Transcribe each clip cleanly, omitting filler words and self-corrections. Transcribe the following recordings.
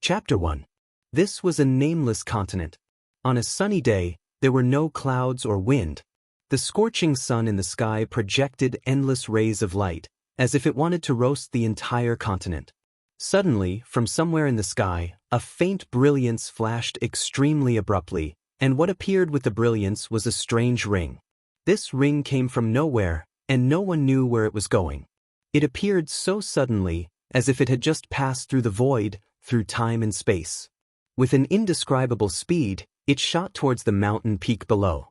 Chapter 1. This was a nameless continent. On a sunny day, there were no clouds or wind. The scorching sun in the sky projected endless rays of light, as if it wanted to roast the entire continent. Suddenly, from somewhere in the sky, a faint brilliance flashed extremely abruptly, and what appeared with the brilliance was a strange ring. This ring came from nowhere, and no one knew where it was going. It appeared so suddenly, as if it had just passed through the void, through time and space. With an indescribable speed, it shot towards the mountain peak below.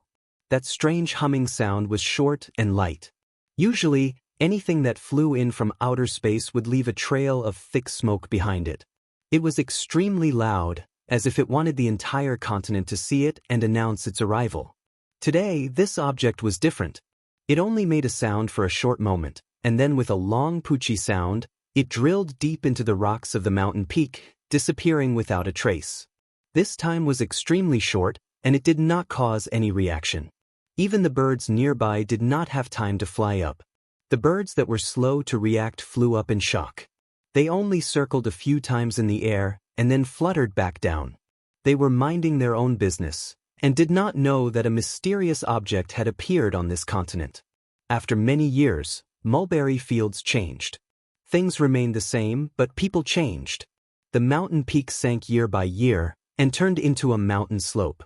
That strange humming sound was short and light. Usually, anything that flew in from outer space would leave a trail of thick smoke behind it. It was extremely loud, as if it wanted the entire continent to see it and announce its arrival. Today, this object was different. It only made a sound for a short moment, and then with a long poochy sound, it drilled deep into the rocks of the mountain peak, disappearing without a trace. This time was extremely short, and it did not cause any reaction. Even the birds nearby did not have time to fly up. The birds that were slow to react flew up in shock. They only circled a few times in the air and then fluttered back down. They were minding their own business and did not know that a mysterious object had appeared on this continent. After many years, mulberry fields changed. Things remained the same, but people changed. The mountain peak sank year by year and turned into a mountain slope.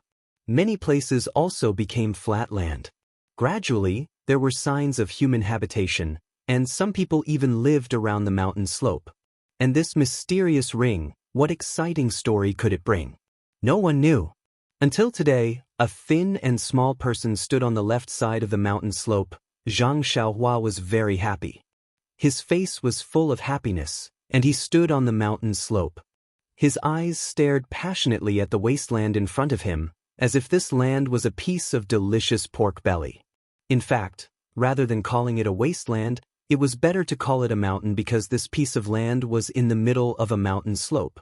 Many places also became flat land. Gradually, there were signs of human habitation, and some people even lived around the mountain slope. And this mysterious ring, what exciting story could it bring? No one knew. Until today, a thin and small person stood on the left side of the mountain slope. Zhang Xiaohua was very happy. His face was full of happiness, and he stood on the mountain slope. His eyes stared passionately at the wasteland in front of him, as if this land was a piece of delicious pork belly. In fact, rather than calling it a wasteland, it was better to call it a mountain because this piece of land was in the middle of a mountain slope.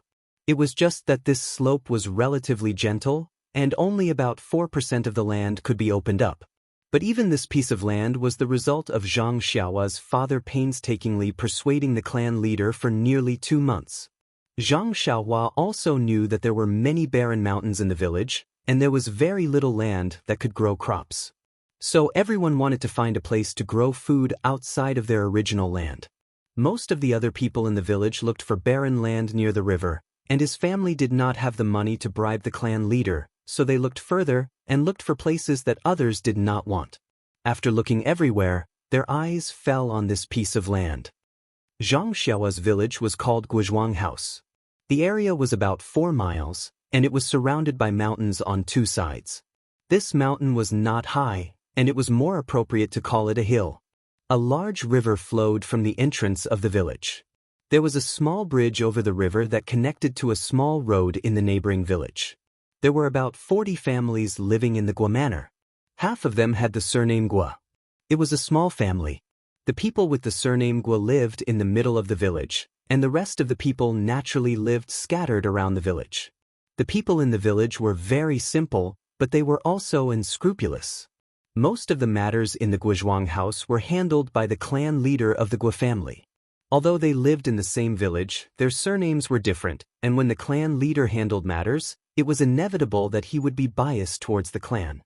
It was just that this slope was relatively gentle, and only about 4% of the land could be opened up. But even this piece of land was the result of Zhang Xiaohua's father painstakingly persuading the clan leader for nearly 2 months. Zhang Xiaohua also knew that there were many barren mountains in the village, and there was very little land that could grow crops. So everyone wanted to find a place to grow food outside of their original land. Most of the other people in the village looked for barren land near the river, and his family did not have the money to bribe the clan leader, so they looked further and looked for places that others did not want. After looking everywhere, their eyes fell on this piece of land. Zhang Xiaohua's village was called Guizhuang House. The area was about 4 miles, and it was surrounded by mountains on 2 sides. This mountain was not high, and it was more appropriate to call it a hill. A large river flowed from the entrance of the village. There was a small bridge over the river that connected to a small road in the neighboring village. There were about 40 families living in the Gua manor. Half of them had the surname Gua. It was a small family. The people with the surname Gua lived in the middle of the village, and the rest of the people naturally lived scattered around the village. The people in the village were very simple, but they were also unscrupulous. Most of the matters in the Guizhuang house were handled by the clan leader of the Gua family. Although they lived in the same village, their surnames were different, and when the clan leader handled matters, it was inevitable that he would be biased towards the clan.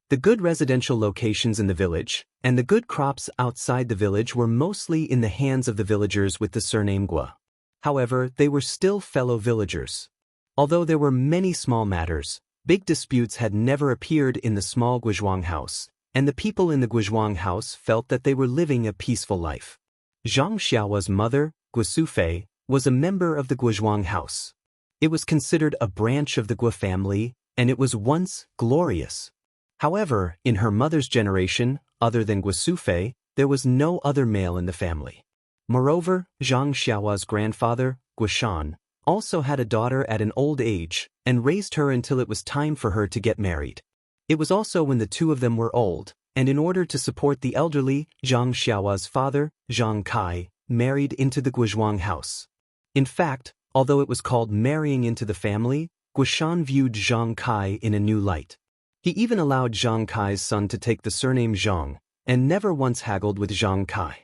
The good residential locations in the village, and the good crops outside the village were mostly in the hands of the villagers with the surname Gua. However, they were still fellow villagers. Although there were many small matters, big disputes had never appeared in the small Guizhuang house, and the people in the Guizhuang house felt that they were living a peaceful life. Zhang Xiaohua's mother, Gua Sufei, was a member of the Guizhuang house. It was considered a branch of the Gua family, and it was once glorious. However, in her mother's generation, other than Gua Sufei, there was no other male in the family. Moreover, Zhang Xiaohua's grandfather, Gua Shan, also had a daughter at an old age, and raised her until it was time for her to get married. It was also when the two of them were old, and in order to support the elderly, Zhang Xiaohua's father, Zhang Kai, married into the Guizhuang house. In fact, although it was called marrying into the family, Gua Shan viewed Zhang Kai in a new light. He even allowed Zhang Kai's son to take the surname Zhang, and never once haggled with Zhang Kai.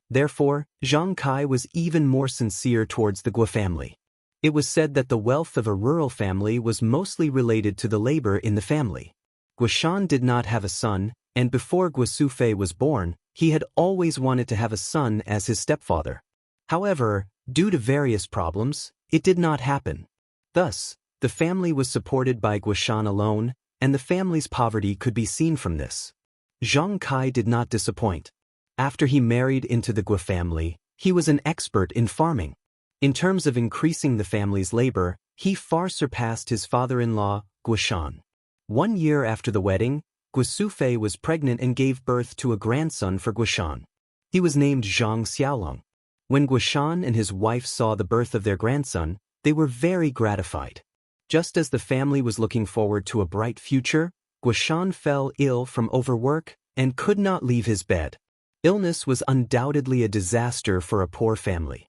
Therefore, Zhang Kai was even more sincere towards the Gua family. It was said that the wealth of a rural family was mostly related to the labor in the family. Guishan did not have a son, and before Guisufei was born, he had always wanted to have a son as his stepfather. However, due to various problems, it did not happen. Thus, the family was supported by Guishan alone, and the family's poverty could be seen from this. Zhang Kai did not disappoint. After he married into the Gui family, he was an expert in farming. In terms of increasing the family's labor, he far surpassed his father-in-law, Guishan. 1 year after the wedding, Guisufei was pregnant and gave birth to a grandson for Guishan. He was named Zhang Xiaolong. When Guishan and his wife saw the birth of their grandson, they were very gratified. Just as the family was looking forward to a bright future, Guishan fell ill from overwork and could not leave his bed. Illness was undoubtedly a disaster for a poor family.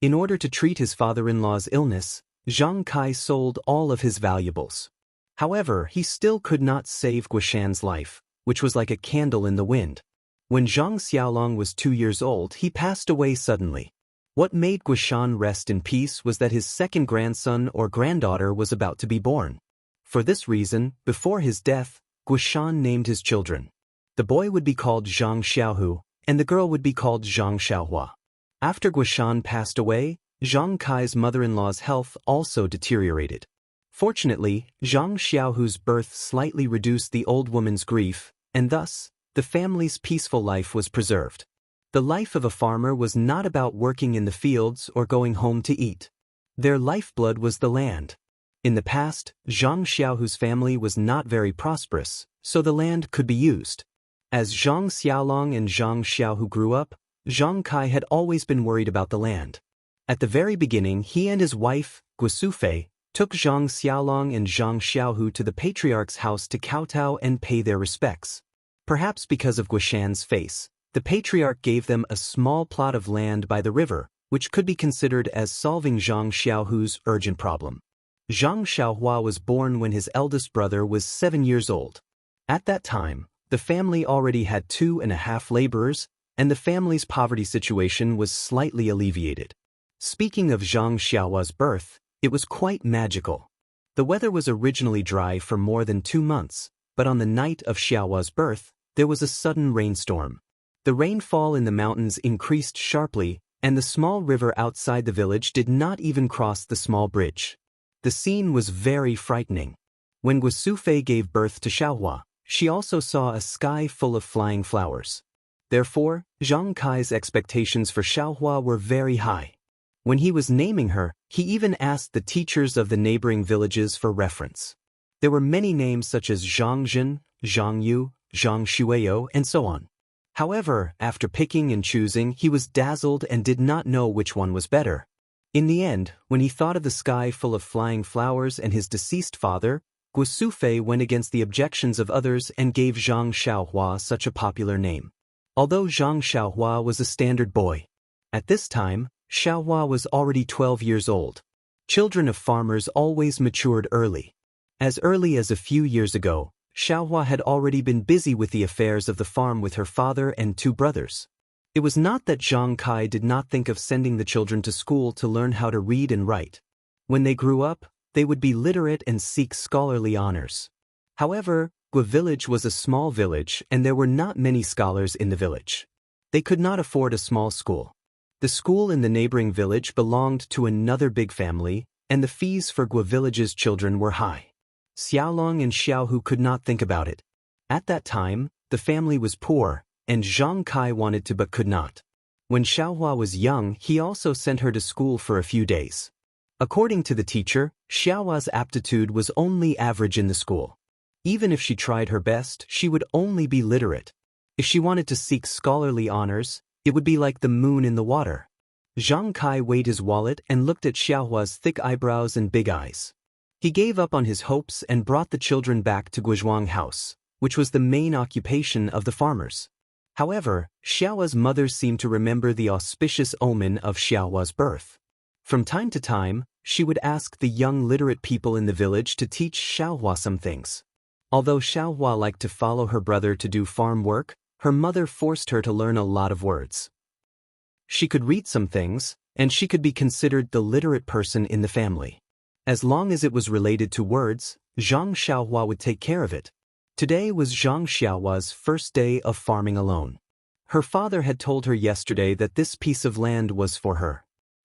In order to treat his father-in-law's illness, Zhang Kai sold all of his valuables. However, he still could not save Guishan's life, which was like a candle in the wind. When Zhang Xiaolong was 2 years old, he passed away suddenly. What made Guishan rest in peace was that his second grandson or granddaughter was about to be born. For this reason, before his death, Guishan named his children. The boy would be called Zhang Xiaohu, and the girl would be called Zhang Xiaohua. After Guishan passed away, Zhang Kai's mother-in-law's health also deteriorated. Fortunately, Zhang Xiaohu's birth slightly reduced the old woman's grief, and thus, the family's peaceful life was preserved. The life of a farmer was not about working in the fields or going home to eat. Their lifeblood was the land. In the past, Zhang Xiaohu's family was not very prosperous, so the land could be used. As Zhang Xiaolong and Zhang Xiaohu grew up, Zhang Kai had always been worried about the land. At the very beginning, he and his wife, Guisufei, took Zhang Xiaolong and Zhang Xiaohu to the patriarch's house to kowtow and pay their respects. Perhaps because of Guishan's face, the patriarch gave them a small plot of land by the river, which could be considered as solving Zhang Xiaohu's urgent problem. Zhang Xiaohua was born when his eldest brother was 7 years old. At that time, the family already had 2.5 laborers, and the family's poverty situation was slightly alleviated. Speaking of Zhang Xiaohua's birth, it was quite magical. The weather was originally dry for more than 2 months, but on the night of Xiaohua's birth, there was a sudden rainstorm. The rainfall in the mountains increased sharply, and the small river outside the village did not even cross the small bridge. The scene was very frightening. When Guisufei gave birth to Xiaohua, she also saw a sky full of flying flowers. Therefore, Zhang Kai's expectations for Xiaohua were very high. When he was naming her, he even asked the teachers of the neighboring villages for reference. There were many names such as Zhang Jin, Zhang Yu, Zhang Shueyo, and so on. However, after picking and choosing, he was dazzled and did not know which one was better. In the end, when he thought of the sky full of flying flowers and his deceased father, Guisufei went against the objections of others and gave Zhang Xiaohua such a popular name. Although Zhang Xiaohua was a standard boy. At this time, Xiaohua was already 12 years old. Children of farmers always matured early. As early as a few years ago, Xiaohua had already been busy with the affairs of the farm with her father and 2 brothers. It was not that Zhang Kai did not think of sending the children to school to learn how to read and write. When they grew up, they would be literate and seek scholarly honors. However, Gui village was a small village and there were not many scholars in the village. They could not afford a small school. The school in the neighboring village belonged to another big family, and the fees for Gui village's children were high. Xiaolong and Xiaohu could not think about it. At that time, the family was poor, and Zhang Kai wanted to but could not. When Xiaohua was young, he also sent her to school for a few days. According to the teacher, Xiaohua's aptitude was only average in the school. Even if she tried her best, she would only be literate. If she wanted to seek scholarly honors, it would be like the moon in the water. Zhang Kai weighed his wallet and looked at Xiaohua's thick eyebrows and big eyes. He gave up on his hopes and brought the children back to Guizhuang House, which was the main occupation of the farmers. However, Xiaohua's mother seemed to remember the auspicious omen of Xiaohua's birth. From time to time, she would ask the young literate people in the village to teach Xiaohua some things. Although Xiaohua liked to follow her brother to do farm work, her mother forced her to learn a lot of words. She could read some things, and she could be considered the literate person in the family. As long as it was related to words, Zhang Xiaohua would take care of it. Today was Zhang Xiaohua's first day of farming alone. Her father had told her yesterday that this piece of land was for her.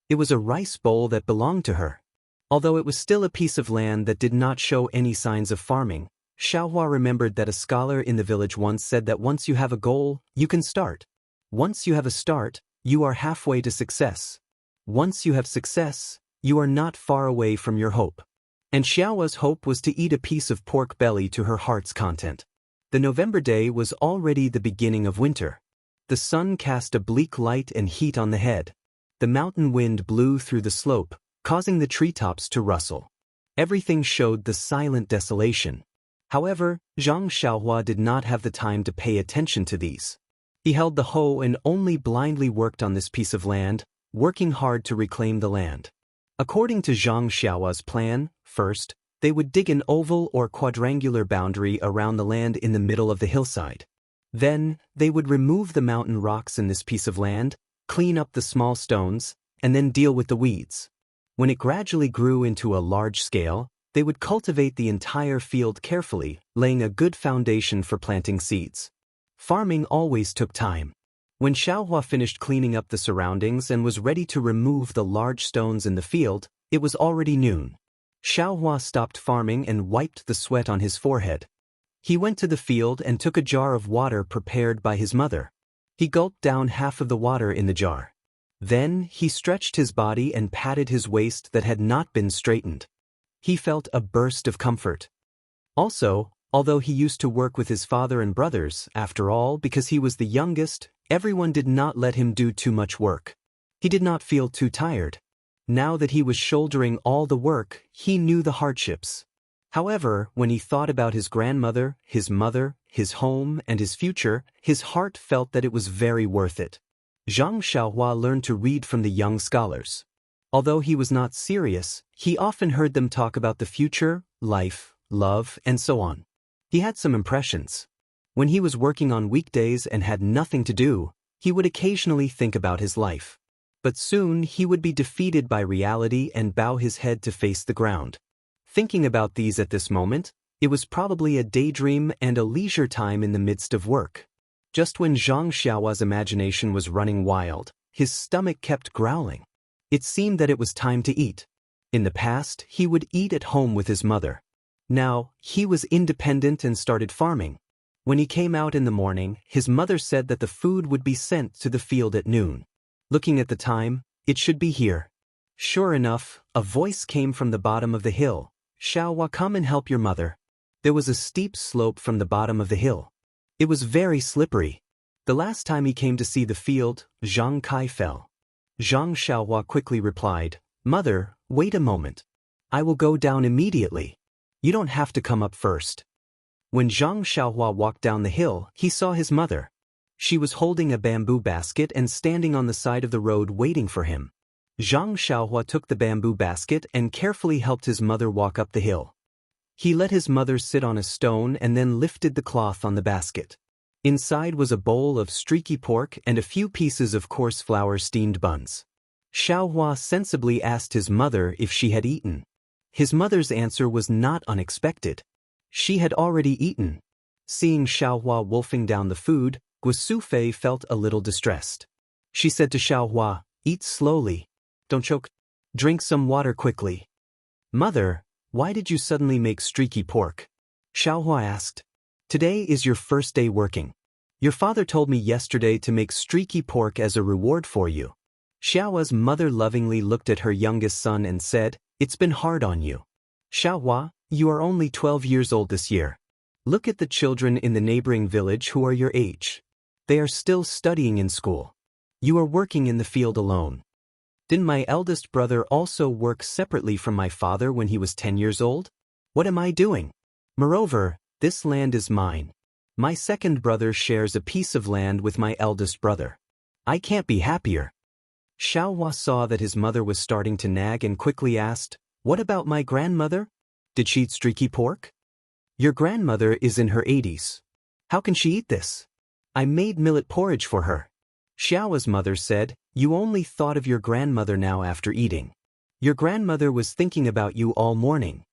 It was a rice bowl that belonged to her. Although it was still a piece of land that did not show any signs of farming, Xiaohua remembered that a scholar in the village once said that once you have a goal, you can start. Once you have a start, you are halfway to success. Once you have success, you are not far away from your hope. And Xiaohua's hope was to eat a piece of pork belly to her heart's content. The November day was already the beginning of winter. The sun cast a bleak light and heat on the head. The mountain wind blew through the slope, causing the treetops to rustle. Everything showed the silent desolation. However, Zhang Xiaohua did not have the time to pay attention to these. He held the hoe and only blindly worked on this piece of land, working hard to reclaim the land. According to Zhang Xiaohua's plan, first, they would dig an oval or quadrangular boundary around the land in the middle of the hillside. Then, they would remove the mountain rocks in this piece of land, clean up the small stones, and then deal with the weeds. When it gradually grew into a large scale, they would cultivate the entire field carefully, laying a good foundation for planting seeds. Farming always took time. When Xiaohua finished cleaning up the surroundings and was ready to remove the large stones in the field, it was already noon. Xiaohua stopped farming and wiped the sweat on his forehead. He went to the field and took a jar of water prepared by his mother. He gulped down half of the water in the jar. Then, he stretched his body and patted his waist that had not been straightened. He felt a burst of comfort. Also, although he used to work with his father and brothers, after all, because he was the youngest, everyone did not let him do too much work. He did not feel too tired. Now that he was shouldering all the work, he knew the hardships. However, when he thought about his grandmother, his mother, his home, and his future, his heart felt that it was very worth it. Zhang Xiaohua learned to read from the young scholars. Although he was not serious, he often heard them talk about the future, life, love, and so on. He had some impressions. When he was working on weekdays and had nothing to do, he would occasionally think about his life. But soon he would be defeated by reality and bow his head to face the ground. Thinking about these at this moment, it was probably a daydream and a leisure time in the midst of work. Just when Zhang Xiaohua's imagination was running wild, his stomach kept growling. It seemed that it was time to eat. In the past, he would eat at home with his mother. Now, he was independent and started farming. When he came out in the morning, his mother said that the food would be sent to the field at noon. Looking at the time, it should be here. Sure enough, a voice came from the bottom of the hill. Xiaohua, come and help your mother. There was a steep slope from the bottom of the hill. It was very slippery. The last time he came to see the field, Zhang Kai fell. Zhang Xiaohua quickly replied, Mother, wait a moment. I will go down immediately. You don't have to come up first. When Zhang Xiaohua walked down the hill, he saw his mother. She was holding a bamboo basket and standing on the side of the road waiting for him. Zhang Xiaohua took the bamboo basket and carefully helped his mother walk up the hill. He let his mother sit on a stone and then lifted the cloth on the basket. Inside was a bowl of streaky pork and a few pieces of coarse flour steamed buns. Xiaohua sensibly asked his mother if she had eaten. His mother's answer was not unexpected. She had already eaten. Seeing Xiaohua wolfing down the food, Guosufei felt a little distressed. She said to Xiaohua, Eat slowly. Don't choke. Drink some water quickly. Mother, why did you suddenly make streaky pork? Xiaohua asked. Today is your first day working. Your father told me yesterday to make streaky pork as a reward for you. Xiaohua's mother lovingly looked at her youngest son and said, It's been hard on you. Xiaohua, you are only 12 years old this year. Look at the children in the neighboring village who are your age. They are still studying in school. You are working in the field alone. Didn't my eldest brother also work separately from my father when he was 10 years old? What am I doing? Moreover, this land is mine. My second brother shares a piece of land with my eldest brother. I can't be happier. Xiaohua saw that his mother was starting to nag and quickly asked, What about my grandmother? Did she eat streaky pork? Your grandmother is in her 80s. How can she eat this? I made millet porridge for her. Xiaohua's mother said, You only thought of your grandmother now after eating. Your grandmother was thinking about you all morning.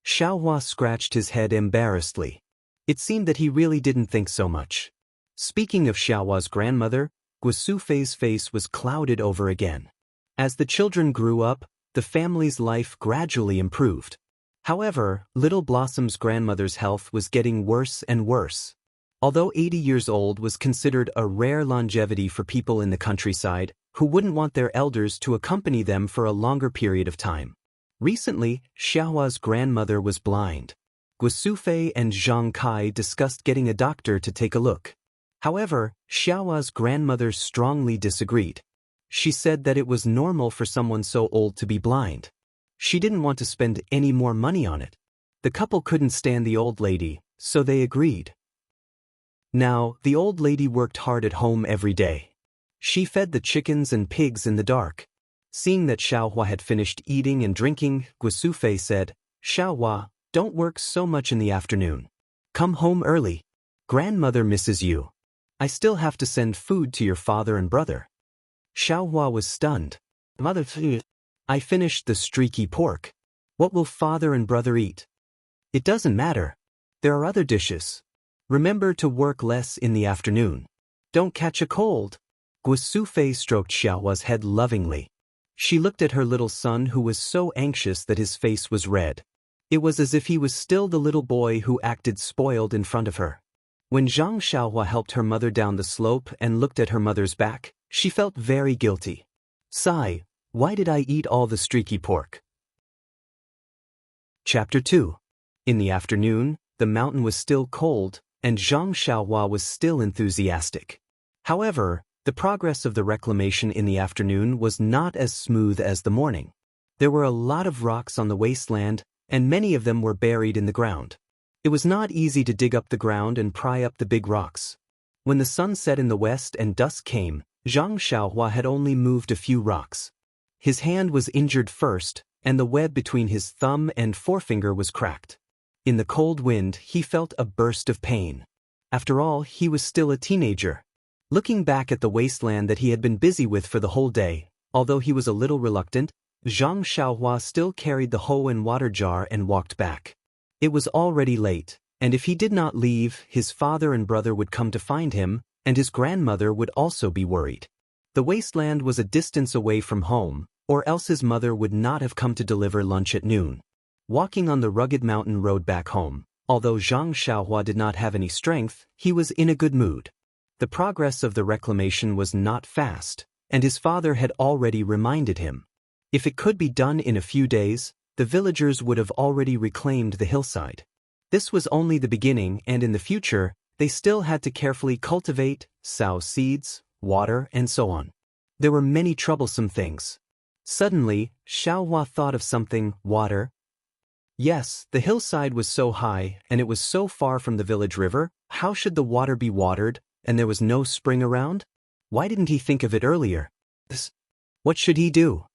Xiaohua scratched his head embarrassedly. It seemed that he really didn't think so much. Speaking of Xiaohua's grandmother, Guosufei's face was clouded over again. As the children grew up, the family's life gradually improved. However, Little Blossom's grandmother's health was getting worse and worse. Although 80 years old was considered a rare longevity for people in the countryside, who wouldn't want their elders to accompany them for a longer period of time. Recently, Xiaohua's grandmother was blind. Guosufei and Zhang Kai discussed getting a doctor to take a look. However, Xiaohua's grandmother strongly disagreed. She said that it was normal for someone so old to be blind. She didn't want to spend any more money on it. The couple couldn't stand the old lady, so they agreed. Now, the old lady worked hard at home every day. She fed the chickens and pigs in the dark. Seeing that Xiaohua had finished eating and drinking, Guosufei said, "Xiaohua, don't work so much in the afternoon. Come home early. Grandmother misses you. I still have to send food to your father and brother." Xiaohua was stunned. "Mother, I finished the streaky pork. What will father and brother eat?" "It doesn't matter. There are other dishes. Remember to work less in the afternoon. Don't catch a cold." Guosufei stroked Xiaohua's head lovingly. She looked at her little son who was so anxious that his face was red. It was as if he was still the little boy who acted spoiled in front of her. When Zhang Xiaohua helped her mother down the slope and looked at her mother's back, she felt very guilty. "Sigh, why did I eat all the streaky pork?" Chapter 2. In the afternoon, the mountain was still cold, and Zhang Xiaohua was still enthusiastic. However, the progress of the reclamation in the afternoon was not as smooth as the morning. There were a lot of rocks on the wasteland, and many of them were buried in the ground. It was not easy to dig up the ground and pry up the big rocks. When the sun set in the west and dusk came, Zhang Xiaohua had only moved a few rocks. His hand was injured first, and the web between his thumb and forefinger was cracked. In the cold wind, he felt a burst of pain. After all, he was still a teenager. Looking back at the wasteland that he had been busy with for the whole day, although he was a little reluctant, Zhang Xiaohua still carried the hoe and water jar and walked back. It was already late, and if he did not leave, his father and brother would come to find him, and his grandmother would also be worried. The wasteland was a distance away from home, or else his mother would not have come to deliver lunch at noon. Walking on the rugged mountain road back home, although Zhang Xiaohua did not have any strength, he was in a good mood. The progress of the reclamation was not fast, and his father had already reminded him. If it could be done in a few days, the villagers would have already reclaimed the hillside. This was only the beginning, and in the future, they still had to carefully cultivate, sow seeds, water, and so on. There were many troublesome things. Suddenly, Xiaohua thought of something. Water. Yes, the hillside was so high, and it was so far from the village river. How should the water be watered, and there was no spring around? Why didn't he think of it earlier? What should he do?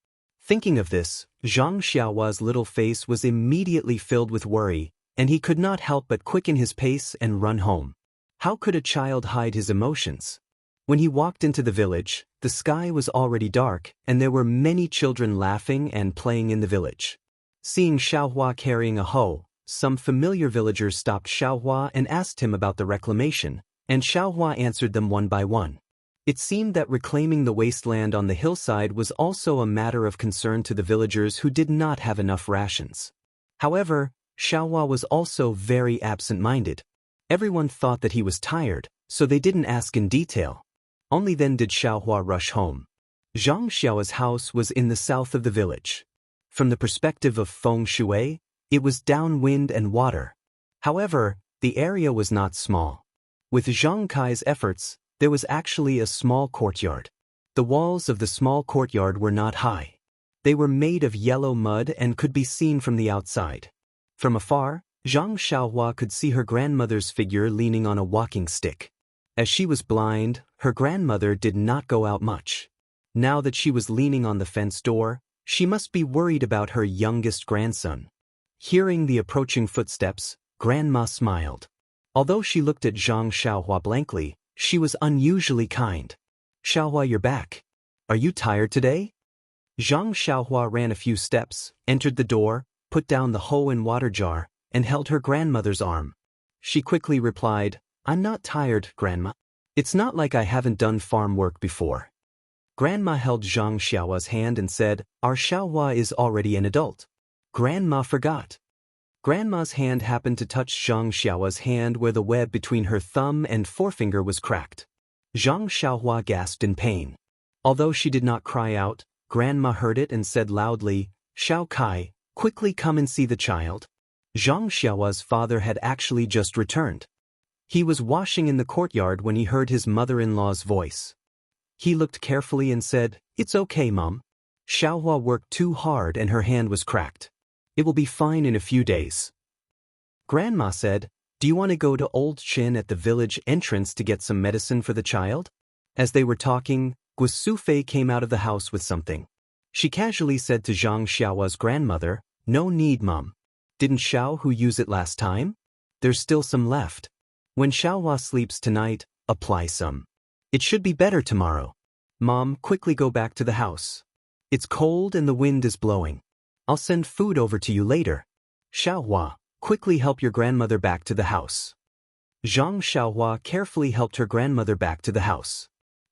Thinking of this, Zhang Xiaohua's little face was immediately filled with worry, and he could not help but quicken his pace and run home. How could a child hide his emotions? When he walked into the village, the sky was already dark, and there were many children laughing and playing in the village. Seeing Xiaohua carrying a hoe, some familiar villagers stopped Xiaohua and asked him about the reclamation, and Xiaohua answered them one by one. It seemed that reclaiming the wasteland on the hillside was also a matter of concern to the villagers who did not have enough rations. However, Xiaohua was also very absent-minded. Everyone thought that he was tired, so they didn't ask in detail. Only then did Xiaohua rush home. Zhang Xiaohua's house was in the south of the village. From the perspective of feng shui, it was downwind and water. However, the area was not small. With Zhang Kai's efforts, there was actually a small courtyard. The walls of the small courtyard were not high. They were made of yellow mud and could be seen from the outside. From afar, Zhang Xiaohua could see her grandmother's figure leaning on a walking stick. As she was blind, her grandmother did not go out much. Now that she was leaning on the fence door, she must be worried about her youngest grandson. Hearing the approaching footsteps, Grandma smiled. Although she looked at Zhang Xiaohua blankly, she was unusually kind. "Xiaohua, you're back. Are you tired today? Zhang Xiaohua ran a few steps, entered the door, put down the hoe and water jar, and held her grandmother's arm. She quickly replied, I'm not tired, Grandma. It's not like I haven't done farm work before. Grandma held Zhang Xiaohua's hand and said, Our Xiaohua is already an adult. Grandma forgot. Grandma's hand happened to touch Zhang Xiaohua's hand where the web between her thumb and forefinger was cracked. Zhang Xiaohua gasped in pain. Although she did not cry out, Grandma heard it and said loudly, Xiao Kai, quickly come and see the child. Zhang Xiaohua's father had actually just returned. He was washing in the courtyard when he heard his mother-in-law's voice. He looked carefully and said, It's okay, Mom. Xiaohua worked too hard and her hand was cracked. It will be fine in a few days. Grandma said, Do you want to go to Old Chin at the village entrance to get some medicine for the child? As they were talking, Guosufei came out of the house with something. She casually said to Zhang Xiaohua's grandmother, No need, Mom. Didn't Xiaohu use it last time? There's still some left. When Xiaohua sleeps tonight, apply some. It should be better tomorrow. Mom, quickly go back to the house. It's cold and the wind is blowing. I'll send food over to you later. Xiaohua, quickly help your grandmother back to the house. Zhang Xiaohua carefully helped her grandmother back to the house.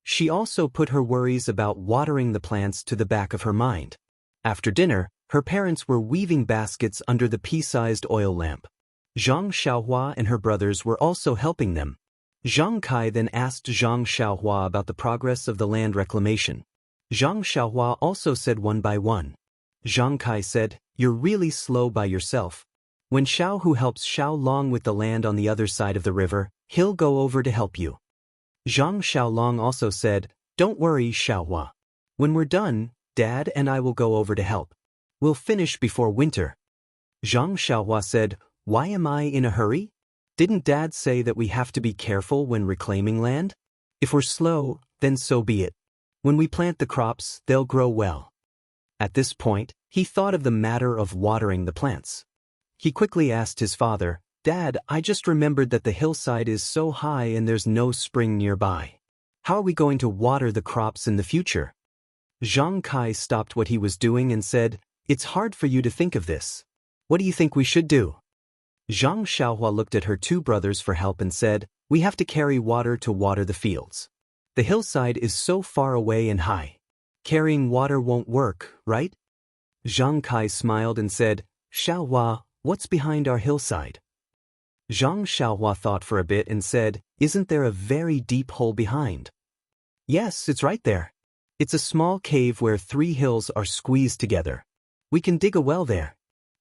She also put her worries about watering the plants to the back of her mind. After dinner, her parents were weaving baskets under the pea-sized oil lamp. Zhang Xiaohua and her brothers were also helping them. Zhang Kai then asked Zhang Xiaohua about the progress of the land reclamation. Zhang Xiaohua also said one by one. Zhang Kai said, You're really slow by yourself. When Xiaohu helps Xiao Long with the land on the other side of the river, he'll go over to help you. Zhang Xiaolong also said, Don't worry, Xiaohua. When we're done, Dad and I will go over to help. We'll finish before winter. Zhang Xiaohua said, Why am I in a hurry? Didn't Dad say that we have to be careful when reclaiming land? If we're slow, then so be it. When we plant the crops, they'll grow well. At this point, he thought of the matter of watering the plants. He quickly asked his father, Dad, I just remembered that the hillside is so high and there's no spring nearby. How are we going to water the crops in the future? Zhang Kai stopped what he was doing and said, It's hard for you to think of this. What do you think we should do? Zhang Xiaohua looked at her two brothers for help and said, We have to carry water to water the fields. The hillside is so far away and high. Carrying water won't work, right? Zhang Kai smiled and said, Xiaohua, what's behind our hillside? Zhang Xiaohua thought for a bit and said, Isn't there a very deep hole behind? Yes, it's right there. It's a small cave where 3 hills are squeezed together. We can dig a well there.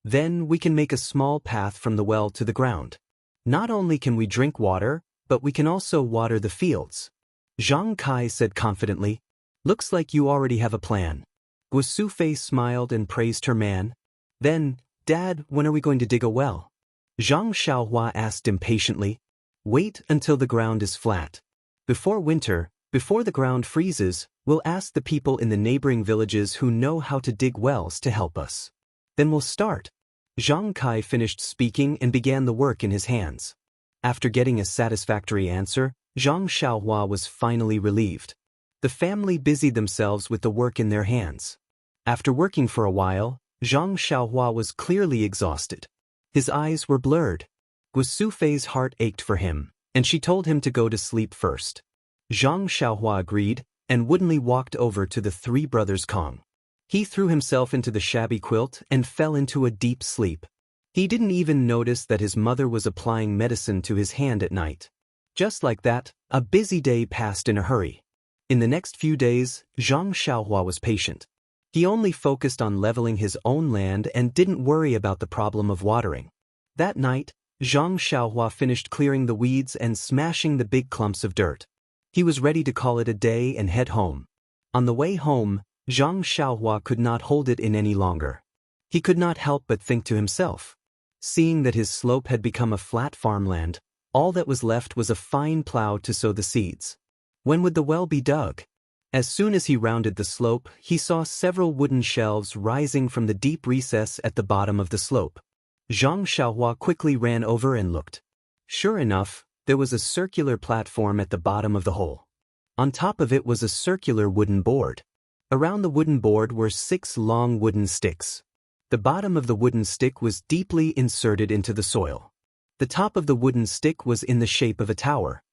Then we can make a small path from the well to the ground. Not only can we drink water, but we can also water the fields. Zhang Kai said confidently, Looks like you already have a plan. Guosufei smiled and praised her man. Then, Dad, when are we going to dig a well? Zhang Xiaohua asked impatiently. Wait until the ground is flat. Before winter, before the ground freezes, we'll ask the people in the neighboring villages who know how to dig wells to help us. Then we'll start. Zhang Kai finished speaking and began the work in his hands. After getting a satisfactory answer, Zhang Xiaohua was finally relieved. The family busied themselves with the work in their hands. After working for a while, Zhang Xiaohua was clearly exhausted. His eyes were blurred. Guosufei's heart ached for him, and she told him to go to sleep first. Zhang Xiaohua agreed, and woodenly walked over to the 3 brothers' Kong. He threw himself into the shabby quilt and fell into a deep sleep. He didn't even notice that his mother was applying medicine to his hand at night. Just like that, a busy day passed in a hurry. In the next few days, Zhang Xiaohua was patient. He only focused on leveling his own land and didn't worry about the problem of watering. That night, Zhang Xiaohua finished clearing the weeds and smashing the big clumps of dirt. He was ready to call it a day and head home. On the way home, Zhang Xiaohua could not hold it in any longer. He could not help but think to himself. Seeing that his slope had become a flat farmland, all that was left was a fine plow to sow the seeds. When would the well be dug? As soon as he rounded the slope, he saw several wooden shelves rising from the deep recess at the bottom of the slope. Zhang Xiaohua quickly ran over and looked. Sure enough, there was a circular platform at the bottom of the hole. On top of it was a circular wooden board. Around the wooden board were 6 long wooden sticks. The bottom of the wooden stick was deeply inserted into the soil. The top of the wooden stick was in the shape of a tower.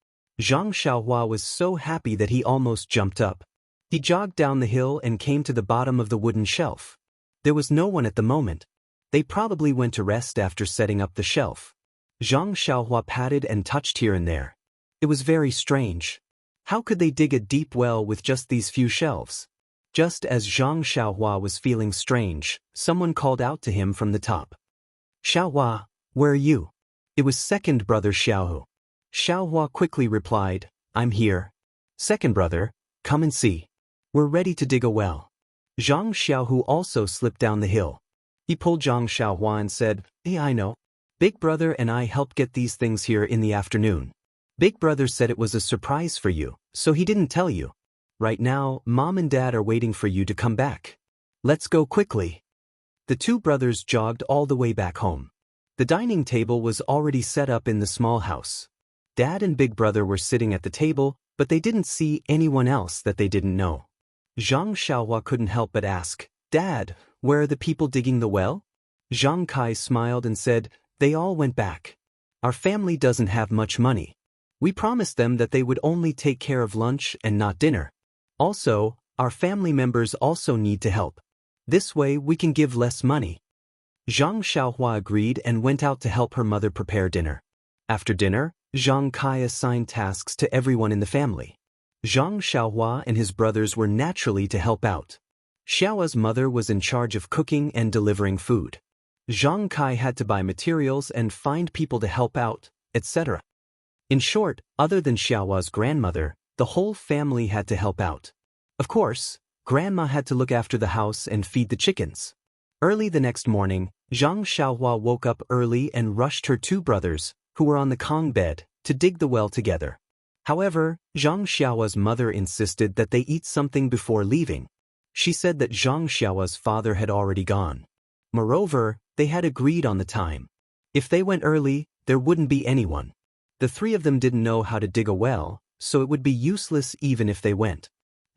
Zhang Xiaohua was so happy that he almost jumped up. He jogged down the hill and came to the bottom of the wooden shelf. There was no one at the moment. They probably went to rest after setting up the shelf. Zhang Xiaohua patted and touched here and there. It was very strange. How could they dig a deep well with just these few shelves? Just as Zhang Xiaohua was feeling strange, someone called out to him from the top. "Xiaohua, where are you?" It was second brother Xiaohu. Xiaohua quickly replied, "I'm here." "Second brother, come and see. We're ready to dig a well." Zhang Xiaohu also slipped down the hill. He pulled Zhang Xiaohua and said, "Hey, I know. Big brother and I helped get these things here in the afternoon. Big brother said it was a surprise for you, so he didn't tell you. Right now, Mom and Dad are waiting for you to come back. Let's go quickly." The two brothers jogged all the way back home. The dining table was already set up in the small house. Dad and Big brother were sitting at the table, but they didn't see anyone else that they didn't know. Zhang Xiaohua couldn't help but ask, "Dad, where are the people digging the well?" Zhang Kai smiled and said, "They all went back. Our family doesn't have much money. We promised them that they would only take care of lunch and not dinner. Also, our family members also need to help. This way we can give less money." Zhang Xiaohua agreed and went out to help her mother prepare dinner. After dinner, Zhang Kai assigned tasks to everyone in the family. Zhang Xiaohua and his brothers were naturally to help out. Xiaohua's mother was in charge of cooking and delivering food. Zhang Kai had to buy materials and find people to help out, etc. In short, other than Xiaohua's grandmother, the whole family had to help out. Of course, Grandma had to look after the house and feed the chickens. Early the next morning, Zhang Xiaohua woke up early and rushed her two brothers, who were on the Kong bed, to dig the well together. However, Zhang Xiaohua's mother insisted that they eat something before leaving. She said that Zhang Xiaohua's father had already gone. Moreover, they had agreed on the time. If they went early, there wouldn't be anyone. The three of them didn't know how to dig a well, so it would be useless even if they went.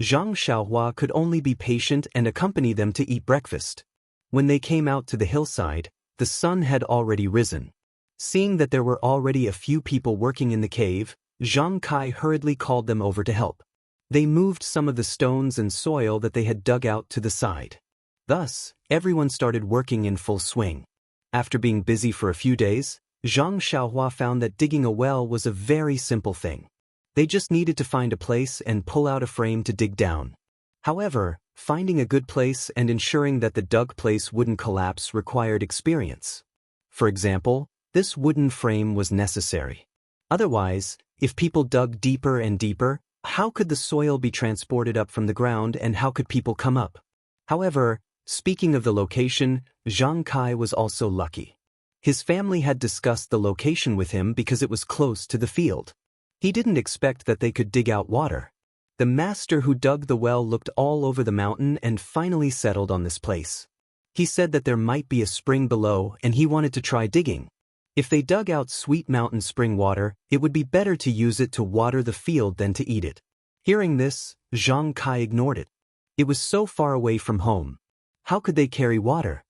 Zhang Xiaohua could only be patient and accompany them to eat breakfast. When they came out to the hillside, the sun had already risen. Seeing that there were already a few people working in the cave, Zhang Kai hurriedly called them over to help. They moved some of the stones and soil that they had dug out to the side. Thus, everyone started working in full swing. After being busy for a few days, Zhang Xiaohua found that digging a well was a very simple thing. They just needed to find a place and pull out a frame to dig down. However, finding a good place and ensuring that the dug place wouldn't collapse required experience. For example, this wooden frame was necessary. Otherwise, if people dug deeper and deeper, how could the soil be transported up from the ground and how could people come up? However, speaking of the location, Zhang Kai was also lucky. His family had discussed the location with him because it was close to the field. He didn't expect that they could dig out water. The master who dug the well looked all over the mountain and finally settled on this place. He said that there might be a spring below and he wanted to try digging. If they dug out sweet mountain spring water, it would be better to use it to water the field than to eat it. Hearing this, Zhang Kai ignored it. It was so far away from home. How could they carry water?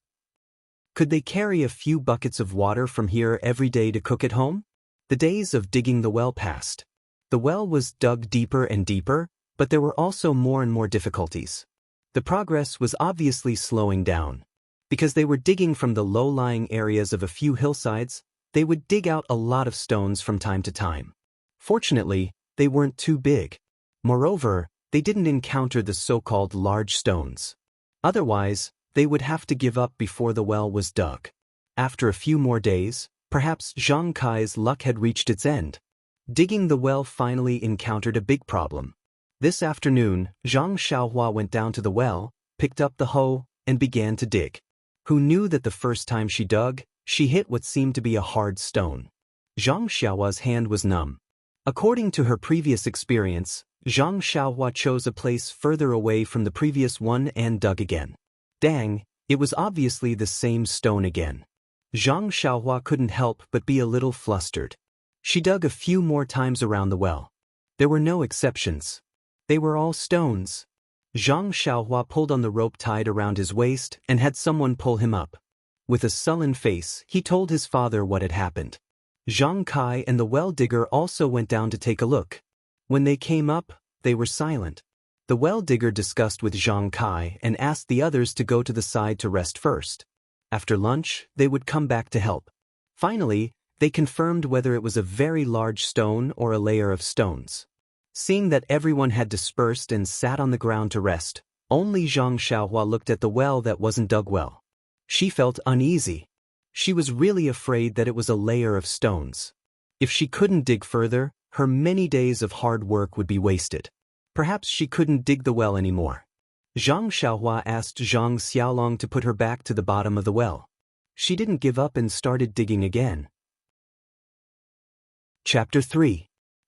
Could they carry a few buckets of water from here every day to cook at home? The days of digging the well passed. The well was dug deeper and deeper, but there were also more and more difficulties. The progress was obviously slowing down. Because they were digging from the low-lying areas of a few hillsides, they would dig out a lot of stones from time to time. Fortunately, they weren't too big. Moreover, they didn't encounter the so-called large stones. Otherwise, they would have to give up before the well was dug. After a few more days, perhaps Zhang Kai's luck had reached its end. Digging the well finally encountered a big problem. This afternoon, Zhang Xiaohua went down to the well, picked up the hoe, and began to dig. Who knew that the first time she dug, she hit what seemed to be a hard stone. Zhang Xiaohua's hand was numb. According to her previous experience, Zhang Xiaohua chose a place further away from the previous one and dug again. Dang, it was obviously the same stone again. Zhang Xiaohua couldn't help but be a little flustered. She dug a few more times around the well. There were no exceptions. They were all stones. Zhang Xiaohua pulled on the rope tied around his waist and had someone pull him up. With a sullen face, he told his father what had happened. Zhang Kai and the well digger also went down to take a look. When they came up, they were silent. The well digger discussed with Zhang Kai and asked the others to go to the side to rest first. After lunch, they would come back to help. Finally, they confirmed whether it was a very large stone or a layer of stones. Seeing that everyone had dispersed and sat on the ground to rest, only Zhang Xiaohua looked at the well that wasn't dug well. She felt uneasy. She was really afraid that it was a layer of stones. If she couldn't dig further, her many days of hard work would be wasted. Perhaps she couldn't dig the well anymore. Zhang Xiaohua asked Zhang Xiaolong to put her back to the bottom of the well. She didn't give up and started digging again. Chapter 3.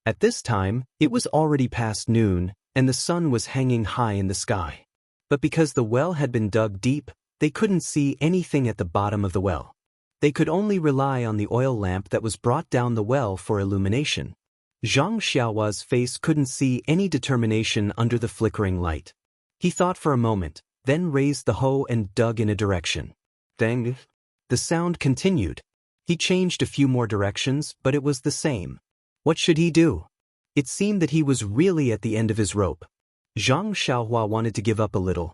At this time, it was already past noon, and the sun was hanging high in the sky. But because the well had been dug deep, they couldn't see anything at the bottom of the well. They could only rely on the oil lamp that was brought down the well for illumination. Zhang Xiaohua's face couldn't see any determination under the flickering light. He thought for a moment, then raised the hoe and dug in a direction. Then, the sound continued. He changed a few more directions, but it was the same. What should he do? It seemed that he was really at the end of his rope. Zhang Xiaohua wanted to give up a little.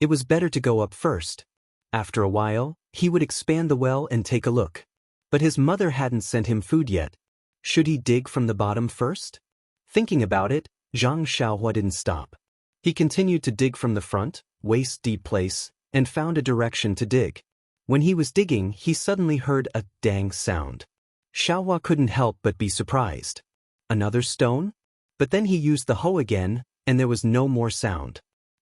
It was better to go up first. After a while, he would expand the well and take a look. But his mother hadn't sent him food yet. Should he dig from the bottom first? Thinking about it, Zhang Xiaohua didn't stop. He continued to dig from the front, waist-deep place, and found a direction to dig. When he was digging, he suddenly heard a dang sound. Xiaohua couldn't help but be surprised. Another stone? But then he used the hoe again, and there was no more sound.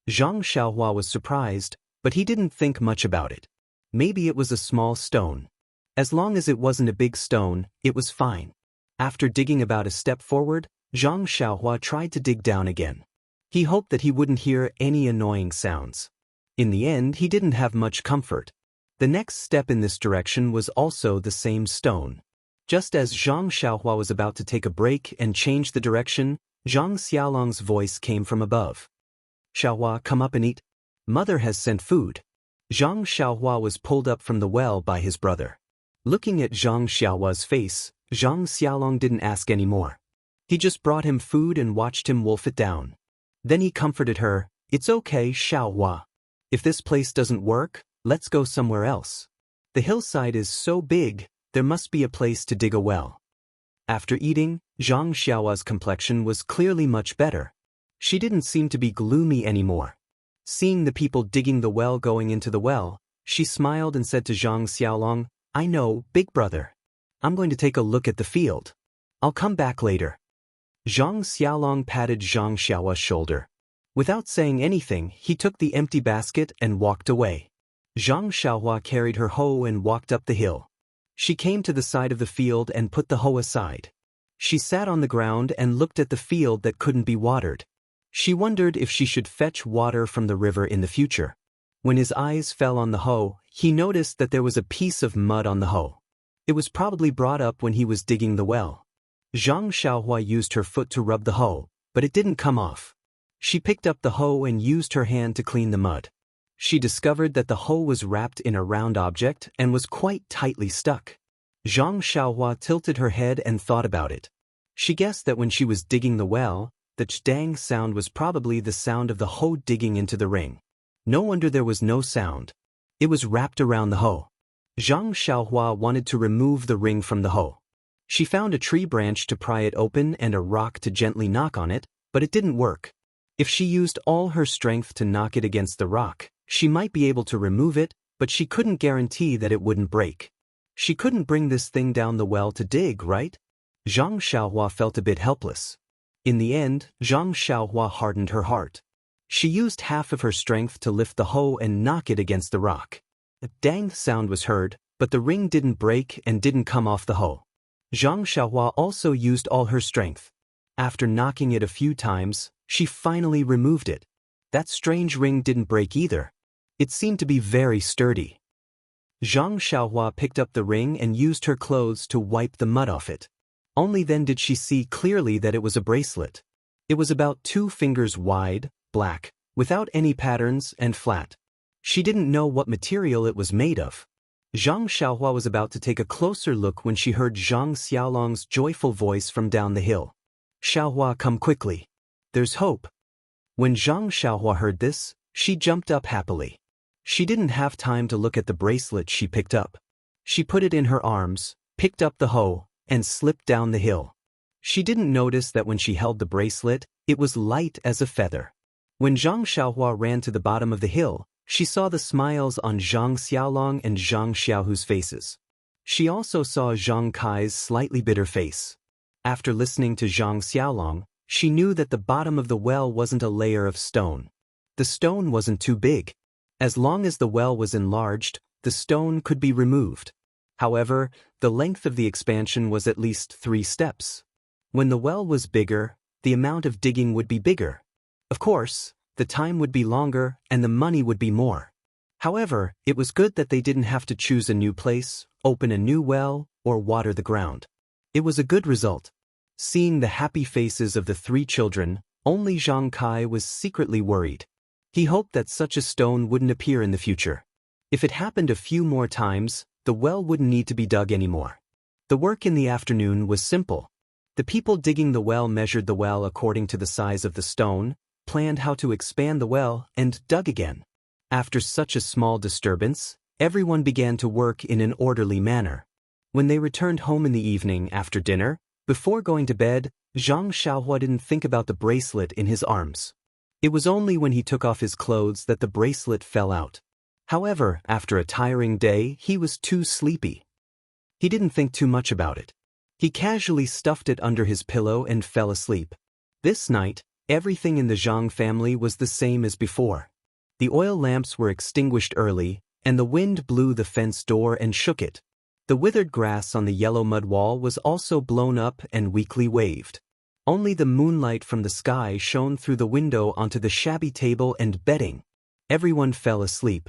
Zhang Xiaohua was surprised, but he didn't think much about it. Maybe it was a small stone. As long as it wasn't a big stone, it was fine. After digging about a step forward, Zhang Xiaohua tried to dig down again. He hoped that he wouldn't hear any annoying sounds. In the end, he didn't have much comfort. The next step in this direction was also the same stone. Just as Zhang Xiaohua was about to take a break and change the direction, Zhang Xiaolong's voice came from above. "Xiaohua, come up and eat. Mother has sent food." Zhang Xiaohua was pulled up from the well by his brother. Looking at Zhang Xiaohua's face, Zhang Xiaolong didn't ask any more. He just brought him food and watched him wolf it down. Then he comforted her, "It's okay, Xiaohua. If this place doesn't work, let's go somewhere else. The hillside is so big, there must be a place to dig a well." After eating, Zhang Xiaohua's complexion was clearly much better. She didn't seem to be gloomy anymore. Seeing the people digging the well going into the well, she smiled and said to Zhang Xiaolong, "I know, big brother. I'm going to take a look at the field. I'll come back later." Zhang Xiaolong patted Zhang Xiaohua's shoulder. Without saying anything, he took the empty basket and walked away. Zhang Xiaohua carried her hoe and walked up the hill. She came to the side of the field and put the hoe aside. She sat on the ground and looked at the field that couldn't be watered. She wondered if she should fetch water from the river in the future. When his eyes fell on the hoe, he noticed that there was a piece of mud on the hoe. It was probably brought up when he was digging the well. Zhang Xiaohua used her foot to rub the hoe, but it didn't come off. She picked up the hoe and used her hand to clean the mud. She discovered that the hoe was wrapped in a round object and was quite tightly stuck. Zhang Xiaohua tilted her head and thought about it. She guessed that when she was digging the well, the ch-dang sound was probably the sound of the hoe digging into the ring. No wonder there was no sound. It was wrapped around the hoe. Zhang Xiaohua wanted to remove the ring from the hoe. She found a tree branch to pry it open and a rock to gently knock on it, but it didn't work. If she used all her strength to knock it against the rock, she might be able to remove it, but she couldn't guarantee that it wouldn't break. She couldn't bring this thing down the well to dig, right? Zhang Xiaohua felt a bit helpless. In the end, Zhang Xiaohua hardened her heart. She used half of her strength to lift the hoe and knock it against the rock. A dang sound was heard, but the ring didn't break and didn't come off the hoe. Zhang Xiaohua also used all her strength. After knocking it a few times, she finally removed it. That strange ring didn't break either. It seemed to be very sturdy. Zhang Xiaohua picked up the ring and used her clothes to wipe the mud off it. Only then did she see clearly that it was a bracelet. It was about 2 fingers wide, black, without any patterns and flat. She didn't know what material it was made of. Zhang Xiaohua was about to take a closer look when she heard Zhang Xiaolong's joyful voice from down the hill. "Xiaohua, come quickly. There's hope." When Zhang Xiaohua heard this, she jumped up happily. She didn't have time to look at the bracelet she picked up. She put it in her arms, picked up the hoe, and slipped down the hill. She didn't notice that when she held the bracelet, it was light as a feather. When Zhang Xiaohua ran to the bottom of the hill, she saw the smiles on Zhang Xiaolong and Zhang Xiaohu's faces. She also saw Zhang Kai's slightly bitter face. After listening to Zhang Xiaolong, she knew that the bottom of the well wasn't a layer of stone. The stone wasn't too big. As long as the well was enlarged, the stone could be removed. However, the length of the expansion was at least 3 steps. When the well was bigger, the amount of digging would be bigger. Of course, the time would be longer and the money would be more. However, it was good that they didn't have to choose a new place, open a new well, or water the ground. It was a good result. Seeing the happy faces of the 3 children, only Zhang Kai was secretly worried. He hoped that such a stone wouldn't appear in the future. If it happened a few more times, the well wouldn't need to be dug anymore. The work in the afternoon was simple. The people digging the well measured the well according to the size of the stone, planned how to expand the well, and dug again. After such a small disturbance, everyone began to work in an orderly manner. When they returned home in the evening after dinner, before going to bed, Zhang Xiaohua didn't think about the bracelet in his arms. It was only when he took off his clothes that the bracelet fell out. However, after a tiring day, he was too sleepy. He didn't think too much about it. He casually stuffed it under his pillow and fell asleep. This night, everything in the Zhang family was the same as before. The oil lamps were extinguished early, and the wind blew the fence door and shook it. The withered grass on the yellow mud wall was also blown up and weakly waved. Only the moonlight from the sky shone through the window onto the shabby table and bedding. Everyone fell asleep.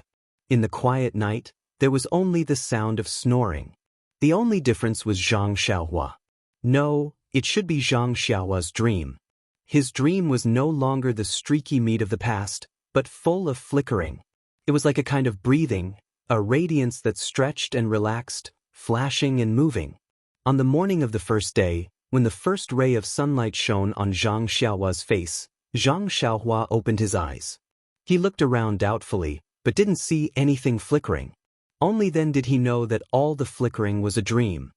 In the quiet night, there was only the sound of snoring. The only difference was Zhang Xiaohua. No, it should be Zhang Xiaohua's dream. His dream was no longer the streaky meat of the past, but full of flickering. It was like a kind of breathing, a radiance that stretched and relaxed, flashing and moving. On the morning of the first day, when the first ray of sunlight shone on Zhang Xiaohua's face, Zhang Xiaohua opened his eyes. He looked around doubtfully, but didn't see anything flickering. Only then did he know that all the flickering was a dream.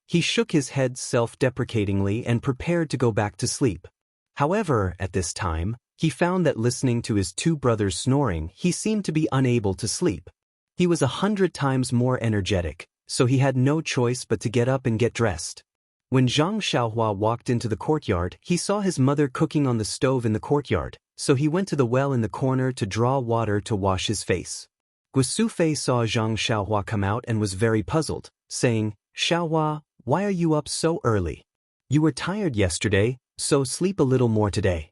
He shook his head self-deprecatingly and prepared to go back to sleep. However, at this time, he found that listening to his 2 brothers snoring, he seemed to be unable to sleep. He was 100 times more energetic, so he had no choice but to get up and get dressed. When Zhang Xiaohua walked into the courtyard, he saw his mother cooking on the stove in the courtyard, so he went to the well in the corner to draw water to wash his face. Guosufei saw Zhang Xiaohua come out and was very puzzled, saying, "Xiaohua, why are you up so early? You were tired yesterday, so sleep a little more today.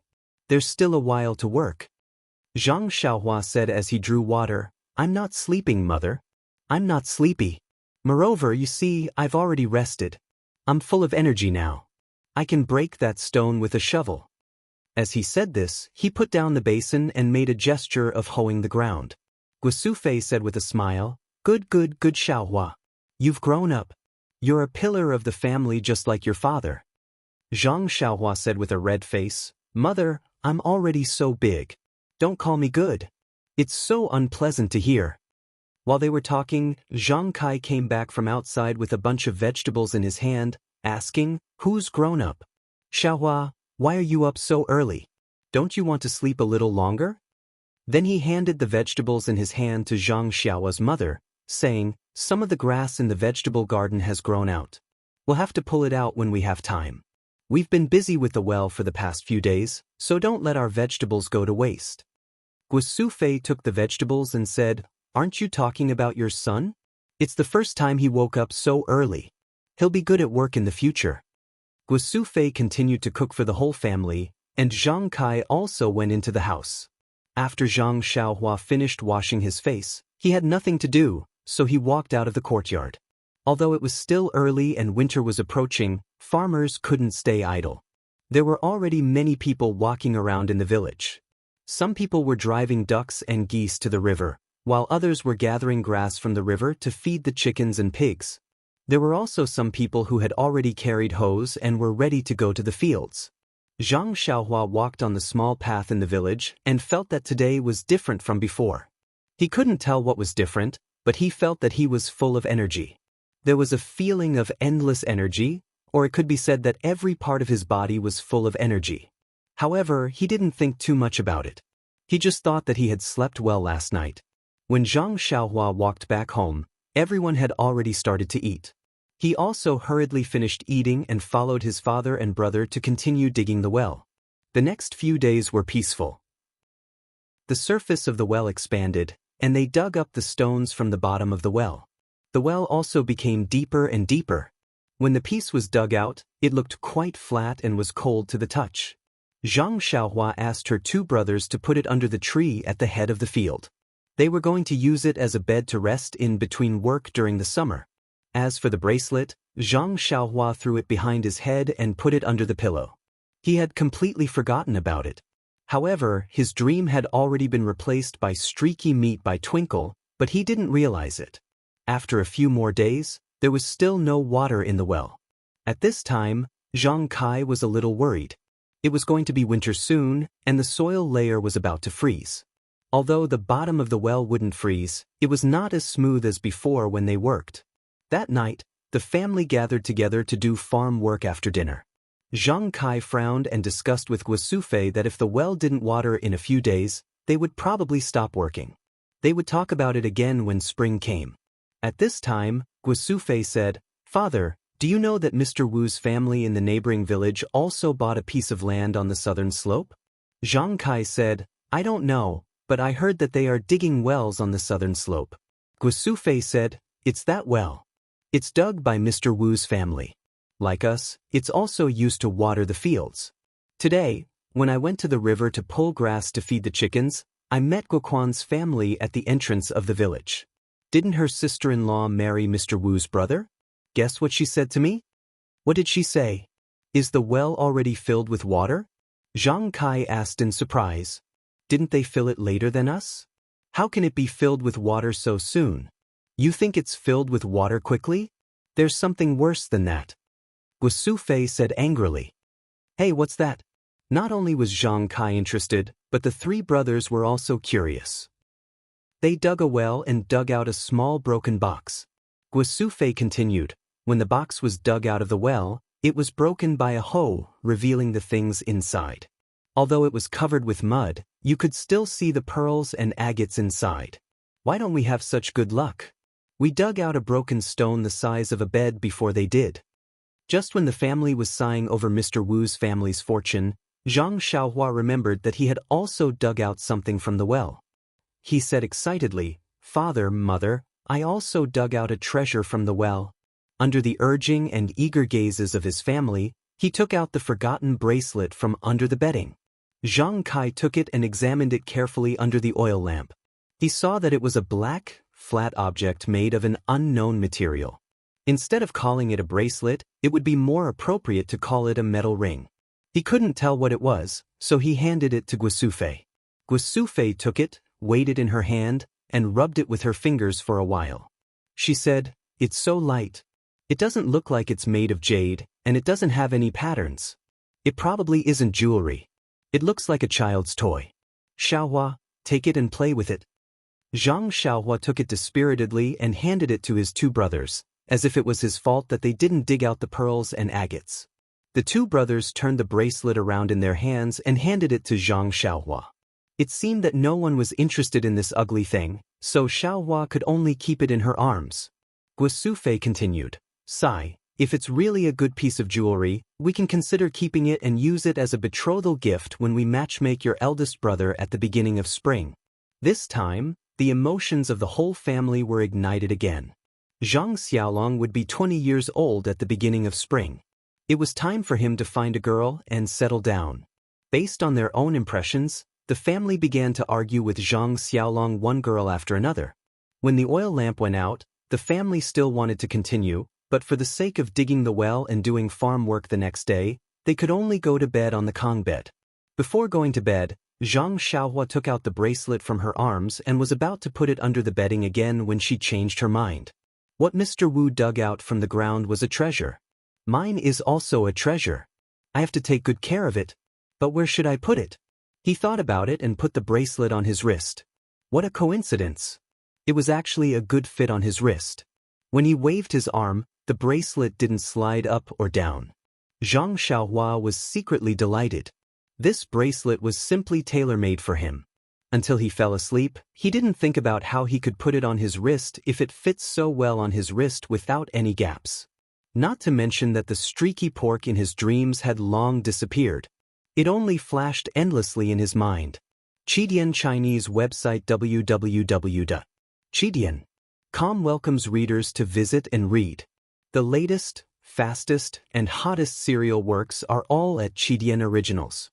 There's still a while to work." Zhang Xiaohua said as he drew water, "I'm not sleeping, mother. I'm not sleepy. Moreover, you see, I've already rested. I'm full of energy now. I can break that stone with a shovel." As he said this, he put down the basin and made a gesture of hoeing the ground. Guosufei said with a smile, Good Xiaohua. You've grown up. You're a pillar of the family just like your father." Zhang Xiaohua said with a red face, "Mother, I'm already so big. Don't call me good. It's so unpleasant to hear." While they were talking, Zhang Kai came back from outside with a bunch of vegetables in his hand, asking, "Who's grown up? Xiaohua, why are you up so early? Don't you want to sleep a little longer?" Then he handed the vegetables in his hand to Zhang Xiaohua's mother, saying, "Some of the grass in the vegetable garden has grown out. We'll have to pull it out when we have time. We've been busy with the well for the past few days, so don't let our vegetables go to waste." Guosufei took the vegetables and said, "Aren't you talking about your son? It's the first time he woke up so early. He'll be good at work in the future." Guosufei continued to cook for the whole family, and Zhang Kai also went into the house. After Zhang Xiaohua finished washing his face, he had nothing to do, so he walked out of the courtyard. Although it was still early and winter was approaching, farmers couldn't stay idle. There were already many people walking around in the village. Some people were driving ducks and geese to the river, while others were gathering grass from the river to feed the chickens and pigs. There were also some people who had already carried hoes and were ready to go to the fields. Zhang Xiaohua walked on the small path in the village and felt that today was different from before. He couldn't tell what was different, but he felt that he was full of energy. There was a feeling of endless energy, or it could be said that every part of his body was full of energy. However, he didn't think too much about it. He just thought that he had slept well last night. When Zhang Xiaohua walked back home, everyone had already started to eat. He also hurriedly finished eating and followed his father and brother to continue digging the well. The next few days were peaceful. The surface of the well expanded, and they dug up the stones from the bottom of the well. The well also became deeper and deeper. When the piece was dug out, it looked quite flat and was cold to the touch. Zhang Xiaohua asked her two brothers to put it under the tree at the head of the field. They were going to use it as a bed to rest in between work during the summer. As for the bracelet, Zhang Xiaohua threw it behind his head and put it under the pillow. He had completely forgotten about it. However, his dream had already been replaced by streaky meat by Twinkle, but he didn't realize it. After a few more days, there was still no water in the well. At this time, Zhang Kai was a little worried. It was going to be winter soon, and the soil layer was about to freeze. Although the bottom of the well wouldn't freeze, it was not as smooth as before when they worked. That night, the family gathered together to do farm work after dinner. Zhang Kai frowned and discussed with Guosufei that if the well didn't water in a few days, they would probably stop working. They would talk about it again when spring came. At this time, Guosufei said, "Father, do you know that Mr. Wu's family in the neighboring village also bought a piece of land on the southern slope?" Zhang Kai said, "I don't know, but I heard that they are digging wells on the southern slope." Guosufei said, "It's that well. It's dug by Mr. Wu's family. Like us, it's also used to water the fields. Today, when I went to the river to pull grass to feed the chickens, I met Guoquan's family at the entrance of the village. Didn't her sister-in-law marry Mr. Wu's brother? Guess what she said to me?" "What did she say?" "Is the well already filled with water?" Zhang Kai asked in surprise. "Didn't they fill it later than us? How can it be filled with water so soon? You think it's filled with water quickly? There's something worse than that." Guosufei said angrily. "Hey, what's that?" Not only was Zhang Kai interested, but the three brothers were also curious. They dug a well and dug out a small broken box. Guosufei continued, "When the box was dug out of the well, it was broken by a hoe, revealing the things inside. Although it was covered with mud, you could still see the pearls and agates inside. Why don't we have such good luck? We dug out a broken stone the size of a bed before they did." Just when the family was sighing over Mr. Wu's family's fortune, Zhang Xiaohua remembered that he had also dug out something from the well. He said excitedly, "Father, Mother, I also dug out a treasure from the well." Under the urging and eager gazes of his family, he took out the forgotten bracelet from under the bedding. Zhang Kai took it and examined it carefully under the oil lamp. He saw that it was a black, flat object made of an unknown material. Instead of calling it a bracelet, it would be more appropriate to call it a metal ring. He couldn't tell what it was, so he handed it to Guosufei. Guosufei took it, weighed it in her hand, and rubbed it with her fingers for a while. She said, "It's so light. It doesn't look like it's made of jade, and it doesn't have any patterns. It probably isn't jewelry. It looks like a child's toy. Xiaohua, take it and play with it." Zhang Xiaohua took it dispiritedly and handed it to his two brothers, as if it was his fault that they didn't dig out the pearls and agates. The two brothers turned the bracelet around in their hands and handed it to Zhang Xiaohua. It seemed that no one was interested in this ugly thing, so Xiaohua could only keep it in her arms. Guosufei continued, "Sai, if it's really a good piece of jewelry, we can consider keeping it and use it as a betrothal gift when we matchmake your eldest brother at the beginning of spring." This time, the emotions of the whole family were ignited again. Zhang Xiaolong would be 20 years old at the beginning of spring. It was time for him to find a girl and settle down. Based on their own impressions, the family began to argue with Zhang Xiaolong one girl after another. When the oil lamp went out, the family still wanted to continue, but for the sake of digging the well and doing farm work the next day, they could only go to bed on the Kong bed. Before going to bed, Zhang Xiaohua took out the bracelet from her arms and was about to put it under the bedding again when she changed her mind. What Mr. Wu dug out from the ground was a treasure. Mine is also a treasure. I have to take good care of it. But where should I put it? He thought about it and put the bracelet on his wrist. What a coincidence. It was actually a good fit on his wrist. When he waved his arm, the bracelet didn't slide up or down. Zhang Xiaohua was secretly delighted. This bracelet was simply tailor-made for him. Until he fell asleep, he didn't think about how he could put it on his wrist if it fits so well on his wrist without any gaps. Not to mention that the streaky pork in his dreams had long disappeared. It only flashed endlessly in his mind. Qidian Chinese website www.qidian.com welcomes readers to visit and read. The latest, fastest, and hottest serial works are all at Qidian Originals.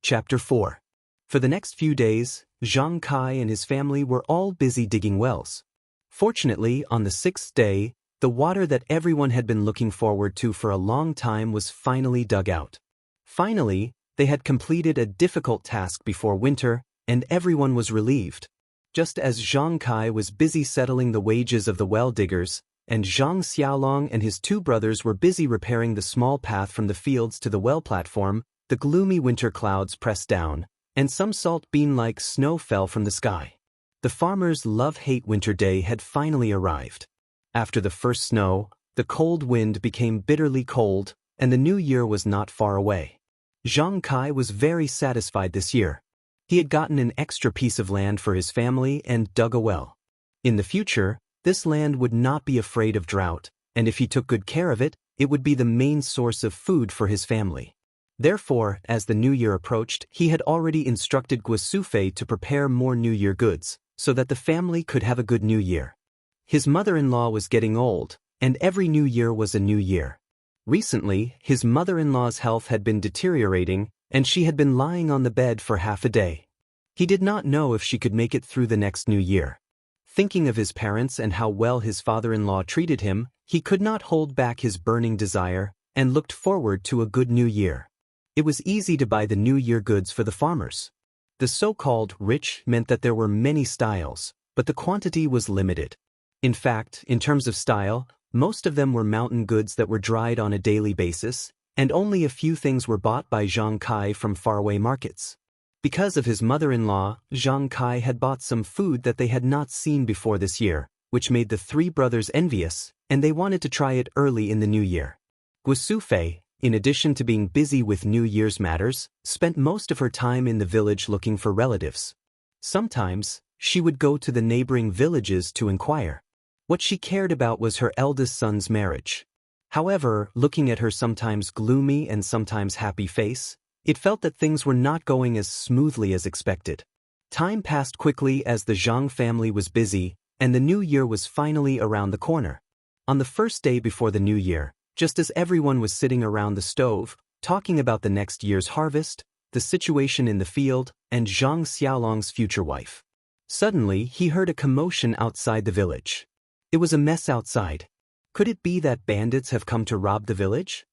Chapter 4. For the next few days, Zhang Kai and his family were all busy digging wells. Fortunately, on the 6th day, the water that everyone had been looking forward to for a long time was finally dug out. Finally, they had completed a difficult task before winter, and everyone was relieved. Just as Zhang Kai was busy settling the wages of the well diggers, and Zhang Xiaolong and his two brothers were busy repairing the small path from the fields to the well platform, the gloomy winter clouds pressed down, and some salt bean-like snow fell from the sky. The farmers' love-hate winter day had finally arrived. After the first snow, the cold wind became bitterly cold, and the new year was not far away. Zhang Kai was very satisfied this year. He had gotten an extra piece of land for his family and dug a well. In the future, this land would not be afraid of drought, and if he took good care of it, it would be the main source of food for his family. Therefore, as the new year approached, he had already instructed Guosufei to prepare more New Year goods, so that the family could have a good New Year. His mother-in-law was getting old, and every new year was a new year. Recently, his mother-in-law's health had been deteriorating, and she had been lying on the bed for half a day. He did not know if she could make it through the next new year. Thinking of his parents and how well his father-in-law treated him, he could not hold back his burning desire, and looked forward to a good new year. It was easy to buy the New Year goods for the farmers. The so-called rich meant that there were many styles, but the quantity was limited. In fact, in terms of style, most of them were mountain goods that were dried on a daily basis, and only a few things were bought by Zhang Kai from faraway markets. Because of his mother-in-law, Zhang Kai had bought some food that they had not seen before this year, which made the three brothers envious, and they wanted to try it early in the new year. Guosufei, in addition to being busy with New Year's matters, spent most of her time in the village looking for relatives. Sometimes, she would go to the neighboring villages to inquire. What she cared about was her eldest son's marriage. However, looking at her sometimes gloomy and sometimes happy face, it felt that things were not going as smoothly as expected. Time passed quickly as the Zhang family was busy, and the new year was finally around the corner. On the first day before the new year, just as everyone was sitting around the stove, talking about the next year's harvest, the situation in the field, and Zhang Xiaolong's future wife, suddenly he heard a commotion outside the village. It was a mess outside. Could it be that bandits have come to rob the village?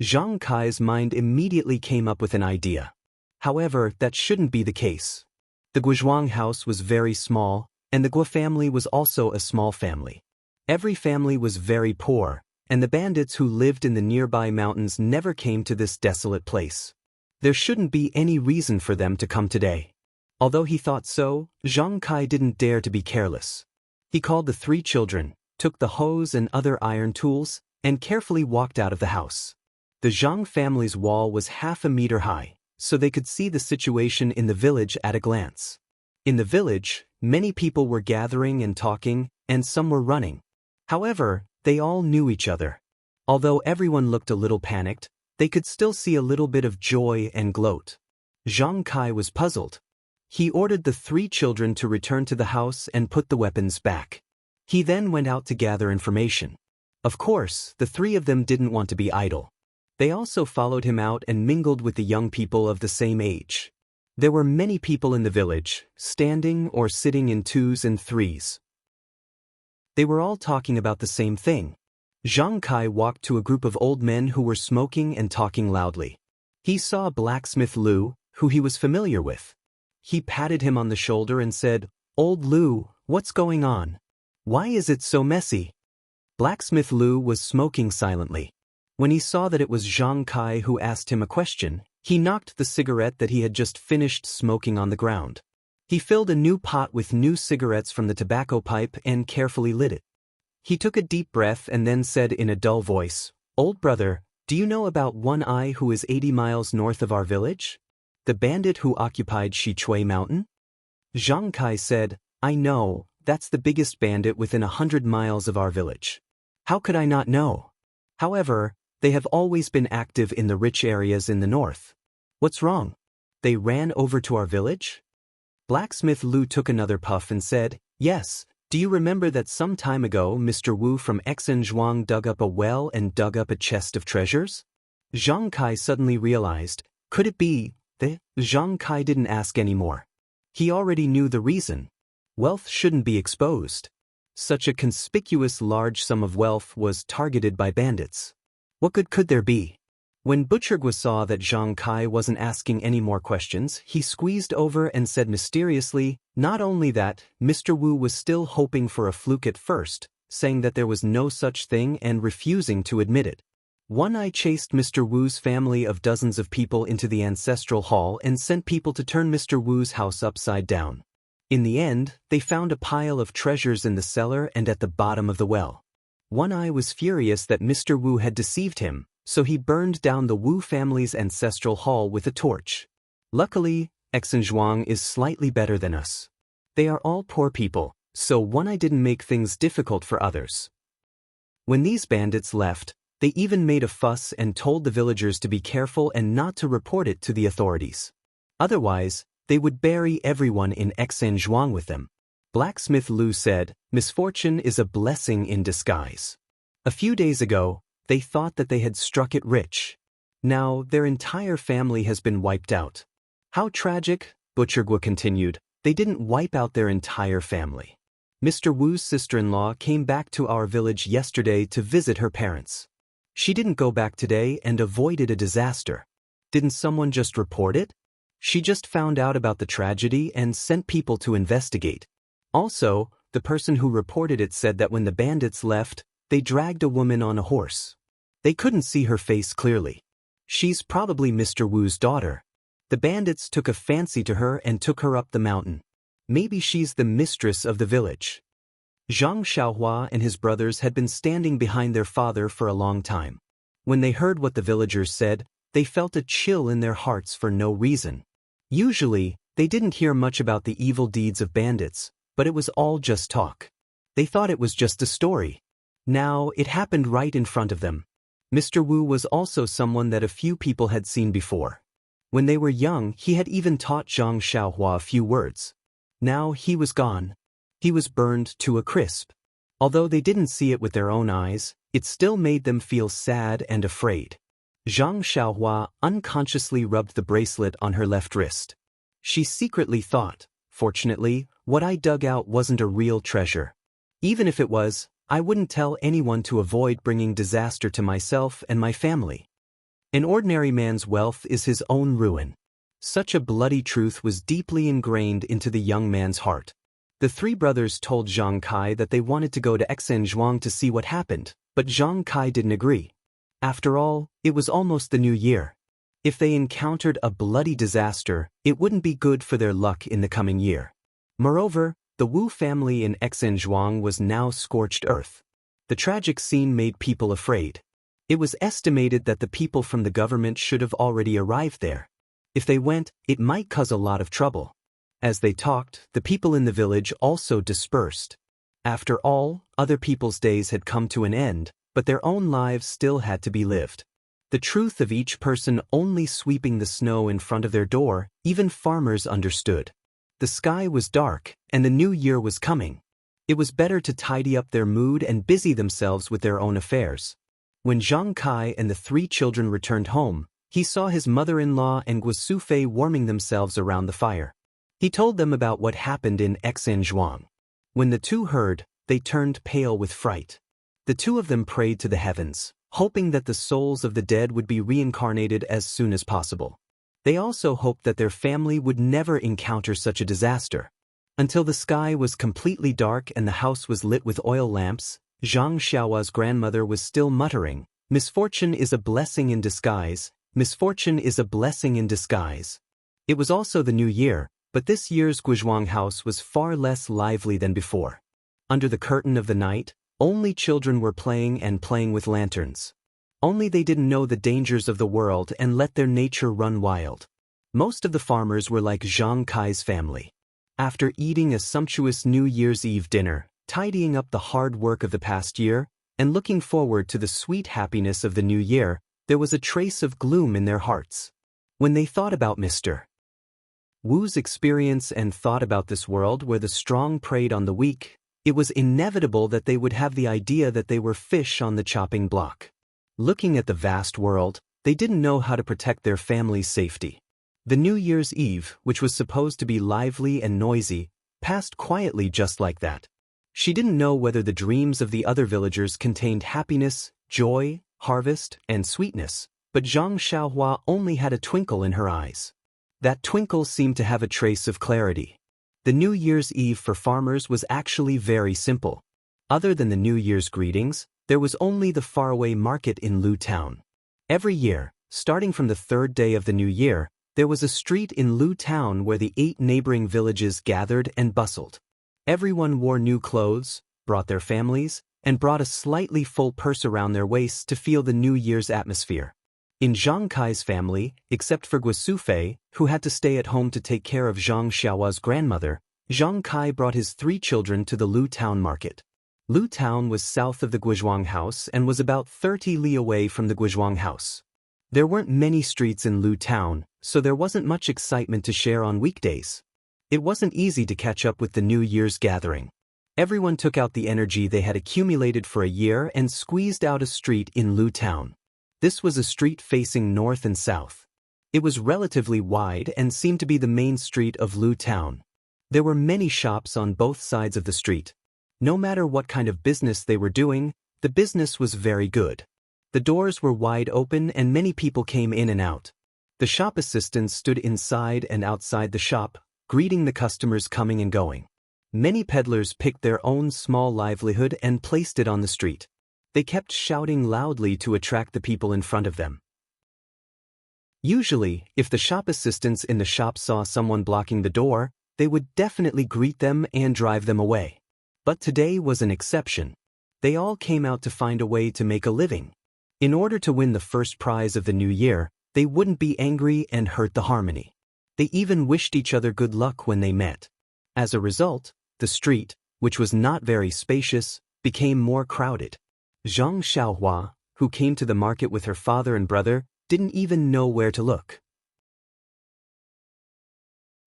Zhang Kai's mind immediately came up with an idea. However, that shouldn't be the case. The Guozhuang house was very small, and the Guo family was also a small family. Every family was very poor, and the bandits who lived in the nearby mountains never came to this desolate place. There shouldn't be any reason for them to come today. Although he thought so, Zhang Kai didn't dare to be careless. He called the three children, took the hose and other iron tools, and carefully walked out of the house. The Zhang family's wall was half a meter high, so they could see the situation in the village at a glance. In the village, many people were gathering and talking, and some were running. However, they all knew each other. Although everyone looked a little panicked, they could still see a little bit of joy and gloat. Zhang Kai was puzzled. He ordered the three children to return to the house and put the weapons back. He then went out to gather information. Of course, the three of them didn't want to be idle. They also followed him out and mingled with the young people of the same age. There were many people in the village, standing or sitting in twos and threes. They were all talking about the same thing. Zhang Kai walked to a group of old men who were smoking and talking loudly. He saw blacksmith Lu, who he was familiar with. He patted him on the shoulder and said, "Old Lu, what's going on? Why is it so messy?" Blacksmith Lu was smoking silently. When he saw that it was Zhang Kai who asked him a question, he knocked the cigarette that he had just finished smoking on the ground. He filled a new pot with new cigarettes from the tobacco pipe and carefully lit it. He took a deep breath and then said in a dull voice, "Old brother, do you know about One Eye who is 80 miles north of our village? The bandit who occupied Shichui Mountain?" Zhang Kai said, "I know, that's the biggest bandit within 100 miles of our village. How could I not know? However, they have always been active in the rich areas in the north. What's wrong? They ran over to our village?" Blacksmith Lu took another puff and said, "Yes, do you remember that some time ago Mr. Wu from Xinzhuang dug up a well and dug up a chest of treasures?" Zhang Kai suddenly realized, could it be that Zhang Kai didn't ask anymore? He already knew the reason. Wealth shouldn't be exposed. Such a conspicuous large sum of wealth was targeted by bandits. What good could there be? When Butchergua saw that Zhang Kai wasn't asking any more questions, he squeezed over and said mysteriously, not only that, Mr. Wu was still hoping for a fluke at first, saying that there was no such thing and refusing to admit it. One Eye chased Mr. Wu's family of dozens of people into the ancestral hall and sent people to turn Mr. Wu's house upside down. In the end, they found a pile of treasures in the cellar and at the bottom of the well. One Eye was furious that Mr. Wu had deceived him, so he burned down the Wu family's ancestral hall with a torch. Luckily, Xinzhuang is slightly better than us. They are all poor people, so One Eye didn't make things difficult for others. When these bandits left, they even made a fuss and told the villagers to be careful and not to report it to the authorities. Otherwise, they would bury everyone in Xinzhuang with them. Blacksmith Lu said, "Misfortune is a blessing in disguise." A few days ago, they thought that they had struck it rich. Now, their entire family has been wiped out. How tragic, Butchergua continued, they didn't wipe out their entire family. Mr. Wu's sister-in-law came back to our village yesterday to visit her parents. She didn't go back today and avoided a disaster. Didn't someone just report it? She just found out about the tragedy and sent people to investigate. Also, the person who reported it said that when the bandits left, they dragged a woman on a horse. They couldn't see her face clearly. She's probably Mr. Wu's daughter. The bandits took a fancy to her and took her up the mountain. Maybe she's the mistress of the village. Zhang Xiaohua and his brothers had been standing behind their father for a long time. When they heard what the villagers said, they felt a chill in their hearts for no reason. Usually, they didn't hear much about the evil deeds of bandits, but it was all just talk. They thought it was just a story. Now, it happened right in front of them. Mr. Wu was also someone that a few people had seen before. When they were young, he had even taught Zhang Xiaohua a few words. Now he was gone. He was burned to a crisp. Although they didn't see it with their own eyes, it still made them feel sad and afraid. Zhang Xiaohua unconsciously rubbed the bracelet on her left wrist. She secretly thought, fortunately, what I dug out wasn't a real treasure. Even if it was, I wouldn't tell anyone to avoid bringing disaster to myself and my family. An ordinary man's wealth is his own ruin. Such a bloody truth was deeply ingrained into the young man's heart. The three brothers told Zhang Kai that they wanted to go to Xinzhuang to see what happened, but Zhang Kai didn't agree. After all, it was almost the new year. If they encountered a bloody disaster, it wouldn't be good for their luck in the coming year. Moreover, the Wu family in Xinzhuang was now scorched earth. The tragic scene made people afraid. It was estimated that the people from the government should have already arrived there. If they went, it might cause a lot of trouble. As they talked, the people in the village also dispersed. After all, other people's days had come to an end, but their own lives still had to be lived. The truth of each person only sweeping the snow in front of their door, even farmers understood. The sky was dark, and the new year was coming. It was better to tidy up their mood and busy themselves with their own affairs. When Zhang Kai and the three children returned home, he saw his mother-in-law and Guo Sufei warming themselves around the fire. He told them about what happened in Xinzhuang. When the two heard, they turned pale with fright. The two of them prayed to the heavens, hoping that the souls of the dead would be reincarnated as soon as possible. They also hoped that their family would never encounter such a disaster. Until the sky was completely dark and the house was lit with oil lamps, Zhang Xiaohua's grandmother was still muttering, "Misfortune is a blessing in disguise, misfortune is a blessing in disguise." It was also the new year, but this year's Guizhuang house was far less lively than before. Under the curtain of the night, only children were playing with lanterns. Only they didn't know the dangers of the world and let their nature run wild. Most of the farmers were like Zhang Kai's family. After eating a sumptuous New Year's Eve dinner, tidying up the hard work of the past year, and looking forward to the sweet happiness of the new year, there was a trace of gloom in their hearts. When they thought about Mr. Wu's experience and thought about this world where the strong preyed on the weak, it was inevitable that they would have the idea that they were fish on the chopping block. Looking at the vast world, they didn't know how to protect their family's safety. The New Year's Eve, which was supposed to be lively and noisy, passed quietly just like that. She didn't know whether the dreams of the other villagers contained happiness, joy, harvest, and sweetness, but Zhang Xiaohua only had a twinkle in her eyes. That twinkle seemed to have a trace of clarity. The New Year's Eve for farmers was actually very simple. Other than the New Year's greetings, there was only the faraway market in Lu Town. Every year, starting from the third day of the new year, there was a street in Lu Town where the 8 neighboring villages gathered and bustled. Everyone wore new clothes, brought their families, and brought a slightly full purse around their waists to feel the New Year's atmosphere. In Zhang Kai's family, except for Guisufei, who had to stay at home to take care of Zhang Xiaohua's grandmother, Zhang Kai brought his 3 children to the Lu Town market. Lu Town was south of the Guizhuang house and was about 30 li away from the Guizhuang house. There weren't many streets in Lu Town, so there wasn't much excitement to share on weekdays. It wasn't easy to catch up with the New Year's gathering. Everyone took out the energy they had accumulated for a year and squeezed out a street in Lu Town. This was a street facing north and south. It was relatively wide and seemed to be the main street of Lu Town. There were many shops on both sides of the street. No matter what kind of business they were doing, the business was very good. The doors were wide open and many people came in and out. The shop assistants stood inside and outside the shop, greeting the customers coming and going. Many peddlers picked their own small livelihood and placed it on the street. They kept shouting loudly to attract the people in front of them. Usually, if the shop assistants in the shop saw someone blocking the door, they would definitely greet them and drive them away. But today was an exception. They all came out to find a way to make a living. In order to win the first prize of the new year, they wouldn't be angry and hurt the harmony. They even wished each other good luck when they met. As a result, the street, which was not very spacious, became more crowded. Zhang Xiaohua, who came to the market with her father and brother, didn't even know where to look.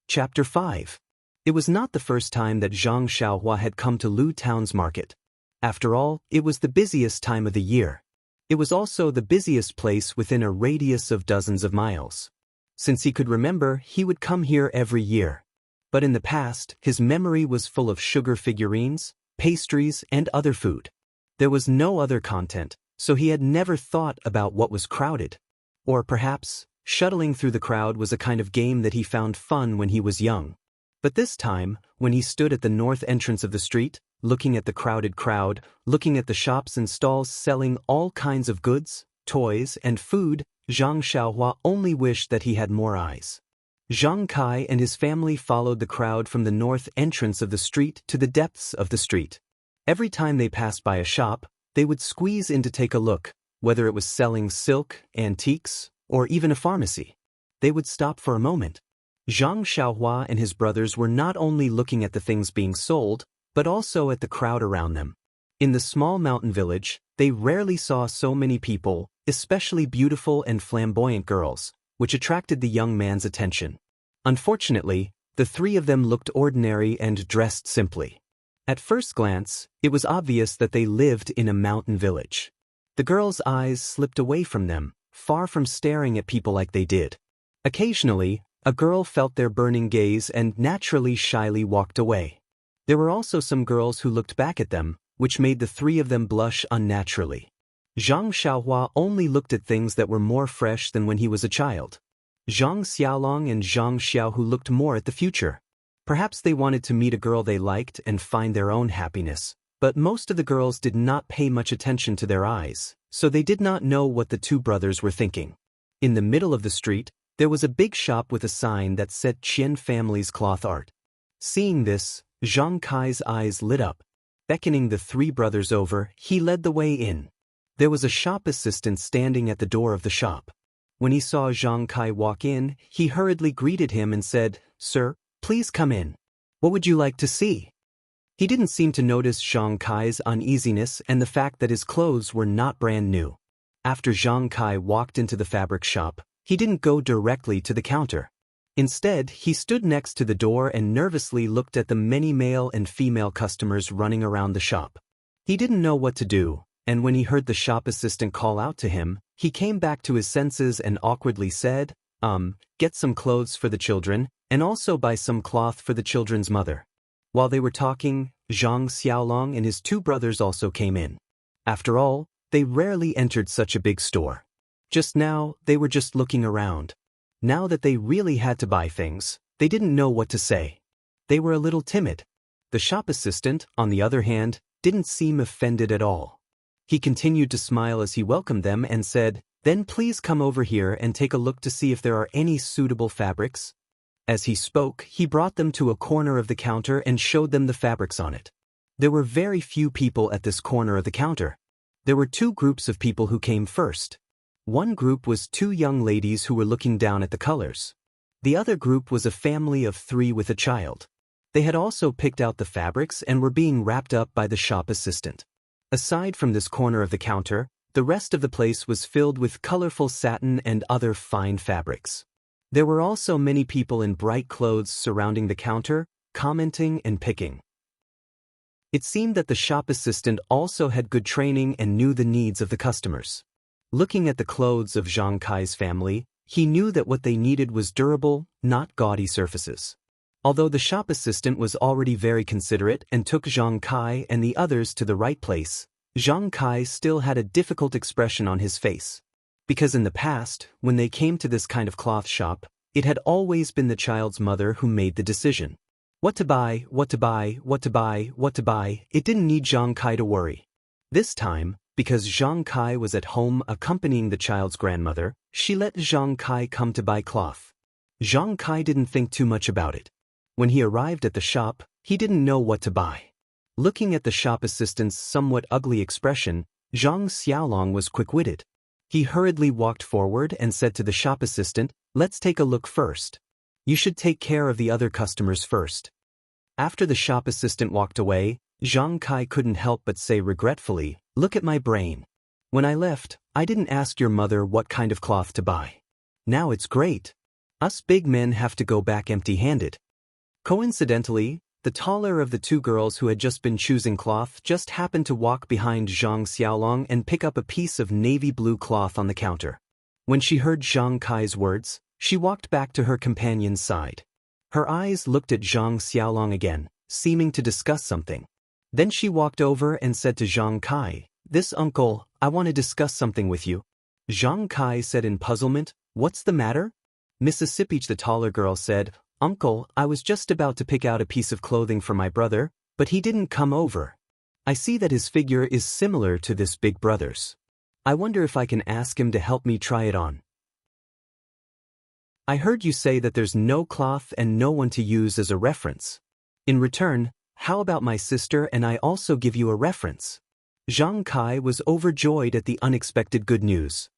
Chapter 5. It was not the first time that Zhang Xiaohua had come to Lu Town's market. After all, it was the busiest time of the year. It was also the busiest place within a radius of dozens of miles. Since he could remember, he would come here every year. But in the past, his memory was full of sugar figurines, pastries, and other food. There was no other content, so he had never thought about what was crowded. Or perhaps, shuttling through the crowd was a kind of game that he found fun when he was young. But this time, when he stood at the north entrance of the street, looking at the crowded crowd, looking at the shops and stalls selling all kinds of goods, toys, and food, Zhang Xiaohua only wished that he had more eyes. Zhang Kai and his family followed the crowd from the north entrance of the street to the depths of the street. Every time they passed by a shop, they would squeeze in to take a look, whether it was selling silk, antiques, or even a pharmacy. They would stop for a moment. Zhang Xiaohua and his brothers were not only looking at the things being sold, but also at the crowd around them. In the small mountain village, they rarely saw so many people, especially beautiful and flamboyant girls, which attracted the young man's attention. Unfortunately, the 3 of them looked ordinary and dressed simply. At first glance, it was obvious that they lived in a mountain village. The girls' eyes slipped away from them, far from staring at people like they did. Occasionally, a girl felt their burning gaze and naturally shyly walked away. There were also some girls who looked back at them, which made the 3 of them blush unnaturally. Zhang Xiaohua only looked at things that were more fresh than when he was a child. Zhang Xiaolong and Zhang Xiaohu looked more at the future. Perhaps they wanted to meet a girl they liked and find their own happiness, but most of the girls did not pay much attention to their eyes, so they did not know what the two brothers were thinking. In the middle of the street, there was a big shop with a sign that said Qian Family's Cloth Art. Seeing this, Zhang Kai's eyes lit up. Beckoning the three brothers over, he led the way in. There was a shop assistant standing at the door of the shop. When he saw Zhang Kai walk in, he hurriedly greeted him and said, "Sir, please come in. What would you like to see?" He didn't seem to notice Zhang Kai's uneasiness and the fact that his clothes were not brand new. After Zhang Kai walked into the fabric shop, he didn't go directly to the counter. Instead, he stood next to the door and nervously looked at the many male and female customers running around the shop. He didn't know what to do, and when he heard the shop assistant call out to him, he came back to his senses and awkwardly said, "Get some clothes for the children, and also buy some cloth for the children's mother." While they were talking, Zhang Xiaolong and his two brothers also came in. After all, they rarely entered such a big store. Just now, they were just looking around. Now that they really had to buy things, they didn't know what to say. They were a little timid. The shop assistant, on the other hand, didn't seem offended at all. He continued to smile as he welcomed them and said, "Then please come over here and take a look to see if there are any suitable fabrics." As he spoke, he brought them to a corner of the counter and showed them the fabrics on it. There were very few people at this corner of the counter. There were two groups of people who came first. One group was two young ladies who were looking down at the colors. The other group was a family of three with a child. They had also picked out the fabrics and were being wrapped up by the shop assistant. Aside from this corner of the counter, the rest of the place was filled with colorful satin and other fine fabrics. There were also many people in bright clothes surrounding the counter, commenting and picking. It seemed that the shop assistant also had good training and knew the needs of the customers. Looking at the clothes of Zhang Kai's family, he knew that what they needed was durable, not gaudy surfaces. Although the shop assistant was already very considerate and took Zhang Kai and the others to the right place, Zhang Kai still had a difficult expression on his face. Because in the past, when they came to this kind of cloth shop, it had always been the child's mother who made the decision. What to buy, what to buy, what to buy, what to buy, it didn't need Zhang Kai to worry. This time, because Zhang Kai was at home accompanying the child's grandmother, she let Zhang Kai come to buy cloth. Zhang Kai didn't think too much about it. When he arrived at the shop, he didn't know what to buy. Looking at the shop assistant's somewhat ugly expression, Zhang Xiaolong was quick-witted. He hurriedly walked forward and said to the shop assistant, "Let's take a look first. You should take care of the other customers first." After the shop assistant walked away, Zhang Kai couldn't help but say regretfully, "Look at my brain. When I left, I didn't ask your mother what kind of cloth to buy. Now it's great. Us big men have to go back empty-handed." Coincidentally, the taller of the two girls who had just been choosing cloth just happened to walk behind Zhang Xiaolong and pick up a piece of navy blue cloth on the counter. When she heard Zhang Kai's words, she walked back to her companion's side. Her eyes looked at Zhang Xiaolong again, seeming to discuss something. Then she walked over and said to Zhang Kai, "This uncle, I want to discuss something with you." Zhang Kai said in puzzlement, "What's the matter?" Mississippi, the taller girl, said, "Uncle, I was just about to pick out a piece of clothing for my brother, but he didn't come over. I see that his figure is similar to this big brother's. I wonder if I can ask him to help me try it on." "I heard you say that there's no cloth and no one to use as a reference. In return, how about my sister and I also give you a reference?" Zhang Kai was overjoyed at the unexpected good news.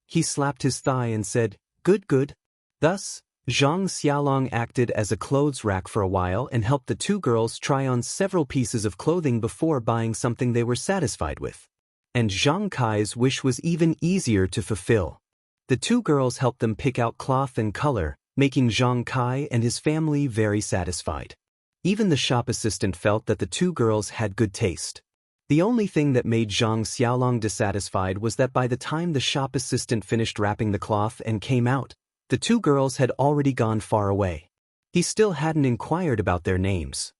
He slapped his thigh and said, "Good, good." Thus, Zhang Xiaolong acted as a clothes rack for a while and helped the two girls try on several pieces of clothing before buying something they were satisfied with. And Zhang Kai's wish was even easier to fulfill. The two girls helped them pick out cloth and color, making Zhang Kai and his family very satisfied. Even the shop assistant felt that the two girls had good taste. The only thing that made Zhang Xiaolong dissatisfied was that by the time the shop assistant finished wrapping the cloth and came out, the two girls had already gone far away. He still hadn't inquired about their names.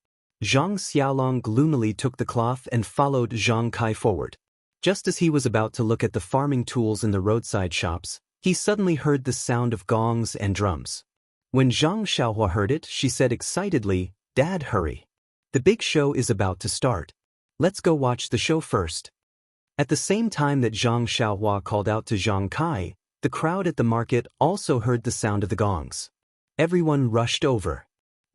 Zhang Xiaolong gloomily took the cloth and followed Zhang Kai forward. Just as he was about to look at the farming tools in the roadside shops, he suddenly heard the sound of gongs and drums. When Zhang Xiaohua heard it, she said excitedly, "Dad, hurry. The big show is about to start. Let's go watch the show first." At the same time that Zhang Xiaohua called out to Zhang Kai, the crowd at the market also heard the sound of the gongs. Everyone rushed over.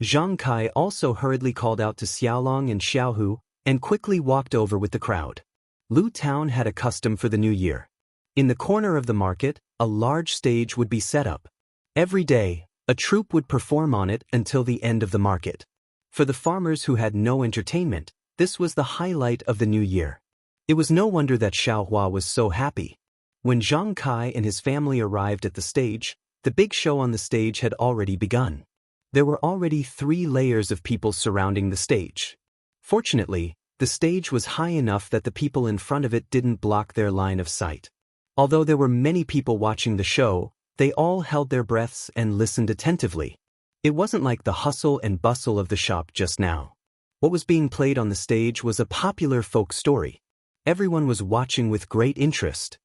Zhang Kai also hurriedly called out to Xiaolong and Xiaohu, and quickly walked over with the crowd. Lu Town had a custom for the new year. In the corner of the market, a large stage would be set up. Every day, a troupe would perform on it until the end of the market. For the farmers who had no entertainment, this was the highlight of the new year. It was no wonder that Xiaohua was so happy. When Zhang Kai and his family arrived at the stage, the big show on the stage had already begun. There were already 3 layers of people surrounding the stage. Fortunately, the stage was high enough that the people in front of it didn't block their line of sight. Although there were many people watching the show, they all held their breaths and listened attentively. It wasn't like the hustle and bustle of the shop just now. What was being played on the stage was a popular folk story. Everyone was watching with great interest.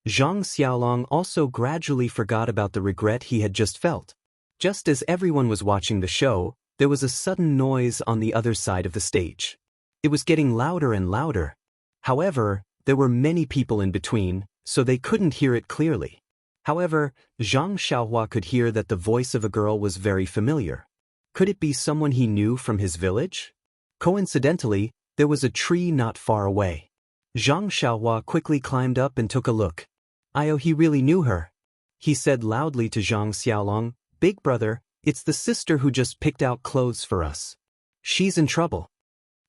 Zhang Xiaolong also gradually forgot about the regret he had just felt. Just as everyone was watching the show, there was a sudden noise on the other side of the stage. It was getting louder and louder. However, there were many people in between, so they couldn't hear it clearly. However, Zhang Xiaohua could hear that the voice of a girl was very familiar. Could it be someone he knew from his village? Coincidentally, there was a tree not far away. Zhang Xiaohua quickly climbed up and took a look. He really knew her. He said loudly to Zhang Xiaolong, "Big brother, it's the sister who just picked out clothes for us. She's in trouble."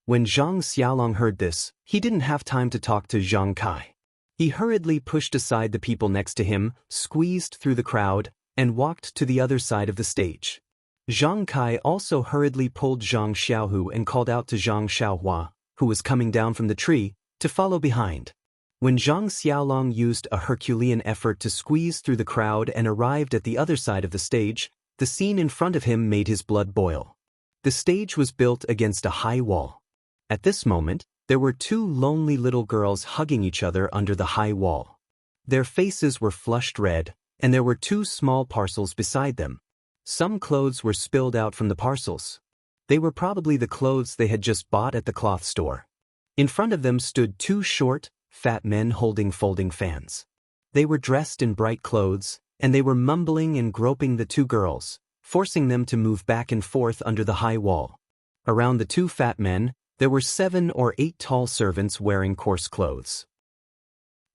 When Zhang Xiaolong heard this, he didn't have time to talk to Zhang Kai. He hurriedly pushed aside the people next to him, squeezed through the crowd, and walked to the other side of the stage. Zhang Kai also hurriedly pulled Zhang Xiaohu and called out to Zhang Xiaohua, who was coming down from the tree, to follow behind. When Zhang Xiaolong used a Herculean effort to squeeze through the crowd and arrived at the other side of the stage, the scene in front of him made his blood boil. The stage was built against a high wall. At this moment, there were 2 lonely little girls hugging each other under the high wall. Their faces were flushed red, and there were 2 small parcels beside them. Some clothes were spilled out from the parcels. They were probably the clothes they had just bought at the cloth store. In front of them stood 2 short, fat men holding folding fans. They were dressed in bright clothes, and they were mumbling and groping the 2 girls, forcing them to move back and forth under the high wall. Around the 2 fat men, there were 7 or 8 tall servants wearing coarse clothes.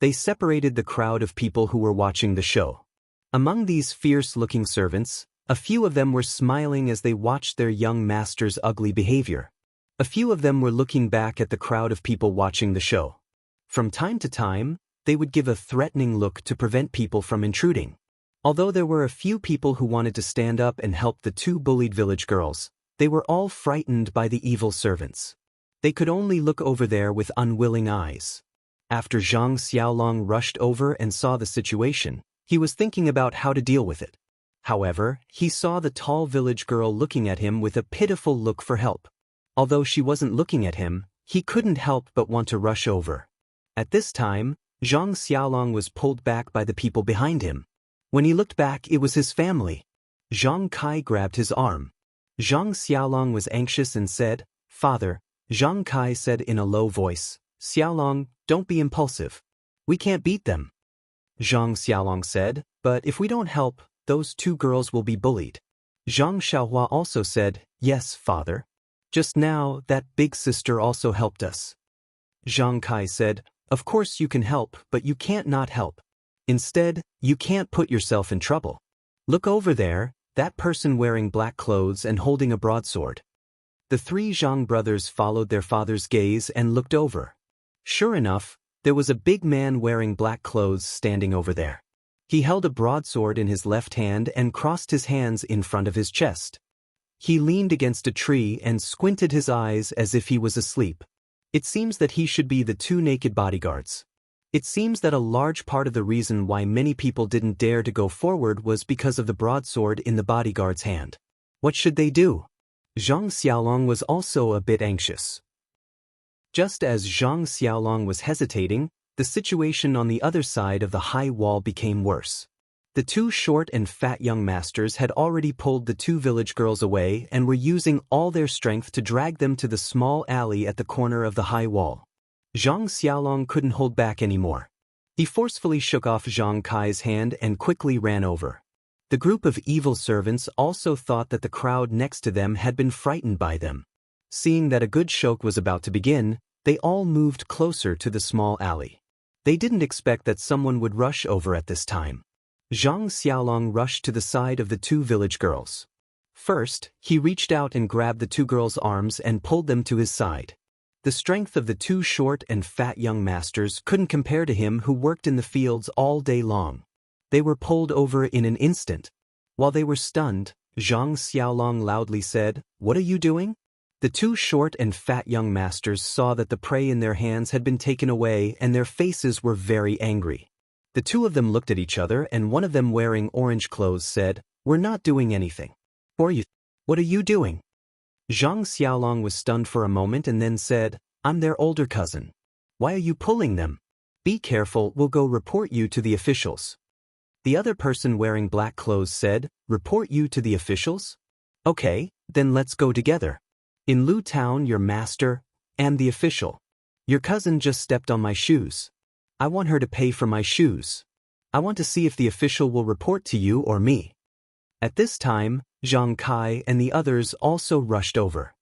They separated the crowd of people who were watching the show. Among these fierce-looking servants, a few of them were smiling as they watched their young master's ugly behavior. A few of them were looking back at the crowd of people watching the show. From time to time, they would give a threatening look to prevent people from intruding. Although there were a few people who wanted to stand up and help the 2 bullied village girls, they were all frightened by the evil servants. They could only look over there with unwilling eyes. After Zhang Xiaolong rushed over and saw the situation, he was thinking about how to deal with it. However, he saw the tall village girl looking at him with a pitiful look for help. Although she wasn't looking at him, he couldn't help but want to rush over. At this time, Zhang Xiaolong was pulled back by the people behind him. When he looked back, it was his family. Zhang Kai grabbed his arm. Zhang Xiaolong was anxious and said, "Father," Zhang Kai said in a low voice, "Xiaolong, don't be impulsive. We can't beat them." Zhang Xiaolong said, "But if we don't help, those 2 girls will be bullied." Zhang Xiaohua also said, "Yes, father. Just now, that big sister also helped us." Zhang Kai said, "Of course you can help, but you can't not help. Instead, you can't put yourself in trouble. Look over there, that person wearing black clothes and holding a broadsword." The 3 Zhang brothers followed their father's gaze and looked over. Sure enough, there was a big man wearing black clothes standing over there. He held a broadsword in his left hand and crossed his hands in front of his chest. He leaned against a tree and squinted his eyes as if he was asleep. It seems that he should be the 2 naked bodyguards. It seems that a large part of the reason why many people didn't dare to go forward was because of the broadsword in the bodyguard's hand. What should they do? Zhang Xiaolong was also a bit anxious. Just as Zhang Xiaolong was hesitating, the situation on the other side of the high wall became worse. The two short and fat young masters had already pulled the two village girls away and were using all their strength to drag them to the small alley at the corner of the high wall. Zhang Xiaolong couldn't hold back anymore. He forcefully shook off Zhang Kai's hand and quickly ran over. The group of evil servants also thought that the crowd next to them had been frightened by them. Seeing that a good show was about to begin, they all moved closer to the small alley. They didn't expect that someone would rush over at this time. Zhang Xiaolong rushed to the side of the two village girls. First, he reached out and grabbed the two girls' arms and pulled them to his side. The strength of the two short and fat young masters couldn't compare to him who worked in the fields all day long. They were pulled over in an instant. While they were stunned, Zhang Xiaolong loudly said, "What are you doing?" The two short and fat young masters saw that the prey in their hands had been taken away and their faces were very angry. The two of them looked at each other and one of them wearing orange clothes said, "We're not doing anything." What are you doing?" Zhang Xiaolong was stunned for a moment and then said, "I'm their older cousin. Why are you pulling them? Be careful, we'll go report you to the officials." The other person wearing black clothes said, "Report you to the officials? Okay, then let's go together. In Lu Town, your master, and the official. Your cousin just stepped on my shoes. I want her to pay for my shoes. I want to see if the official will report to you or me." At this time, Zhang Kai and the others also rushed over.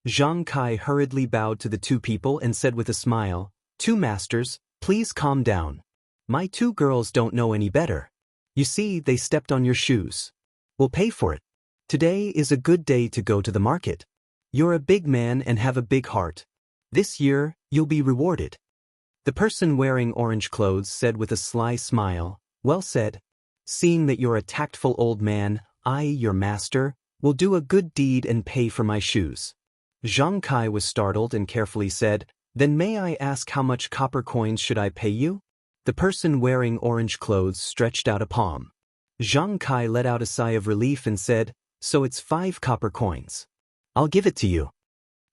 Zhang Kai hurriedly bowed to the two people and said with a smile, "Two masters, please calm down. My two girls don't know any better. You see, they stepped on your shoes. We'll pay for it. Today is a good day to go to the market. You're a big man and have a big heart. This year, you'll be rewarded." The person wearing orange clothes said with a sly smile, "Well said. Seeing that you're a tactful old man, I, your master, will do a good deed and pay for my shoes." Zhang Kai was startled and carefully said, "Then may I ask how much copper coins should I pay you?" The person wearing orange clothes stretched out a palm. Zhang Kai let out a sigh of relief and said, "So it's 5 copper coins. I'll give it to you."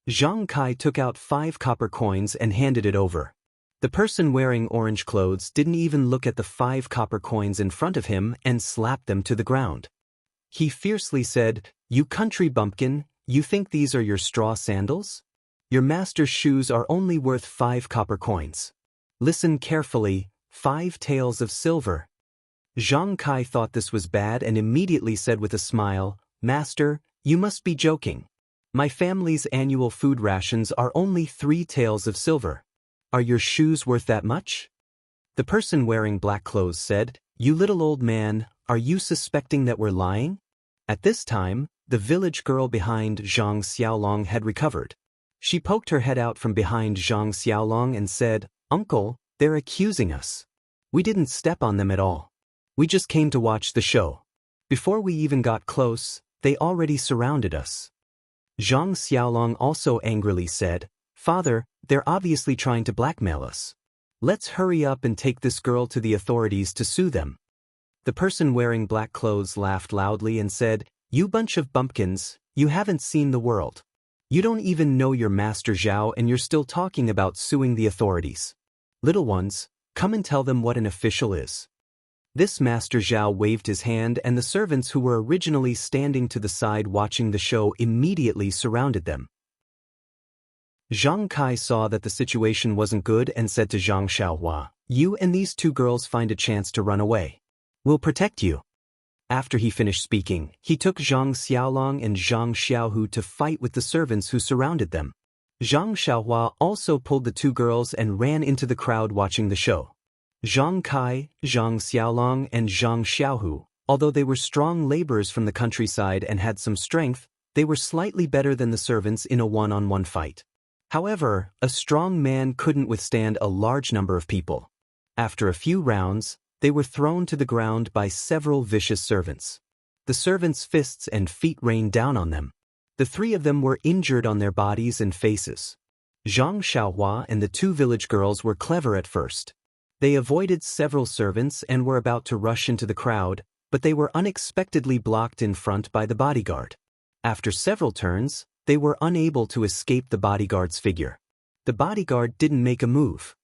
Zhang Kai took out 5 copper coins and handed it over. The person wearing orange clothes didn't even look at the 5 copper coins in front of him and slapped them to the ground. He fiercely said, "You country bumpkin, you think these are your straw sandals? Your master's shoes are only worth 5 copper coins. Listen carefully, 5 taels of silver." Zhang Kai thought this was bad and immediately said with a smile, "Master, you must be joking. My family's annual food rations are only 3 taels of silver. Are your shoes worth that much?" The person wearing black clothes said, "You little old man, are you suspecting that we're lying?" At this time, the village girl behind Zhang Xiaolong had recovered. She poked her head out from behind Zhang Xiaolong and said, "Uncle, they're accusing us. We didn't step on them at all. We just came to watch the show. Before we even got close, they already surrounded us." Zhang Xiaolong also angrily said, "Father, they're obviously trying to blackmail us. Let's hurry up and take this girl to the authorities to sue them." The person wearing black clothes laughed loudly and said, "You bunch of bumpkins, you haven't seen the world. You don't even know your master Zhao and you're still talking about suing the authorities. Little ones, come and tell them what an official is." This Master Zhao waved his hand and the servants who were originally standing to the side watching the show immediately surrounded them. Zhang Kai saw that the situation wasn't good and said to Zhang Xiaohua, "You and these 2 girls find a chance to run away. We'll protect you." After he finished speaking, he took Zhang Xiaolong and Zhang Xiaohu to fight with the servants who surrounded them. Zhang Xiaohua also pulled the 2 girls and ran into the crowd watching the show. Zhang Kai, Zhang Xiaolong, and Zhang Xiaohu, although they were strong laborers from the countryside and had some strength, they were slightly better than the servants in a one-on-one fight. However, a strong man couldn't withstand a large number of people. After a few rounds, they were thrown to the ground by several vicious servants. The servants' fists and feet rained down on them. The 3 of them were injured on their bodies and faces. Zhang Xiaohua and the 2 village girls were clever at first. They avoided several servants and were about to rush into the crowd, but they were unexpectedly blocked in front by the bodyguard. After several turns, they were unable to escape the bodyguard's figure. The bodyguard didn't make a move.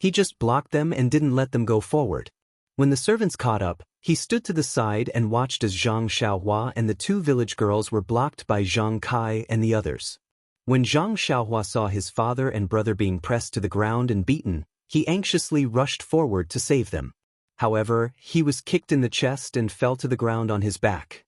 He just blocked them and didn't let them go forward. When the servants caught up, he stood to the side and watched as Zhang Xiaohua and the two village girls were blocked by Zhang Kai and the others. When Zhang Xiaohua saw his father and brother being pressed to the ground and beaten, he anxiously rushed forward to save them. However, he was kicked in the chest and fell to the ground on his back.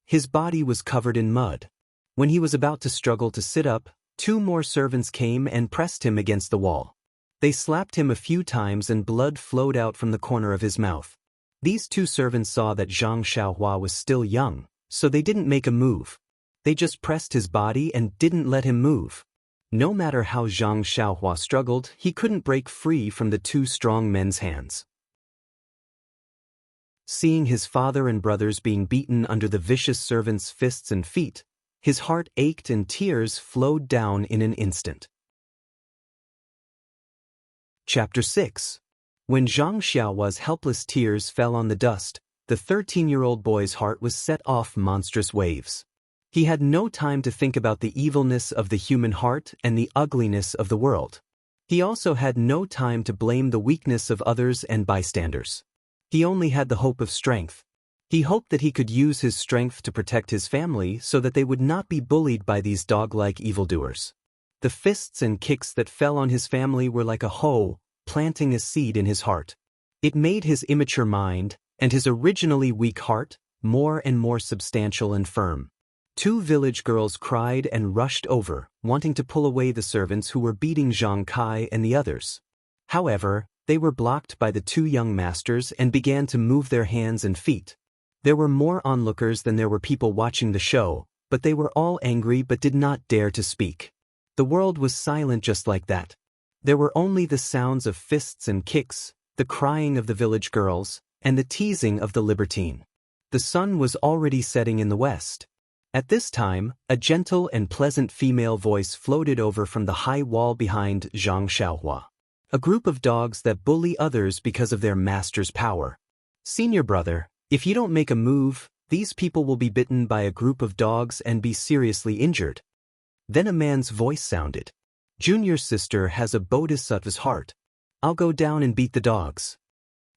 His body was covered in mud. When he was about to struggle to sit up, two more servants came and pressed him against the wall. They slapped him a few times and blood flowed out from the corner of his mouth. These two servants saw that Zhang Xiaohua was still young, so they didn't make a move. They just pressed his body and didn't let him move. No matter how Zhang Xiaohua struggled, he couldn't break free from the two strong men's hands. Seeing his father and brothers being beaten under the vicious servants' fists and feet, his heart ached and tears flowed down in an instant. Chapter 6. When Zhang Xiaohua's helpless tears fell on the dust, the 13-year-old boy's heart was set off monstrous waves. He had no time to think about the evilness of the human heart and the ugliness of the world. He also had no time to blame the weakness of others and bystanders. He only had the hope of strength. He hoped that he could use his strength to protect his family so that they would not be bullied by these dog-like evildoers. The fists and kicks that fell on his family were like a hoe, planting a seed in his heart. It made his immature mind, and his originally weak heart, more and more substantial and firm. Two village girls cried and rushed over, wanting to pull away the servants who were beating Zhang Kai and the others. However, they were blocked by the two young masters and began to move their hands and feet. There were more onlookers than there were people watching the show, but they were all angry but did not dare to speak. The world was silent just like that. There were only the sounds of fists and kicks, the crying of the village girls, and the teasing of the libertine. The sun was already setting in the west. At this time, a gentle and pleasant female voice floated over from the high wall behind Zhang Xiaohua. A group of dogs that bully others because of their master's power. Senior brother, if you don't make a move, these people will be bitten by a group of dogs and be seriously injured. Then a man's voice sounded. Junior sister has a bodhisattva's heart. I'll go down and beat the dogs.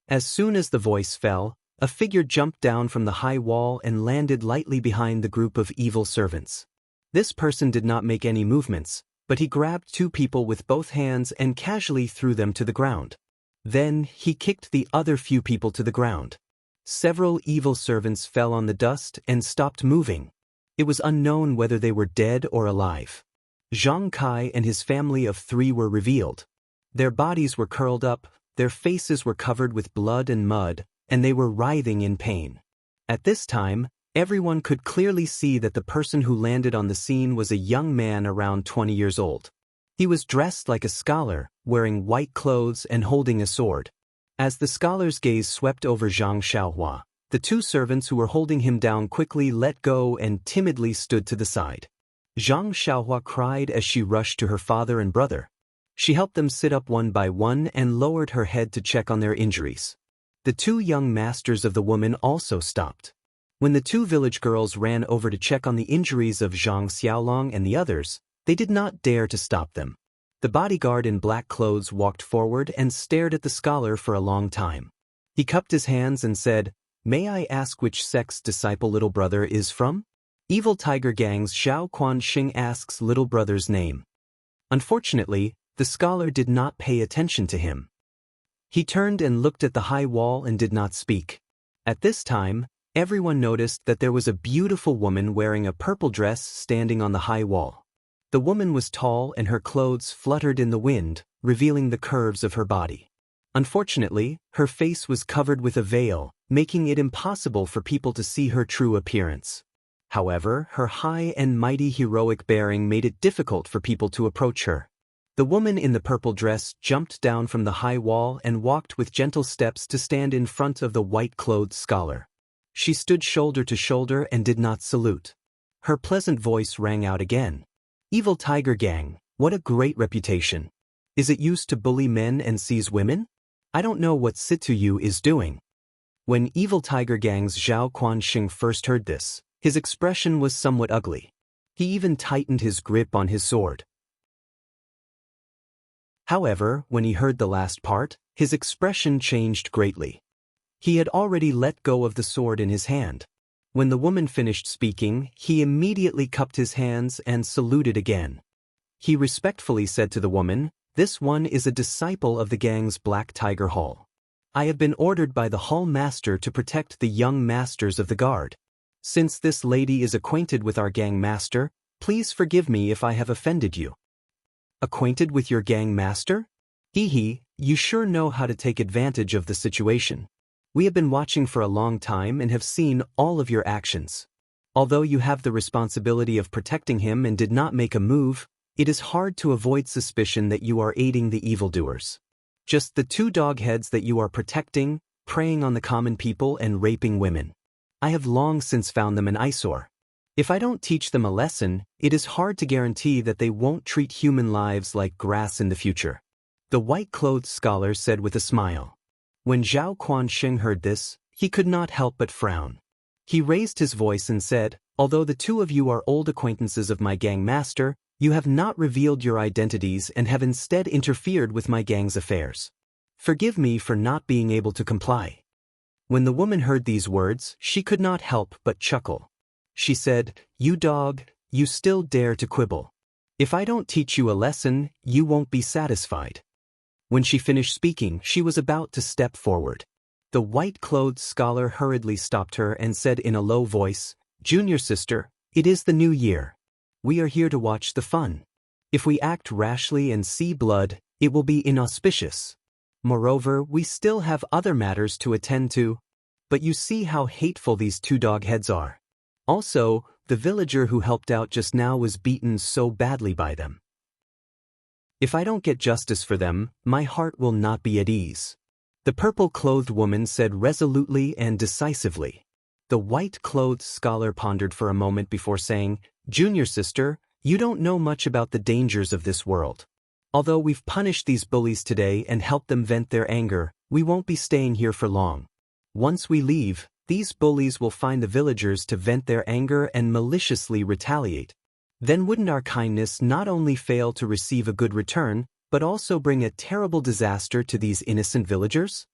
As soon as the voice fell, a figure jumped down from the high wall and landed lightly behind the group of evil servants. This person did not make any movements, but he grabbed two people with both hands and casually threw them to the ground. Then he kicked the other few people to the ground. Several evil servants fell on the dust and stopped moving. It was unknown whether they were dead or alive. Zhang Kai and his family of 3 were revealed. Their bodies were curled up, their faces were covered with blood and mud, and they were writhing in pain. At this time, everyone could clearly see that the person who landed on the scene was a young man around 20 years old. He was dressed like a scholar, wearing white clothes and holding a sword. As the scholar's gaze swept over Zhang Xiaohua, the two servants who were holding him down quickly let go and timidly stood to the side. Zhang Xiaohua cried as she rushed to her father and brother. She helped them sit up one by one and lowered her head to check on their injuries. The two young masters of the woman also stopped. When the two village girls ran over to check on the injuries of Zhang Xiaolong and the others, they did not dare to stop them. The bodyguard in black clothes walked forward and stared at the scholar for a long time. He cupped his hands and said, "May I ask which sect's disciple little brother is from?" Evil Tiger Gang's Xiao Quan Xing asks little brother's name. Unfortunately, the scholar did not pay attention to him. He turned and looked at the high wall and did not speak. At this time, everyone noticed that there was a beautiful woman wearing a purple dress standing on the high wall. The woman was tall and her clothes fluttered in the wind, revealing the curves of her body. Unfortunately, her face was covered with a veil, making it impossible for people to see her true appearance. However, her high and mighty heroic bearing made it difficult for people to approach her. The woman in the purple dress jumped down from the high wall and walked with gentle steps to stand in front of the white-clothed scholar. She stood shoulder to shoulder and did not salute. Her pleasant voice rang out again. "Evil Tiger Gang, what a great reputation. Is it used to bully men and seize women? I don't know what Situ is doing." When Evil Tiger Gang's Zhao Quanxing first heard this, his expression was somewhat ugly. He even tightened his grip on his sword. However, when he heard the last part, his expression changed greatly. He had already let go of the sword in his hand. When the woman finished speaking, he immediately cupped his hands and saluted again. He respectfully said to the woman, "This one is a disciple of the gang's Black Tiger Hall. I have been ordered by the hall master to protect the young masters of the guard. Since this lady is acquainted with our gang master, please forgive me if I have offended you." "Acquainted with your gang master? Hee, you sure know how to take advantage of the situation. We have been watching for a long time and have seen all of your actions. Although you have the responsibility of protecting him and did not make a move, it is hard to avoid suspicion that you are aiding the evildoers. Just the two dogheads that you are protecting, preying on the common people and raping women. I have long since found them an eyesore. If I don't teach them a lesson, it is hard to guarantee that they won't treat human lives like grass in the future," the white-clothed scholar said with a smile. When Zhao Quanxing heard this, he could not help but frown. He raised his voice and said, "Although the two of you are old acquaintances of my gang master, you have not revealed your identities and have instead interfered with my gang's affairs. Forgive me for not being able to comply." When the woman heard these words, she could not help but chuckle. She said, "You dog, you still dare to quibble. If I don't teach you a lesson, you won't be satisfied." When she finished speaking, she was about to step forward. The white-clothed scholar hurriedly stopped her and said in a low voice, "Junior sister, it is the new year. We are here to watch the fun. If we act rashly and see blood, it will be inauspicious. Moreover, we still have other matters to attend to. But you see how hateful these two dogheads are. Also, the villager who helped out just now was beaten so badly by them. If I don't get justice for them, my heart will not be at ease," the purple-clothed woman said resolutely and decisively. The white-clothed scholar pondered for a moment before saying, "Junior sister, you don't know much about the dangers of this world. Although we've punished these bullies today and helped them vent their anger, we won't be staying here for long. Once we leave, these bullies will find the villagers to vent their anger and maliciously retaliate. Then wouldn't our kindness not only fail to receive a good return, but also bring a terrible disaster to these innocent villagers?"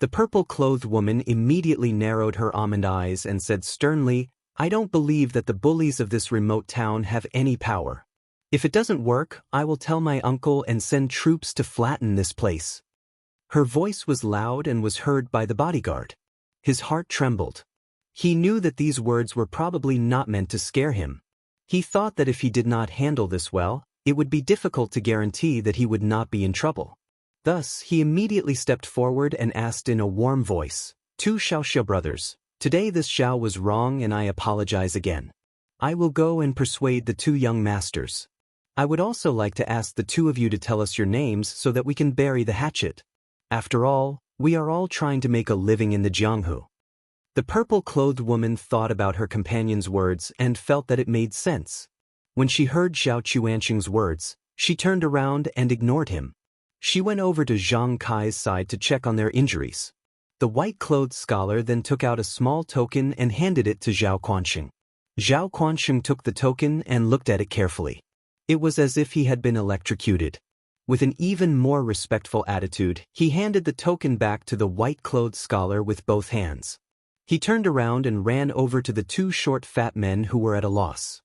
The purple-clothed woman immediately narrowed her almond eyes and said sternly, "I don't believe that the bullies of this remote town have any power. If it doesn't work, I will tell my uncle and send troops to flatten this place." Her voice was loud and was heard by the bodyguard. His heart trembled. He knew that these words were probably not meant to scare him. He thought that if he did not handle this well, it would be difficult to guarantee that he would not be in trouble. Thus, he immediately stepped forward and asked in a warm voice, "Two Xiaoxia brothers, today this Xiao was wrong and I apologize again. I will go and persuade the two young masters. I would also like to ask the two of you to tell us your names so that we can bury the hatchet. After all, we are all trying to make a living in the Jianghu." The purple-clothed woman thought about her companion's words and felt that it made sense. When she heard Xiao Chuanqing's words, she turned around and ignored him. She went over to Zhang Kai's side to check on their injuries. The white-clothed scholar then took out a small token and handed it to Zhao Quanxing. Zhao Quanxing took the token and looked at it carefully. It was as if he had been electrocuted. With an even more respectful attitude, he handed the token back to the white-clothed scholar with both hands. He turned around and ran over to the two short fat men who were at a loss.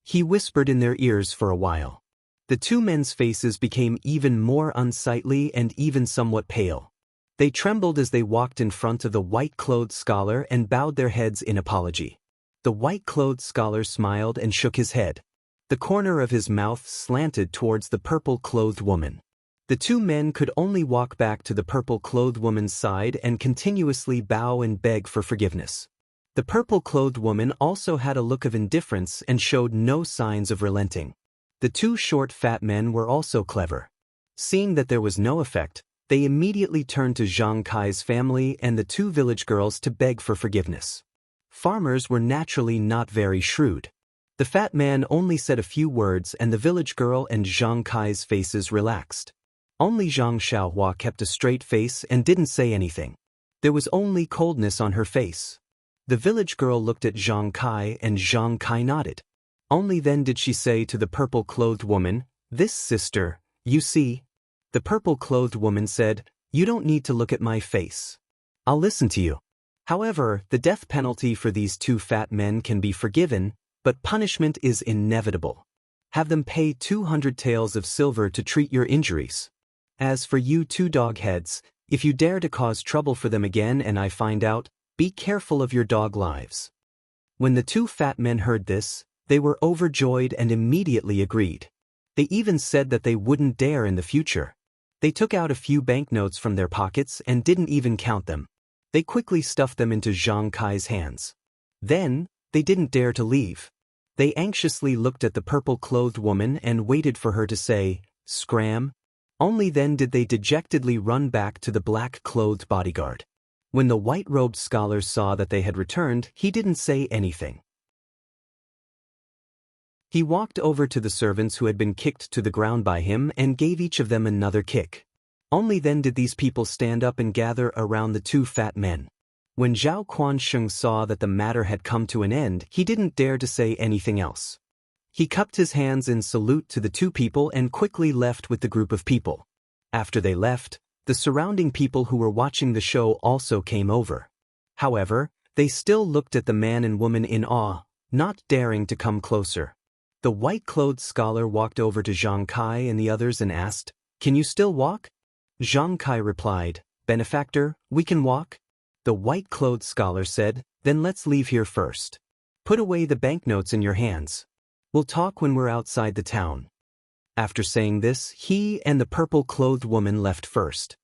He whispered in their ears for a while. The two men's faces became even more unsightly and even somewhat pale. They trembled as they walked in front of the white-clothed scholar and bowed their heads in apology. The white-clothed scholar smiled and shook his head. The corner of his mouth slanted towards the purple-clothed woman. The two men could only walk back to the purple-clothed woman's side and continuously bow and beg for forgiveness. The purple-clothed woman also had a look of indifference and showed no signs of relenting. The two short fat men were also clever. Seeing that there was no effect, they immediately turned to Zhang Kai's family and the two village girls to beg for forgiveness. Farmers were naturally not very shrewd. The fat man only said a few words and the village girl and Zhang Kai's faces relaxed. Only Zhang Xiaohua kept a straight face and didn't say anything. There was only coldness on her face. The village girl looked at Zhang Kai and Zhang Kai nodded. Only then did she say to the purple-clothed woman, "This sister, you see, The purple-clothed woman said, "You don't need to look at my face. I'll listen to you." However, the death penalty for these two fat men can be forgiven, but punishment is inevitable. Have them pay 200 taels of silver to treat your injuries. As for you two dog-heads, if you dare to cause trouble for them again and I find out, be careful of your dog lives. When the two fat men heard this, they were overjoyed and immediately agreed. They even said that they wouldn't dare in the future. They took out a few banknotes from their pockets and didn't even count them. They quickly stuffed them into Zhang Kai's hands. Then, they didn't dare to leave. They anxiously looked at the purple-clothed woman and waited for her to say, "Scram." Only then did they dejectedly run back to the black-clothed bodyguard. When the white-robed scholar saw that they had returned, he didn't say anything. He walked over to the servants who had been kicked to the ground by him and gave each of them another kick. Only then did these people stand up and gather around the two fat men. When Zhao Quansheng saw that the matter had come to an end, he didn't dare to say anything else. He cupped his hands in salute to the two people and quickly left with the group of people. After they left, the surrounding people who were watching the show also came over. However, they still looked at the man and woman in awe, not daring to come closer. The white-clothed scholar walked over to Zhang Kai and the others and asked, "Can you still walk?" Zhang Kai replied, "Benefactor, we can walk." The white-clothed scholar said, "Then let's leave here first. Put away the banknotes in your hands. We'll talk when we're outside the town." After saying this, he and the purple-clothed woman left first.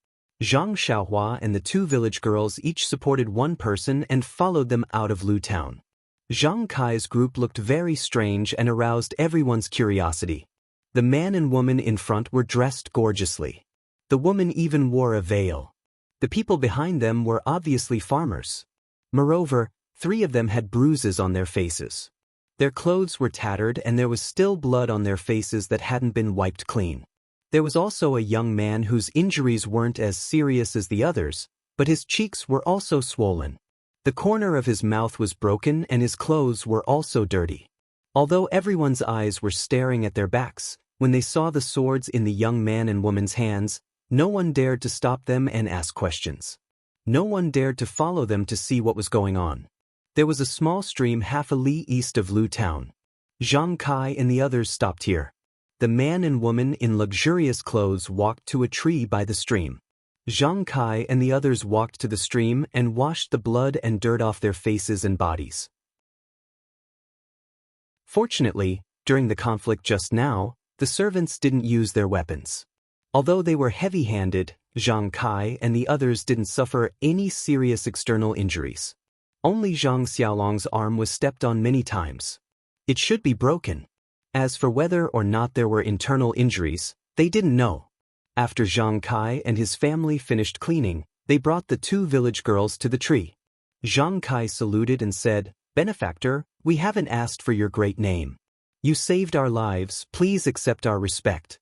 Zhang Xiaohua and the two village girls each supported one person and followed them out of Lu Town. Zhang Kai's group looked very strange and aroused everyone's curiosity. The man and woman in front were dressed gorgeously. The woman even wore a veil. The people behind them were obviously farmers. Moreover, 3 of them had bruises on their faces. Their clothes were tattered and there was still blood on their faces that hadn't been wiped clean. There was also a young man whose injuries weren't as serious as the others, but his cheeks were also swollen. The corner of his mouth was broken and his clothes were also dirty. Although everyone's eyes were staring at their backs, when they saw the swords in the young man and woman's hands, no one dared to stop them and ask questions. No one dared to follow them to see what was going on. There was a small stream half a li east of Lu Town. Zhang Kai and the others stopped here. The man and woman in luxurious clothes walked to a tree by the stream. Zhang Kai and the others walked to the stream and washed the blood and dirt off their faces and bodies. Fortunately, during the conflict just now, the servants didn't use their weapons. Although they were heavy-handed, Zhang Kai and the others didn't suffer any serious external injuries. Only Zhang Xiaolong's arm was stepped on many times. It should be broken. As for whether or not there were internal injuries, they didn't know. After Zhang Kai and his family finished cleaning, they brought the 2 village girls to the tree. Zhang Kai saluted and said, "Benefactor, we haven't asked for your great name. You saved our lives, please accept our respect."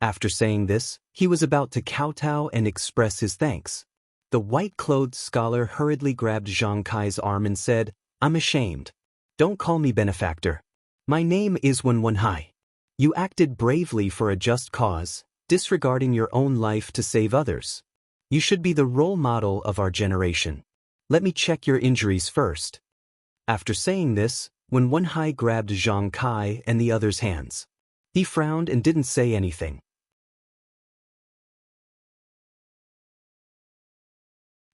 After saying this, he was about to kowtow and express his thanks. The white-clothed scholar hurriedly grabbed Zhang Kai's arm and said, "I'm ashamed. Don't call me benefactor. My name is Wenwenhai. You acted bravely for a just cause, disregarding your own life to save others. You should be the role model of our generation. Let me check your injuries first." After saying this, Wenwenhai grabbed Zhang Kai and the others' hands. He frowned and didn't say anything.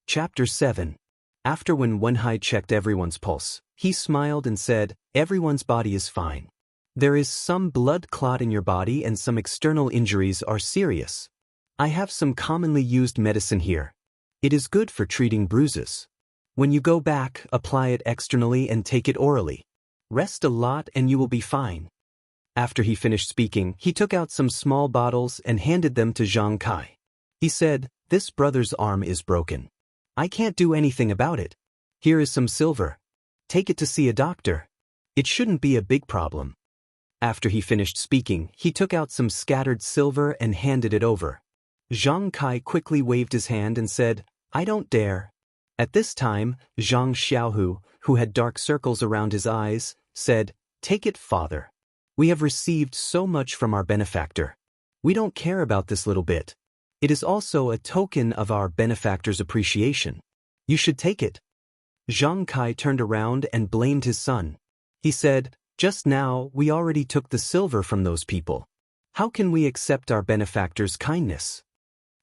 Chapter 7. After Wenwenhai checked everyone's pulse, he smiled and said, "Everyone's body is fine. There is some blood clot in your body and some external injuries are serious. I have some commonly used medicine here. It is good for treating bruises. When you go back, apply it externally and take it orally. Rest a lot and you will be fine." After he finished speaking, he took out some small bottles and handed them to Zhang Kai. He said, "This brother's arm is broken. I can't do anything about it. Here is some silver. Take it to see a doctor. It shouldn't be a big problem." After he finished speaking, he took out some scattered silver and handed it over. Zhang Kai quickly waved his hand and said, "I don't dare." At this time, Zhang Xiaohu, who had dark circles around his eyes, said, "Take it, father. We have received so much from our benefactor. We don't care about this little bit. It is also a token of our benefactor's appreciation. You should take it." Zhang Kai turned around and blamed his son. He said, "Just now we already took the silver from those people. How can we accept our benefactor's kindness?"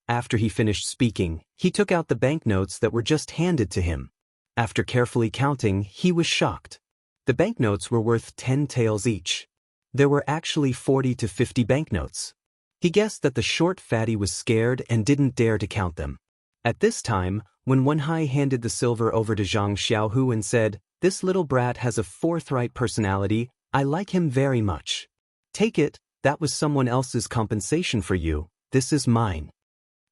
After he finished speaking, he took out the banknotes that were just handed to him. After carefully counting, he was shocked. The banknotes were worth 10 taels each. There were actually 40 to 50 banknotes. He guessed that the short fatty was scared and didn't dare to count them. At this time, when Wenhai handed the silver over to Zhang Xiaohu and said, "This little brat has a forthright personality, I like him very much. Take it, that was someone else's compensation for you, this is mine."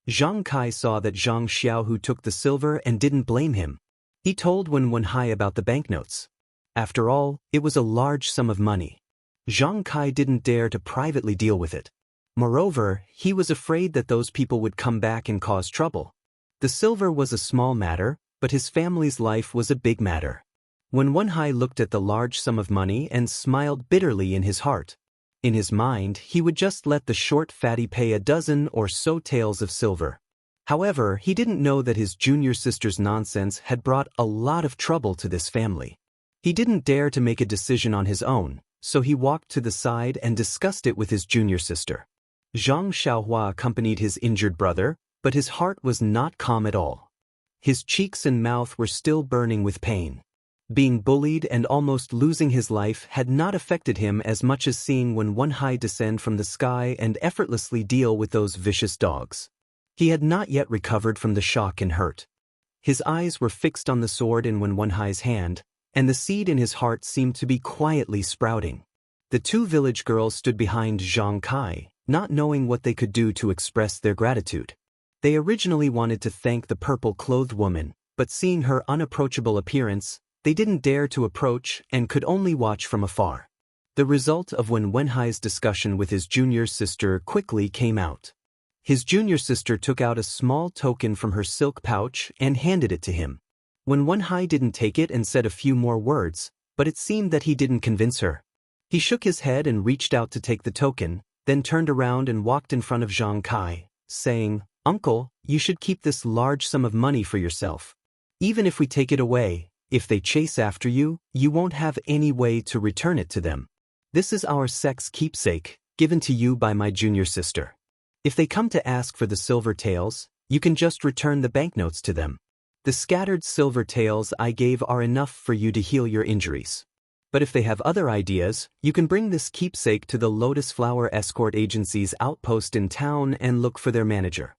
Zhang Kai saw that Zhang Xiaohu took the silver and didn't blame him. He told Wenhai about the banknotes. After all, it was a large sum of money. Zhang Kai didn't dare to privately deal with it. Moreover, he was afraid that those people would come back and cause trouble. The silver was a small matter, but his family's life was a big matter. When Wenhai looked at the large sum of money and smiled bitterly in his heart. In his mind, he would just let the short fatty pay a dozen or so taels of silver. However, he didn't know that his junior sister's nonsense had brought a lot of trouble to this family. He didn't dare to make a decision on his own, so he walked to the side and discussed it with his junior sister. Zhang Xiaohua accompanied his injured brother, but his heart was not calm at all. His cheeks and mouth were still burning with pain. Being bullied and almost losing his life had not affected him as much as seeing Wenhai descend from the sky and effortlessly deal with those vicious dogs. He had not yet recovered from the shock and hurt. His eyes were fixed on the sword in Wenhai's hand, and the seed in his heart seemed to be quietly sprouting. The two village girls stood behind Zhang Kai, not knowing what they could do to express their gratitude. They originally wanted to thank the purple-clothed woman, but seeing her unapproachable appearance, they didn't dare to approach and could only watch from afar. The result of Wenhai's discussion with his junior sister quickly came out. His junior sister took out a small token from her silk pouch and handed it to him. Wenhai didn't take it and said a few more words, but it seemed that he didn't convince her. He shook his head and reached out to take the token, then turned around and walked in front of Zhang Kai, saying, "Uncle, you should keep this large sum of money for yourself. Even if we take it away, if they chase after you, you won't have any way to return it to them. This is our sex keepsake, given to you by my junior sister. If they come to ask for the silver taels, you can just return the banknotes to them. The scattered silver taels I gave are enough for you to heal your injuries. But if they have other ideas, you can bring this keepsake to the Lotus Flower Escort Agency's outpost in town and look for their manager.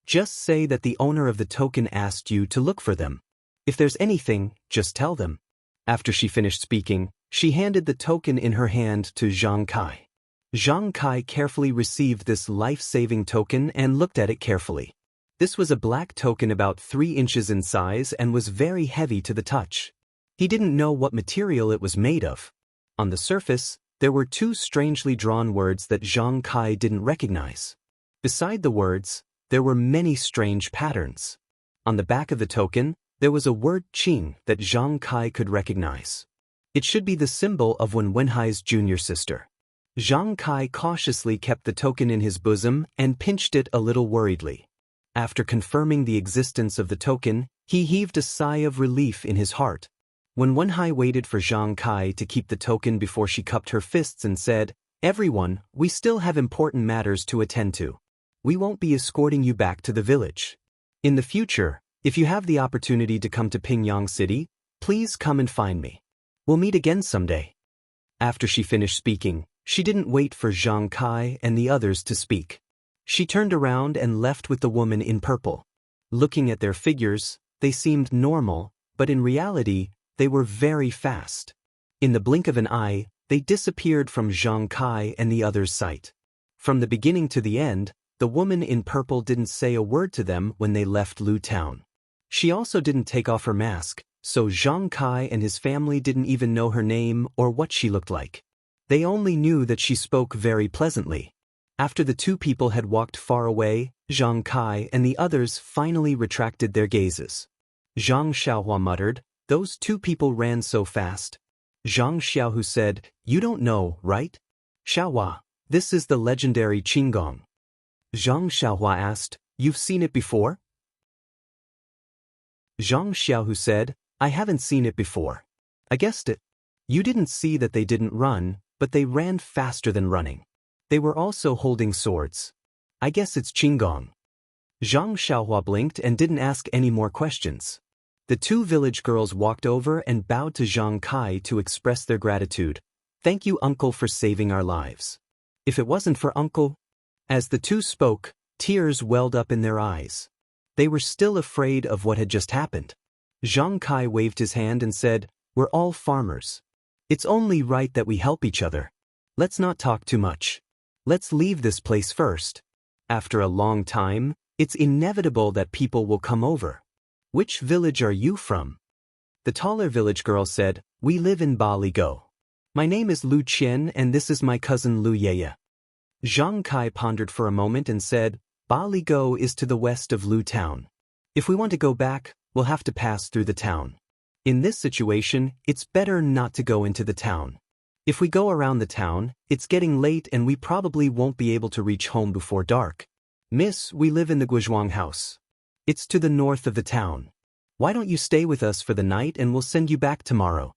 Just say that the owner of the token asked you to look for them. If there's anything, just tell them." After she finished speaking, she handed the token in her hand to Zhang Kai. Zhang Kai carefully received this life-saving token and looked at it carefully. This was a black token about 3 inches in size and was very heavy to the touch. He didn't know what material it was made of. On the surface, there were 2 strangely drawn words that Zhang Kai didn't recognize. Beside the words, there were many strange patterns. On the back of the token, there was a word Qing that Zhang Kai could recognize. It should be the symbol of Wenhai's junior sister. Zhang Kai cautiously kept the token in his bosom and pinched it a little worriedly. After confirming the existence of the token, he heaved a sigh of relief in his heart. When Wenhai waited for Zhang Kai to keep the token before she cupped her fists and said, "Everyone, we still have important matters to attend to. We won't be escorting you back to the village. In the future, if you have the opportunity to come to Pingyang City, please come and find me. We'll meet again someday." After she finished speaking, she didn't wait for Zhang Kai and the others to speak. She turned around and left with the woman in purple. Looking at their figures, they seemed normal, but in reality, they were very fast. In the blink of an eye, they disappeared from Zhang Kai and the others' sight. From the beginning to the end, the woman in purple didn't say a word to them when they left Lu Town. She also didn't take off her mask, so Zhang Kai and his family didn't even know her name or what she looked like. They only knew that she spoke very pleasantly. After the 2 people had walked far away, Zhang Kai and the others finally retracted their gazes. Zhang Xiaohua muttered, "Those 2 people ran so fast." Zhang Xiaohu said, "You don't know, right? Xiaohua, This is the legendary Qinggong. Zhang Xiaohua asked, "You've seen it before?" Zhang Xiaohu said, "I haven't seen it before. I guessed it. You didn't see that they didn't run, but they ran faster than running. They were also holding swords. I guess it's Qinggong." Zhang Xiaohua blinked and didn't ask any more questions. The two village girls walked over and bowed to Zhang Kai to express their gratitude. "Thank you, Uncle, for saving our lives. If it wasn't for Uncle..." As the two spoke, tears welled up in their eyes. They were still afraid of what had just happened. Zhang Kai waved his hand and said, "We're all farmers. It's only right that we help each other. Let's not talk too much. Let's leave this place first. After a long time, it's inevitable that people will come over. Which village are you from?" The taller village girl said, "We live in Bali Go. My name is Lu Qian and this is my cousin Lu Yeye." Zhang Kai pondered for a moment and said, "Bali Go is to the west of Lu Town. If we want to go back, we'll have to pass through the town. In this situation, it's better not to go into the town. If we go around the town, it's getting late and we probably won't be able to reach home before dark. Miss, we live in the Guizhuang house. It's to the north of the town. Why don't you stay with us for the night and we'll send you back tomorrow?"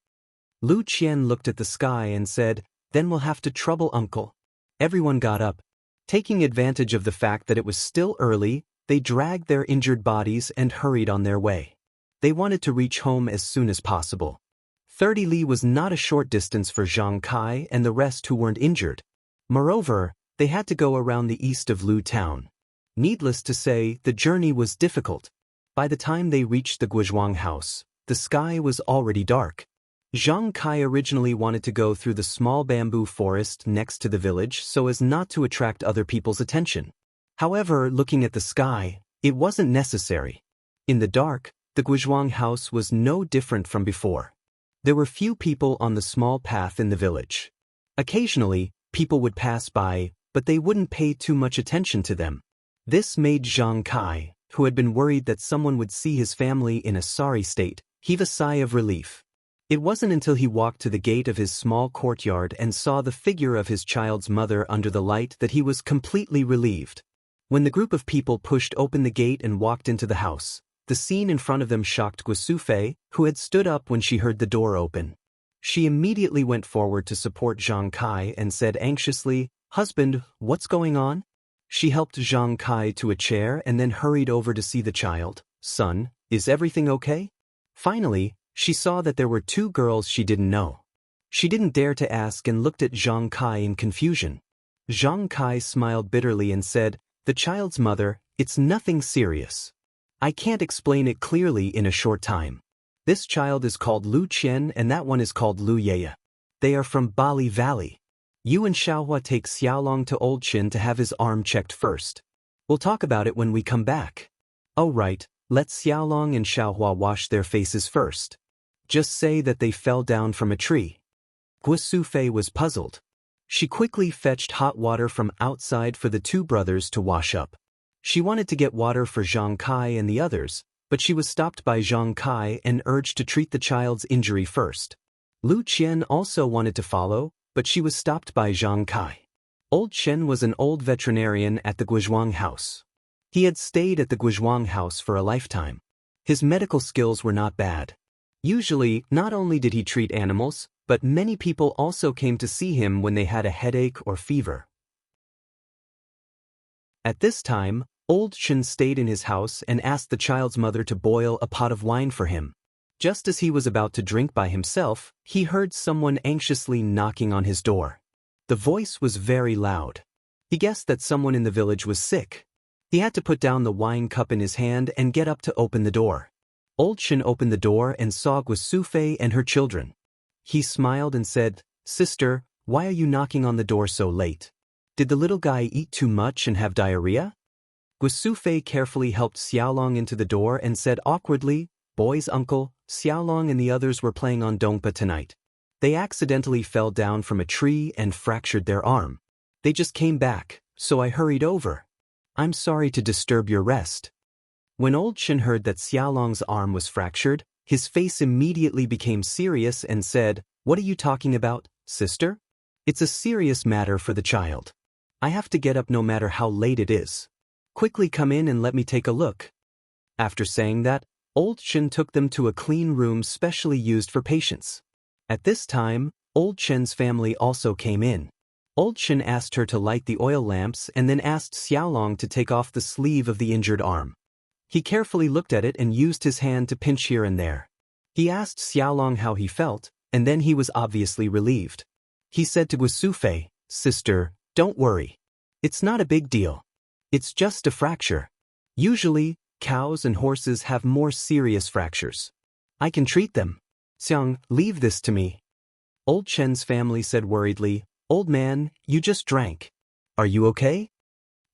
Lu Qian looked at the sky and said, "Then we'll have to trouble Uncle." Everyone got up. Taking advantage of the fact that it was still early, they dragged their injured bodies and hurried on their way. They wanted to reach home as soon as possible. 30 li was not a short distance for Zhang Kai and the rest who weren't injured. Moreover, they had to go around the east of Lu Town. Needless to say, the journey was difficult. By the time they reached the Guizhuang house, the sky was already dark. Zhang Kai originally wanted to go through the small bamboo forest next to the village so as not to attract other people's attention. However, looking at the sky, it wasn't necessary. In the dark, the Guizhuang house was no different from before. There were few people on the small path in the village. Occasionally, people would pass by, but they wouldn't pay too much attention to them. This made Zhang Kai, who had been worried that someone would see his family in a sorry state, heave a sigh of relief. It wasn't until he walked to the gate of his small courtyard and saw the figure of his child's mother under the light that he was completely relieved. When the group of people pushed open the gate and walked into the house, the scene in front of them shocked Guisufei, who had stood up when she heard the door open. She immediately went forward to support Zhang Kai and said anxiously, "Husband, what's going on?" She helped Zhang Kai to a chair and then hurried over to see the child. "Son, is everything okay?" Finally, she saw that there were two girls she didn't know. She didn't dare to ask and looked at Zhang Kai in confusion. Zhang Kai smiled bitterly and said, "The child's mother, it's nothing serious. I can't explain it clearly in a short time. This child is called Lu Qian and that one is called Lu Yeye. They are from Bali Valley. You and Xiaohua take Xiaolong to Old Qin to have his arm checked first. We'll talk about it when we come back. Oh right, let Xiaolong and Xiaohua wash their faces first. Just say that they fell down from a tree." Guisufei was puzzled. She quickly fetched hot water from outside for the two brothers to wash up. She wanted to get water for Zhang Kai and the others, but she was stopped by Zhang Kai and urged to treat the child's injury first. Lu Qian also wanted to follow, but she was stopped by Zhang Kai. Old Chen was an old veterinarian at the Guizhuang house. He had stayed at the Guizhuang house for a lifetime. His medical skills were not bad. Usually, not only did he treat animals, but many people also came to see him when they had a headache or fever. At this time, Old Chen stayed in his house and asked the child's mother to boil a pot of wine for him. Just as he was about to drink by himself, he heard someone anxiously knocking on his door. The voice was very loud. He guessed that someone in the village was sick. He had to put down the wine cup in his hand and get up to open the door. Old Chen opened the door and saw Guisufei and her children. He smiled and said, "Sister, why are you knocking on the door so late? Did the little guy eat too much and have diarrhea?" Guisufei carefully helped Xiaolong into the door and said awkwardly, "Boy's uncle, Xiaolong and the others were playing on Dongpa tonight. They accidentally fell down from a tree and fractured their arm. They just came back, so I hurried over. I'm sorry to disturb your rest." When Old Chen heard that Xiaolong's arm was fractured, his face immediately became serious and said, "What are you talking about, sister? It's a serious matter for the child. I have to get up no matter how late it is. Quickly come in and let me take a look." After saying that, Old Chen took them to a clean room specially used for patients. At this time, Old Chen's family also came in. Old Chen asked her to light the oil lamps and then asked Xiaolong to take off the sleeve of the injured arm. He carefully looked at it and used his hand to pinch here and there. He asked Xiaolong how he felt, and then he was obviously relieved. He said to Guosufei, "Sister, don't worry. It's not a big deal. It's just a fracture. Usually, cows and horses have more serious fractures. I can treat them. Xiang, leave this to me." Old Chen's family said worriedly, "Old man, you just drank. Are you okay?"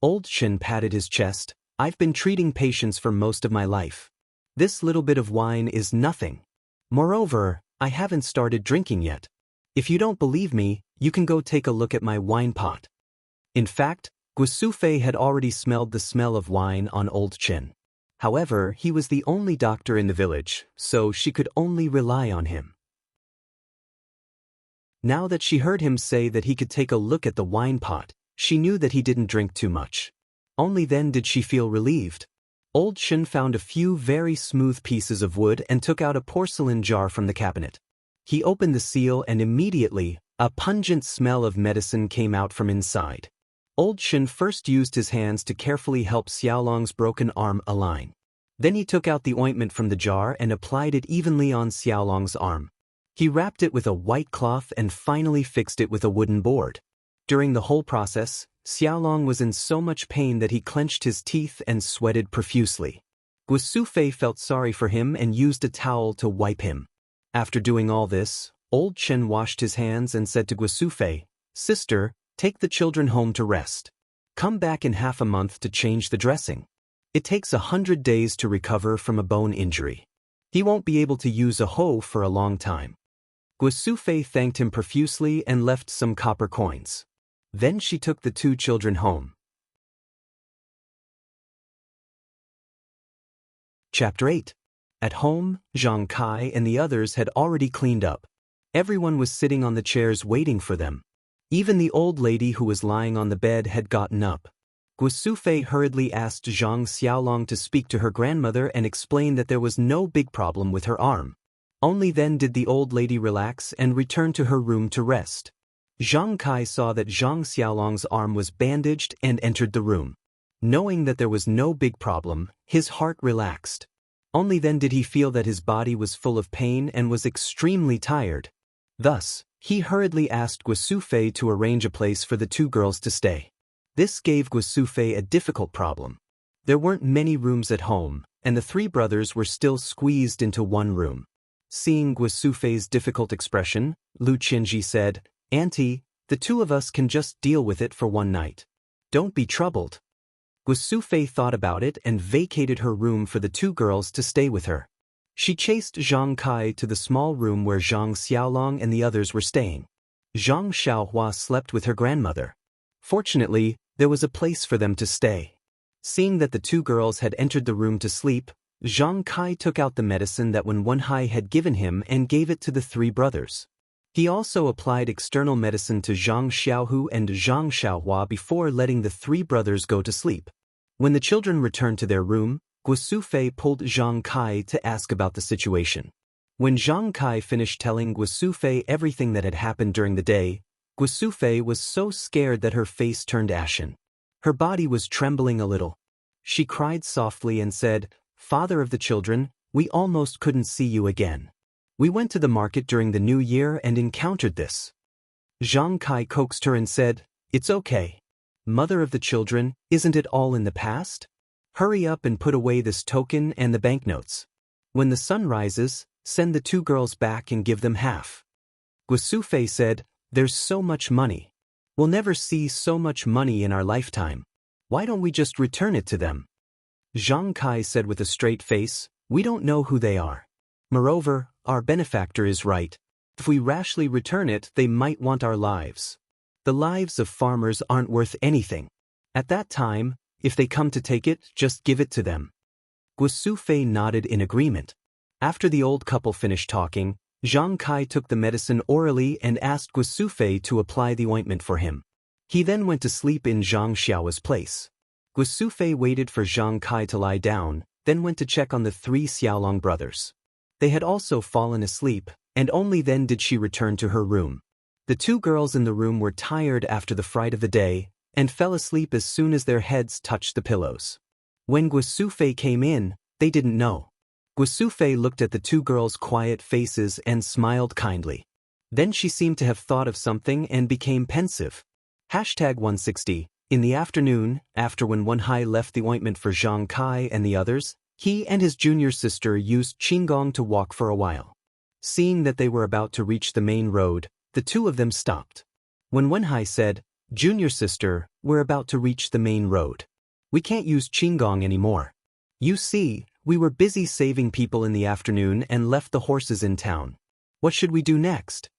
Old Chen patted his chest. "I've been treating patients for most of my life. This little bit of wine is nothing. Moreover, I haven't started drinking yet. If you don't believe me, you can go take a look at my wine pot." In fact, Guosufei had already smelled the smell of wine on Old Chen. However, he was the only doctor in the village, so she could only rely on him. Now that she heard him say that he could take a look at the wine pot, she knew that he didn't drink too much. Only then did she feel relieved. Old Chen found a few very smooth pieces of wood and took out a porcelain jar from the cabinet. He opened the seal and immediately, a pungent smell of medicine came out from inside. Old Chen first used his hands to carefully help Xiaolong's broken arm align. Then he took out the ointment from the jar and applied it evenly on Xiaolong's arm. He wrapped it with a white cloth and finally fixed it with a wooden board. During the whole process, Xiaolong was in so much pain that he clenched his teeth and sweated profusely. Guosufei felt sorry for him and used a towel to wipe him. After doing all this, Old Chen washed his hands and said to Guosufei, "Sister, take the children home to rest. Come back in half a month to change the dressing. It takes 100 days to recover from a bone injury. He won't be able to use a hoe for a long time." Guosufei thanked him profusely and left some copper coins. Then she took the two children home. Chapter 8. At home, Zhang Kai and the others had already cleaned up. Everyone was sitting on the chairs waiting for them. Even the old lady who was lying on the bed had gotten up. Guosufei hurriedly asked Zhang Xiaolong to speak to her grandmother and explain that there was no big problem with her arm. Only then did the old lady relax and return to her room to rest. Zhang Kai saw that Zhang Xiaolong's arm was bandaged and entered the room. Knowing that there was no big problem, his heart relaxed. Only then did he feel that his body was full of pain and was extremely tired. Thus, he hurriedly asked Guosufei to arrange a place for the two girls to stay. This gave Guosufei a difficult problem. There weren't many rooms at home, and the three brothers were still squeezed into one room. Seeing Guosufei's difficult expression, Lu Qianji said, "Auntie, the two of us can just deal with it for one night. Don't be troubled." Guosufei thought about it and vacated her room for the two girls to stay with her. She chased Zhang Kai to the small room where Zhang Xiaolong and the others were staying. Zhang Xiaohua slept with her grandmother. Fortunately, there was a place for them to stay. Seeing that the two girls had entered the room to sleep, Zhang Kai took out the medicine that Wen Wenhai had given him and gave it to the three brothers. He also applied external medicine to Zhang Xiaohu and Zhang Xiaohua before letting the three brothers go to sleep. When the children returned to their room, Guosufei pulled Zhang Kai to ask about the situation. When Zhang Kai finished telling Guosufei everything that had happened during the day, Guosufei was so scared that her face turned ashen. Her body was trembling a little. She cried softly and said, "Father of the children, we almost couldn't see you again. We went to the market during the new year and encountered this." Zhang Kai coaxed her and said, "It's okay. Mother of the children, isn't it all in the past? Hurry up and put away this token and the banknotes. When the sun rises, send the two girls back and give them half." Guosufei said, "There's so much money. We'll never see so much money in our lifetime. Why don't we just return it to them?" Zhang Kai said with a straight face, "We don't know who they are. Moreover, our benefactor is right. If we rashly return it, they might want our lives. The lives of farmers aren't worth anything. At that time, if they come to take it, just give it to them." Guosufei nodded in agreement. After the old couple finished talking, Zhang Kai took the medicine orally and asked Guosufei to apply the ointment for him. He then went to sleep in Zhang Xiao's place. Guosufei waited for Zhang Kai to lie down, then went to check on the 3 Xiaolong brothers. They had also fallen asleep, and only then did she return to her room. The 2 girls in the room were tired after the fright of the day, and fell asleep as soon as their heads touched the pillows. When Guosufei came in, they didn't know. Guosufei looked at the 2 girls' quiet faces and smiled kindly. Then she seemed to have thought of something and became pensive. #160. In the afternoon, after when Wenhai left the ointment for Zhang Kai and the others, he and his junior sister used Qinggong to walk for a while. Seeing that they were about to reach the main road, the 2 of them stopped. When Wenhai said, "Junior sister, we're about to reach the main road. We can't use Qinggong anymore. You see, we were busy saving people in the afternoon and left the horses in town. What should we do next?"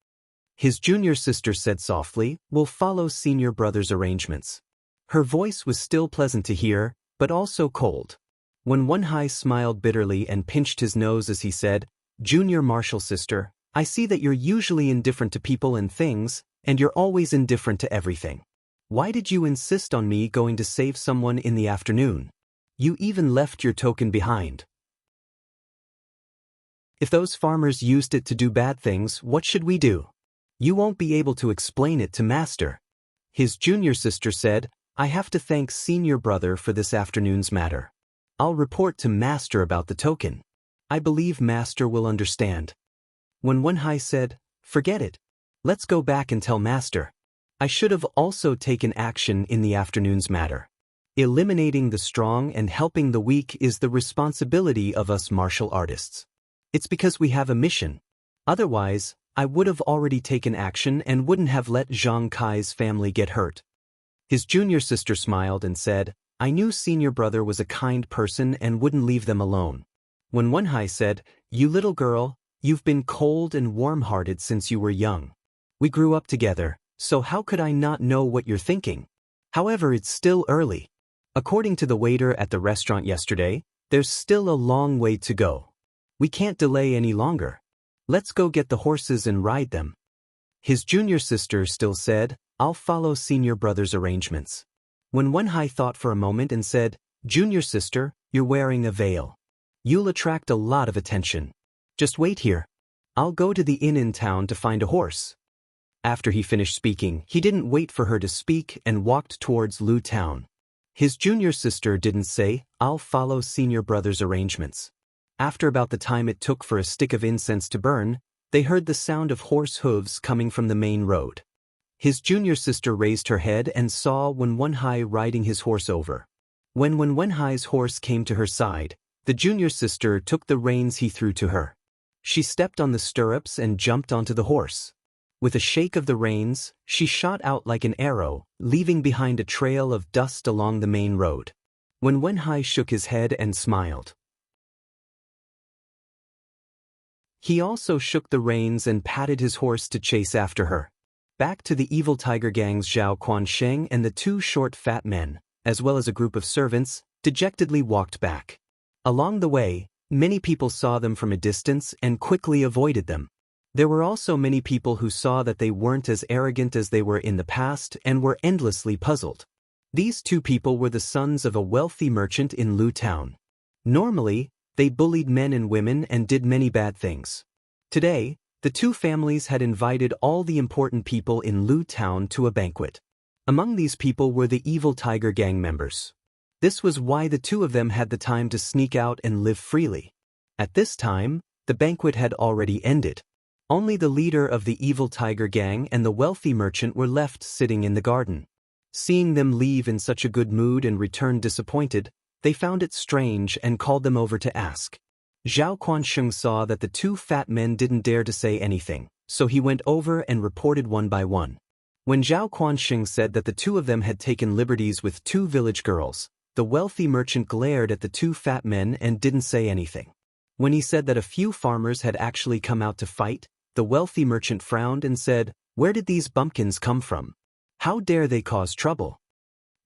His junior sister said softly, "We'll follow senior brother's arrangements." Her voice was still pleasant to hear, but also cold. When Wenhai smiled bitterly and pinched his nose as he said, "Junior martial sister, I see that you're usually indifferent to people and things, and you're always indifferent to everything. Why did you insist on me going to save someone in the afternoon? You even left your token behind. If those farmers used it to do bad things, what should we do? You won't be able to explain it to Master." His junior sister said, "I have to thank senior brother for this afternoon's matter. I'll report to Master about the token. I believe Master will understand." When Wenhai said, "Forget it. Let's go back and tell Master. I should have also taken action in the afternoon's matter. Eliminating the strong and helping the weak is the responsibility of us martial artists. It's because we have a mission. Otherwise, I would have already taken action and wouldn't have let Zhang Kai's family get hurt." His junior sister smiled and said, "I knew senior brother was a kind person and wouldn't leave them alone." When Wenhai said, "You little girl, you've been cold and warm-hearted since you were young. We grew up together, so how could I not know what you're thinking? However, it's still early. According to the waiter at the restaurant yesterday, there's still a long way to go. We can't delay any longer. Let's go get the horses and ride them." His junior sister still said, "I'll follow senior brother's arrangements." When Wenhai thought for a moment and said, "Junior sister, you're wearing a veil. You'll attract a lot of attention. Just wait here. I'll go to the inn in town to find a horse." After he finished speaking, he didn't wait for her to speak and walked towards Lu Town. His junior sister didn't say, "I'll follow senior brother's arrangements." After about the time it took for a stick of incense to burn, they heard the sound of horse hooves coming from the main road. His junior sister raised her head and saw Wen Wenhai riding his horse over. When Wenhai's horse came to her side, the junior sister took the reins he threw to her. She stepped on the stirrups and jumped onto the horse. With a shake of the reins, she shot out like an arrow, leaving behind a trail of dust along the main road. When Wenhai shook his head and smiled. He also shook the reins and patted his horse to chase after her. Back to the evil tiger gang's Zhao Quansheng and the 2 short fat men, as well as a group of servants, dejectedly walked back. Along the way, many people saw them from a distance and quickly avoided them. There were also many people who saw that they weren't as arrogant as they were in the past and were endlessly puzzled. These 2 people were the sons of a wealthy merchant in Lu Town. Normally, they bullied men and women and did many bad things. Today, the 2 families had invited all the important people in Lu Town to a banquet. Among these people were the evil tiger gang members. This was why the 2 of them had the time to sneak out and live freely. At this time, the banquet had already ended. Only the leader of the evil tiger gang and the wealthy merchant were left sitting in the garden. Seeing them leave in such a good mood and return disappointed, they found it strange and called them over to ask. Zhao Quansheng saw that the 2 fat men didn't dare to say anything, so he went over and reported one by one. When Zhao Quansheng said that the 2 of them had taken liberties with 2 village girls, the wealthy merchant glared at the 2 fat men and didn't say anything. When he said that a few farmers had actually come out to fight, the wealthy merchant frowned and said, "Where did these bumpkins come from? How dare they cause trouble?"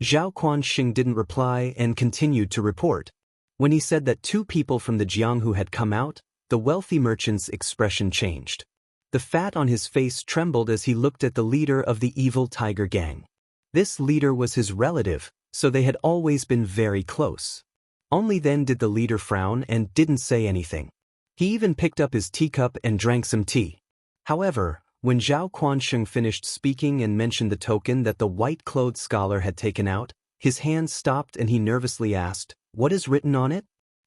Zhao Quansheng didn't reply and continued to report. When he said that 2 people from the Jianghu had come out, the wealthy merchant's expression changed. The fat on his face trembled as he looked at the leader of the evil tiger gang. This leader was his relative, so they had always been very close. Only then did the leader frown and didn't say anything. He even picked up his teacup and drank some tea. However, when Zhao Quansheng finished speaking and mentioned the token that the white-clothed scholar had taken out, his hand stopped and he nervously asked, "What is written on it?"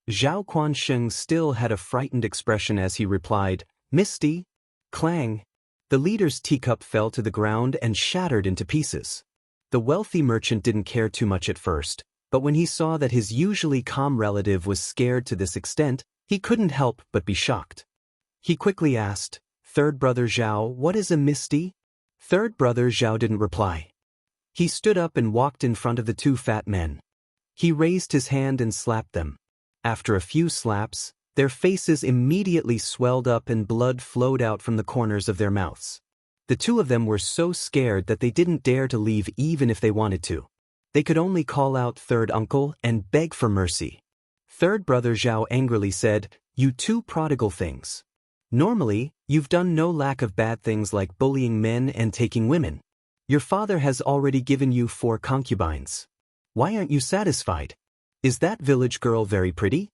Zhao Quansheng still had a frightened expression as he replied, "Misty." Clang! The leader's teacup fell to the ground and shattered into pieces. The wealthy merchant didn't care too much at first, but when he saw that his usually calm relative was scared to this extent, he couldn't help but be shocked. He quickly asked, "Third brother Zhao, what is a misty?" Third brother Zhao didn't reply. He stood up and walked in front of the two fat men. He raised his hand and slapped them. After a few slaps, their faces immediately swelled up and blood flowed out from the corners of their mouths. The two of them were so scared that they didn't dare to leave even if they wanted to. They could only call out "Third uncle" and beg for mercy. Third brother Zhao angrily said, "You two prodigal things. Normally, you've done no lack of bad things like bullying men and taking women. Your father has already given you 4 concubines. Why aren't you satisfied? Is that village girl very pretty?"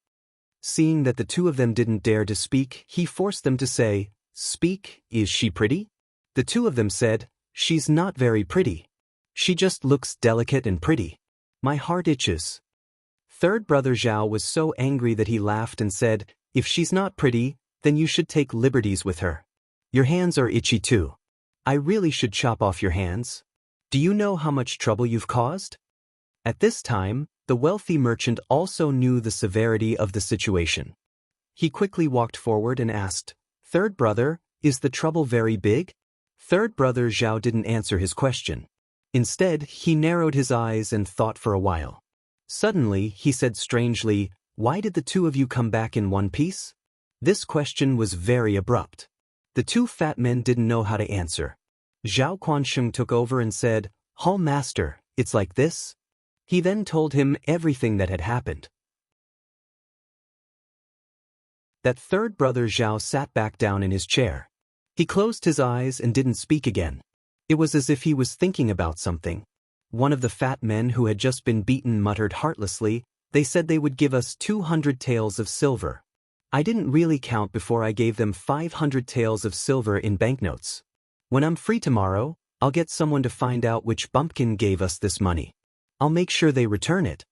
Seeing that the two of them didn't dare to speak, he forced them to say, "Speak, is she pretty?" The two of them said, "She's not very pretty. She just looks delicate and pretty. My heart itches." Third brother Zhao was so angry that he laughed and said, "If she's not pretty, then you should take liberties with her. Your hands are itchy too. I really should chop off your hands. Do you know how much trouble you've caused?" At this time, the wealthy merchant also knew the severity of the situation. He quickly walked forward and asked, "Third brother, is the trouble very big?" Third brother Zhao didn't answer his question. Instead, he narrowed his eyes and thought for a while. Suddenly, he said strangely, "Why did the two of you come back in one piece?" This question was very abrupt. The two fat men didn't know how to answer. Zhao Quansheng took over and said, "Hall master, it's like this." He then told him everything that had happened. That third brother Zhao sat back down in his chair. He closed his eyes and didn't speak again. It was as if he was thinking about something. One of the fat men who had just been beaten muttered heartlessly, "They said they would give us 200 taels of silver. I didn't really count before I gave them 500 taels of silver in banknotes. When I'm free tomorrow, I'll get someone to find out which bumpkin gave us this money. I'll make sure they return it."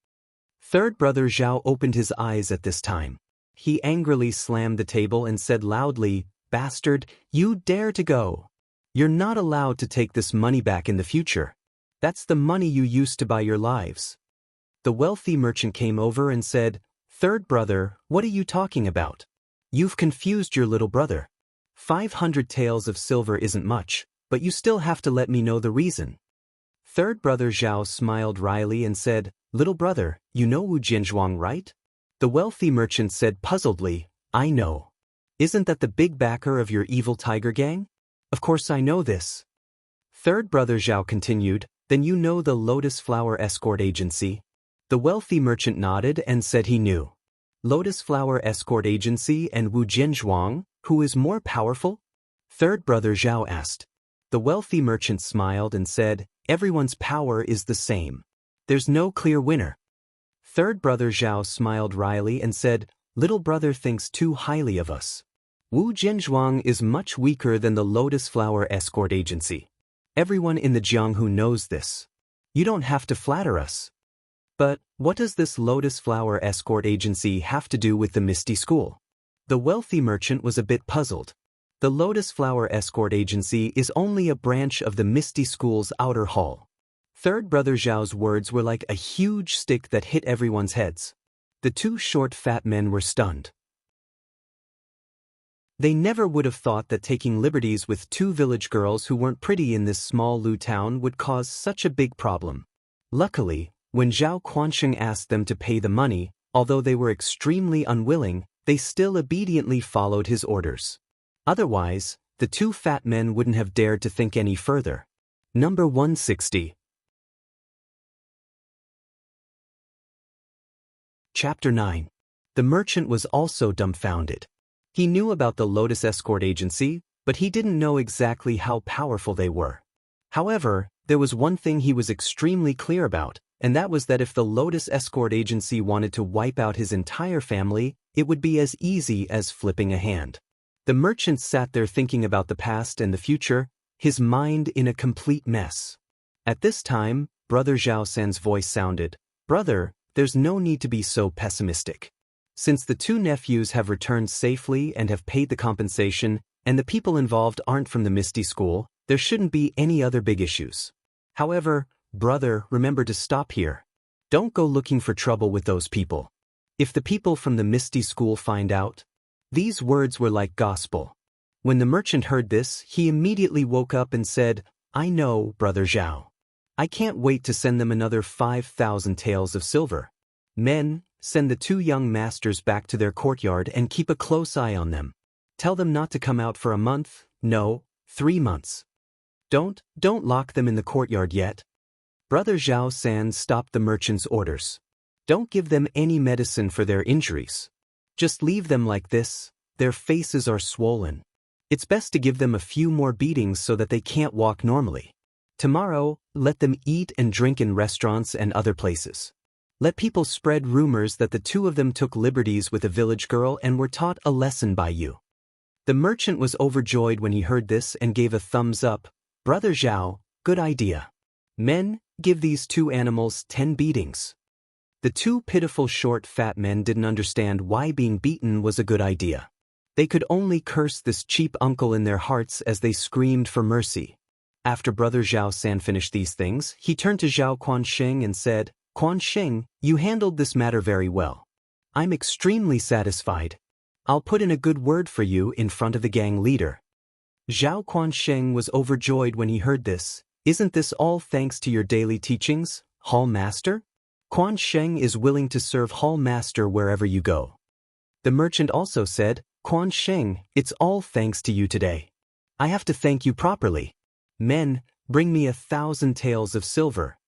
Third brother Zhao opened his eyes at this time. He angrily slammed the table and said loudly, "Bastard, you dare to go. You're not allowed to take this money back in the future. That's the money you used to buy your lives." The wealthy merchant came over and said, "Third brother, what are you talking about? You've confused your little brother. 500 taels of silver isn't much, but you still have to let me know the reason." Third brother Zhao smiled wryly and said, "Little brother, you know Wu Jianzhuang, right?" The wealthy merchant said puzzledly, "I know. Isn't that the big backer of your evil tiger gang?" "Of course I know this." Third brother Zhao continued, "Then you know the Lotus Flower Escort Agency?" The wealthy merchant nodded and said he knew. Lotus Flower Escort Agency and Wu Jianzhuang, who is more powerful? Third brother Zhao asked. The wealthy merchant smiled and said, "Everyone's power is the same. There's no clear winner." Third brother Zhao smiled wryly and said, "Little brother thinks too highly of us. Wu Jianzhuang is much weaker than the Lotus Flower Escort Agency. Everyone in the Jianghu knows this. You don't have to flatter us." "But what does this Lotus Flower Escort Agency have to do with the Misty School?" The wealthy merchant was a bit puzzled. The Lotus Flower Escort Agency is only a branch of the Misty School's outer hall. Third brother Zhao's words were like a huge stick that hit everyone's heads. The two short fat men were stunned. They never would have thought that taking liberties with 2 village girls who weren't pretty in this small Lu town would cause such a big problem. Luckily, when Zhao Quansheng asked them to pay the money, although they were extremely unwilling, they still obediently followed his orders. Otherwise, the 2 fat men wouldn't have dared to think any further. Number 160. Chapter 9. The merchant was also dumbfounded. He knew about the Lotus Escort Agency, but he didn't know exactly how powerful they were. However, there was one thing he was extremely clear about, and that was that if the Lotus Escort Agency wanted to wipe out his entire family, it would be as easy as flipping a hand. The merchant sat there thinking about the past and the future, his mind in a complete mess. At this time, Brother Zhao San's voice sounded, "Brother, there's no need to be so pessimistic. Since the two nephews have returned safely and have paid the compensation, and the people involved aren't from the Misty School, there shouldn't be any other big issues. However, brother, remember to stop here. Don't go looking for trouble with those people. If the people from the Misty School find out..." These words were like gospel. When the merchant heard this, he immediately woke up and said, "I know, Brother Zhao. I can't wait to send them another 5,000 taels of silver. Men, send the two young masters back to their courtyard and keep a close eye on them. Tell them not to come out for a month, no, 3 months. Don't lock them in the courtyard yet." Brother Zhao San stopped the merchant's orders. "Don't give them any medicine for their injuries. Just leave them like this, their faces are swollen. It's best to give them a few more beatings so that they can't walk normally. Tomorrow, let them eat and drink in restaurants and other places. Let people spread rumors that the two of them took liberties with a village girl and were taught a lesson by you." The merchant was overjoyed when he heard this and gave a thumbs up. "Brother Zhao, good idea. Men, give these two animals 10 beatings." The two pitiful short fat men didn't understand why being beaten was a good idea. They could only curse this cheap uncle in their hearts as they screamed for mercy. After Brother Zhao San finished these things, he turned to Zhao Quansheng and said, "Quansheng, you handled this matter very well. I'm extremely satisfied. I'll put in a good word for you in front of the gang leader." Zhao Quansheng was overjoyed when he heard this. "Isn't this all thanks to your daily teachings, Hall Master? Quansheng is willing to serve Hall Master wherever you go." The merchant also said, "Quansheng, it's all thanks to you today. I have to thank you properly. Men, bring me 1,000 taels of silver."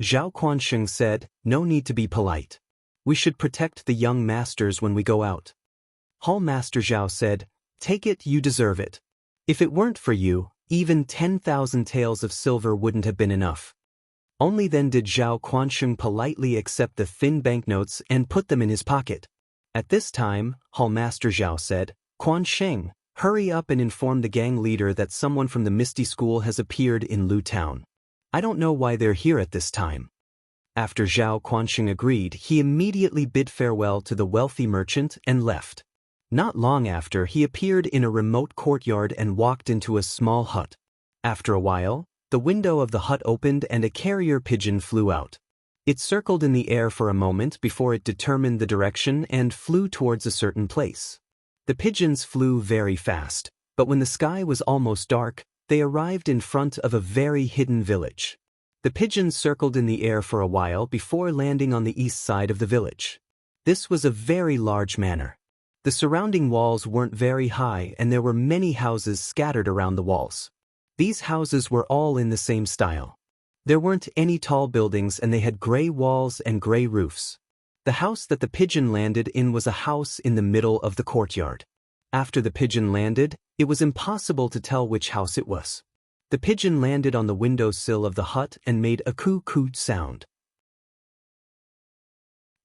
Zhao Quansheng said, "No need to be polite. We should protect the young masters when we go out." Hall Master Zhao said, "Take it, you deserve it. If it weren't for you, even 10,000 taels of silver wouldn't have been enough." Only then did Zhao Quansheng politely accept the thin banknotes and put them in his pocket. At this time, Hall Master Zhao said, "Quansheng, hurry up and inform the gang leader that someone from the Misty School has appeared in Lu Town. I don't know why they're here at this time." After Zhao Quansheng agreed, he immediately bid farewell to the wealthy merchant and left. Not long after, he appeared in a remote courtyard and walked into a small hut. After a while, the window of the hut opened and a carrier pigeon flew out. It circled in the air for a moment before it determined the direction and flew towards a certain place. The pigeons flew very fast, but when the sky was almost dark, they arrived in front of a very hidden village. The pigeons circled in the air for a while before landing on the east side of the village. This was a very large manor. The surrounding walls weren't very high and there were many houses scattered around the walls. These houses were all in the same style. There weren't any tall buildings and they had gray walls and gray roofs. The house that the pigeon landed in was a house in the middle of the courtyard. After the pigeon landed, it was impossible to tell which house it was. The pigeon landed on the windowsill of the hut and made a coo-coo sound.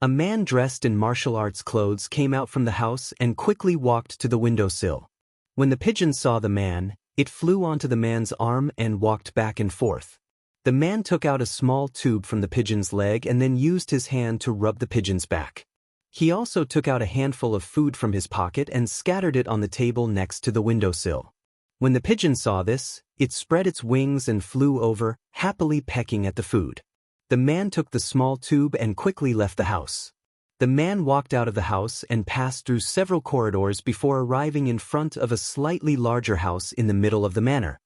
A man dressed in martial arts clothes came out from the house and quickly walked to the windowsill. When the pigeon saw the man, it flew onto the man's arm and walked back and forth. The man took out a small tube from the pigeon's leg and then used his hand to rub the pigeon's back. He also took out a handful of food from his pocket and scattered it on the table next to the windowsill. When the pigeon saw this, it spread its wings and flew over, happily pecking at the food. The man took the small tube and quickly left the house. The man walked out of the house and passed through several corridors before arriving in front of a slightly larger house in the middle of the manor.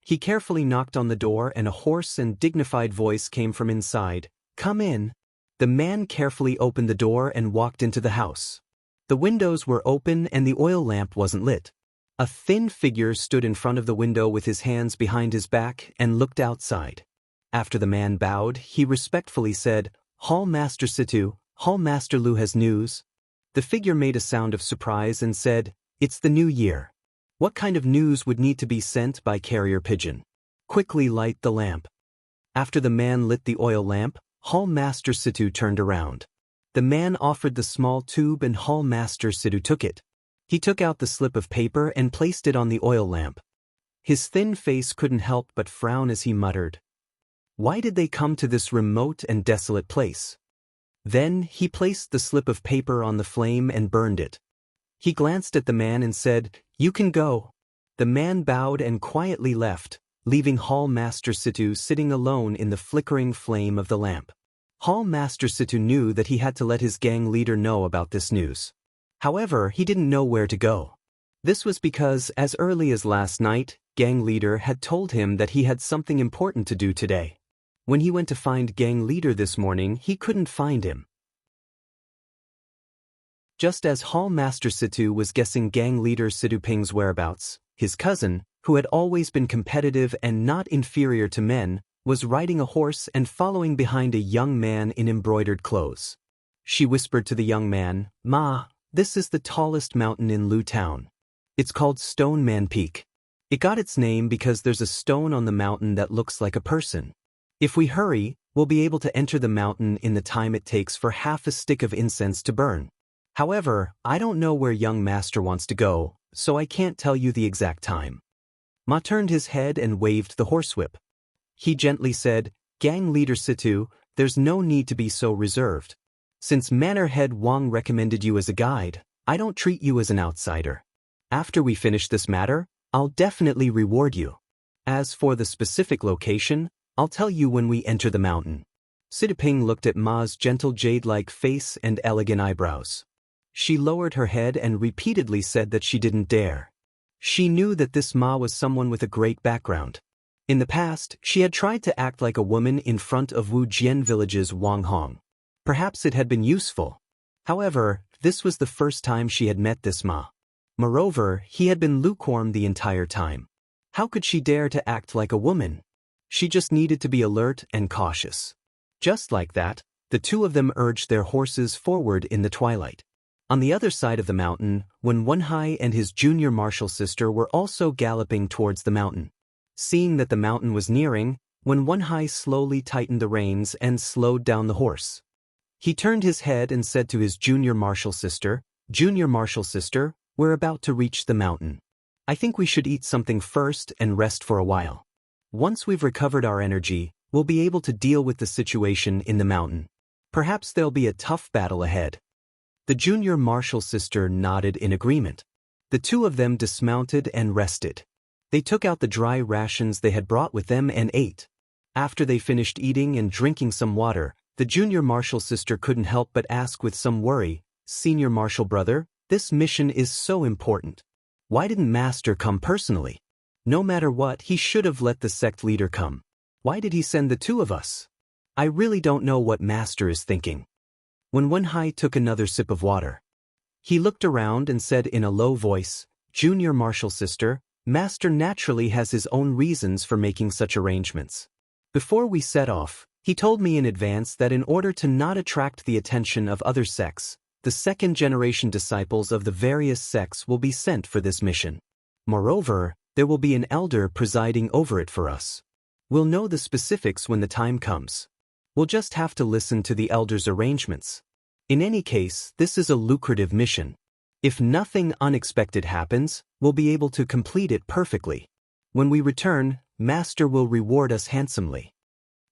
He carefully knocked on the door and a hoarse and dignified voice came from inside. "Come in." The man carefully opened the door and walked into the house. The windows were open and the oil lamp wasn't lit. A thin figure stood in front of the window with his hands behind his back and looked outside. After the man bowed, he respectfully said, "Hall Master Situ, Hall Master Lu has news." The figure made a sound of surprise and said, "It's the new year. What kind of news would need to be sent by carrier pigeon?" Quickly light the lamp. After the man lit the oil lamp, Hall Master Situ turned around. The man offered the small tube and Hall Master Situ took it. He took out the slip of paper and placed it on the oil lamp. His thin face couldn't help but frown as he muttered, "Why did they come to this remote and desolate place?" Then he placed the slip of paper on the flame and burned it. He glanced at the man and said, "You can go." The man bowed and quietly left, leaving Hall Master Situ sitting alone in the flickering flame of the lamp. Hall Master Situ knew that he had to let his gang leader know about this news. However, he didn't know where to go. This was because, as early as last night, gang leader had told him that he had something important to do today. When he went to find gang leader this morning, he couldn't find him. Just as Hall Master Situ was guessing gang leader Situ Ping's whereabouts, his cousin, who had always been competitive and not inferior to men, was riding a horse and following behind a young man in embroidered clothes. She whispered to the young man, "Ma, this is the tallest mountain in Lu Town. It's called Stone Man Peak. It got its name because there's a stone on the mountain that looks like a person. If we hurry, we'll be able to enter the mountain in the time it takes for half a stick of incense to burn. However, I don't know where young master wants to go, so I can't tell you the exact time." Ma turned his head and waved the horsewhip. He gently said, "Gang leader Situ, there's no need to be so reserved. Since Manor Head Wang recommended you as a guide, I don't treat you as an outsider. After we finish this matter, I'll definitely reward you. As for the specific location, I'll tell you when we enter the mountain." Situ Ping looked at Ma's gentle jade-like face and elegant eyebrows. She lowered her head and repeatedly said that she didn't dare. She knew that this Ma was someone with a great background. In the past, she had tried to act like a woman in front of Wujian village's Wang Hong. Perhaps it had been useful. However, this was the first time she had met this Ma. Moreover, he had been lukewarm the entire time. How could she dare to act like a woman? She just needed to be alert and cautious. Just like that, the two of them urged their horses forward in the twilight. On the other side of the mountain, Wen Wenhai and his junior martial sister were also galloping towards the mountain. Seeing that the mountain was nearing, Wen Wenhai slowly tightened the reins and slowed down the horse. He turned his head and said to his junior martial sister, "Junior martial sister, we're about to reach the mountain. I think we should eat something first and rest for a while. Once we've recovered our energy, we'll be able to deal with the situation in the mountain. Perhaps there'll be a tough battle ahead." The junior martial sister nodded in agreement. The two of them dismounted and rested. They took out the dry rations they had brought with them and ate. After they finished eating and drinking some water, the junior martial sister couldn't help but ask with some worry, "Senior martial brother, this mission is so important. Why didn't Master come personally? No matter what, he should have let the sect leader come. Why did he send the two of us? I really don't know what Master is thinking." When Wenhai took another sip of water, he looked around and said in a low voice, "Junior martial sister, Master naturally has his own reasons for making such arrangements. Before we set off, he told me in advance that in order to not attract the attention of other sects, the second-generation disciples of the various sects will be sent for this mission. Moreover, there will be an elder presiding over it for us. We'll know the specifics when the time comes. We'll just have to listen to the elder's arrangements. In any case, this is a lucrative mission. If nothing unexpected happens, we'll be able to complete it perfectly. When we return, Master will reward us handsomely."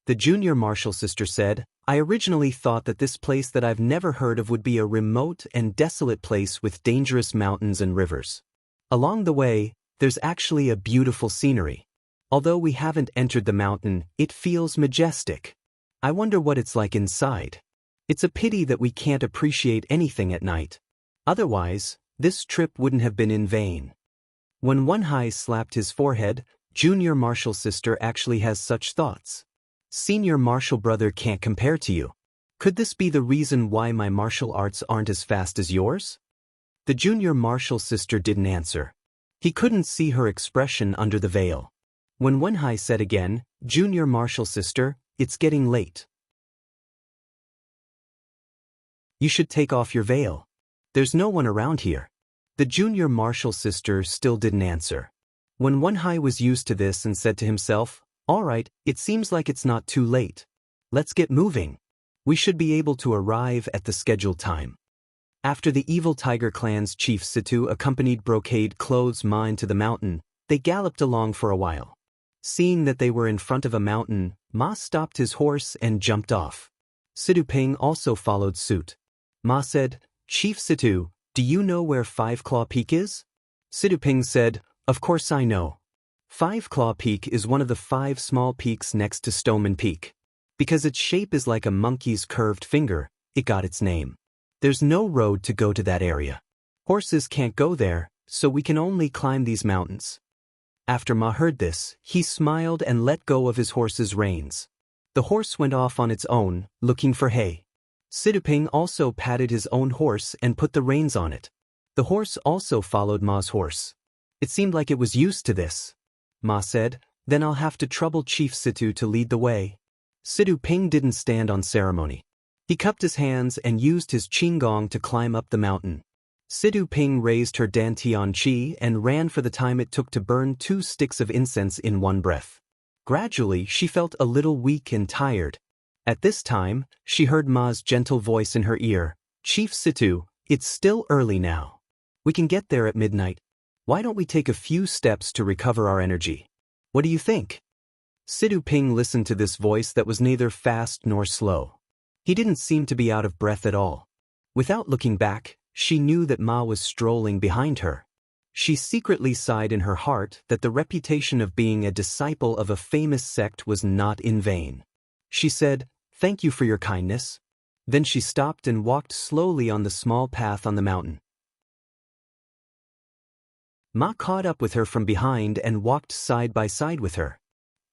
The junior martial sister said, "I originally thought that this place that I've never heard of would be a remote and desolate place with dangerous mountains and rivers. Along the way, there's actually a beautiful scenery. Although we haven't entered the mountain, it feels majestic. I wonder what it's like inside. It's a pity that we can't appreciate anything at night. Otherwise, this trip wouldn't have been in vain." When Wenhai slapped his forehead, junior martial sister actually has such thoughts. "Senior martial brother can't compare to you. Could this be the reason why my martial arts aren't as fast as yours?" The junior martial sister didn't answer. He couldn't see her expression under the veil. When Wenhai said again, "Junior martial sister, it's getting late. You should take off your veil. There's no one around here." The junior martial sister still didn't answer. When Wenhai was used to this and said to himself, Alright, it seems like it's not too late. Let's get moving. We should be able to arrive at the scheduled time. After the evil tiger clan's chief Situ accompanied Brocade Clothes Ma into the mountain, they galloped along for a while. Seeing that they were in front of a mountain, Ma stopped his horse and jumped off. Situ Ping also followed suit. Ma said, "Chief Situ, do you know where Five Claw Peak is?" Situ Ping said, "Of course I know. Five Claw Peak is one of the 5 small peaks next to Stoneman Peak. Because its shape is like a monkey's curved finger, it got its name. There's no road to go to that area. Horses can't go there, so we can only climb these mountains." After Ma heard this, he smiled and let go of his horse's reins. The horse went off on its own, looking for hay. Situ Ping also patted his own horse and put the reins on it. The horse also followed Ma's horse. It seemed like it was used to this. Ma said, "Then I'll have to trouble Chief Situ to lead the way." Situ Ping didn't stand on ceremony. He cupped his hands and used his qinggong to climb up the mountain. Situ Ping raised her dantian qi and ran for the time it took to burn 2 sticks of incense in one breath. Gradually, she felt a little weak and tired. At this time, she heard Ma's gentle voice in her ear, "Chief Situ, it's still early now. We can get there at midnight. Why don't we take a few steps to recover our energy? What do you think?" Situ Ping listened to this voice that was neither fast nor slow. He didn't seem to be out of breath at all. Without looking back, she knew that Ma was strolling behind her. She secretly sighed in her heart that the reputation of being a disciple of a famous sect was not in vain. She said, "Thank you for your kindness." Then she stopped and walked slowly on the small path on the mountain. Ma caught up with her from behind and walked side by side with her.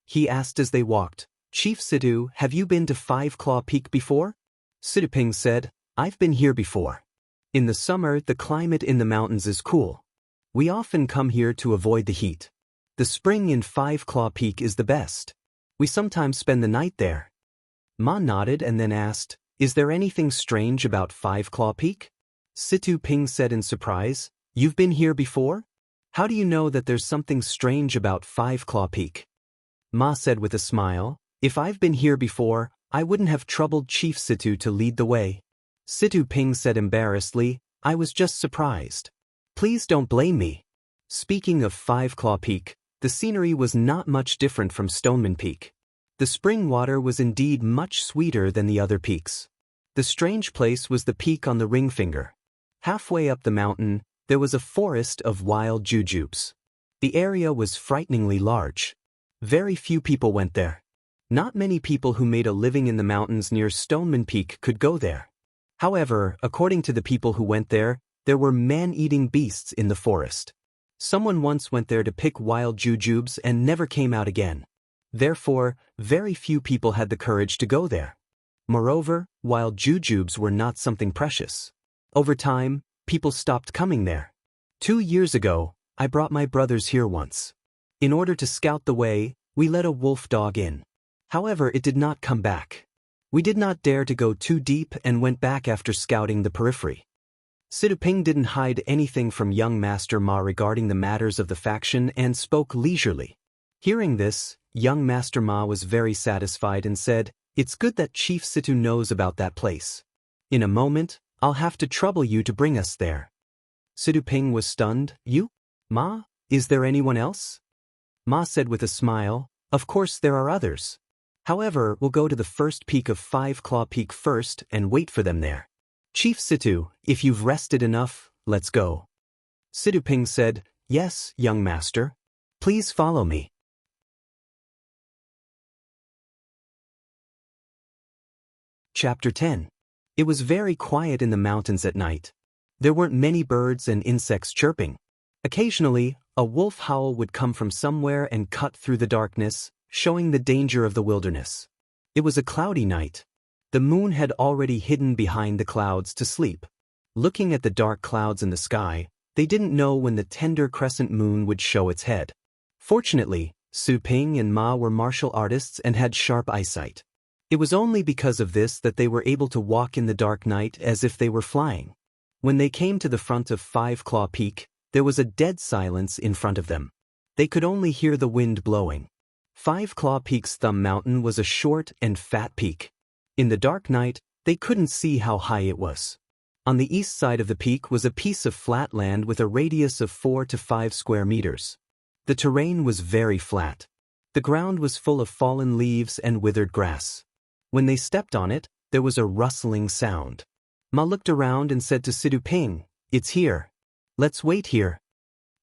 He asked as they walked, "Chief Situ, have you been to Five Claw Peak before?" Situ Ping said, "I've been here before. In the summer, the climate in the mountains is cool. We often come here to avoid the heat. The spring in Five Claw Peak is the best. We sometimes spend the night there." Ma nodded and then asked, "Is there anything strange about Five Claw Peak?" Situ Ping said in surprise, "You've been here before? How do you know that there's something strange about Five Claw Peak?" Ma said with a smile, "If I've been here before, I wouldn't have troubled Chief Situ to lead the way." Situ Ping said embarrassedly, "I was just surprised. Please don't blame me." Speaking of Five Claw Peak, the scenery was not much different from Stoneman Peak. The spring water was indeed much sweeter than the other peaks. The strange place was the peak on the ring finger. Halfway up the mountain, there was a forest of wild jujubes. The area was frighteningly large. Very few people went there. Not many people who made a living in the mountains near Stoneman Peak could go there. However, according to the people who went there were man-eating beasts in the forest. Someone once went there to pick wild jujubes and never came out again. Therefore, very few people had the courage to go there. Moreover, wild jujubes were not something precious. Over time, people stopped coming there. 2 years ago, I brought my brothers here once. In order to scout the way, we let a wolf dog in. However, it did not come back. We did not dare to go too deep and went back after scouting the periphery. Situ Ping didn't hide anything from young Master Ma regarding the matters of the faction and spoke leisurely. Hearing this, young Master Ma was very satisfied and said, "It's good that Chief Situ knows about that place. In a moment, I'll have to trouble you to bring us there." Situ Ping was stunned. "You? Ma? Is there anyone else?" Ma said with a smile, "Of course there are others. However, we'll go to the first peak of Five Claw Peak first and wait for them there. Chief Situ, if you've rested enough, let's go." Situ Ping said, "Yes, young master. Please follow me." Chapter 10. It was very quiet in the mountains at night. There weren't many birds and insects chirping. Occasionally, a wolf howl would come from somewhere and cut through the darkness, showing the danger of the wilderness. It was a cloudy night. The moon had already hidden behind the clouds to sleep. Looking at the dark clouds in the sky, they didn't know when the tender crescent moon would show its head. Fortunately, Su Ping and Ma were martial artists and had sharp eyesight. It was only because of this that they were able to walk in the dark night as if they were flying. When they came to the front of Five Claw Peak, there was a dead silence in front of them. They could only hear the wind blowing. Five Claw Peak's thumb mountain was a short and fat peak. In the dark night, they couldn't see how high it was. On the east side of the peak was a piece of flat land with a radius of 4 to 5 square meters. The terrain was very flat. The ground was full of fallen leaves and withered grass. When they stepped on it, there was a rustling sound. Ma looked around and said to Siduping, "It's here. Let's wait here."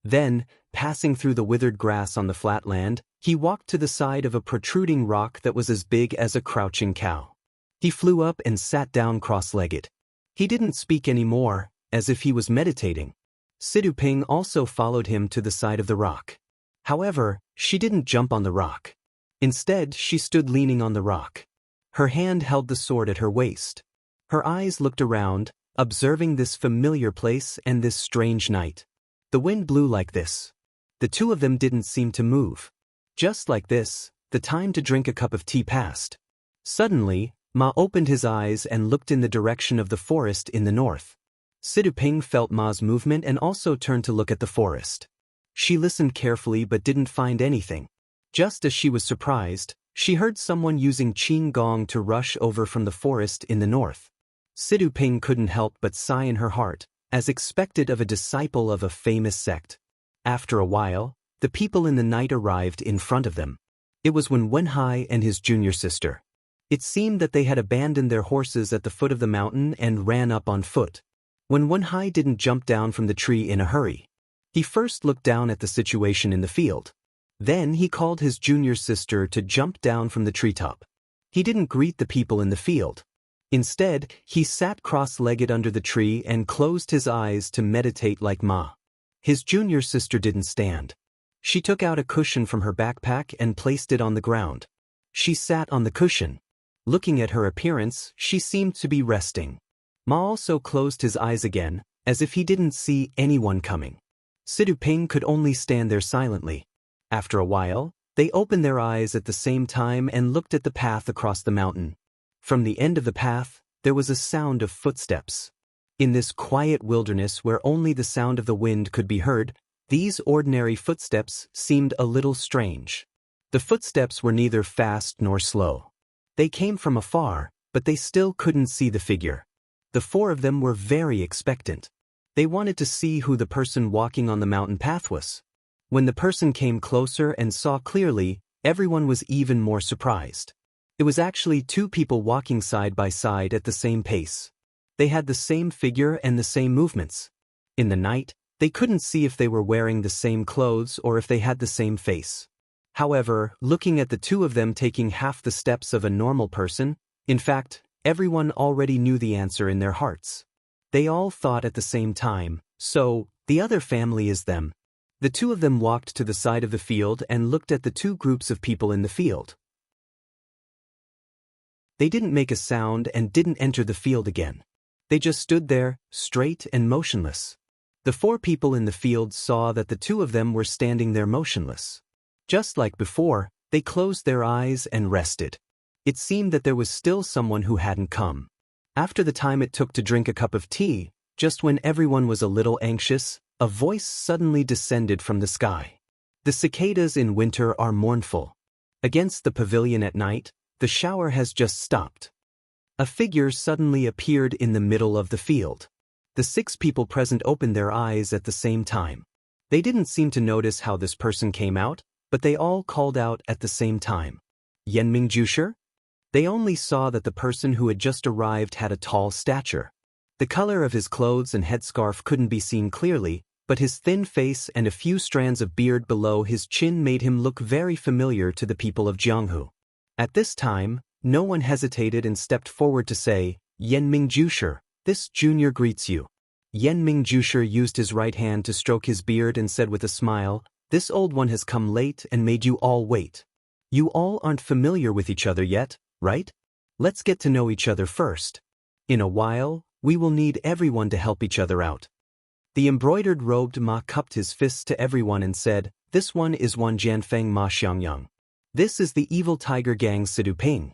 Then, passing through the withered grass on the flat land, he walked to the side of a protruding rock that was as big as a crouching cow. He flew up and sat down cross-legged. He didn't speak any more, as if he was meditating. Siduping also followed him to the side of the rock. However, she didn't jump on the rock. Instead, she stood leaning on the rock. Her hand held the sword at her waist. Her eyes looked around, observing this familiar place and this strange night. The wind blew like this. The two of them didn't seem to move. Just like this, the time to drink a cup of tea passed. Suddenly, Ma opened his eyes and looked in the direction of the forest in the north. Siduping felt Ma's movement and also turned to look at the forest. She listened carefully but didn't find anything. Just as she was surprised, she heard someone using qing gong to rush over from the forest in the north. Siduping couldn't help but sigh in her heart, as expected of a disciple of a famous sect. After a while, the people in the night arrived in front of them. It was Wenhai and his junior sister. It seemed that they had abandoned their horses at the foot of the mountain and ran up on foot. Wenhai didn't jump down from the tree in a hurry. He first looked down at the situation in the field. Then he called his junior sister to jump down from the treetop. He didn't greet the people in the field. Instead, he sat cross-legged under the tree and closed his eyes to meditate like Ma. His junior sister didn't stand. She took out a cushion from her backpack and placed it on the ground. She sat on the cushion. Looking at her appearance, she seemed to be resting. Ma also closed his eyes again, as if he didn't see anyone coming. Siduping could only stand there silently. After a while, they opened their eyes at the same time and looked at the path across the mountain. From the end of the path, there was a sound of footsteps. In this quiet wilderness where only the sound of the wind could be heard, these ordinary footsteps seemed a little strange. The footsteps were neither fast nor slow. They came from afar, but they still couldn't see the figure. The four of them were very expectant. They wanted to see who the person walking on the mountain path was. When the person came closer and saw clearly, everyone was even more surprised. It was actually two people walking side by side at the same pace. They had the same figure and the same movements. In the night, they couldn't see if they were wearing the same clothes or if they had the same face. However, looking at the two of them taking half the steps of a normal person, in fact, everyone already knew the answer in their hearts. They all thought at the same time, so, the other family is them. The two of them walked to the side of the field and looked at the two groups of people in the field. They didn't make a sound and didn't enter the field again. They just stood there, straight and motionless. The four people in the field saw that the two of them were standing there motionless. Just like before, they closed their eyes and rested. It seemed that there was still someone who hadn't come. After the time it took to drink a cup of tea, just when everyone was a little anxious, a voice suddenly descended from the sky. The cicadas in winter are mournful. Against the pavilion at night, the shower has just stopped. A figure suddenly appeared in the middle of the field. The 6 people present opened their eyes at the same time. They didn't seem to notice how this person came out, but they all called out at the same time. Yanming Jusher? They only saw that the person who had just arrived had a tall stature. The color of his clothes and headscarf couldn't be seen clearly, but his thin face and a few strands of beard below his chin made him look very familiar to the people of Jianghu. At this time, no one hesitated and stepped forward to say, "Yanming Jusher, this junior greets you." Yanming Jusher used his right hand to stroke his beard and said with a smile, "This old one has come late and made you all wait. You all aren't familiar with each other yet, right? Let's get to know each other first. In a while, we will need everyone to help each other out." The embroidered robed Ma cupped his fists to everyone and said, "This one is Wan Jianfeng Ma Xiangyang. This is the evil tiger gang Siduping."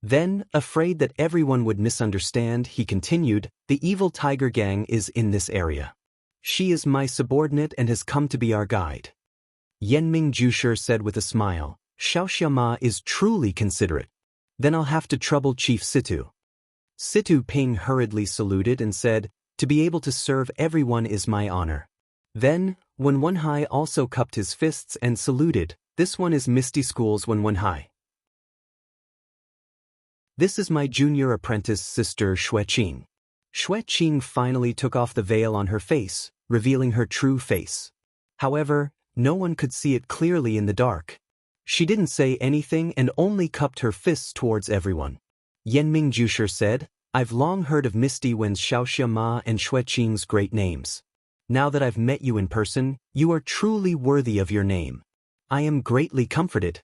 Then, afraid that everyone would misunderstand, he continued, "The evil tiger gang is in this area. She is my subordinate and has come to be our guide." Yanming Jusher said with a smile, Xiaoxia Ma is truly considerate. Then I'll have to trouble Chief Situ. Situ Ping hurriedly saluted and said, to be able to serve everyone is my honor. Then, Wen Wenhai also cupped his fists and saluted. This one is Misty School's Wen Wenhai. This is my junior apprentice sister Xueqing. Xueqing finally took off the veil on her face, revealing her true face. However, no one could see it clearly in the dark. She didn't say anything and only cupped her fists towards everyone. Yanming Jusher said, I've long heard of Misty Wen's Xiaoxia Ma and Xueqing's great names. Now that I've met you in person, you are truly worthy of your name. I am greatly comforted.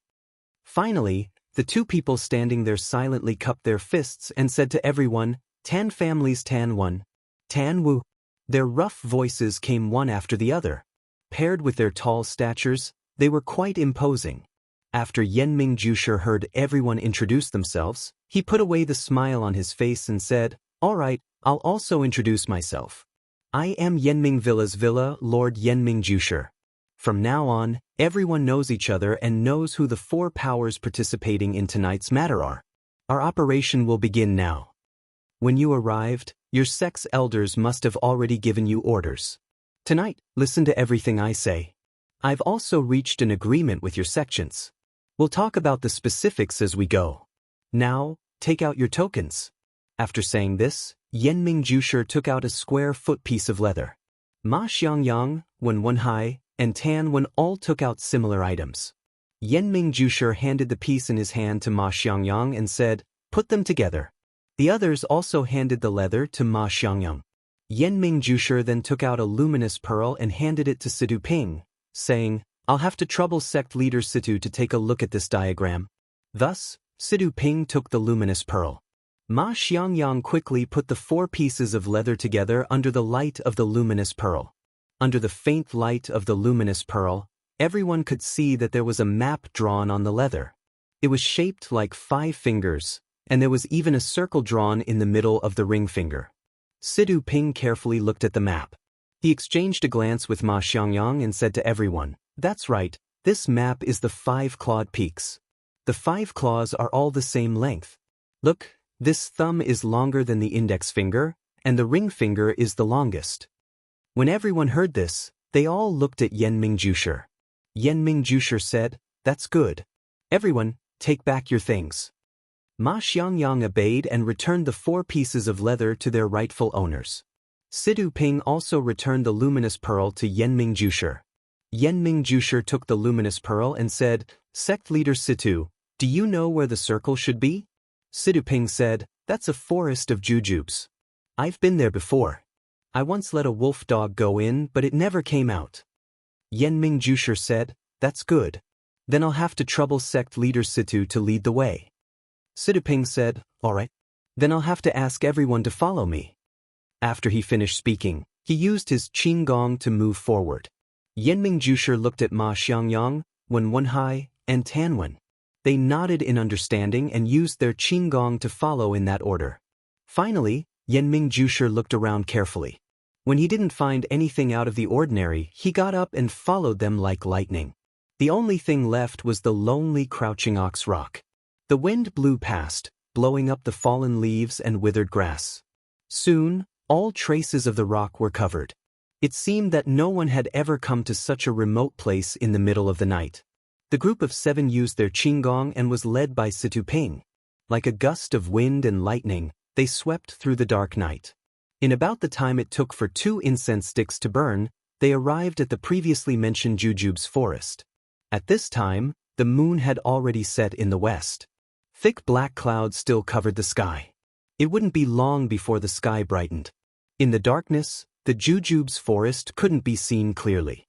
Finally, the two people standing there silently cupped their fists and said to everyone, Tan families Tan Wen, Tan Wu. Their rough voices came one after the other. Paired with their tall statures, they were quite imposing. After Yanming Jusher heard everyone introduce themselves, he put away the smile on his face and said, all right, I'll also introduce myself. I am Yanming Villa's Villa Lord Yanming Jusher. From now on, everyone knows each other and knows who the four powers participating in tonight's matter are. Our operation will begin now. When you arrived, your sex elders must have already given you orders. Tonight, listen to everything I say. I've also reached an agreement with your sections. We'll talk about the specifics as we go. Now, take out your tokens. After saying this, Yanming Jusher took out a square-foot piece of leather. Ma Xiangyang, Wen Wenhai, and Tan Wen all took out similar items. Yanming Jusher handed the piece in his hand to Ma Xiangyang and said, put them together. The others also handed the leather to Ma Xiangyang. Yanming Jusher then took out a luminous pearl and handed it to Situ Ping, saying, I'll have to trouble sect leader Situ to take a look at this diagram. Thus, Situ Ping took the luminous pearl. Ma Xiangyang quickly put the four pieces of leather together under the light of the luminous pearl. Under the faint light of the luminous pearl, everyone could see that there was a map drawn on the leather. It was shaped like 5 fingers, and there was even a circle drawn in the middle of the ring finger. Situ Ping carefully looked at the map. He exchanged a glance with Ma Xiangyang and said to everyone, that's right, this map is the 5 clawed peaks. The 5 claws are all the same length. Look, this thumb is longer than the index finger, and the ring finger is the longest. When everyone heard this, they all looked at Yanming Jusher. Yanming Jusher said, that's good. Everyone, take back your things. Ma Xiangyang obeyed and returned the 4 pieces of leather to their rightful owners. Situ Ping also returned the luminous pearl to Yanming Jusher. Yanming Jusher took the luminous pearl and said, Sect leader Situ, do you know where the circle should be? Situ Ping said, that's a forest of jujubes. I've been there before. I once let a wolf dog go in, but it never came out. Yanming Jusher said, that's good. Then I'll have to trouble sect leader Situ to lead the way. Situ Ping said, all right. Then I'll have to ask everyone to follow me. After he finished speaking, he used his qinggong to move forward. Yanming Jusher looked at Ma Xiangyang, Wen Wenhai, and Tan Wen. They nodded in understanding and used their qinggong to follow in that order. Finally, Yanming Jusher looked around carefully. When he didn't find anything out of the ordinary, he got up and followed them like lightning. The only thing left was the lonely crouching ox rock. The wind blew past, blowing up the fallen leaves and withered grass. Soon, all traces of the rock were covered. It seemed that no one had ever come to such a remote place in the middle of the night. The group of 7 used their qinggong and was led by Situ Ping. Like a gust of wind and lightning, they swept through the dark night. In about the time it took for 2 incense sticks to burn, they arrived at the previously mentioned Jujub's forest. At this time, the moon had already set in the west. Thick black clouds still covered the sky. It wouldn't be long before the sky brightened. In the darkness, the Jujub's forest couldn't be seen clearly.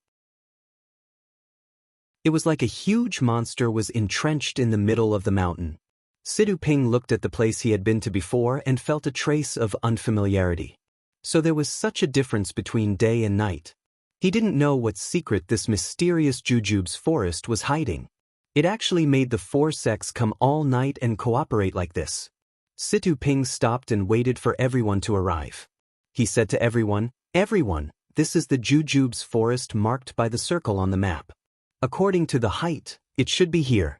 It was like a huge monster was entrenched in the middle of the mountain. Situ Ping looked at the place he had been to before and felt a trace of unfamiliarity. So there was such a difference between day and night. He didn't know what secret this mysterious Jujub's forest was hiding. It actually made the 4 sects come all night and cooperate like this. Situ Ping stopped and waited for everyone to arrive. He said to everyone, everyone, this is the Jujub's forest marked by the circle on the map. According to the height, it should be here.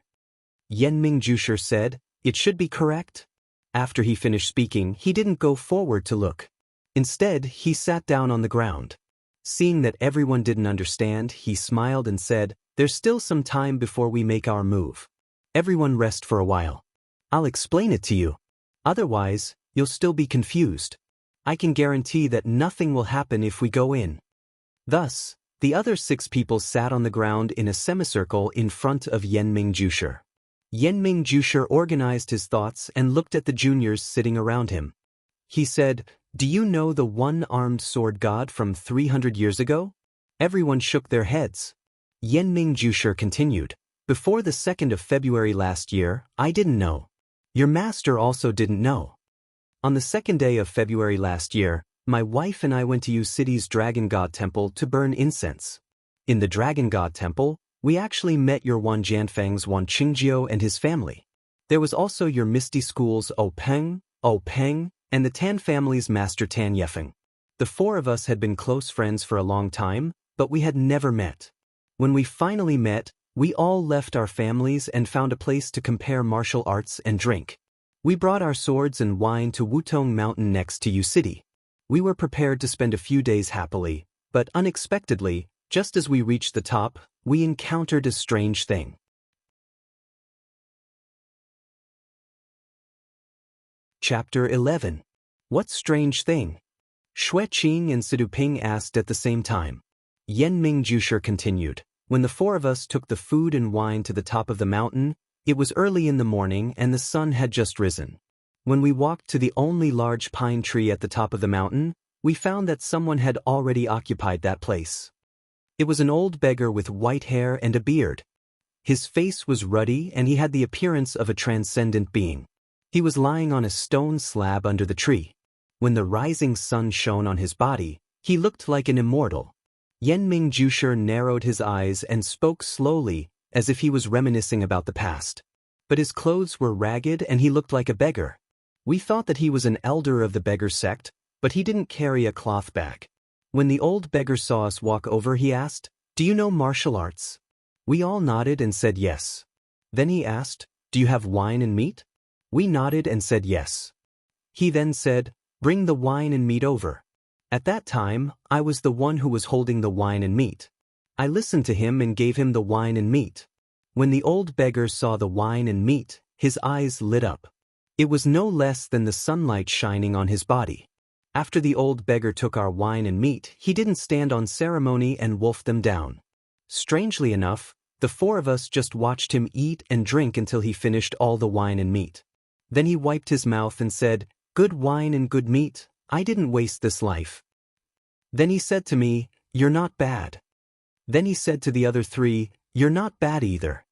Yenming Jusher said, "It should be correct." After he finished speaking, he didn't go forward to look. Instead, he sat down on the ground. Seeing that everyone didn't understand, he smiled and said, "There's still some time before we make our move. Everyone rest for a while. I'll explain it to you. Otherwise, you'll still be confused. I can guarantee that nothing will happen if we go in." Thus, the other 6 people sat on the ground in a semicircle in front of Yenming Jusher. Yenming Jusher organized his thoughts and looked at the juniors sitting around him. He said, "Do you know the one-armed sword god from 300 years ago?" Everyone shook their heads. Yenming Jusher continued, "Before the 2nd of February last year, I didn't know. Your master also didn't know. On the 2nd day of February last year, my wife and I went to Yu City's Dragon God Temple to burn incense. In the Dragon God Temple, we actually met your Wan Jianfeng's Wan Qingjiu and his family. There was also your Misty School's O Peng, and the Tan family's Master Tan Yefeng. The 4 of us had been close friends for a long time, but we had never met. When we finally met, we all left our families and found a place to compare martial arts and drink. We brought our swords and wine to Wutong Mountain next to Yu City. We were prepared to spend a few days happily, but unexpectedly, just as we reached the top, we encountered a strange thing. Chapter 11. What strange thing? Xueqing and Siduping asked at the same time. Yenming Jusher continued, "When the 4 of us took the food and wine to the top of the mountain, it was early in the morning and the sun had just risen. When we walked to the only large pine tree at the top of the mountain, we found that someone had already occupied that place. It was an old beggar with white hair and a beard. His face was ruddy and he had the appearance of a transcendent being. He was lying on a stone slab under the tree. When the rising sun shone on his body, he looked like an immortal." Yenming Jusher narrowed his eyes and spoke slowly, as if he was reminiscing about the past. But his clothes were ragged and he looked like a beggar. We thought that he was an elder of the beggar sect, but he didn't carry a cloth bag. When the old beggar saw us walk over, he asked, "Do you know martial arts?" We all nodded and said yes. Then he asked, "Do you have wine and meat?" We nodded and said yes. He then said, "Bring the wine and meat over." At that time, I was the one who was holding the wine and meat. I listened to him and gave him the wine and meat. When the old beggar saw the wine and meat, his eyes lit up. It was no less than the sunlight shining on his body. After the old beggar took our wine and meat, he didn't stand on ceremony and wolf them down. Strangely enough, the 4 of us just watched him eat and drink until he finished all the wine and meat. Then he wiped his mouth and said, "Good wine and good meat, I didn't waste this life." Then he said to me, "You're not bad." Then he said to the other 3, "You're not bad either."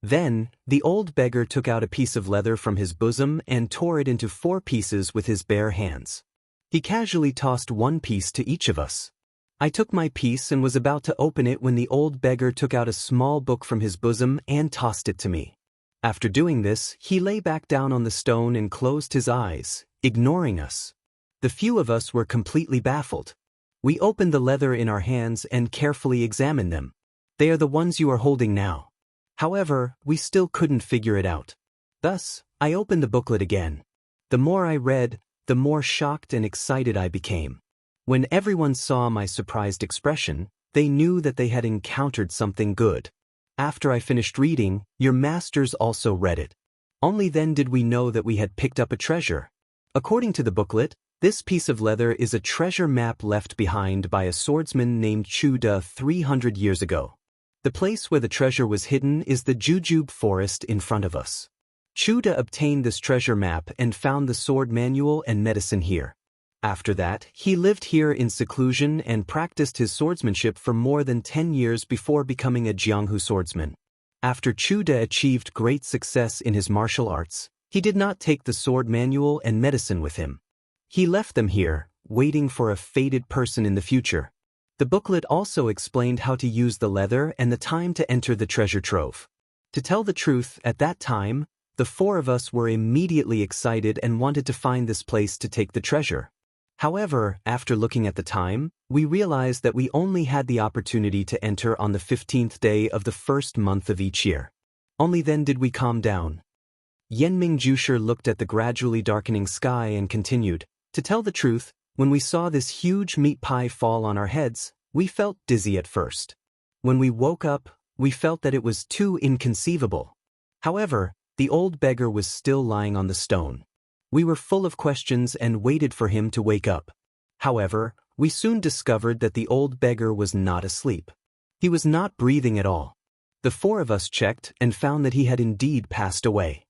Then, the old beggar took out a piece of leather from his bosom and tore it into 4 pieces with his bare hands. He casually tossed 1 piece to each of us. I took my piece and was about to open it when the old beggar took out a small book from his bosom and tossed it to me. After doing this, he lay back down on the stone and closed his eyes, ignoring us. The few of us were completely baffled. We opened the leather in our hands and carefully examined them. They are the ones you are holding now. However, we still couldn't figure it out. Thus, I opened the booklet again. The more I read, the more shocked and excited I became. When everyone saw my surprised expression, they knew that they had encountered something good. After I finished reading, your masters also read it. Only then did we know that we had picked up a treasure. According to the booklet, this piece of leather is a treasure map left behind by a swordsman named Chu De 300 years ago. The place where the treasure was hidden is the Jujube forest in front of us. Chu De obtained this treasure map and found the sword manual and medicine here. After that, he lived here in seclusion and practiced his swordsmanship for more than 10 years before becoming a Jianghu swordsman. After Chu De achieved great success in his martial arts, he did not take the sword manual and medicine with him. He left them here, waiting for a fated person in the future. The booklet also explained how to use the leather and the time to enter the treasure trove. To tell the truth, at that time, the 4 of us were immediately excited and wanted to find this place to take the treasure. However, after looking at the time, we realized that we only had the opportunity to enter on the 15th day of the first month of each year. Only then did we calm down. Yanming Jusher looked at the gradually darkening sky and continued, to tell the truth, when we saw this huge meat pie fall on our heads, we felt dizzy at first. When we woke up, we felt that it was too inconceivable. However, the old beggar was still lying on the stone. We were full of questions and waited for him to wake up. However, we soon discovered that the old beggar was not asleep. He was not breathing at all. The four of us checked and found that he had indeed passed away.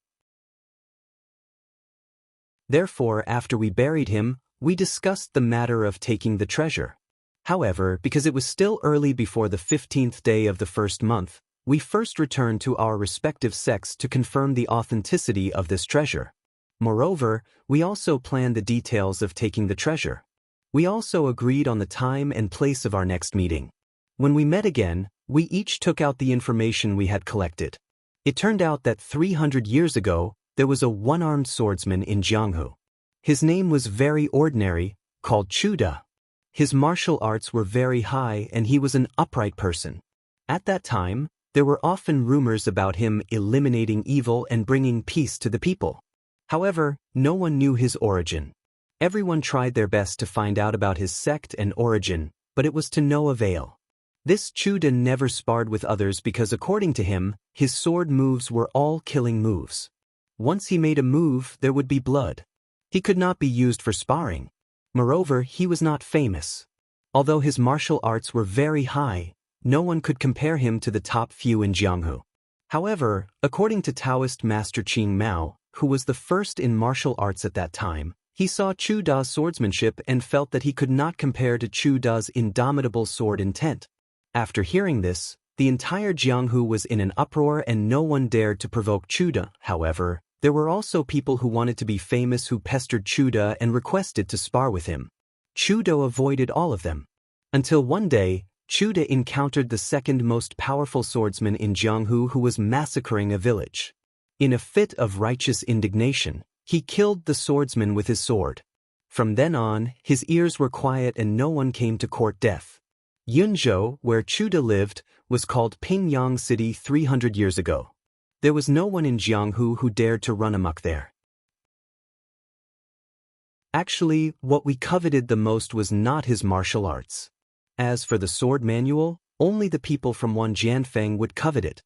Therefore, after we buried him, we discussed the matter of taking the treasure. However, because it was still early before the 15th day of the first month, we first returned to our respective sects to confirm the authenticity of this treasure. Moreover, we also planned the details of taking the treasure. We also agreed on the time and place of our next meeting. When we met again, we each took out the information we had collected. It turned out that 300 years ago, there was a one-armed swordsman in Jianghu. His name was very ordinary, called Chuda. His martial arts were very high and he was an upright person. At that time, there were often rumors about him eliminating evil and bringing peace to the people. However, no one knew his origin. Everyone tried their best to find out about his sect and origin, but it was to no avail. This Chuda never sparred with others because according to him, his sword moves were all killing moves. Once he made a move, there would be blood. He could not be used for sparring. Moreover, he was not famous. Although his martial arts were very high, no one could compare him to the top few in Jianghu. However, according to Taoist master Qing Mao, who was the first in martial arts at that time, he saw Chu Da's swordsmanship and felt that he could not compare to Chu Da's indomitable sword intent. After hearing this, the entire Jianghu was in an uproar and no one dared to provoke Chu Da. However, there were also people who wanted to be famous who pestered Chu Da and requested to spar with him. Chu Da avoided all of them. Until one day, Chu Da encountered the second most powerful swordsman in Jianghu who was massacring a village. In a fit of righteous indignation, he killed the swordsman with his sword. From then on, his ears were quiet and no one came to court death. Yunzhou, where Chu Da lived, was called Pingyang City 300 years ago. There was no one in Jianghu who dared to run amok there. Actually, what we coveted the most was not his martial arts. As for the sword manual, only the people from Wanjianfeng would covet it.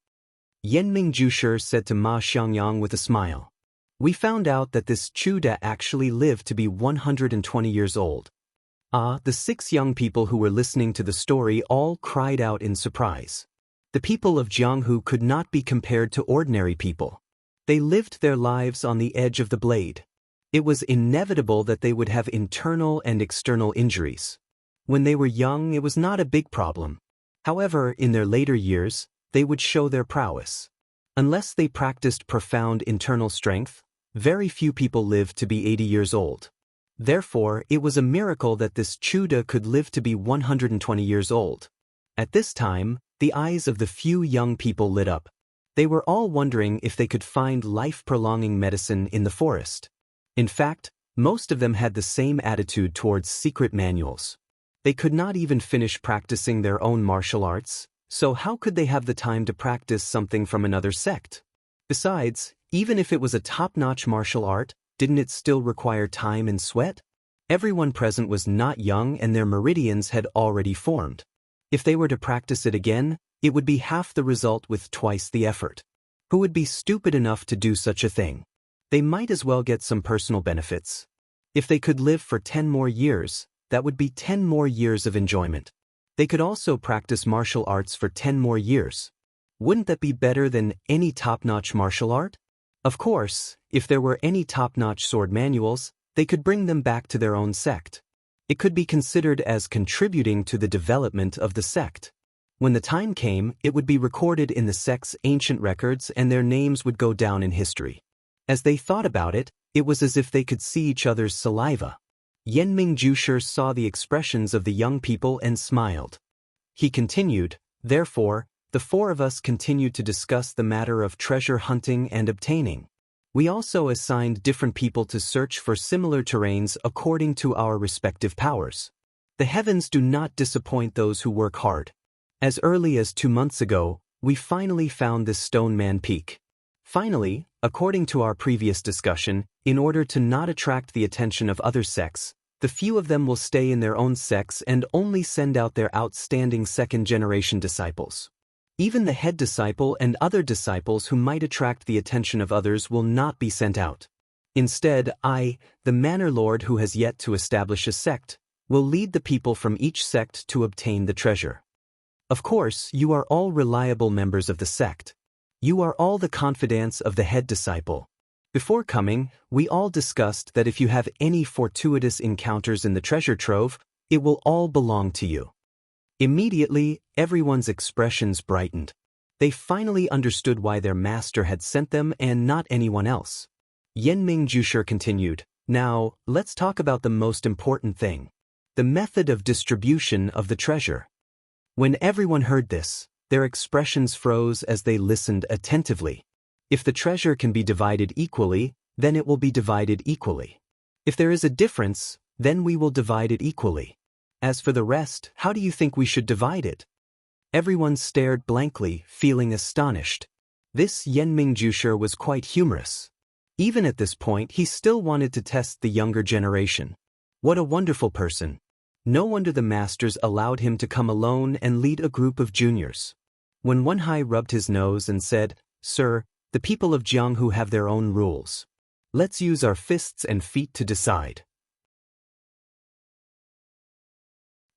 Yanming Jusher said to Ma Xiangyang with a smile. We found out that this Chu Da actually lived to be 120 years old. The 6 young people who were listening to the story all cried out in surprise. The people of Jianghu could not be compared to ordinary people. They lived their lives on the edge of the blade. It was inevitable that they would have internal and external injuries. When they were young, it was not a big problem. However, in their later years, they would show their prowess. Unless they practiced profound internal strength, very few people lived to be 80 years old. Therefore, it was a miracle that this Chu Da could live to be 120 years old. At this time, the eyes of the few young people lit up. They were all wondering if they could find life-prolonging medicine in the forest. In fact, most of them had the same attitude towards secret manuals. They could not even finish practicing their own martial arts, so how could they have the time to practice something from another sect? Besides, even if it was a top-notch martial art, didn't it still require time and sweat? Everyone present was not young and their meridians had already formed. If they were to practice it again, it would be half the result with twice the effort. Who would be stupid enough to do such a thing? They might as well get some personal benefits. If they could live for 10 more years, that would be 10 more years of enjoyment. They could also practice martial arts for 10 more years. Wouldn't that be better than any top-notch martial art? Of course, if there were any top-notch sword manuals, they could bring them back to their own sect. It could be considered as contributing to the development of the sect. When the time came, it would be recorded in the sect's ancient records and their names would go down in history. As they thought about it, it was as if they could see each other's saliva. Yanming Jusher saw the expressions of the young people and smiled. He continued, therefore, the 4 of us continued to discuss the matter of treasure hunting and obtaining. We also assigned different people to search for similar terrains according to our respective powers. The heavens do not disappoint those who work hard. As early as 2 months ago, we finally found this Stone Man Peak. Finally, according to our previous discussion, in order to not attract the attention of other sects, the few of them will stay in their own sects and only send out their outstanding second-generation disciples. Even the head disciple and other disciples who might attract the attention of others will not be sent out. Instead, I, the Manor Lord who has yet to establish a sect, will lead the people from each sect to obtain the treasure. Of course, you are all reliable members of the sect. You are all the confidants of the head disciple. Before coming, we all discussed that if you have any fortuitous encounters in the treasure trove, it will all belong to you. Immediately, everyone's expressions brightened. They finally understood why their master had sent them and not anyone else. Yanming Jusher continued, "Now, let's talk about the most important thing. The method of distribution of the treasure." When everyone heard this, their expressions froze as they listened attentively. If the treasure can be divided equally, then it will be divided equally. If there is a difference, then we will divide it equally. As for the rest, how do you think we should divide it? Everyone stared blankly, feeling astonished. This Yanming Jusher was quite humorous. Even at this point, he still wanted to test the younger generation. What a wonderful person. No wonder the masters allowed him to come alone and lead a group of juniors. When Wenhai rubbed his nose and said, "Sir, the people of Jianghu have their own rules. Let's use our fists and feet to decide."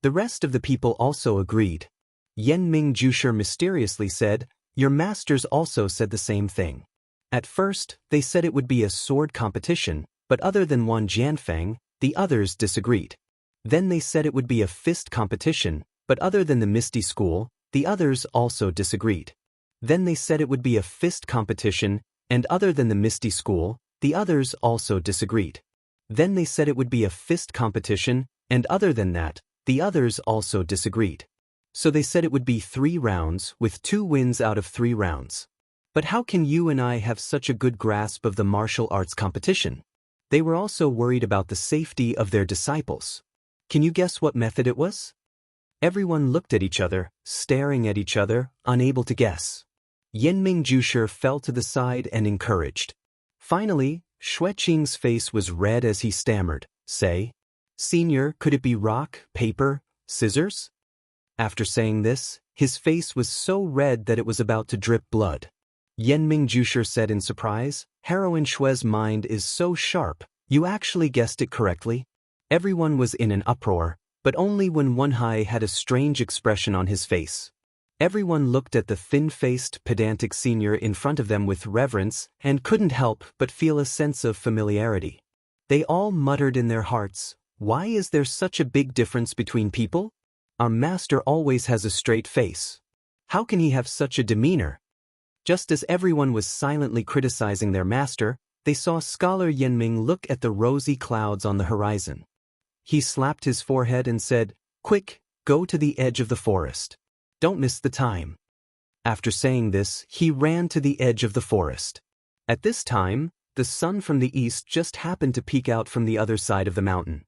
The rest of the people also agreed. Yanming Jusher mysteriously said, "Your masters also said the same thing." At first, they said it would be a sword competition, but other than Wan Jianfeng, the others disagreed. Then they said it would be a fist competition, but other than the Misty School, the others also disagreed. Then they said it would be a fist competition, and other than the Misty School, the others also disagreed. Then they said it would be a fist competition, and other than that, the others also disagreed. So they said it would be 3 rounds, with 2 wins out of 3 rounds. But how can you and I have such a good grasp of the martial arts competition? They were also worried about the safety of their disciples. Can you guess what method it was? Everyone looked at each other, staring at each other, unable to guess. Yanming Jusher fell to the side and encouraged. Finally, Xueqing's face was red as he stammered, "Say, Senior, could it be rock, paper, scissors?" After saying this, his face was so red that it was about to drip blood. Yanming Jusher said in surprise, "Heroine Xue's mind is so sharp, you actually guessed it correctly." Everyone was in an uproar, but only when Wenhai had a strange expression on his face. Everyone looked at the thin-faced, pedantic senior in front of them with reverence and couldn't help but feel a sense of familiarity. They all muttered in their hearts, "Why is there such a big difference between people? Our master always has a straight face. How can he have such a demeanor?" Just as everyone was silently criticizing their master, they saw Scholar Yanming look at the rosy clouds on the horizon. He slapped his forehead and said, "Quick, go to the edge of the forest. Don't miss the time." After saying this, he ran to the edge of the forest. At this time, the sun from the east just happened to peek out from the other side of the mountain.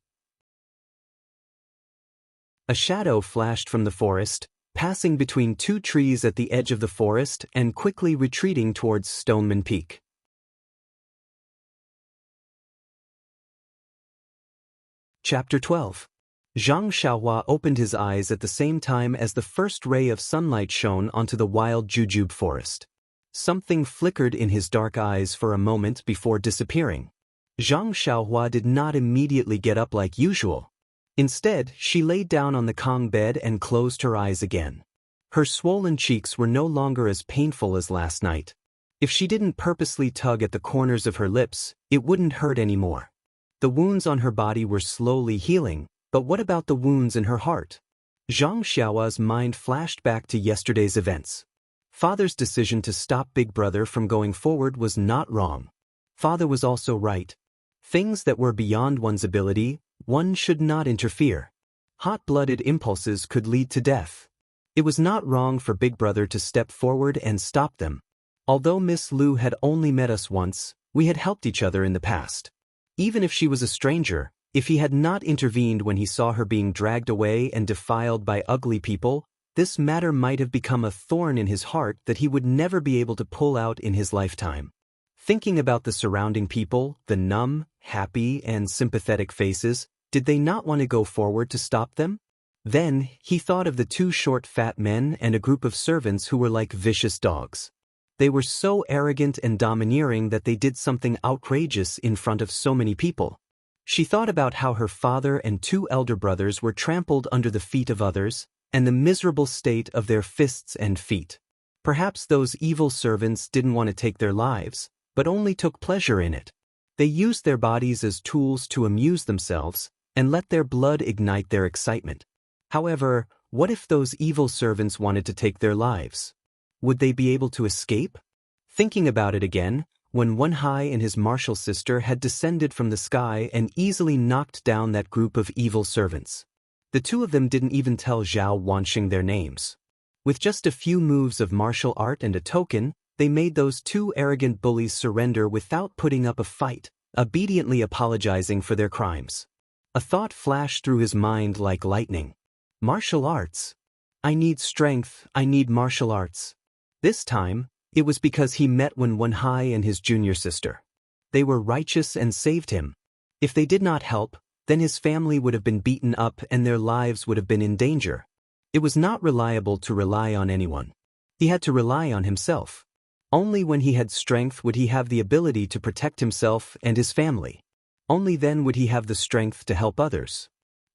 A shadow flashed from the forest, passing between 2 trees at the edge of the forest and quickly retreating towards Stoneman Peak. Chapter 12. Zhang Xiaohua opened his eyes at the same time as the first ray of sunlight shone onto the wild jujube forest. Something flickered in his dark eyes for a moment before disappearing. Zhang Xiaohua did not immediately get up like usual. Instead, she lay down on the Kong bed and closed her eyes again. Her swollen cheeks were no longer as painful as last night. If she didn't purposely tug at the corners of her lips, it wouldn't hurt anymore. The wounds on her body were slowly healing, but what about the wounds in her heart? Zhang Xiaohua's mind flashed back to yesterday's events. Father's decision to stop Big Brother from going forward was not wrong. Father was also right. Things that were beyond one's ability, one should not interfere. Hot-blooded impulses could lead to death. It was not wrong for Big Brother to step forward and stop them. Although Miss Lu had only met us once, we had helped each other in the past. Even if she was a stranger, if he had not intervened when he saw her being dragged away and defiled by ugly people, this matter might have become a thorn in his heart that he would never be able to pull out in his lifetime. Thinking about the surrounding people, the numb, happy, and sympathetic faces, did they not want to go forward to stop them? Then, he thought of the two short fat men and a group of servants who were like vicious dogs. They were so arrogant and domineering that they did something outrageous in front of so many people. She thought about how her father and two elder brothers were trampled under the feet of others, and the miserable state of their fists and feet. Perhaps those evil servants didn't want to take their lives, but only took pleasure in it. They used their bodies as tools to amuse themselves, and let their blood ignite their excitement. However, what if those evil servants wanted to take their lives? Would they be able to escape? Thinking about it again, when Wen Hai and his martial sister had descended from the sky and easily knocked down that group of evil servants. The two of them didn't even tell Zhao Wanxing their names. With just a few moves of martial art and a token, they made those two arrogant bullies surrender without putting up a fight, obediently apologizing for their crimes. A thought flashed through his mind like lightning. Martial arts. I need strength, I need martial arts. This time, it was because he met Wen Hai and his junior sister. They were righteous and saved him. If they did not help, then his family would have been beaten up and their lives would have been in danger. It was not reliable to rely on anyone. He had to rely on himself. Only when he had strength would he have the ability to protect himself and his family. Only then would he have the strength to help others.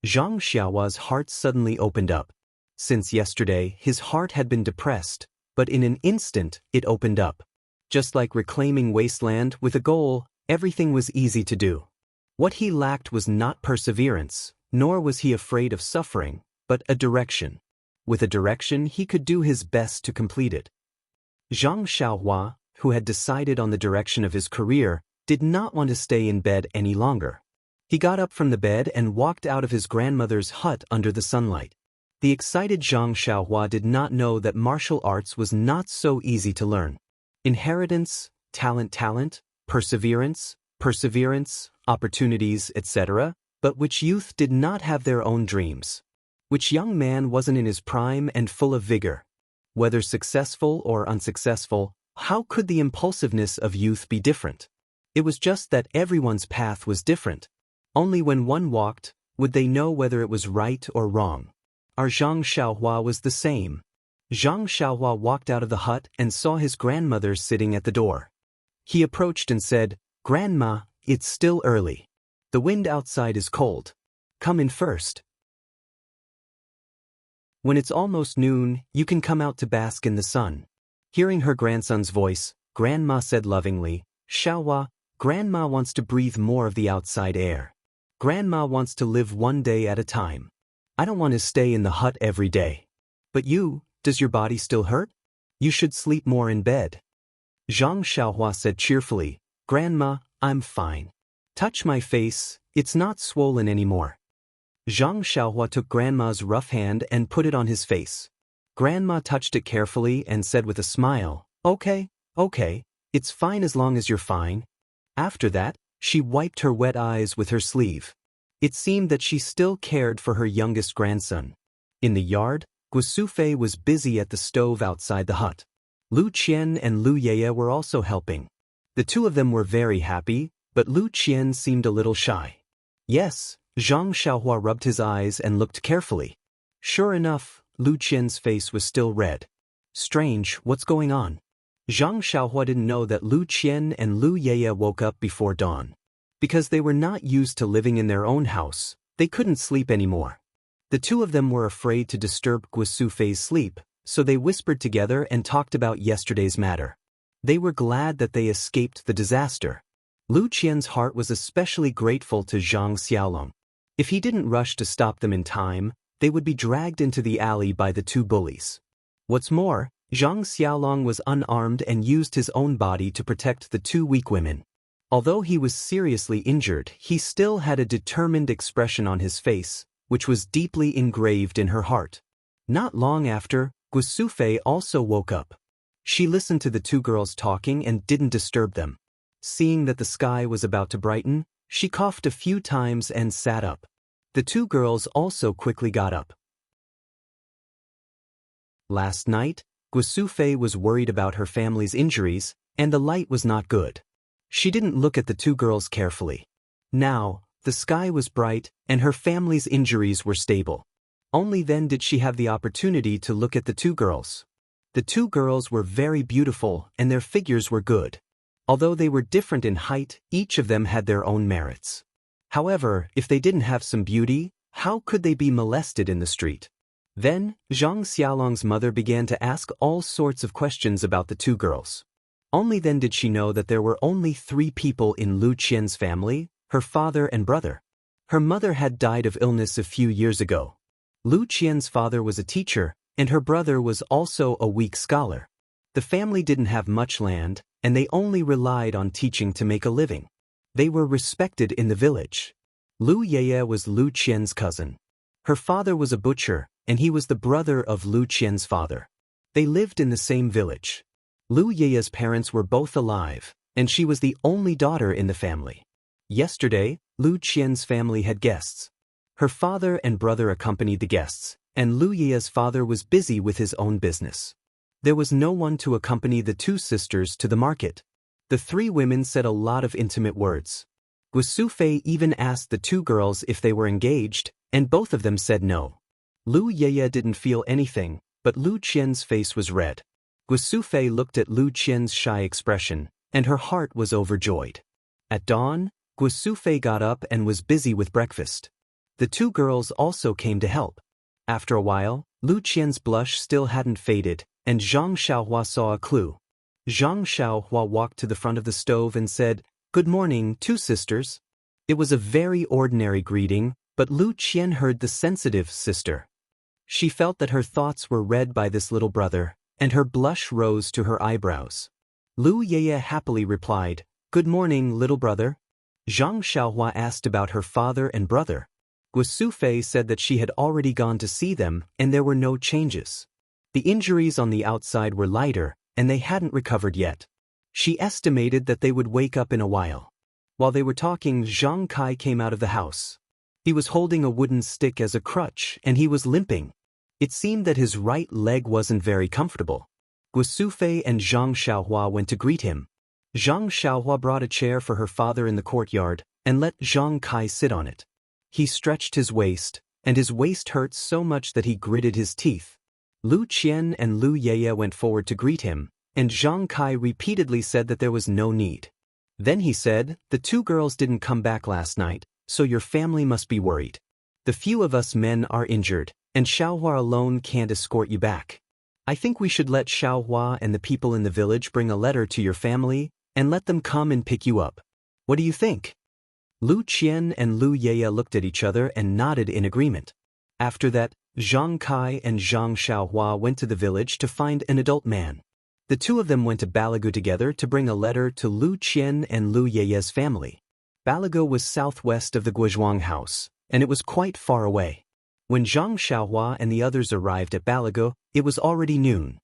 Zhang Xiaohua's heart suddenly opened up. Since yesterday, his heart had been depressed, but in an instant, it opened up. Just like reclaiming wasteland with a goal, everything was easy to do. What he lacked was not perseverance, nor was he afraid of suffering, but a direction. With a direction, he could do his best to complete it. Zhang Xiaohua, who had decided on the direction of his career, did not want to stay in bed any longer. He got up from the bed and walked out of his grandmother's hut under the sunlight. The excited Zhang Xiaohua did not know that martial arts was not so easy to learn. Inheritance, talent, perseverance, opportunities, etc., but which youth did not have their own dreams? Which young man wasn't in his prime and full of vigor? Whether successful or unsuccessful, how could the impulsiveness of youth be different? It was just that everyone's path was different. Only when one walked, would they know whether it was right or wrong. Our Zhang Xiaohua was the same. Zhang Xiaohua walked out of the hut and saw his grandmother sitting at the door. He approached and said, "Grandma, it's still early. The wind outside is cold. Come in first. When it's almost noon, you can come out to bask in the sun." Hearing her grandson's voice, Grandma said lovingly, "Xiaohua, Grandma wants to breathe more of the outside air. Grandma wants to live one day at a time. I don't want to stay in the hut every day. But you, does your body still hurt? You should sleep more in bed." Zhang Xiaohua said cheerfully, "Grandma, I'm fine. Touch my face, it's not swollen anymore." Zhang Xiaohua took Grandma's rough hand and put it on his face. Grandma touched it carefully and said with a smile, Okay, it's fine as long as you're fine." After that, she wiped her wet eyes with her sleeve. It seemed that she still cared for her youngest grandson. In the yard, Guosufei was busy at the stove outside the hut. Lu Qian and Lu Yeye were also helping. The two of them were very happy, but Lu Qian seemed a little shy. Yes, Zhang Xiaohua rubbed his eyes and looked carefully. Sure enough, Lu Qian's face was still red. Strange, what's going on? Zhang Xiaohua didn't know that Lu Qian and Lu Yeye woke up before dawn. Because they were not used to living in their own house, they couldn't sleep anymore. The two of them were afraid to disturb Guosufei's sleep, so they whispered together and talked about yesterday's matter. They were glad that they escaped the disaster. Lu Qian's heart was especially grateful to Zhang Xiaolong. If he didn't rush to stop them in time, they would be dragged into the alley by the two bullies. What's more, Zhang Xiaolong was unarmed and used his own body to protect the two weak women. Although he was seriously injured, he still had a determined expression on his face, which was deeply engraved in her heart. Not long after, Guosufei also woke up. She listened to the two girls talking and didn't disturb them. Seeing that the sky was about to brighten, she coughed a few times and sat up. The two girls also quickly got up. Last night, Guosufei was worried about her family's injuries, and the light was not good. She didn't look at the two girls carefully. Now, the sky was bright, and her family's injuries were stable. Only then did she have the opportunity to look at the two girls. The two girls were very beautiful, and their figures were good. Although they were different in height, each of them had their own merits. However, if they didn't have some beauty, how could they be molested in the street? Then, Zhang Xiaolong's mother began to ask all sorts of questions about the two girls. Only then did she know that there were only 3 people in Lu Qian's family, her father and brother. Her mother had died of illness a few years ago. Lu Qian's father was a teacher, and her brother was also a weak scholar. The family didn't have much land, and they only relied on teaching to make a living. They were respected in the village. Lu Yeye was Lu Qian's cousin. Her father was a butcher, and he was the brother of Lu Qian's father. They lived in the same village. Lu Yeye's parents were both alive, and she was the only daughter in the family. Yesterday, Lu Qian's family had guests. Her father and brother accompanied the guests, and Lu Yeye's father was busy with his own business. There was no one to accompany the 2 sisters to the market. The 3 women said a lot of intimate words. Guosufei even asked the 2 girls if they were engaged, and both of them said no. Lu Yeye didn't feel anything, but Lu Qian's face was red. Guosufei looked at Lu Qian's shy expression, and her heart was overjoyed. At dawn, Guosufei got up and was busy with breakfast. The 2 girls also came to help. After a while, Lu Qian's blush still hadn't faded, and Zhang Xiaohua saw a clue. Zhang Xiaohua walked to the front of the stove and said, "Good morning, 2 sisters." It was a very ordinary greeting, but Lu Qian heard the sensitive sister. She felt that her thoughts were read by this little brother, and her blush rose to her eyebrows. Lu Yeye happily replied, "Good morning, little brother." Zhang Xiaohua asked about her father and brother. Guosufei said that she had already gone to see them, and there were no changes. The injuries on the outside were lighter, and they hadn't recovered yet. She estimated that they would wake up in a while. While they were talking, Zhang Kai came out of the house. He was holding a wooden stick as a crutch, and he was limping. It seemed that his right leg wasn't very comfortable. Guosufei and Zhang Xiaohua went to greet him. Zhang Xiaohua brought a chair for her father in the courtyard, and let Zhang Kai sit on it. He stretched his waist, and his waist hurt so much that he gritted his teeth. Lu Qian and Lu Yeye went forward to greet him, and Zhang Kai repeatedly said that there was no need. Then he said, "The 2 girls didn't come back last night, so your family must be worried. The few of us men are injured, and Xiaohua alone can't escort you back. I think we should let Xiaohua and the people in the village bring a letter to your family, and let them come and pick you up. What do you think?" Lu Qian and Lu Yeye looked at each other and nodded in agreement. After that, Zhang Kai and Zhang Xiaohua went to the village to find an adult man. The 2 of them went to Balagu together to bring a letter to Lu Qian and Lu Yeye's family. Balagu was southwest of the Guozhuang house, and it was quite far away. When Zhang Xiaohua and the others arrived at Balagu, it was already noon.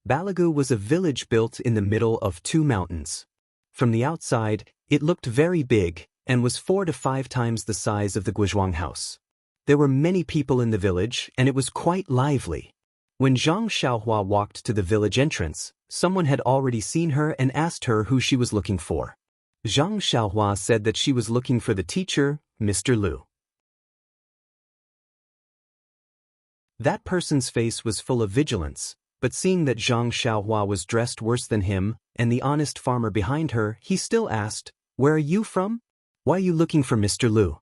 Balagu was a village built in the middle of 2 mountains. From the outside, it looked very big, and was 4 to 5 times the size of the Guozhuang house. There were many people in the village, and it was quite lively. When Zhang Xiaohua walked to the village entrance, someone had already seen her and asked her who she was looking for. Zhang Xiaohua said that she was looking for the teacher, Mr. Lu. That person's face was full of vigilance, but seeing that Zhang Xiaohua was dressed worse than him, and the honest farmer behind her, he still asked, "Where are you from? Why are you looking for Mr. Lu?"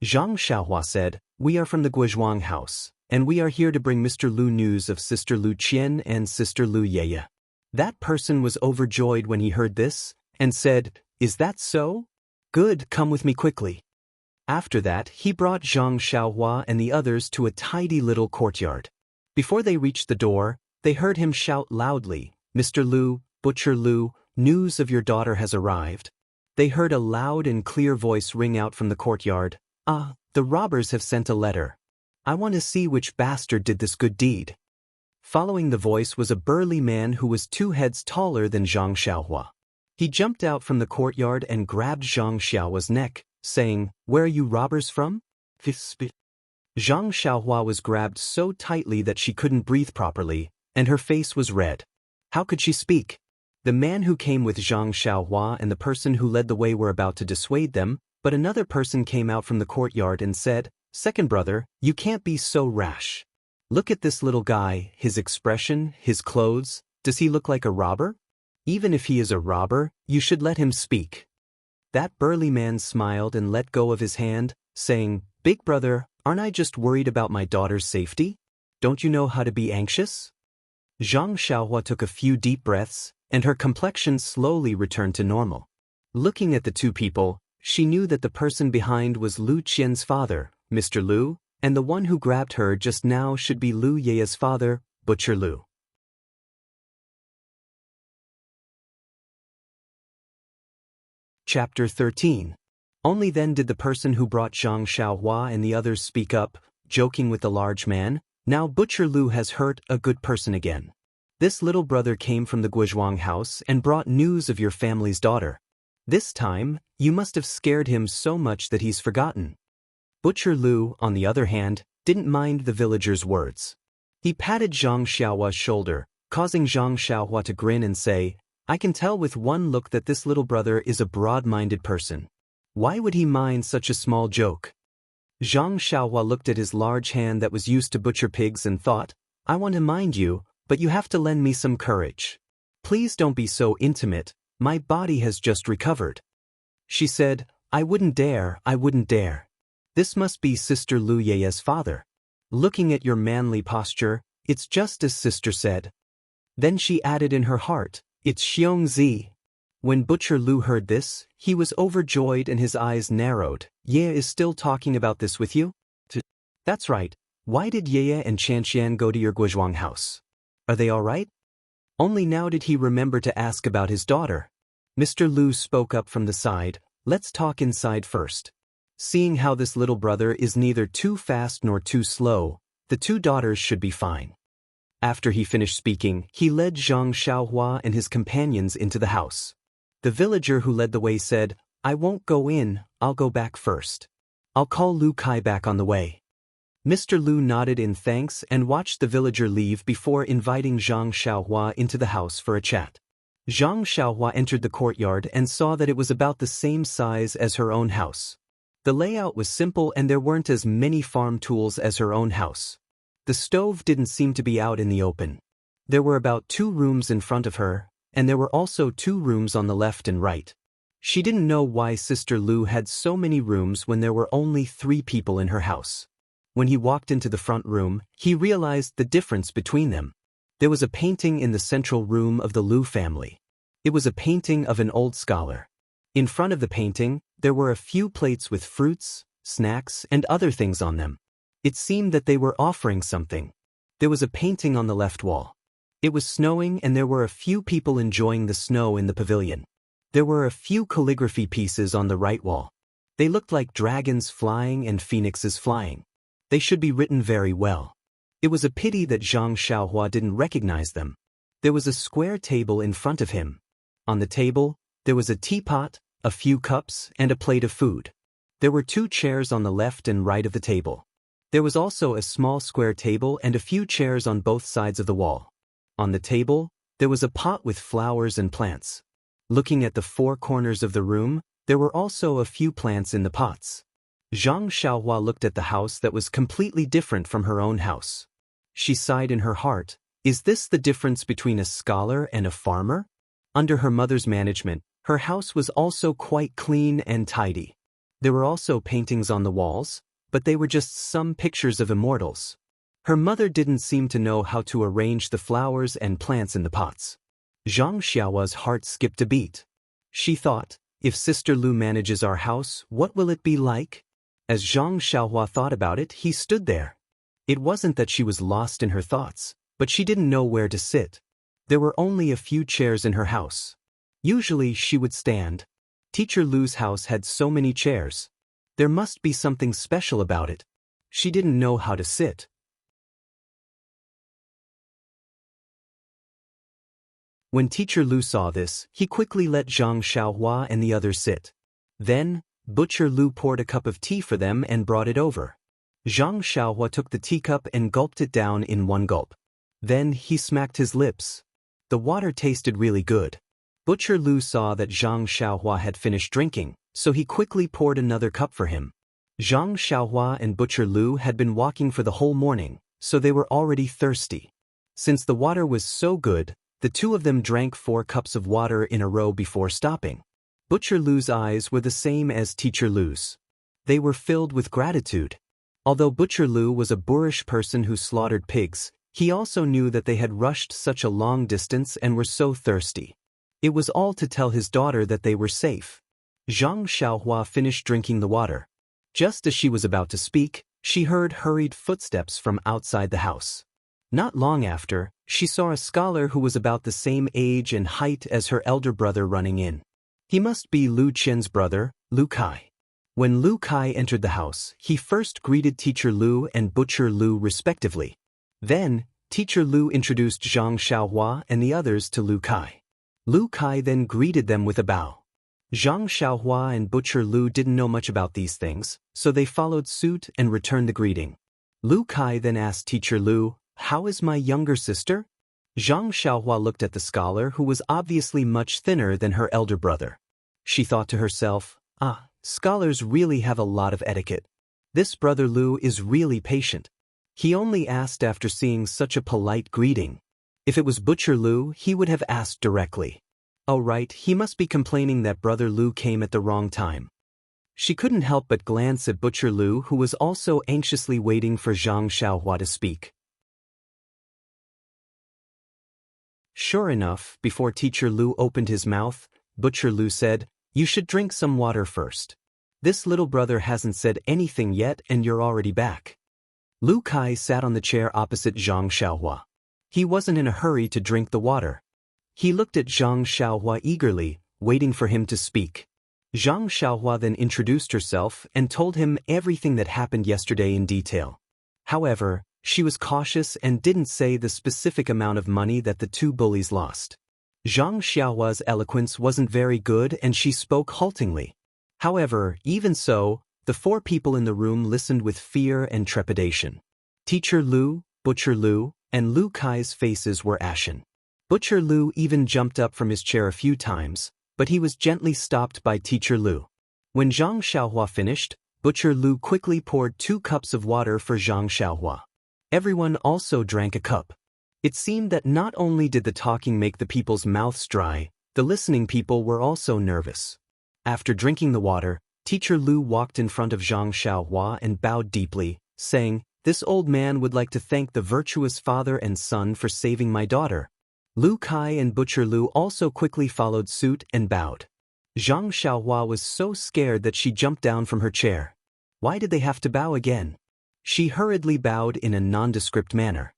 Zhang Xiaohua said, "We are from the Guozhuang house, and we are here to bring Mr. Lu news of Sister Lu Qian and Sister Lu Yeye." That person was overjoyed when he heard this, and said, "Is that so? Good, come with me quickly." After that, he brought Zhang Xiaohua and the others to a tidy little courtyard. Before they reached the door, they heard him shout loudly, "Mr. Lu, Butcher Lu, news of your daughter has arrived." They heard a loud and clear voice ring out from the courtyard, "Ah, the robbers have sent a letter. I want to see which bastard did this good deed." Following the voice was a burly man who was 2 heads taller than Zhang Xiaohua. He jumped out from the courtyard and grabbed Zhang Xiaohua's neck, saying, "Where are you robbers from?" Zhang Xiaohua was grabbed so tightly that she couldn't breathe properly, and her face was red. How could she speak? The man who came with Zhang Xiaohua and the person who led the way were about to dissuade them, but another person came out from the courtyard and said, "Second brother, you can't be so rash. Look at this little guy, his expression, his clothes, does he look like a robber? Even if he is a robber, you should let him speak." That burly man smiled and let go of his hand, saying, "Big brother, aren't I just worried about my daughter's safety? Don't you know how to be anxious?" Zhang Xiaohua took a few deep breaths, and her complexion slowly returned to normal. Looking at the two people, she knew that the person behind was Lu Qian's father, Mr. Lu, and the one who grabbed her just now should be Lu Ye's father, Butcher Lu. Chapter 13. Only then did the person who brought Zhang Xiaohua and the others speak up, joking with the large man, "Now Butcher Lu has hurt a good person again. This little brother came from the Guizhuang house and brought news of your family's daughter. This time, you must have scared him so much that he's forgotten." Butcher Lu, on the other hand, didn't mind the villager's words. He patted Zhang Xiaohua's shoulder, causing Zhang Xiaohua to grin and say, "I can tell with one look that this little brother is a broad-minded person. Why would he mind such a small joke?" Zhang Xiaohua looked at his large hand that was used to butcher pigs and thought, "I want to mind you, but you have to lend me some courage. Please don't be so intimate, my body has just recovered." She said, I wouldn't dare. This must be Sister Lu Ye's father. Looking at your manly posture, it's just as Sister said." Then she added in her heart, "It's Xiongzi." When Butcher Lu heard this, he was overjoyed and his eyes narrowed. "Ye is still talking about this with you?" "That's right. Why did Ye and Xianxia go to your Guizhuang house? Are they all right?" Only now did he remember to ask about his daughter. Mr. Lu spoke up from the side, "Let's talk inside first. Seeing how this little brother is neither too fast nor too slow, the two daughters should be fine." After he finished speaking, he led Zhang Xiaohua and his companions into the house. The villager who led the way said, "I won't go in, I'll go back first. I'll call Lu Kai back on the way." Mr. Lu nodded in thanks and watched the villager leave before inviting Zhang Xiaohua into the house for a chat. Zhang Xiaohua entered the courtyard and saw that it was about the same size as her own house. The layout was simple and there weren't as many farm tools as her own house. The stove didn't seem to be out in the open. There were about 2 rooms in front of her, and there were also 2 rooms on the left and right. She didn't know why Sister Lu had so many rooms when there were only 3 people in her house. When he walked into the front room, he realized the difference between them. There was a painting in the central room of the Lu family. It was a painting of an old scholar. In front of the painting, there were a few plates with fruits, snacks, and other things on them. It seemed that they were offering something. There was a painting on the left wall. It was snowing and there were a few people enjoying the snow in the pavilion. There were a few calligraphy pieces on the right wall. They looked like dragons flying and phoenixes flying. They should be written very well. It was a pity that Zhang Xiaohua didn't recognize them. There was a square table in front of him. On the table, there was a teapot, a few cups, and a plate of food. There were 2 chairs on the left and right of the table. There was also a small square table and a few chairs on both sides of the wall. On the table, there was a pot with flowers and plants. Looking at the 4 corners of the room, there were also a few plants in the pots. Zhang Xiaohua looked at the house that was completely different from her own house. She sighed in her heart, "Is this the difference between a scholar and a farmer?" Under her mother's management, her house was also quite clean and tidy. There were also paintings on the walls, but they were just some pictures of immortals. Her mother didn't seem to know how to arrange the flowers and plants in the pots. Zhang Xiaohua's heart skipped a beat. She thought, if Sister Lu manages our house, what will it be like? As Zhang Xiaohua thought about it, he stood there. It wasn't that she was lost in her thoughts, but she didn't know where to sit. There were only a few chairs in her house. Usually she would stand. Teacher Lu's house had so many chairs. There must be something special about it. She didn't know how to sit. When Teacher Lu saw this, he quickly let Zhang Xiaohua and the others sit. Then, Butcher Lu poured a cup of tea for them and brought it over. Zhang Xiaohua took the teacup and gulped it down in one gulp. Then he smacked his lips. The water tasted really good. Butcher Lu saw that Zhang Xiaohua had finished drinking, so he quickly poured another cup for him. Zhang Xiaohua and Butcher Lu had been walking for the whole morning, so they were already thirsty. Since the water was so good, the two of them drank 4 cups of water in a row before stopping. Butcher Lu's eyes were the same as Teacher Lu's. They were filled with gratitude. Although Butcher Lu was a boorish person who slaughtered pigs, he also knew that they had rushed such a long distance and were so thirsty. It was all to tell his daughter that they were safe. Zhang Xiaohua finished drinking the water. Just as she was about to speak, she heard hurried footsteps from outside the house. Not long after, she saw a scholar who was about the same age and height as her elder brother running in. He must be Lu Qian's brother, Lu Kai. When Lu Kai entered the house, he first greeted Teacher Lu and Butcher Lu respectively. Then, Teacher Lu introduced Zhang Xiaohua and the others to Lu Kai. Lu Kai then greeted them with a bow. Zhang Xiaohua and Butcher Lu didn't know much about these things, so they followed suit and returned the greeting. Lu Kai then asked Teacher Lu, "How is my younger sister?" Zhang Xiaohua looked at the scholar who was obviously much thinner than her elder brother. She thought to herself, scholars really have a lot of etiquette. This brother Lu is really patient. He only asked after seeing such a polite greeting. If it was Butcher Lu, he would have asked directly. Oh right, he must be complaining that brother Lu came at the wrong time. She couldn't help but glance at Butcher Lu, who was also anxiously waiting for Zhang Xiaohua to speak. Sure enough, before Teacher Lu opened his mouth, Butcher Lu said, "You should drink some water first. This little brother hasn't said anything yet and you're already back." Lu Kai sat on the chair opposite Zhang Xiaohua. He wasn't in a hurry to drink the water. He looked at Zhang Xiaohua eagerly, waiting for him to speak. Zhang Xiaohua then introduced herself and told him everything that happened yesterday in detail. However, she was cautious and didn't say the specific amount of money that the two bullies lost. Zhang Xiaohua's eloquence wasn't very good and she spoke haltingly. However, even so, the 4 people in the room listened with fear and trepidation. Teacher Lu, Butcher Lu, and Lu Kai's faces were ashen. Butcher Lu even jumped up from his chair a few times, but he was gently stopped by Teacher Lu. When Zhang Xiaohua finished, Butcher Lu quickly poured 2 cups of water for Zhang Xiaohua. Everyone also drank a cup. It seemed that not only did the talking make the people's mouths dry, the listening people were also nervous. After drinking the water, Teacher Lu walked in front of Zhang Xiaohua and bowed deeply, saying, "This old man would like to thank the virtuous father and son for saving my daughter." Lu Kai and Butcher Lu also quickly followed suit and bowed. Zhang Xiaohua was so scared that she jumped down from her chair. Why did they have to bow again? She hurriedly bowed in a nondescript manner.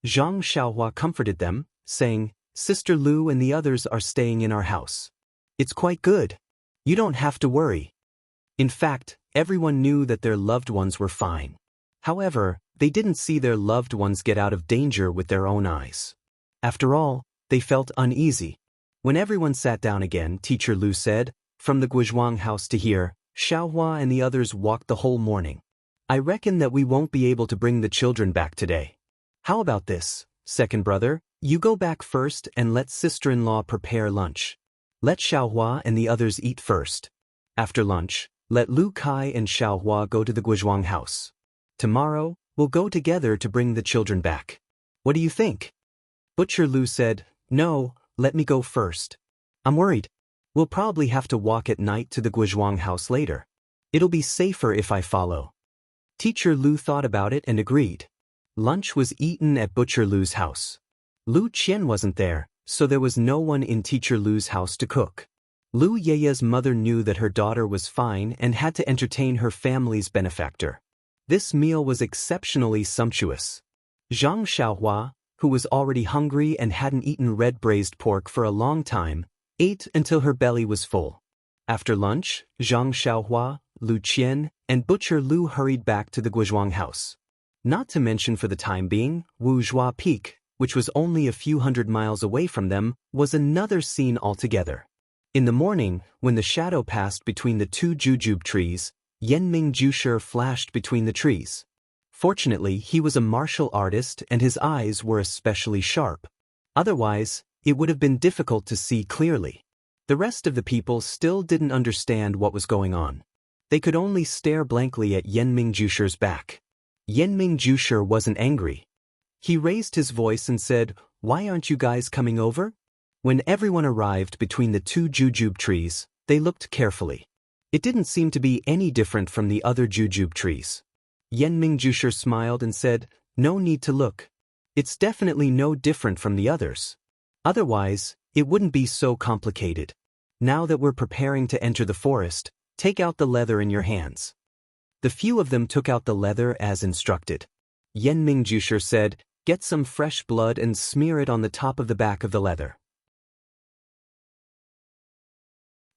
Zhang Xiaohua comforted them, saying, "Sister Lu and the others are staying in our house. It's quite good. You don't have to worry." In fact, everyone knew that their loved ones were fine. However, they didn't see their loved ones get out of danger with their own eyes. After all, they felt uneasy. When everyone sat down again, Teacher Lu said, "From the Guizhuang house to here, Xiaohua and the others walked the whole morning. I reckon that we won't be able to bring the children back today. How about this, second brother? You go back first and let sister-in-law prepare lunch. Let Xiaohua and the others eat first. After lunch, let Lu Kai and Xiaohua go to the Guizhuang house. Tomorrow, we'll go together to bring the children back. What do you think?" Butcher Lu said, "No, let me go first. I'm worried. We'll probably have to walk at night to the Guizhuang house later. It'll be safer if I follow." Teacher Lu thought about it and agreed. Lunch was eaten at Butcher Lu's house. Lu Qian wasn't there, so there was no one in Teacher Lu's house to cook. Lu Yeye's mother knew that her daughter was fine and had to entertain her family's benefactor. This meal was exceptionally sumptuous. Zhang Xiaohua, who was already hungry and hadn't eaten red braised pork for a long time, ate until her belly was full. After lunch, Zhang Xiaohua, Lu Qian, and Butcher Lu hurried back to the Guizhuang house. Not to mention for the time being, Wuzhua Peak, which was only a few hundred miles away from them, was another scene altogether. In the morning, when the shadow passed between the 2 jujube trees, Yanming Jushi flashed between the trees. Fortunately, he was a martial artist and his eyes were especially sharp. Otherwise, it would have been difficult to see clearly. The rest of the people still didn't understand what was going on. They could only stare blankly at Yenming Jusher's back. Yenming Jusher wasn't angry. He raised his voice and said, "Why aren't you guys coming over?" When everyone arrived between the two jujube trees, they looked carefully. It didn't seem to be any different from the other jujube trees. Yenming Jusher smiled and said, "No need to look. It's definitely no different from the others. Otherwise, it wouldn't be so complicated. Now that we're preparing to enter the forest, take out the leather in your hands." The few of them took out the leather as instructed. Yenming Jusher said, "Get some fresh blood and smear it on the top of the back of the leather."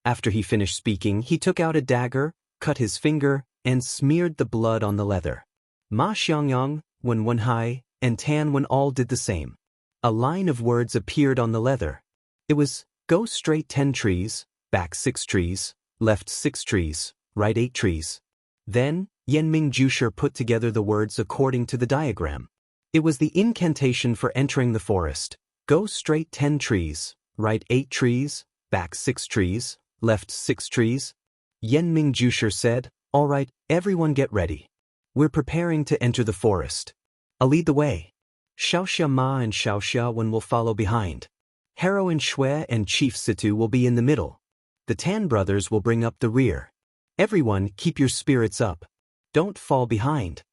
After he finished speaking, he took out a dagger, cut his finger, and smeared the blood on the leather. Ma Xiangyang, Wen Wenhai, and Tan Wen all did the same. A line of words appeared on the leather. It was, "Go straight 10 trees, back 6 trees, left 6 trees, right 8 trees." Then, Yenming Jusher put together the words according to the diagram. It was the incantation for entering the forest. Go straight 10 trees, right 8 trees, back 6 trees, left 6 trees. Yenming Jusher said, "All right, everyone get ready. We're preparing to enter the forest. I'll lead the way. Xiaoxia Ma and Xiaoxia Wen will follow behind. Heroine Shui and Chief Situ will be in the middle. The Tan brothers will bring up the rear. Everyone, keep your spirits up. Don't fall behind."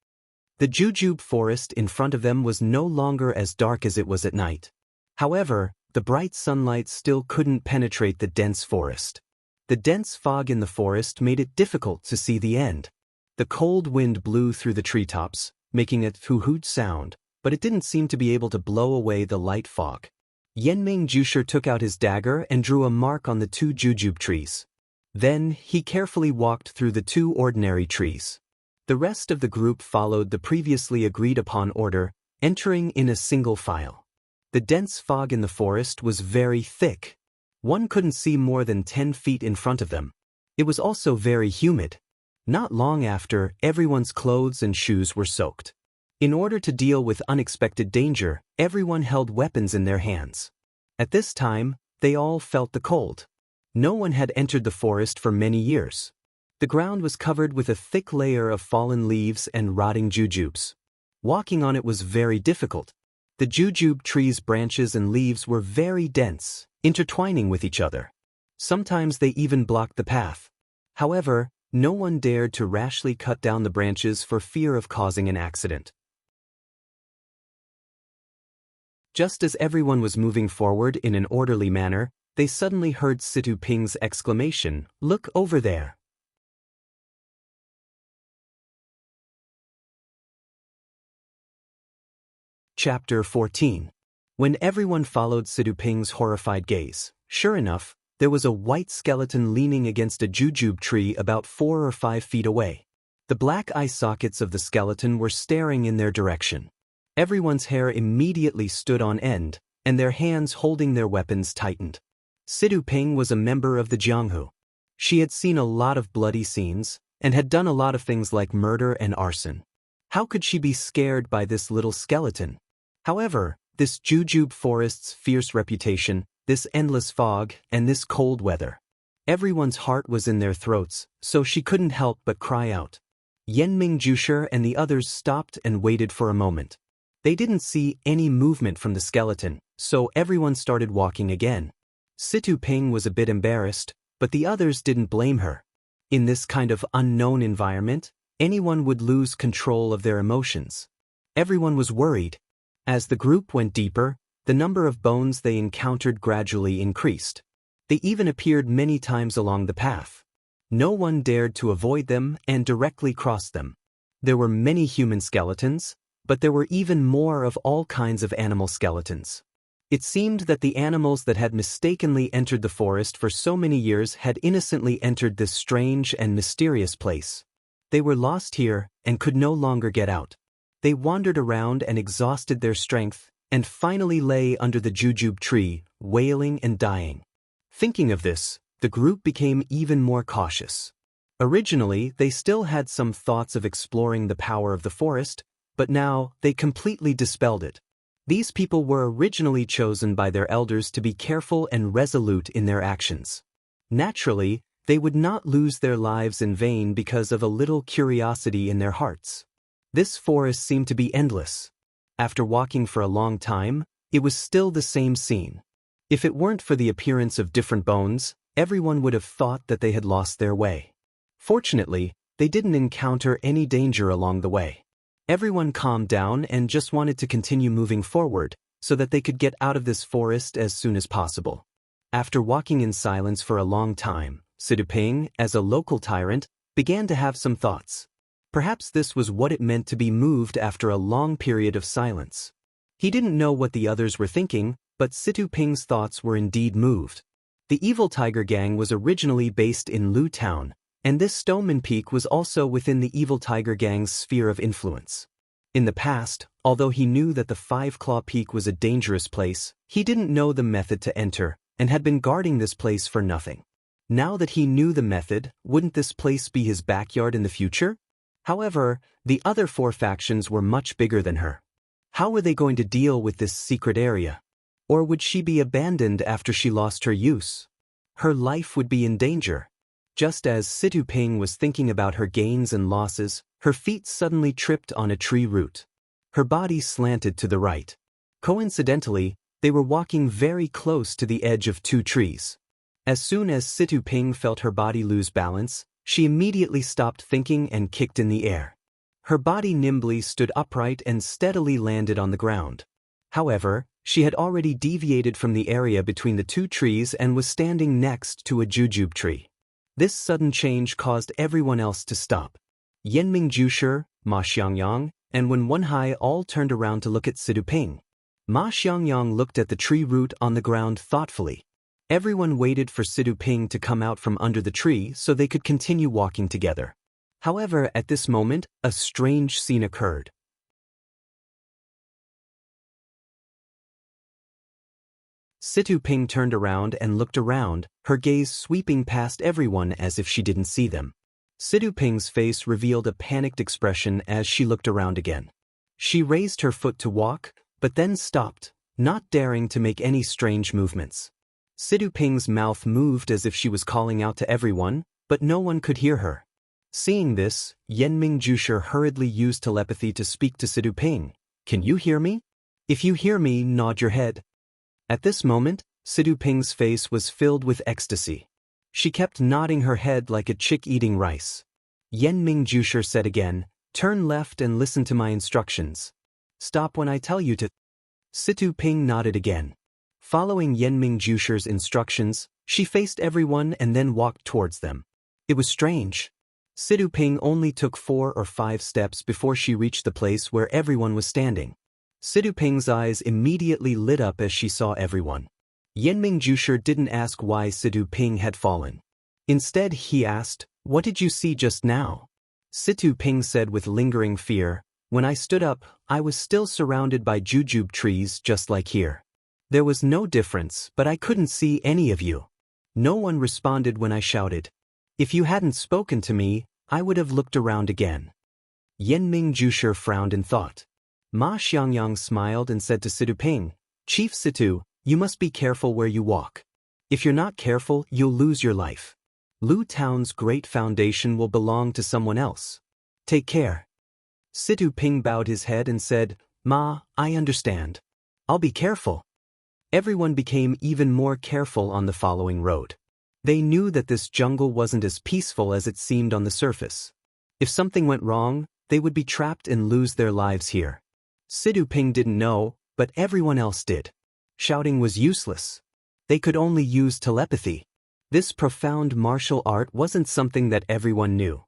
The jujube forest in front of them was no longer as dark as it was at night. However, the bright sunlight still couldn't penetrate the dense forest. The dense fog in the forest made it difficult to see the end. The cold wind blew through the treetops, making a hoo-hoot sound, but it didn't seem to be able to blow away the light fog. Yenming Jusher took out his dagger and drew a mark on the 2 jujube trees. Then, he carefully walked through the 2 ordinary trees. The rest of the group followed the previously agreed-upon order, entering in a single file. The dense fog in the forest was very thick. One couldn't see more than 10 feet in front of them. It was also very humid. Not long after, everyone's clothes and shoes were soaked. In order to deal with unexpected danger, everyone held weapons in their hands. At this time, they all felt the cold. No one had entered the forest for many years. The ground was covered with a thick layer of fallen leaves and rotting jujubes. Walking on it was very difficult. The jujube tree's branches and leaves were very dense, intertwining with each other. Sometimes they even blocked the path. However, no one dared to rashly cut down the branches for fear of causing an accident. Just as everyone was moving forward in an orderly manner, they suddenly heard Situ Ping's exclamation, "Look over there." Chapter 14. When everyone followed Situ Ping's horrified gaze, sure enough, there was a white skeleton leaning against a jujube tree about 4 or 5 feet away. The black eye sockets of the skeleton were staring in their direction. Everyone's hair immediately stood on end, and their hands holding their weapons tightened. Situ Ping was a member of the Jianghu. She had seen a lot of bloody scenes, and had done a lot of things like murder and arson. How could she be scared by this little skeleton? However, this jujube forest's fierce reputation, this endless fog, and this cold weather. Everyone's heart was in their throats, so she couldn't help but cry out. Yenming Jusher and the others stopped and waited for a moment. They didn't see any movement from the skeleton, so everyone started walking again. Situ Ping was a bit embarrassed, but the others didn't blame her. In this kind of unknown environment, anyone would lose control of their emotions. Everyone was worried. As the group went deeper, the number of bones they encountered gradually increased. They even appeared many times along the path. No one dared to avoid them and directly cross them. There were many human skeletons, but there were even more of all kinds of animal skeletons. It seemed that the animals that had mistakenly entered the forest for so many years had innocently entered this strange and mysterious place. They were lost here and could no longer get out. They wandered around and exhausted their strength, and finally lay under the jujube tree, wailing and dying. Thinking of this, the group became even more cautious. Originally, they still had some thoughts of exploring the power of the forest, but now they completely dispelled it. These people were originally chosen by their elders to be careful and resolute in their actions. Naturally, they would not lose their lives in vain because of a little curiosity in their hearts. This forest seemed to be endless. After walking for a long time, it was still the same scene. If it weren't for the appearance of different bones, everyone would have thought that they had lost their way. Fortunately, they didn't encounter any danger along the way. Everyone calmed down and just wanted to continue moving forward so that they could get out of this forest as soon as possible. After walking in silence for a long time, Siduping, as a local tyrant, began to have some thoughts. Perhaps this was what it meant to be moved after a long period of silence. He didn't know what the others were thinking, but Siduping's thoughts were indeed moved. The Evil Tiger Gang was originally based in Lu Town, and this Stoneman Peak was also within the Evil Tiger Gang's sphere of influence. In the past, although he knew that the Five Claw Peak was a dangerous place, he didn't know the method to enter, and had been guarding this place for nothing. Now that he knew the method, wouldn't this place be his backyard in the future? However, the other four factions were much bigger than her. How were they going to deal with this secret area? Or would she be abandoned after she lost her use? Her life would be in danger. Just as Siduping was thinking about her gains and losses, her feet suddenly tripped on a tree root. Her body slanted to the right. Coincidentally, they were walking very close to the edge of two trees. As soon as Siduping felt her body lose balance, she immediately stopped thinking and kicked in the air. Her body nimbly stood upright and steadily landed on the ground. However, she had already deviated from the area between the two trees and was standing next to a jujube tree. This sudden change caused everyone else to stop. Yanming Jusher, Ma Xiangyang, and Wen Wenhai all turned around to look at Siduping. Ma Xiangyang looked at the tree root on the ground thoughtfully. Everyone waited for Siduping to come out from under the tree so they could continue walking together. However, at this moment, a strange scene occurred. Siduping turned around and looked around, her gaze sweeping past everyone as if she didn't see them. Siduping's face revealed a panicked expression as she looked around again. She raised her foot to walk, but then stopped, not daring to make any strange movements. Siduping's mouth moved as if she was calling out to everyone, but no one could hear her. Seeing this, Yanming Jusher hurriedly used telepathy to speak to Siduping. "Can you hear me? If you hear me, nod your head." At this moment, Siduping's face was filled with ecstasy. She kept nodding her head like a chick eating rice. Yanming Jusher said again, "Turn left and listen to my instructions. Stop when I tell you to." Siduping nodded again. Following Yanming Jusher's instructions, she faced everyone and then walked towards them. It was strange. Siduping only took 4 or 5 steps before she reached the place where everyone was standing. Siduping's eyes immediately lit up as she saw everyone. Yanming Jusher didn't ask why Siduping had fallen. Instead, he asked, "What did you see just now?" Siduping said with lingering fear, "When I stood up, I was still surrounded by jujube trees just like here. There was no difference, but I couldn't see any of you. No one responded when I shouted. If you hadn't spoken to me, I would have looked around again." Yanming Jusher frowned in thought. Ma Xiangyang smiled and said to Siduping, "Chief Situ, you must be careful where you walk. If you're not careful, you'll lose your life. Lu Town's great foundation will belong to someone else. Take care." Siduping bowed his head and said, "Ma, I understand. I'll be careful." Everyone became even more careful on the following road. They knew that this jungle wasn't as peaceful as it seemed on the surface. If something went wrong, they would be trapped and lose their lives here. Siduping didn't know, but everyone else did. Shouting was useless. They could only use telepathy. This profound martial art wasn't something that everyone knew.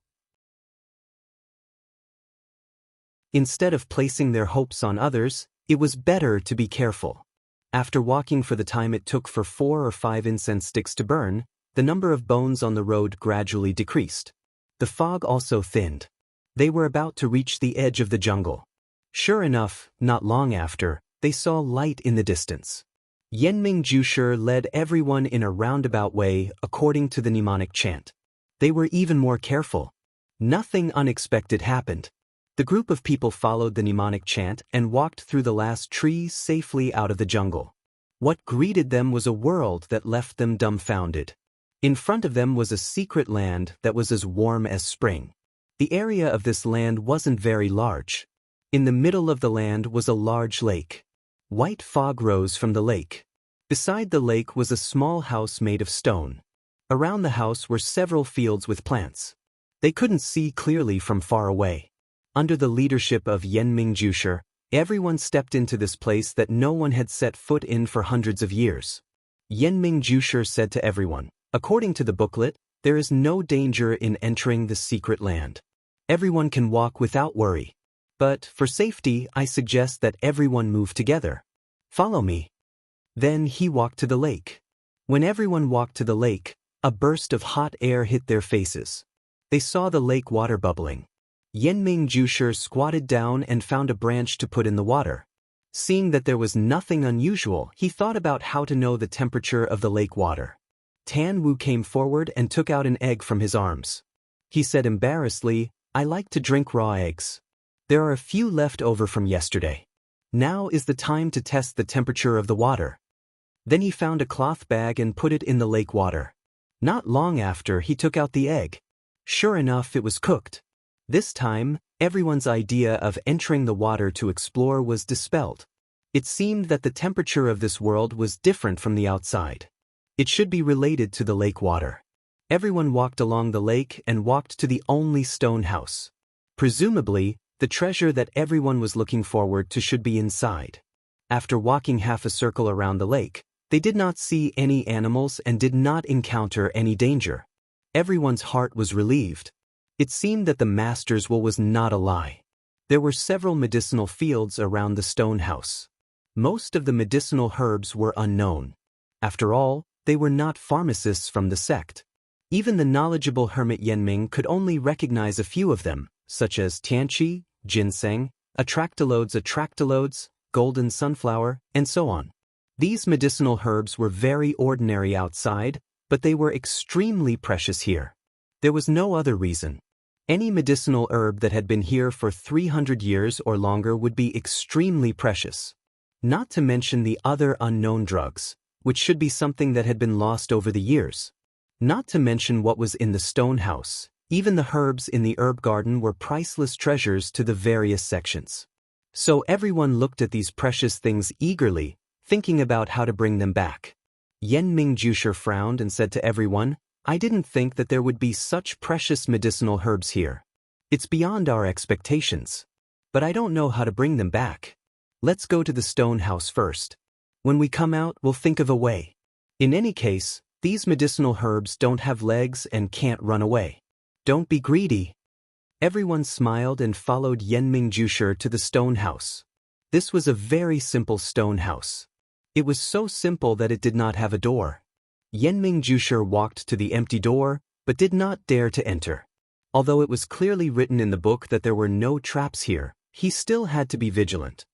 Instead of placing their hopes on others, it was better to be careful. After walking for the time it took for 4 or 5 incense sticks to burn, the number of bones on the road gradually decreased. The fog also thinned. They were about to reach the edge of the jungle. Sure enough, not long after, they saw light in the distance. Yanming Jusher led everyone in a roundabout way according to the mnemonic chant. They were even more careful. Nothing unexpected happened. The group of people followed the mnemonic chant and walked through the last trees safely out of the jungle. What greeted them was a world that left them dumbfounded. In front of them was a secret land that was as warm as spring. The area of this land wasn't very large. In the middle of the land was a large lake. White fog rose from the lake. Beside the lake was a small house made of stone. Around the house were several fields with plants. They couldn't see clearly from far away. Under the leadership of Yenming Jusher, everyone stepped into this place that no one had set foot in for hundreds of years. Yenming Jusher said to everyone, "According to the booklet, there is no danger in entering the secret land. Everyone can walk without worry. But for safety, I suggest that everyone move together. Follow me." Then he walked to the lake. When everyone walked to the lake, a burst of hot air hit their faces. They saw the lake water bubbling. Yenming Jusher squatted down and found a branch to put in the water. Seeing that there was nothing unusual, he thought about how to know the temperature of the lake water. Tan Wu came forward and took out an egg from his arms. He said embarrassedly, "I like to drink raw eggs. There are a few left over from yesterday. Now is the time to test the temperature of the water." Then he found a cloth bag and put it in the lake water. Not long after, he took out the egg. Sure enough, it was cooked. This time, everyone's idea of entering the water to explore was dispelled. It seemed that the temperature of this world was different from the outside. It should be related to the lake water. Everyone walked along the lake and walked to the only stone house. Presumably, the treasure that everyone was looking forward to should be inside. After walking half a circle around the lake, they did not see any animals and did not encounter any danger. Everyone's heart was relieved. It seemed that the master's will was not a lie. There were several medicinal fields around the stone house. Most of the medicinal herbs were unknown. After all, they were not pharmacists from the sect. Even the knowledgeable hermit Yenming could only recognize a few of them, such as tianqi, ginseng, atractylodes, golden sunflower, and so on. These medicinal herbs were very ordinary outside, but they were extremely precious here. There was no other reason. Any medicinal herb that had been here for 300 years or longer would be extremely precious. Not to mention the other unknown drugs, which should be something that had been lost over the years. Not to mention what was in the stone house. Even the herbs in the herb garden were priceless treasures to the various sections. So everyone looked at these precious things eagerly, thinking about how to bring them back. Yenming Jusher frowned and said to everyone, "I didn't think that there would be such precious medicinal herbs here. It's beyond our expectations. But I don't know how to bring them back. Let's go to the stone house first. When we come out, we'll think of a way. In any case, these medicinal herbs don't have legs and can't run away. Don't be greedy." Everyone smiled and followed Yenming Jusher to the stone house. This was a very simple stone house. It was so simple that it did not have a door. Yenming Jusher walked to the empty door, but did not dare to enter. Although it was clearly written in the book that there were no traps here, he still had to be vigilant.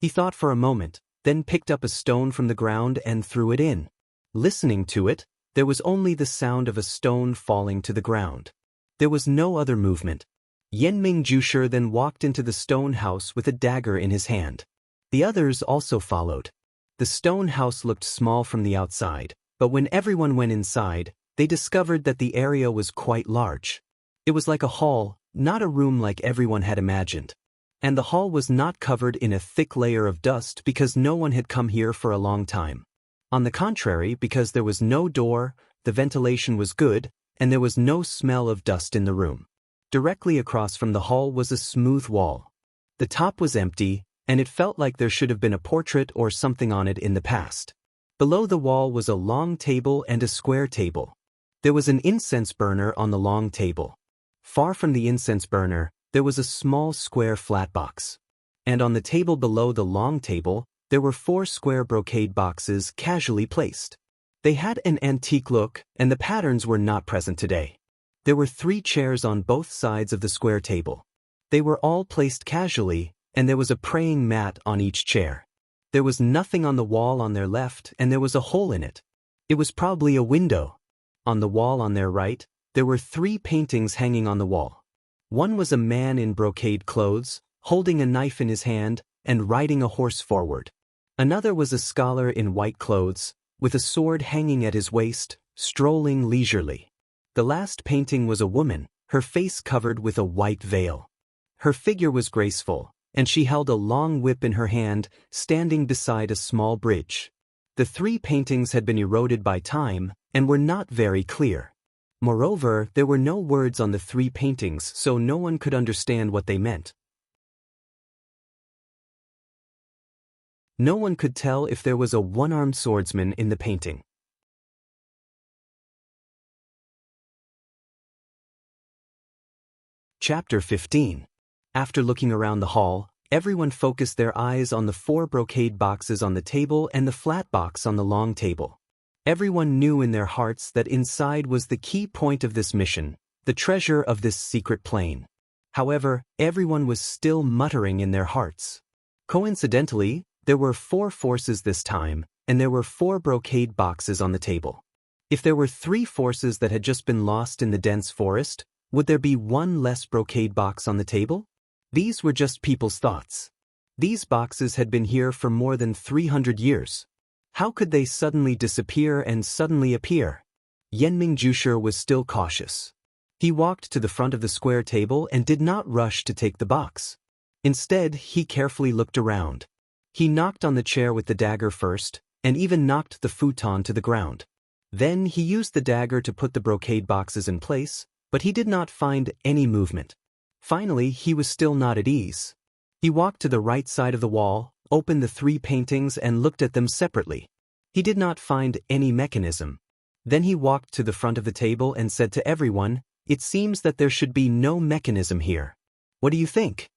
He thought for a moment, then picked up a stone from the ground and threw it in. Listening to it, there was only the sound of a stone falling to the ground. There was no other movement. Yenming Jusher then walked into the stone house with a dagger in his hand. The others also followed. The stone house looked small from the outside, but when everyone went inside, they discovered that the area was quite large. It was like a hall, not a room like everyone had imagined. And the hall was not covered in a thick layer of dust because no one had come here for a long time. On the contrary, because there was no door, the ventilation was good, and there was no smell of dust in the room. Directly across from the hall was a smooth wall. The top was empty, and it felt like there should have been a portrait or something on it in the past. Below the wall was a long table and a square table. There was an incense burner on the long table. Far from the incense burner, there was a small square flat box. And on the table below the long table, there were 4 square brocade boxes casually placed. They had an antique look, and the patterns were not present today. There were 3 chairs on both sides of the square table. They were all placed casually, and there was a praying mat on each chair. There was nothing on the wall on their left, and there was a hole in it. It was probably a window. On the wall on their right, there were 3 paintings hanging on the wall. One was a man in brocade clothes, holding a knife in his hand and riding a horse forward. Another was a scholar in white clothes, with a sword hanging at his waist, strolling leisurely. The last painting was a woman, her face covered with a white veil. Her figure was graceful, and she held a long whip in her hand, standing beside a small bridge. The 3 paintings had been eroded by time and were not very clear. Moreover, there were no words on the 3 paintings, so no one could understand what they meant. No one could tell if there was a one-armed swordsman in the painting. Chapter 15. After looking around the hall, everyone focused their eyes on the 4 brocade boxes on the table and the flat box on the long table. Everyone knew in their hearts that inside was the key point of this mission, the treasure of this secret plane. However, everyone was still muttering in their hearts. Coincidentally, there were 4 forces this time, and there were 4 brocade boxes on the table. If there were 3 forces that had just been lost in the dense forest, would there be 1 less brocade box on the table? These were just people's thoughts. These boxes had been here for more than 300 years. How could they suddenly disappear and suddenly appear? Yanming Jushi was still cautious. He walked to the front of the square table and did not rush to take the box. Instead, he carefully looked around. He knocked on the chair with the dagger first, and even knocked the futon to the ground. Then he used the dagger to put the brocade boxes in place, but he did not find any movement. Finally, he was still not at ease. He walked to the right side of the wall, opened the 3 paintings and looked at them separately. He did not find any mechanism. Then he walked to the front of the table and said to everyone, "It seems that there should be no mechanism here. What do you think?"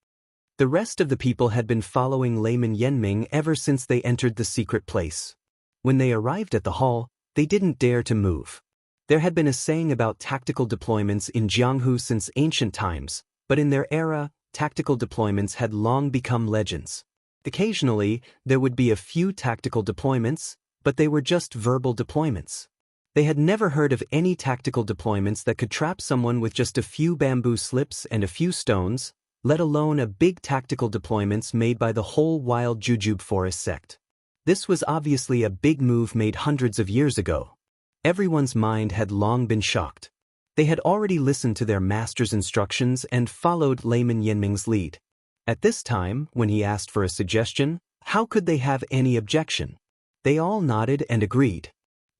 The rest of the people had been following Layman Yanming ever since they entered the secret place. When they arrived at the hall, they didn't dare to move. There had been a saying about tactical deployments in Jianghu since ancient times, but in their era, tactical deployments had long become legends. Occasionally, there would be a few tactical deployments, but they were just verbal deployments. They had never heard of any tactical deployments that could trap someone with just a few bamboo slips and a few stones, let alone a big tactical deployments made by the whole wild Jujube forest sect. This was obviously a big move made hundreds of years ago. Everyone's mind had long been shocked. They had already listened to their master's instructions and followed Layman Yanming's lead. At this time, when he asked for a suggestion, how could they have any objection? They all nodded and agreed.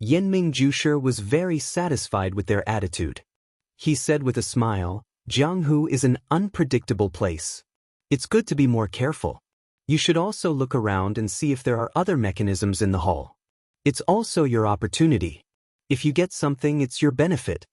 Yanming Jushi was very satisfied with their attitude. He said with a smile, "Jianghu is an unpredictable place. It's good to be more careful. You should also look around and see if there are other mechanisms in the hall. It's also your opportunity. If you get something, it's your benefit."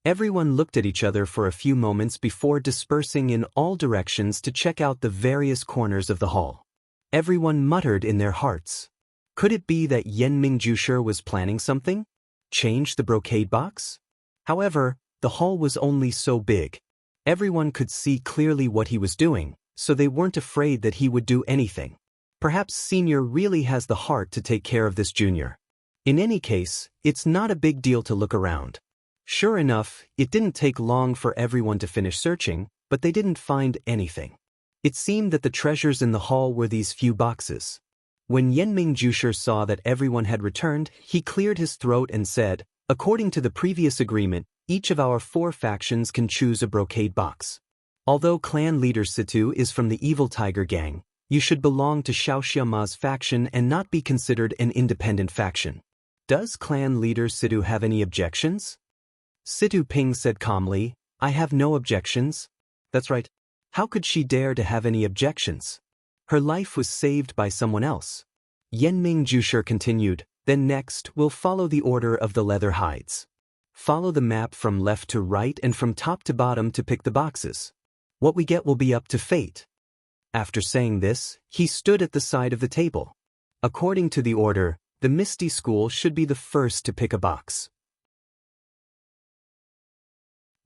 Everyone looked at each other for a few moments before dispersing in all directions to check out the various corners of the hall. Everyone muttered in their hearts. Could it be that Yanming Jushi was planning something? Change the brocade box? However, the hall was only so big. Everyone could see clearly what he was doing, so they weren't afraid that he would do anything. Perhaps Senior really has the heart to take care of this Junior. In any case, it's not a big deal to look around. Sure enough, it didn't take long for everyone to finish searching, but they didn't find anything. It seemed that the treasures in the hall were these few boxes. When Yanming Jushi saw that everyone had returned, he cleared his throat and said, "According to the previous agreement, each of our 4 factions can choose a brocade box. Although clan leader Situ is from the evil tiger gang, you should belong to Xiaoxia Ma's faction and not be considered an independent faction. Does clan leader Situ have any objections?" Situ Ping said calmly, "I have no objections." That's right. How could she dare to have any objections? Her life was saved by someone else. Yanming Jushi continued, "Then next, we'll follow the order of the leather hides. Follow the map from left to right and from top to bottom to pick the boxes. What we get will be up to fate." After saying this, he stood at the side of the table. According to the order, the Misty School should be the first to pick a box.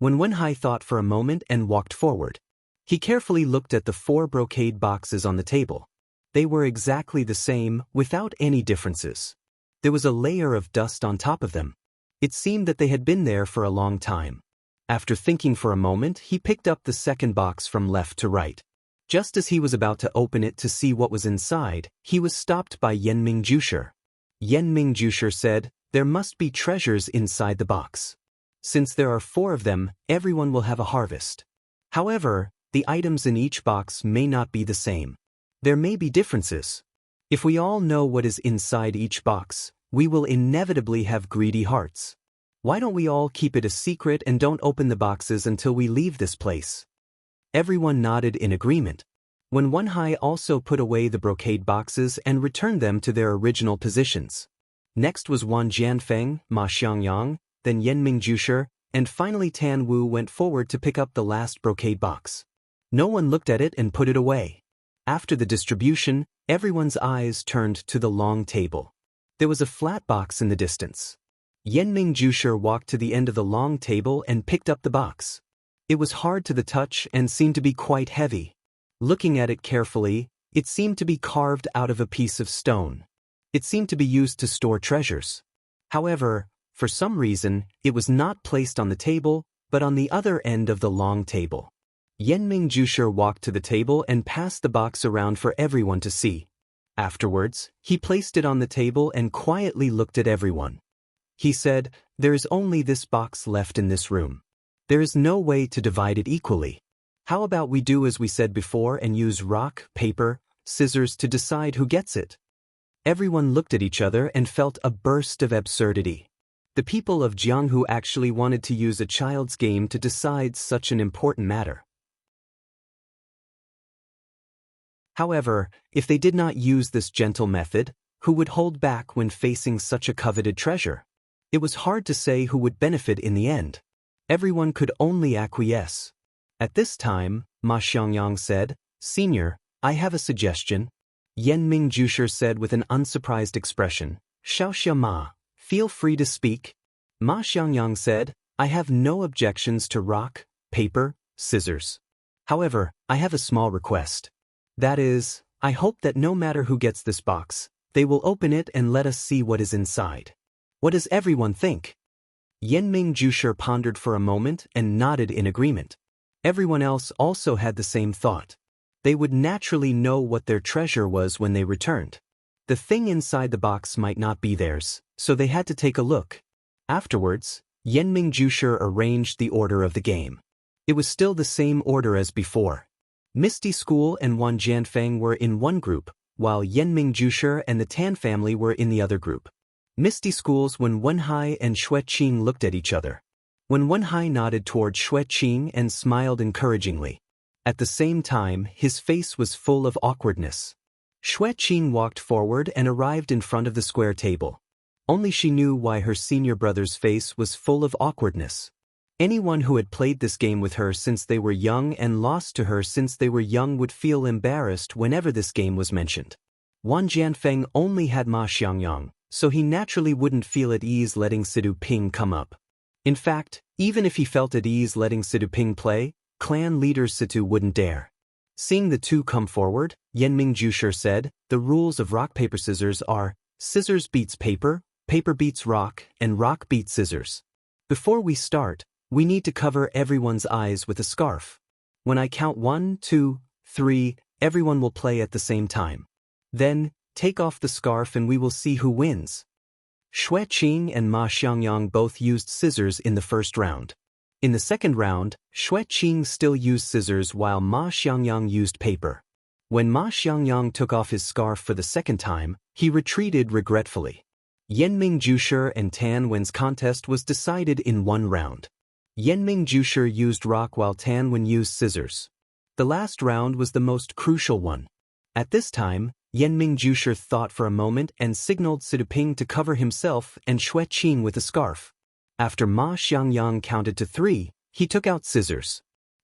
When Wenhai thought for a moment and walked forward, he carefully looked at the 4 brocade boxes on the table. They were exactly the same, without any differences. There was a layer of dust on top of them. It seemed that they had been there for a long time. After thinking for a moment, he picked up the second box from left to right. Just as he was about to open it to see what was inside, he was stopped by Yenming Jusher. Yenming Jusher said, "There must be treasures inside the box. Since there are 4 of them, everyone will have a harvest. However, the items in each box may not be the same. There may be differences. If we all know what is inside each box, we will inevitably have greedy hearts. Why don't we all keep it a secret and don't open the boxes until we leave this place?" Everyone nodded in agreement. Wen Wenhai also put away the brocade boxes and returned them to their original positions. Next was Wan Jianfeng, Ma Xiangyang, then Yenming Jusher, and finally Tan Wu went forward to pick up the last brocade box. No one looked at it and put it away. After the distribution, everyone's eyes turned to the long table. There was a flat box in the distance. Yenming Jusher walked to the end of the long table and picked up the box. It was hard to the touch and seemed to be quite heavy. Looking at it carefully, it seemed to be carved out of a piece of stone. It seemed to be used to store treasures. However, for some reason, it was not placed on the table, but on the other end of the long table. Yenming Jusher walked to the table and passed the box around for everyone to see. Afterwards, he placed it on the table and quietly looked at everyone. He said, "There is only this box left in this room. There is no way to divide it equally. How about we do as we said before and use rock, paper, scissors to decide who gets it?" Everyone looked at each other and felt a burst of absurdity. The people of Jianghu actually wanted to use a child's game to decide such an important matter. However, if they did not use this gentle method, who would hold back when facing such a coveted treasure? It was hard to say who would benefit in the end. Everyone could only acquiesce. At this time, Ma Xiangyang said, "Senior, I have a suggestion." Yenming Jusher said with an unsurprised expression, "Xiaoxia Ma, feel free to speak." Ma Xiangyang said, "I have no objections to rock, paper, scissors. However, I have a small request. That is, I hope that no matter who gets this box, they will open it and let us see what is inside. What does everyone think?" Yenming Jusher pondered for a moment and nodded in agreement. Everyone else also had the same thought. They would naturally know what their treasure was when they returned. The thing inside the box might not be theirs, so they had to take a look. Afterwards, Yenming Jusher arranged the order of the game. It was still the same order as before. Misty School and Wan Jianfeng were in one group, while Yenming Jusher and the Tan family were in the other group. Misty School's Wen Wenhai and Xueqing looked at each other. Wen Wenhai nodded toward Xueqing and smiled encouragingly. At the same time, his face was full of awkwardness. Xueqing walked forward and arrived in front of the square table. Only she knew why her senior brother's face was full of awkwardness. Anyone who had played this game with her since they were young and lost to her since they were young would feel embarrassed whenever this game was mentioned. Wan Jianfeng only had Ma Xiangyang, so he naturally wouldn't feel at ease letting Sidu Ping come up. In fact, even if he felt at ease letting Sidu Ping play, clan leader Situ wouldn't dare. Seeing the two come forward, Yenming Jusher said, "The rules of rock paper scissors are, scissors beats paper, paper beats rock, and rock beats scissors. Before we start, we need to cover everyone's eyes with a scarf. When I count 1, 2, 3, everyone will play at the same time. Then, take off the scarf and we will see who wins." Xueqing and Ma Xiangyang both used scissors in the first round. In the second round, Xueqing still used scissors while Ma Xiangyang used paper. When Ma Xiangyang took off his scarf for the second time, he retreated regretfully. Yenming Jusher and Tan Wen's contest was decided in one round. Yenming Jusher used rock while Tan Wen used scissors. The last round was the most crucial one. At this time, Yenming Jusher thought for a moment and signaled Siduping to cover himself and Xueqing with a scarf. After Ma Xiangyang counted to 3, he took out scissors.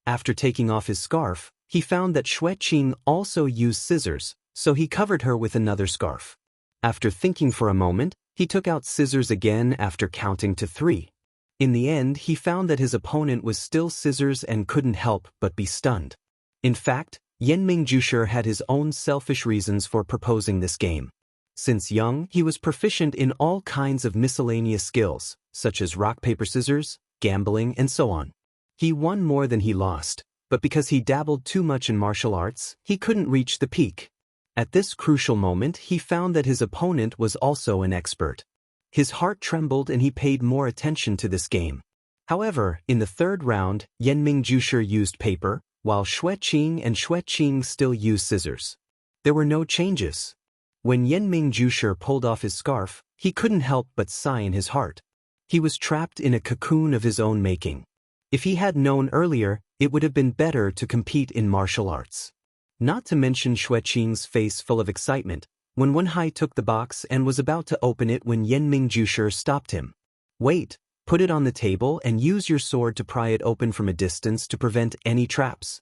After taking off his scarf, he found that Xueqing also used scissors, so he covered her with another scarf. After thinking for a moment, he took out scissors again after counting to 3. In the end, he found that his opponent was still scissors and couldn't help but be stunned. In fact, Yenming Jusher had his own selfish reasons for proposing this game. Since young, he was proficient in all kinds of miscellaneous skills, such as rock, paper, scissors, gambling, and so on. He won more than he lost, but because he dabbled too much in martial arts, he couldn't reach the peak. At this crucial moment, he found that his opponent was also an expert. His heart trembled and he paid more attention to this game. However, in the third round, Yanming Jusher used paper, while Xueqing and Xueqing still used scissors. There were no changes. When Yanming Jusher pulled off his scarf, he couldn't help but sigh in his heart. He was trapped in a cocoon of his own making. If he had known earlier, it would have been better to compete in martial arts. Not to mention Xueqing's face full of excitement, when Wenhai took the box and was about to open it when Yanming Jusher stopped him. Wait, put it on the table and use your sword to pry it open from a distance to prevent any traps.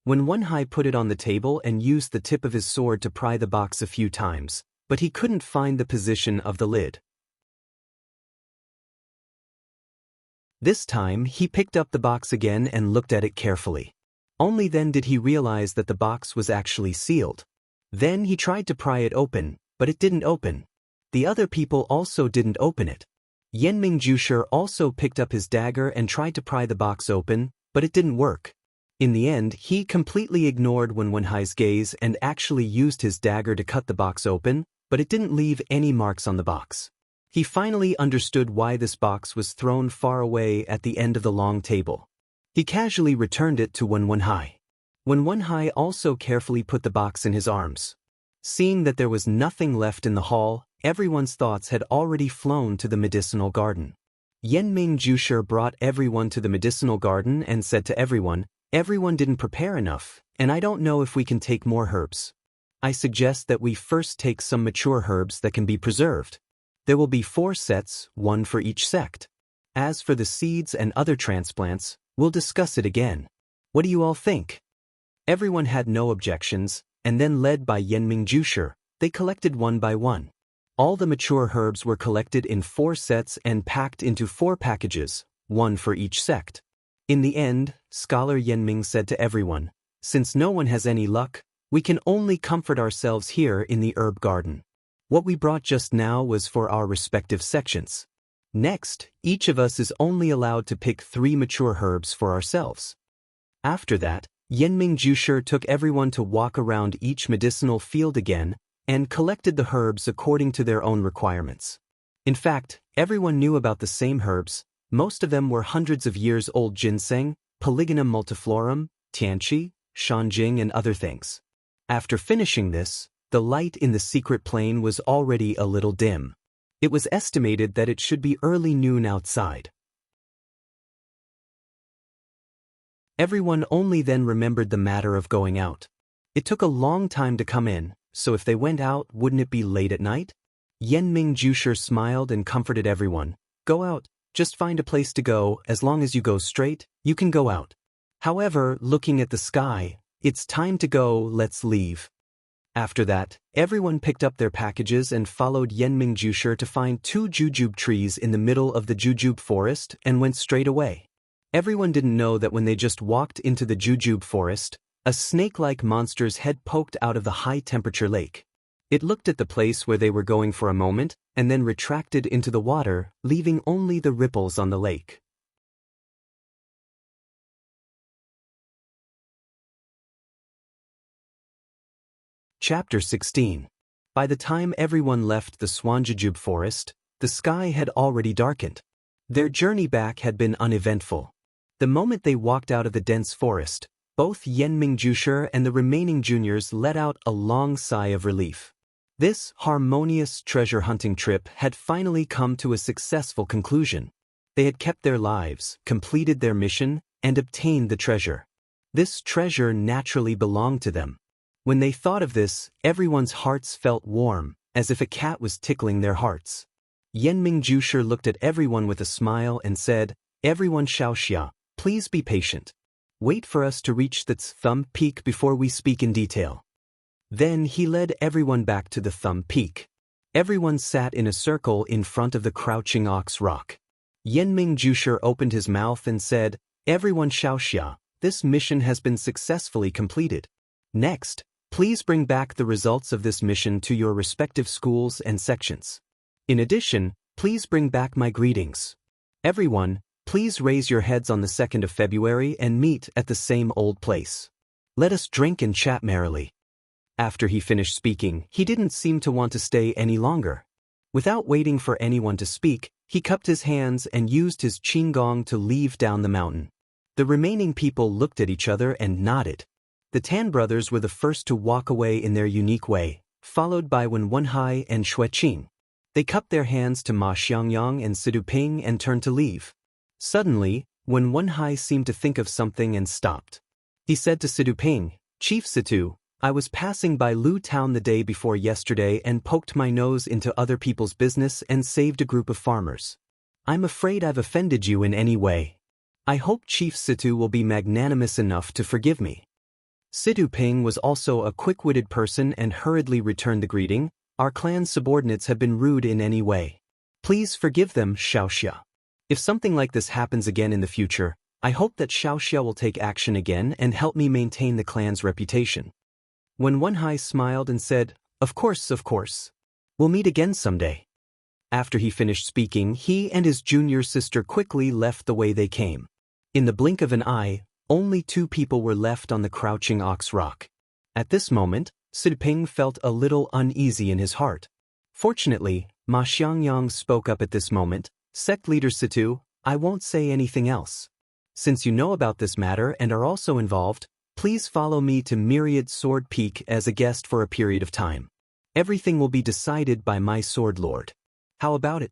When Wenhai put it on the table and used the tip of his sword to pry the box a few times, but he couldn't find the position of the lid. This time, he picked up the box again and looked at it carefully. Only then did he realize that the box was actually sealed. Then he tried to pry it open, but it didn't open. The other people also didn't open it. Yanming Jusher also picked up his dagger and tried to pry the box open, but it didn't work. In the end, he completely ignored Wenhai's gaze and actually used his dagger to cut the box open, but it didn't leave any marks on the box. He finally understood why this box was thrown far away at the end of the long table. He casually returned it to Wenhai. Wenhai also carefully put the box in his arms. Seeing that there was nothing left in the hall, everyone's thoughts had already flown to the medicinal garden. Yanming Jusher brought everyone to the medicinal garden and said to everyone, "Everyone didn't prepare enough, and I don't know if we can take more herbs. I suggest that we first take some mature herbs that can be preserved. There will be 4 sets, 1 for each sect. As for the seeds and other transplants, we'll discuss it again. What do you all think?" Everyone had no objections, and then led by Yanming Jusher, they collected one by one. All the mature herbs were collected in 4 sets and packed into 4 packages, 1 for each sect. In the end, Scholar Yanming said to everyone, "Since no one has any luck, we can only comfort ourselves here in the herb garden. What we brought just now was for our respective sections. Next, each of us is only allowed to pick 3 mature herbs for ourselves." After that, Yanming Jusher took everyone to walk around each medicinal field again and collected the herbs according to their own requirements. In fact, everyone knew about the same herbs. Most of them were hundreds of years old: ginseng, Polygonum multiflorum, tianqi, shanjing, and other things. After finishing this, the light in the secret plane was already a little dim. It was estimated that it should be early noon outside. Everyone only then remembered the matter of going out. It took a long time to come in, so if they went out, wouldn't it be late at night? Yanming Jusher smiled and comforted everyone. "Go out, just find a place to go. As long as you go straight, you can go out. However, looking at the sky, it's time to go, let's leave." After that, everyone picked up their packages and followed Yanming Jusher to find 2 jujube trees in the middle of the jujube forest and went straight away. Everyone didn't know that when they just walked into the jujube forest, a snake-like monster's head poked out of the high-temperature lake. It looked at the place where they were going for a moment and then retracted into the water, leaving only the ripples on the lake. Chapter 16. By the time everyone left the Swanjujube forest, the sky had already darkened. Their journey back had been uneventful. The moment they walked out of the dense forest, both Yanming Jusher and the remaining juniors let out a long sigh of relief. This harmonious treasure hunting trip had finally come to a successful conclusion. They had kept their lives, completed their mission, and obtained the treasure. This treasure naturally belonged to them. When they thought of this, everyone's hearts felt warm, as if a cat was tickling their hearts. Yanming Jusher looked at everyone with a smile and said, "Everyone Xiaoxia, please be patient. Wait for us to reach the Thumb Peak before we speak in detail." Then he led everyone back to the Thumb Peak. Everyone sat in a circle in front of the crouching ox rock. Yanming Jusher opened his mouth and said, "Everyone Xiaoxia, this mission has been successfully completed. Next, please bring back the results of this mission to your respective schools and sections. In addition, please bring back my greetings. Everyone, Please raise your heads on the 2nd of February and meet at the same old place. Let us drink and chat merrily. After he finished speaking, he didn't seem to want to stay any longer. Without waiting for anyone to speak, he cupped his hands and used his qinggong to leave down the mountain. The remaining people looked at each other and nodded. The Tan brothers were the first to walk away in their unique way, followed by Wen Wenhai and Xueqing. They cupped their hands to Ma Xiangyang and Sidu Ping and turned to leave. Suddenly, Wen Wenhai seemed to think of something and stopped. He said to Sidu Ping, "Chief Situ, I was passing by Lu Town the day before yesterday and poked my nose into other people's business and saved a group of farmers. I'm afraid I've offended you in any way. I hope Chief Situ will be magnanimous enough to forgive me." Sidu Ping was also a quick-witted person and hurriedly returned the greeting. "Our clan's subordinates have been rude in any way. Please forgive them, Xiaoxia. If something like this happens again in the future, I hope that Xiaoxia will take action again and help me maintain the clan's reputation." When Wenhai smiled and said, Of course. We'll meet again someday." After he finished speaking, he and his junior sister quickly left the way they came. In the blink of an eye, only 2 people were left on the crouching ox rock. At this moment, Sidping felt a little uneasy in his heart. Fortunately, Ma Xiangyang spoke up at this moment. "Sect leader Situ, I won't say anything else. Since you know about this matter and are also involved, please follow me to Myriad Sword Peak as a guest for a period of time. Everything will be decided by my sword lord. How about it?"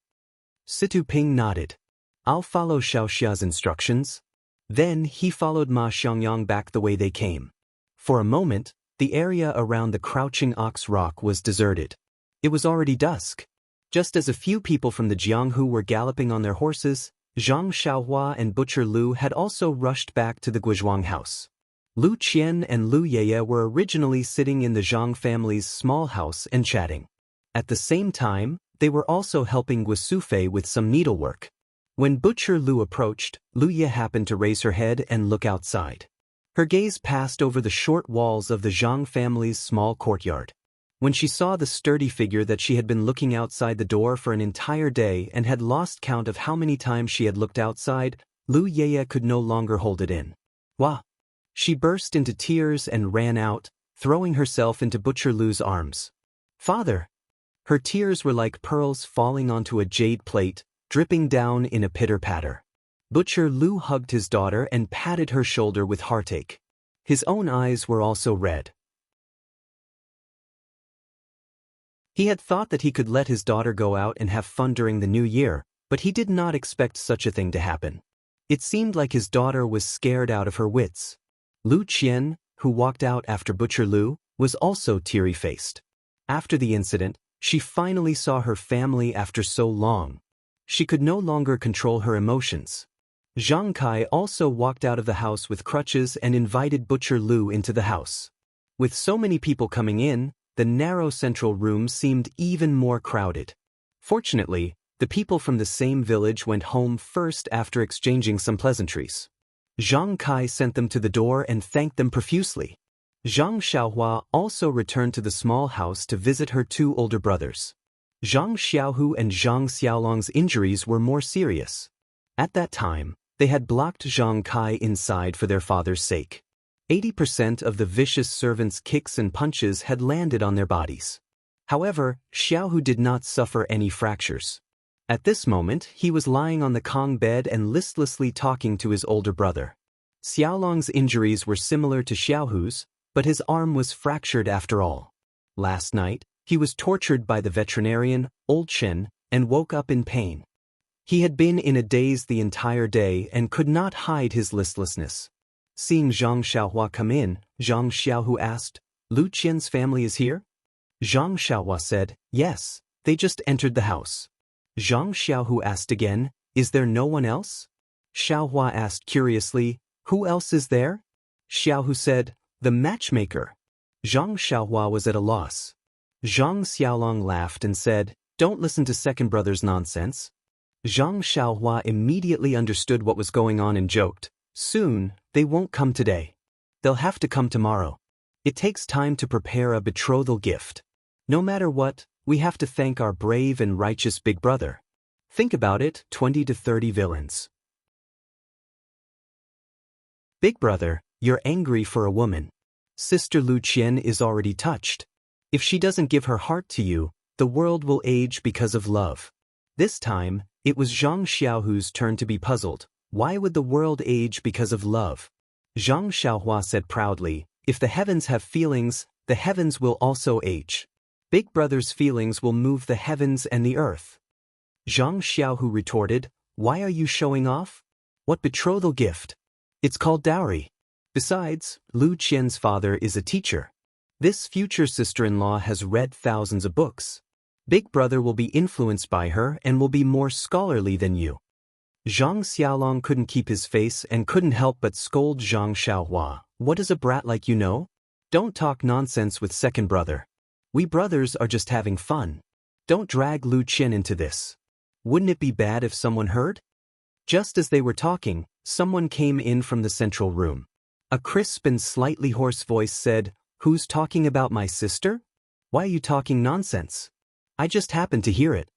Situ Ping nodded. "I'll follow Xiaoxia's instructions." Then he followed Ma Xiangyang back the way they came. For a moment, the area around the crouching ox rock was deserted. It was already dusk. Just as a few people from the Jianghu were galloping on their horses, Zhang Xiaohua and Butcher Lu had also rushed back to the Guizhuang house. Lu Qian and Lu Yeye were originally sitting in the Zhang family's small house and chatting. At the same time, they were also helping Guisufei with some needlework. When Butcher Lu approached, Lu Ye happened to raise her head and look outside. Her gaze passed over the short walls of the Zhang family's small courtyard. When she saw the sturdy figure that she had been looking outside the door for an entire day and had lost count of how many times she had looked outside, Lu Yeye could no longer hold it in. "Wah!" She burst into tears and ran out, throwing herself into Butcher Lu's arms. "Father!" Her tears were like pearls falling onto a jade plate, dripping down in a pitter-patter. Butcher Lu hugged his daughter and patted her shoulder with heartache. His own eyes were also red. He had thought that he could let his daughter go out and have fun during the new year, but he did not expect such a thing to happen. It seemed like his daughter was scared out of her wits. Lu Qian, who walked out after Butcher Lu, was also teary-faced. After the incident, she finally saw her family after so long. She could no longer control her emotions. Zhang Kai also walked out of the house with crutches and invited Butcher Lu into the house. With so many people coming in, the narrow central room seemed even more crowded. Fortunately, the people from the same village went home first after exchanging some pleasantries. Zhang Kai sent them to the door and thanked them profusely. Zhang Xiaohua also returned to the small house to visit her 2 older brothers. Zhang Xiaohu and Zhang Xiaolong's injuries were more serious. At that time, they had blocked Zhang Kai inside for their father's sake. 80% of the vicious servants' kicks and punches had landed on their bodies. However, Xiaohu did not suffer any fractures. At this moment, he was lying on the Kong bed and listlessly talking to his older brother. Xiaolong's injuries were similar to Xiaohu's, but his arm was fractured after all. Last night, he was tortured by the veterinarian, Old Shen, and woke up in pain. He had been in a daze the entire day and could not hide his listlessness. Seeing Zhang Xiaohua come in, Zhang Xiaohu asked, "Lu Qian's family is here?" Zhang Xiaohua said, "Yes, they just entered the house." Zhang Xiaohu asked again, "Is there no one else?" Xiaohua asked curiously, "Who else is there?" Xiaohu said, "The matchmaker." Zhang Xiaohua was at a loss. Zhang Xiaolong laughed and said, "Don't listen to second brother's nonsense." Zhang Xiaohua immediately understood what was going on and joked, "Soon, they won't come today. They'll have to come tomorrow. It takes time to prepare a betrothal gift. No matter what, we have to thank our brave and righteous big brother. Think about it, 20 to 30 villains. Big brother, you're angry for a woman. Sister Lu Qian is already touched. If she doesn't give her heart to you, the world will age because of love. This time, it was Zhang Xiaohu's turn to be puzzled. Why would the world age because of love? Zhang Xiaohua said proudly, if the heavens have feelings, the heavens will also age. Big brother's feelings will move the heavens and the earth. Zhang Xiaohu retorted, why are you showing off? What betrothal gift? It's called dowry. Besides, Lu Qian's father is a teacher. This future sister-in-law has read thousands of books. Big brother will be influenced by her and will be more scholarly than you. Zhang Xiaolong couldn't keep his face and couldn't help but scold Zhang Xiaohua. What does a brat like you know? Don't talk nonsense with second brother. We brothers are just having fun. Don't drag Lu Qian into this. Wouldn't it be bad if someone heard? Just as they were talking, someone came in from the central room. A crisp and slightly hoarse voice said, who's talking about my sister? Why are you talking nonsense? I just happened to hear it.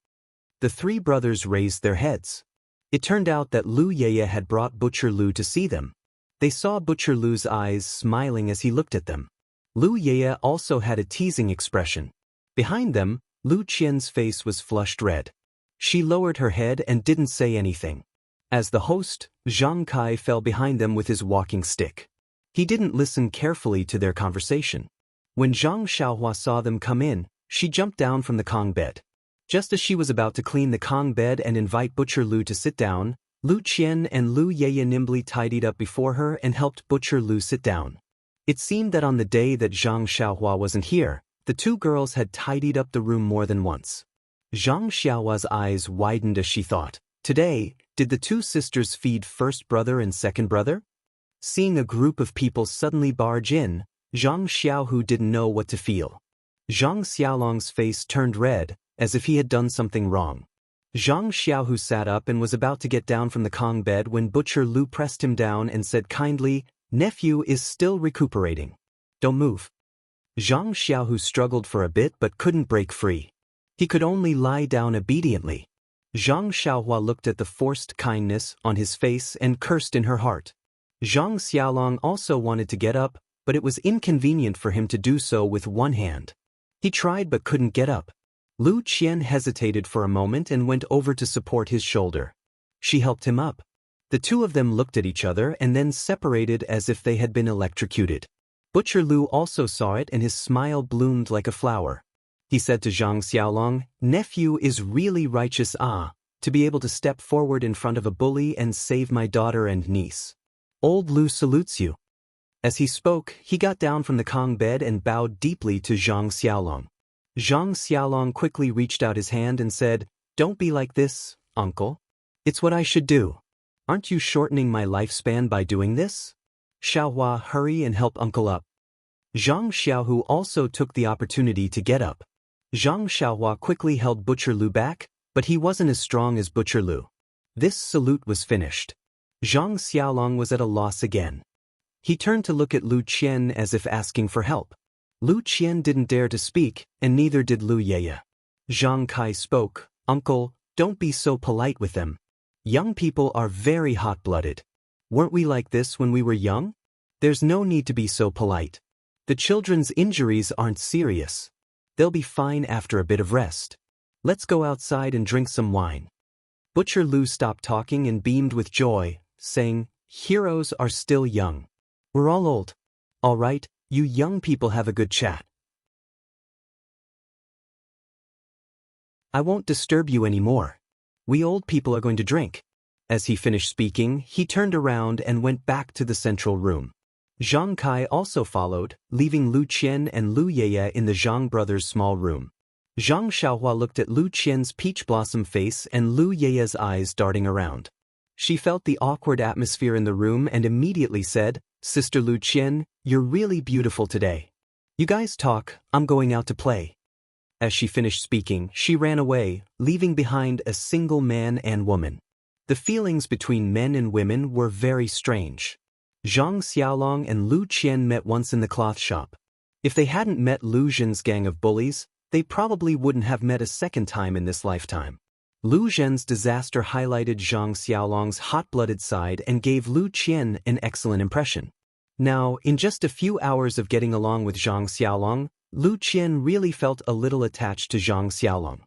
The three brothers raised their heads. It turned out that Lu Yeye had brought Butcher Lu to see them. They saw Butcher Lu's eyes smiling as he looked at them. Lu Yeye also had a teasing expression. Behind them, Lu Qian's face was flushed red. She lowered her head and didn't say anything. As the host, Zhang Kai fell behind them with his walking stick. He didn't listen carefully to their conversation. When Zhang Xiaohua saw them come in, she jumped down from the Kong bed. Just as she was about to clean the Kong bed and invite Butcher Lu to sit down, Lu Qian and Lu Yeye nimbly tidied up before her and helped Butcher Lu sit down. It seemed that on the day that Zhang Xiaohua wasn't here, the two girls had tidied up the room more than once. Zhang Xiaohua's eyes widened as she thought, today, did the two sisters feed first brother and second brother? Seeing a group of people suddenly barge in, Zhang Xiaohu didn't know what to feel. Zhang Xiaolong's face turned red, as if he had done something wrong. Zhang Xiaohu sat up and was about to get down from the Kong bed when Butcher Lu pressed him down and said kindly, nephew is still recuperating. Don't move. Zhang Xiaohu struggled for a bit but couldn't break free. He could only lie down obediently. Zhang Xiaohua looked at the forced kindness on his face and cursed in her heart. Zhang Xiaolong also wanted to get up, but it was inconvenient for him to do so with one hand. He tried but couldn't get up. Lu Qian hesitated for a moment and went over to support his shoulder. She helped him up. The two of them looked at each other and then separated as if they had been electrocuted. Butcher Lu also saw it and his smile bloomed like a flower. He said to Zhang Xiaolong, nephew is really righteous to be able to step forward in front of a bully and save my daughter and niece. Old Lu salutes you. As he spoke, he got down from the Kong bed and bowed deeply to Zhang Xiaolong. Zhang Xiaolong quickly reached out his hand and said, don't be like this, uncle. It's what I should do. Aren't you shortening my lifespan by doing this? Xiaohua, hurry and help uncle up. Zhang Xiaohu also took the opportunity to get up. Zhang Xiaohua quickly held Butcher Lu back, but he wasn't as strong as Butcher Lu. This salute was finished. Zhang Xiaolong was at a loss again. He turned to look at Lu Qian as if asking for help. Lu Qian didn't dare to speak, and neither did Lu Yeye. Zhang Kai spoke, uncle, don't be so polite with them. Young people are very hot-blooded. Weren't we like this when we were young? There's no need to be so polite. The children's injuries aren't serious. They'll be fine after a bit of rest. Let's go outside and drink some wine. Butcher Lu stopped talking and beamed with joy, saying, heroes are still young. We're all old. All right, you young people have a good chat. I won't disturb you anymore. We old people are going to drink. As he finished speaking, he turned around and went back to the central room. Zhang Kai also followed, leaving Lu Qian and Lu Yeye in the Zhang brothers' small room. Zhang Xiaohua looked at Lu Qian's peach blossom face and Lu Yeye's eyes darting around. She felt the awkward atmosphere in the room and immediately said, Sister Lu Qian, you're really beautiful today. You guys talk, I'm going out to play. As she finished speaking, she ran away, leaving behind a single man and woman. The feelings between men and women were very strange. Zhang Xiaolong and Lu Qian met once in the cloth shop. If they hadn't met Lu Zhen's gang of bullies, they probably wouldn't have met a second time in this lifetime. Lu Zhen's disaster highlighted Zhang Xiaolong's hot-blooded side and gave Lu Qian an excellent impression. Now, in just a few hours of getting along with Zhang Xiaolong, Lu Qian really felt a little attached to Zhang Xiaolong.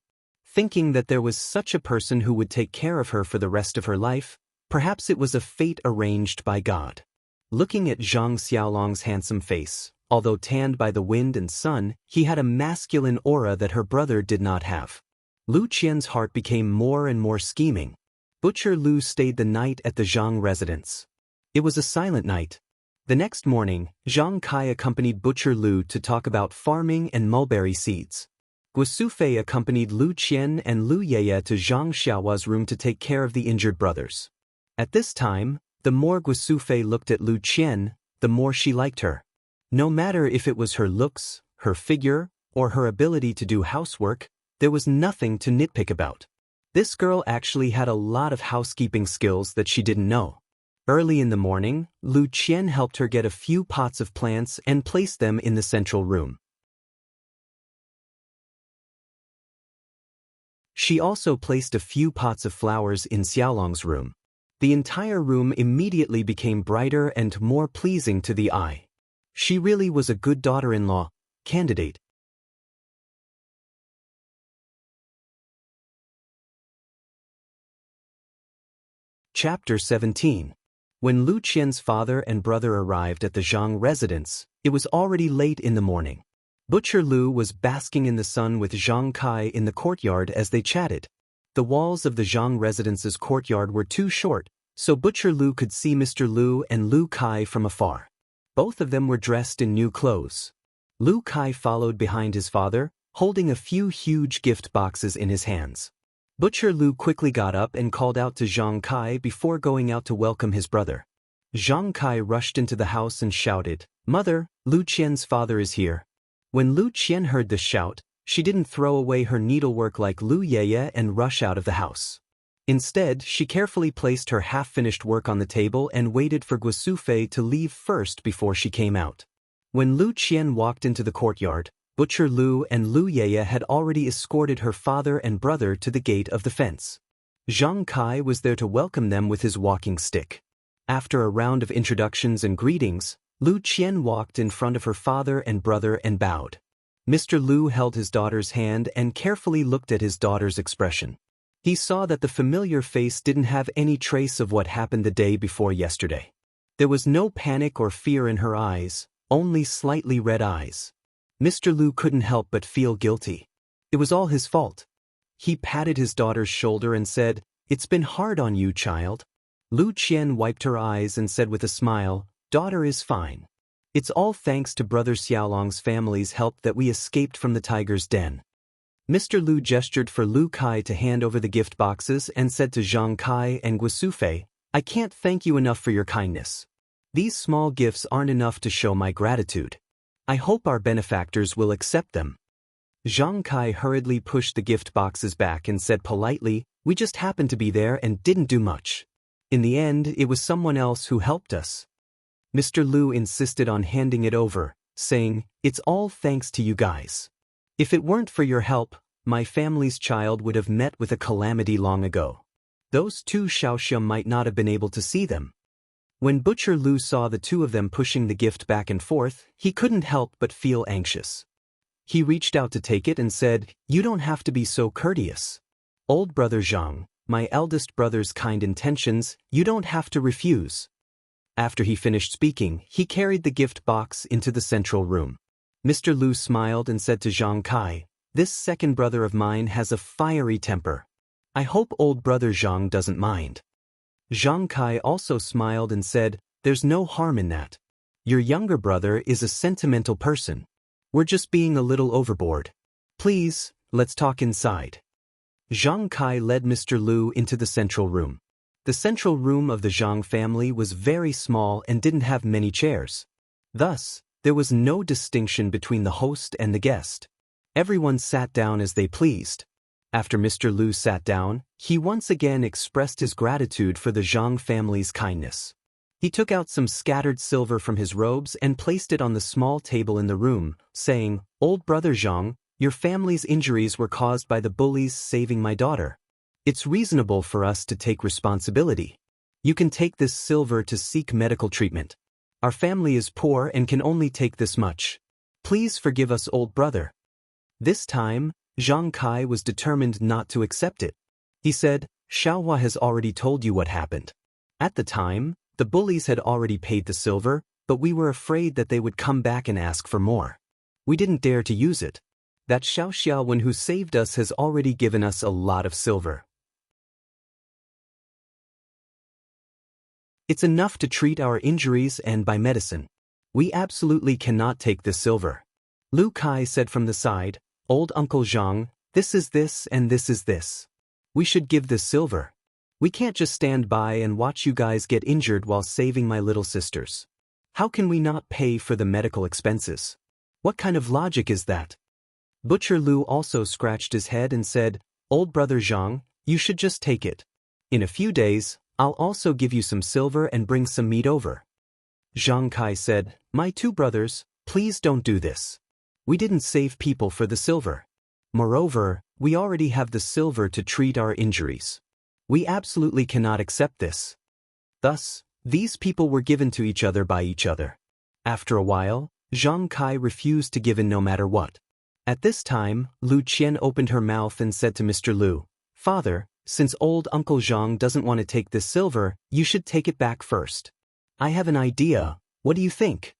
Thinking that there was such a person who would take care of her for the rest of her life, perhaps it was a fate arranged by God. Looking at Zhang Xiaolong's handsome face, although tanned by the wind and sun, he had a masculine aura that her brother did not have. Lu Qian's heart became more and more scheming. Butcher Lu stayed the night at the Zhang residence. It was a silent night. The next morning, Zhang Kai accompanied Butcher Lu to talk about farming and mulberry seeds. Guosufei accompanied Lu Qian and Lu Yeye to Zhang Xiaohua's room to take care of the injured brothers. At this time, the more Guosufei looked at Lu Qian, the more she liked her. No matter if it was her looks, her figure, or her ability to do housework, there was nothing to nitpick about. This girl actually had a lot of housekeeping skills that she didn't know. Early in the morning, Lu Qian helped her get a few pots of plants and place them in the central room. She also placed a few pots of flowers in Xiaolong's room. The entire room immediately became brighter and more pleasing to the eye. She really was a good daughter-in-law candidate. Chapter 17. When Lu Qian's father and brother arrived at the Zhang residence, it was already late in the morning. Butcher Lu was basking in the sun with Zhang Kai in the courtyard as they chatted. The walls of the Zhang residence's courtyard were too short, so Butcher Lu could see Mr. Lu and Lu Kai from afar. Both of them were dressed in new clothes. Lu Kai followed behind his father, holding a few huge gift boxes in his hands. Butcher Lu quickly got up and called out to Zhang Kai before going out to welcome his brother. Zhang Kai rushed into the house and shouted, "Mother, Lu Qian's father is here." When Lu Qian heard the shout, she didn't throw away her needlework like Lu Yeye and rush out of the house. Instead, she carefully placed her half-finished work on the table and waited for Guosufei to leave first before she came out. When Lu Qian walked into the courtyard, Butcher Lu and Lu Yeye had already escorted her father and brother to the gate of the fence. Zhang Kai was there to welcome them with his walking stick. After a round of introductions and greetings, Lu Qian walked in front of her father and brother and bowed. Mr. Lu held his daughter's hand and carefully looked at his daughter's expression. He saw that the familiar face didn't have any trace of what happened the day before yesterday. There was no panic or fear in her eyes, only slightly red eyes. Mr. Lu couldn't help but feel guilty. It was all his fault. He patted his daughter's shoulder and said, "It's been hard on you, child." Lu Qian wiped her eyes and said with a smile, "Daughter is fine. It's all thanks to Brother Xiaolong's family's help that we escaped from the tiger's den." Mr. Lu gestured for Lu Kai to hand over the gift boxes and said to Zhang Kai and Guosufei, "I can't thank you enough for your kindness. These small gifts aren't enough to show my gratitude. I hope our benefactors will accept them." Zhang Kai hurriedly pushed the gift boxes back and said politely, "We just happened to be there and didn't do much. In the end, it was someone else who helped us." Mr. Lu insisted on handing it over, saying, "It's all thanks to you guys. If it weren't for your help, my family's child would have met with a calamity long ago. Those two Xiaoxia might not have been able to see them." When Butcher Lu saw the two of them pushing the gift back and forth, he couldn't help but feel anxious. He reached out to take it and said, "You don't have to be so courteous. Old brother Zhang, my eldest brother's kind intentions, you don't have to refuse." After he finished speaking, he carried the gift box into the central room. Mr. Lu smiled and said to Zhang Kai, "This second brother of mine has a fiery temper. I hope old brother Zhang doesn't mind." Zhang Kai also smiled and said, "There's no harm in that. Your younger brother is a sentimental person. We're just being a little overboard. Please, let's talk inside." Zhang Kai led Mr. Lu into the central room. The central room of the Zhang family was very small and didn't have many chairs. Thus, there was no distinction between the host and the guest. Everyone sat down as they pleased. After Mr. Lu sat down, he once again expressed his gratitude for the Zhang family's kindness. He took out some scattered silver from his robes and placed it on the small table in the room, saying, "Old brother Zhang, your family's injuries were caused by the bullies saving my daughter. It's reasonable for us to take responsibility. You can take this silver to seek medical treatment. Our family is poor and can only take this much. Please forgive us, old brother. This time, Zhang Kai was determined not to accept it. He said, Xiaohua has already told you what happened. At the time, the bullies had already paid the silver, but we were afraid that they would come back and ask for more. We didn't dare to use it. That Xiaoxiawen who saved us has already given us a lot of silver. It's enough to treat our injuries and buy medicine. We absolutely cannot take this silver. Lu Kai said from the side, Old Uncle Zhang, this is this and this is this. We should give this silver. We can't just stand by and watch you guys get injured while saving my little sisters. How can we not pay for the medical expenses? What kind of logic is that? Butcher Lu also scratched his head and said, Old brother Zhang, you should just take it. In a few days, I'll also give you some silver and bring some meat over. Zhang Kai said, My two brothers, please don't do this. We didn't save people for the silver. Moreover, we already have the silver to treat our injuries. We absolutely cannot accept this. Thus, these people were given to each other by each other. After a while, Zhang Kai refused to give in no matter what. At this time, Lu Qian opened her mouth and said to Mr. Lu, Father, since old Uncle Zhang doesn't want to take this silver, you should take it back first. I have an idea, what do you think?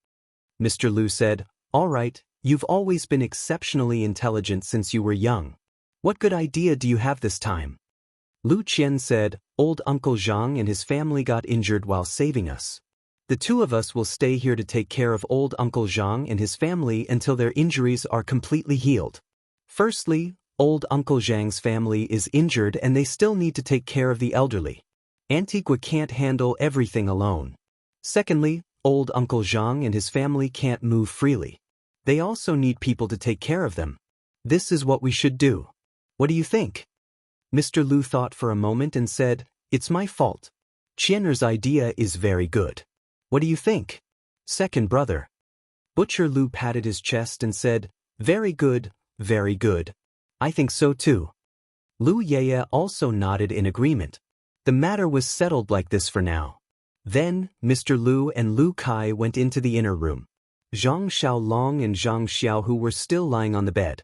Mr. Lu said, All right, you've always been exceptionally intelligent since you were young. What good idea do you have this time? Lu Qian said, Old Uncle Zhang and his family got injured while saving us. The two of us will stay here to take care of old Uncle Zhang and his family until their injuries are completely healed. Firstly, old Uncle Zhang's family is injured and they still need to take care of the elderly. Antigua can't handle everything alone. Secondly, old Uncle Zhang and his family can't move freely. They also need people to take care of them. This is what we should do. What do you think? Mr. Lu thought for a moment and said, It's my fault. Qianer's idea is very good. What do you think? Second brother. Butcher Lu patted his chest and said, Very good, very good. I think so too. Lu Yeye also nodded in agreement. The matter was settled like this for now. Then, Mr. Lu and Lu Kai went into the inner room. Zhang Xiaolong and Zhang Xiaohu were still lying on the bed.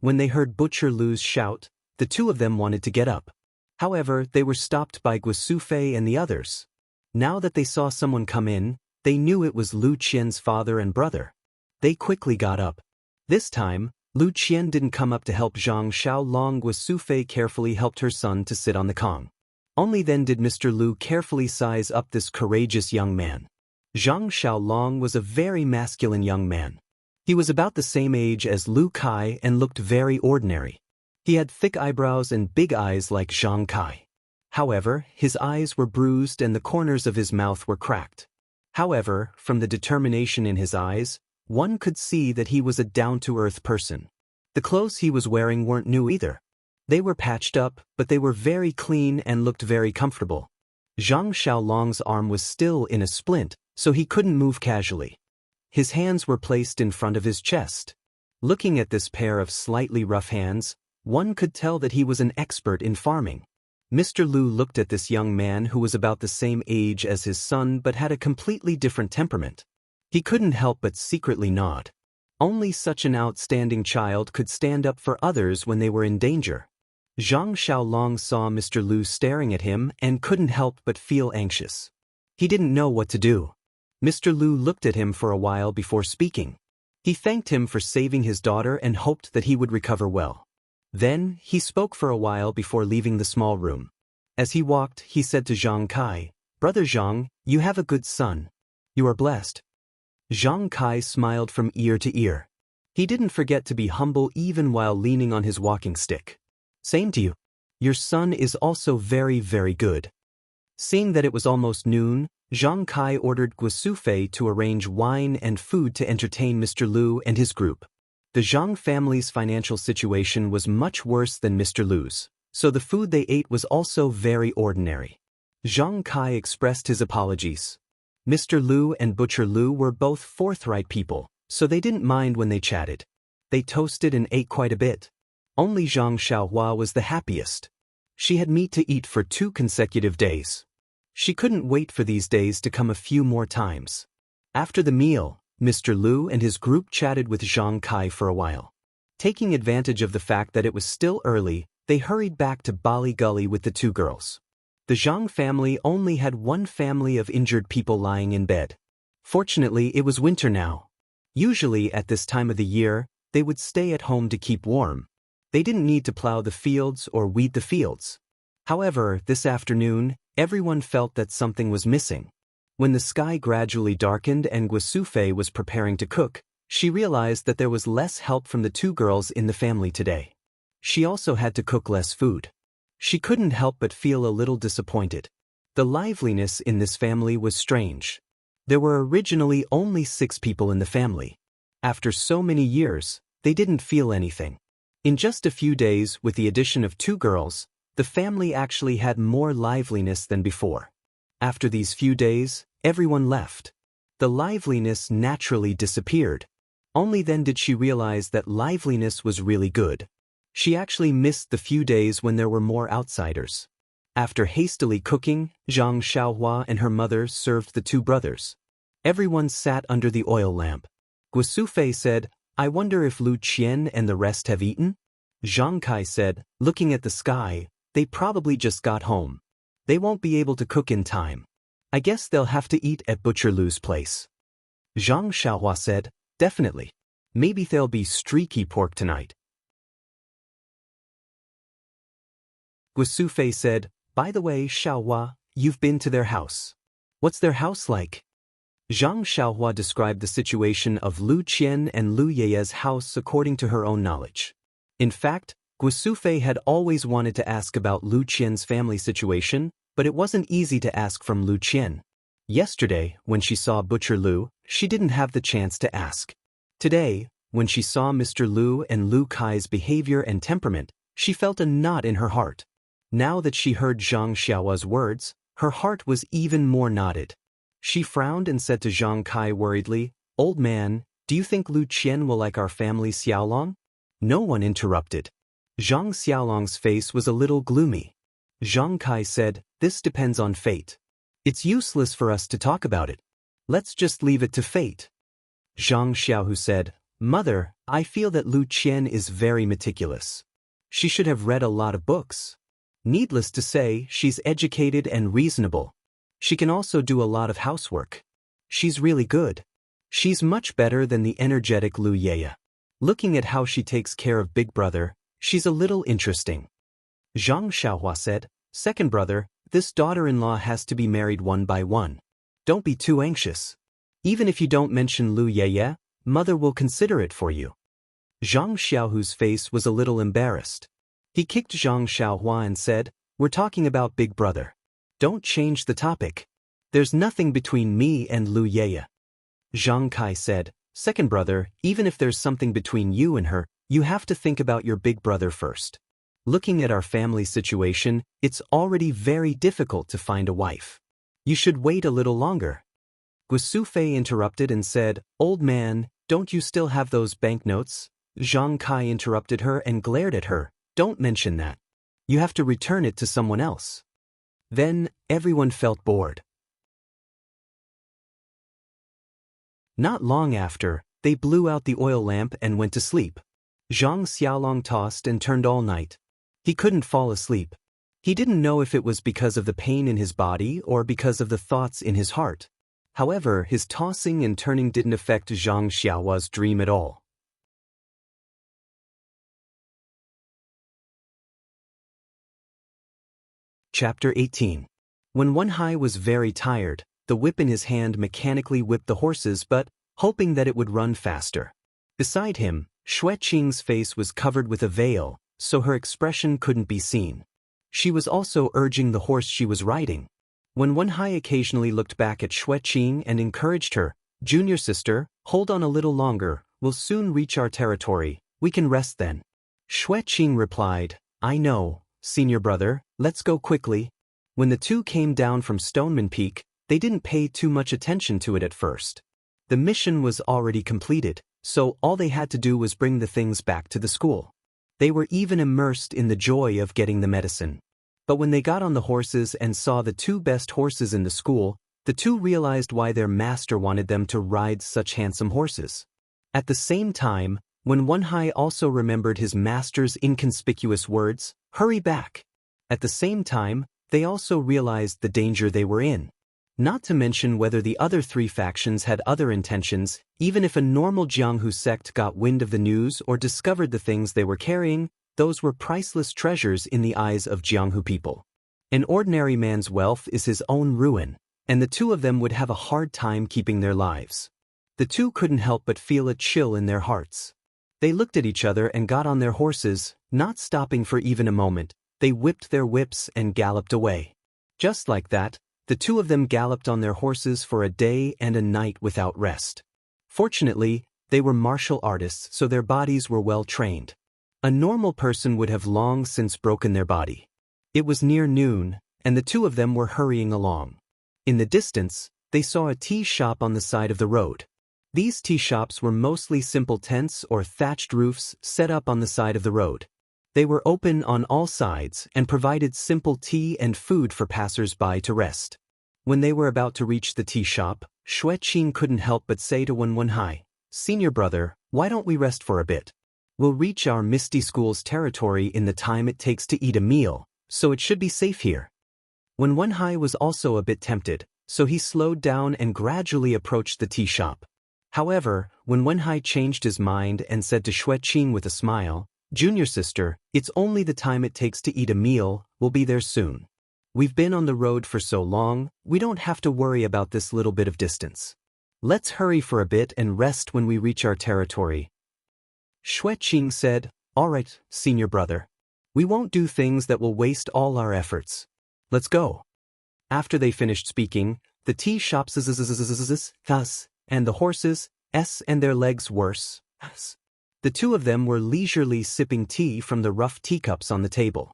When they heard Butcher Lu's shout, the two of them wanted to get up. However, they were stopped by Guosufei and the others. Now that they saw someone come in, they knew it was Lu Qian's father and brother. They quickly got up. This time, Lu Qian didn't come up to help Zhang Xiaolong. Guosufei carefully helped her son to sit on the kong. Only then did Mr. Lu carefully size up this courageous young man. Zhang Xiaolong was a very masculine young man. He was about the same age as Lu Kai and looked very ordinary. He had thick eyebrows and big eyes like Zhang Kai. However, his eyes were bruised and the corners of his mouth were cracked. However, from the determination in his eyes, one could see that he was a down-to-earth person. The clothes he was wearing weren't new either. They were patched up, but they were very clean and looked very comfortable. Zhang Xiaolong's arm was still in a splint, so he couldn't move casually. His hands were placed in front of his chest. Looking at this pair of slightly rough hands, one could tell that he was an expert in farming. Mr. Lu looked at this young man who was about the same age as his son but had a completely different temperament. He couldn't help but secretly nod. Only such an outstanding child could stand up for others when they were in danger. Zhang Xiaolong saw Mr. Lu staring at him and couldn't help but feel anxious. He didn't know what to do. Mr. Lu looked at him for a while before speaking. He thanked him for saving his daughter and hoped that he would recover well. Then, he spoke for a while before leaving the small room. As he walked, he said to Zhang Kai, Brother Zhang, you have a good son. You are blessed. Zhang Kai smiled from ear to ear. He didn't forget to be humble even while leaning on his walking stick. Same to you. Your son is also very, very good. Seeing that it was almost noon, Zhang Kai ordered Guosufei to arrange wine and food to entertain Mr. Lu and his group. The Zhang family's financial situation was much worse than Mr. Lu's, so the food they ate was also very ordinary. Zhang Kai expressed his apologies. Mr. Lu and Butcher Lu were both forthright people, so they didn't mind when they chatted. They toasted and ate quite a bit. Only Zhang Xiaohua was the happiest. She had meat to eat for 2 consecutive days. She couldn't wait for these days to come a few more times. After the meal, Mr. Lu and his group chatted with Zhang Kai for a while. Taking advantage of the fact that it was still early, they hurried back to Bali Gully with the 2 girls. The Zhang family only had 1 family of injured people lying in bed. Fortunately, it was winter now. Usually at this time of the year, they would stay at home to keep warm. They didn't need to plow the fields or weed the fields. However, this afternoon, everyone felt that something was missing. When the sky gradually darkened and Guasufei was preparing to cook, she realized that there was less help from the 2 girls in the family today. She also had to cook less food. She couldn't help but feel a little disappointed. The liveliness in this family was strange. There were originally only 6 people in the family. After so many years, they didn't feel anything. In just a few days, with the addition of 2 girls, the family actually had more liveliness than before. After these few days, everyone left. The liveliness naturally disappeared. Only then did she realize that liveliness was really good. She actually missed the few days when there were more outsiders. After hastily cooking, Zhang Xiaohua and her mother served the 2 brothers. Everyone sat under the oil lamp. Guasufei said, "I wonder if Lu Qian and the rest have eaten?" Zhang Kai said, looking at the sky, "They probably just got home. They won't be able to cook in time. I guess they'll have to eat at Butcher Lu's place." Zhang Xiaohua said, "Definitely. Maybe there'll be streaky pork tonight." Guasufei said, "By the way, Xiaohua, you've been to their house. What's their house like?" Zhang Xiaohua described the situation of Lu Qian and Lu Yeye's house according to her own knowledge. In fact, Guasufei had always wanted to ask about Lu Qian's family situation, but it wasn't easy to ask from Lu Qian. Yesterday, when she saw Butcher Lu, she didn't have the chance to ask. Today, when she saw Mr. Lu and Lu Kai's behavior and temperament, she felt a knot in her heart. Now that she heard Zhang Xiaohua's words, her heart was even more knotted. She frowned and said to Zhang Kai worriedly, "Old man, do you think Lu Qian will like our family Xiaolong?" No one interrupted. Zhang Xiaolong's face was a little gloomy. Zhang Kai said, "This depends on fate. It's useless for us to talk about it. Let's just leave it to fate." Zhang Xiaohu said, "Mother, I feel that Lu Qian is very meticulous. She should have read a lot of books. Needless to say, she's educated and reasonable. She can also do a lot of housework. She's really good. She's much better than the energetic Lu Yeye. Looking at how she takes care of Big Brother, she's a little interesting." Zhang Xiaohua said, "Second brother, this daughter-in-law has to be married one by one. Don't be too anxious. Even if you don't mention Lu Yeye, mother will consider it for you." Zhang Xiaohu's face was a little embarrassed. He kicked Zhang Xiaohua and said, "We're talking about Big Brother. Don't change the topic. There's nothing between me and Lu Yeye." Zhang Kai said, "Second brother, even if there's something between you and her, you have to think about your big brother first. Looking at our family situation, it's already very difficult to find a wife. You should wait a little longer." Guasufei interrupted and said, "Old man, don't you still have those banknotes?" Zhang Kai interrupted her and glared at her, "Don't mention that. You have to return it to someone else." Then, everyone felt bored. Not long after, they blew out the oil lamp and went to sleep. Zhang Xiaolong tossed and turned all night. He couldn't fall asleep. He didn't know if it was because of the pain in his body or because of the thoughts in his heart. However, his tossing and turning didn't affect Zhang Xiaohua's dream at all. Chapter 18. When Wenhai was very tired, the whip in his hand mechanically whipped the horses but, hoping that it would run faster. Beside him, Xueqing's face was covered with a veil, so her expression couldn't be seen. She was also urging the horse she was riding. When Wenhai occasionally looked back at Xueqing and encouraged her, "Junior sister, hold on a little longer, we'll soon reach our territory, we can rest then." Xueqing replied, "I know, senior brother, let's go quickly." When the 2 came down from Stoneman Peak, they didn't pay too much attention to it at first. The mission was already completed, so all they had to do was bring the things back to the school. They were even immersed in the joy of getting the medicine. But when they got on the horses and saw the two best horses in the school, the two realized why their master wanted them to ride such handsome horses. At the same time, when Wenhai also remembered his master's inconspicuous words, "Hurry back." At the same time, they also realized the danger they were in. Not to mention whether the other three factions had other intentions. Even if a normal Jianghu sect got wind of the news or discovered the things they were carrying, those were priceless treasures in the eyes of Jianghu people. An ordinary man's wealth is his own ruin, and the two of them would have a hard time keeping their lives. The two couldn't help but feel a chill in their hearts. They looked at each other and got on their horses, not stopping for even a moment. They whipped their whips and galloped away. Just like that, the two of them galloped on their horses for a day and a night without rest. Fortunately, they were martial artists, so their bodies were well trained. A normal person would have long since broken their body. It was near noon, and the two of them were hurrying along. In the distance, they saw a tea shop on the side of the road. These tea shops were mostly simple tents or thatched roofs set up on the side of the road. They were open on all sides and provided simple tea and food for passers-by to rest. When they were about to reach the tea shop, Xueqing couldn't help but say to Wenhai, "Senior brother, why don't we rest for a bit? We'll reach our Misty School's territory in the time it takes to eat a meal, so it should be safe here." Wenhai was also a bit tempted, so he slowed down and gradually approached the tea shop. However, when Wenhai changed his mind and said to Xueqing with a smile, "Junior sister, it's only the time it takes to eat a meal, we'll be there soon. We've been on the road for so long, we don't have to worry about this little bit of distance. Let's hurry for a bit and rest when we reach our territory." Xueqing said, "All right, senior brother. We won't do things that will waste all our efforts. Let's go." After they finished speaking, the tea shops and the horses and their legs worse. The two of them were leisurely sipping tea from the rough teacups on the table.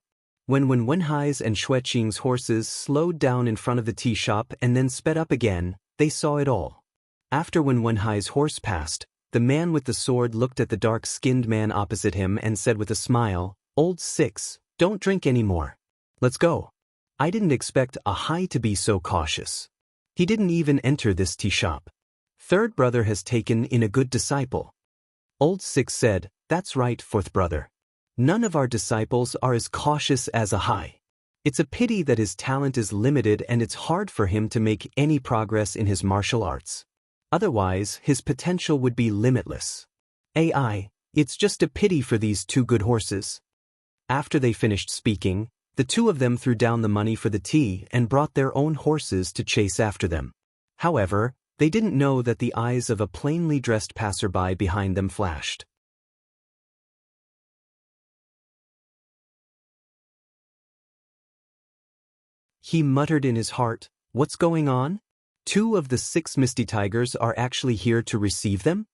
When Wenhai's and Xueqing's horses slowed down in front of the tea shop and then sped up again, they saw it all. After Wenhai's horse passed, the man with the sword looked at the dark-skinned man opposite him and said with a smile, "Old Six, don't drink anymore. Let's go." I didn't expect a Hai to be so cautious. He didn't even enter this tea shop. Third brother has taken in a good disciple. Old Six said, "That's right, fourth brother. None of our disciples are as cautious as a Hai. It's a pity that his talent is limited and it's hard for him to make any progress in his martial arts. Otherwise, his potential would be limitless. It's just a pity for these two good horses." After they finished speaking, the two of them threw down the money for the tea and brought their own horses to chase after them. However, they didn't know that the eyes of a plainly dressed passerby behind them flashed. He muttered in his heart, "What's going on? 2 of the 6 Misty Tigers are actually here to receive them?"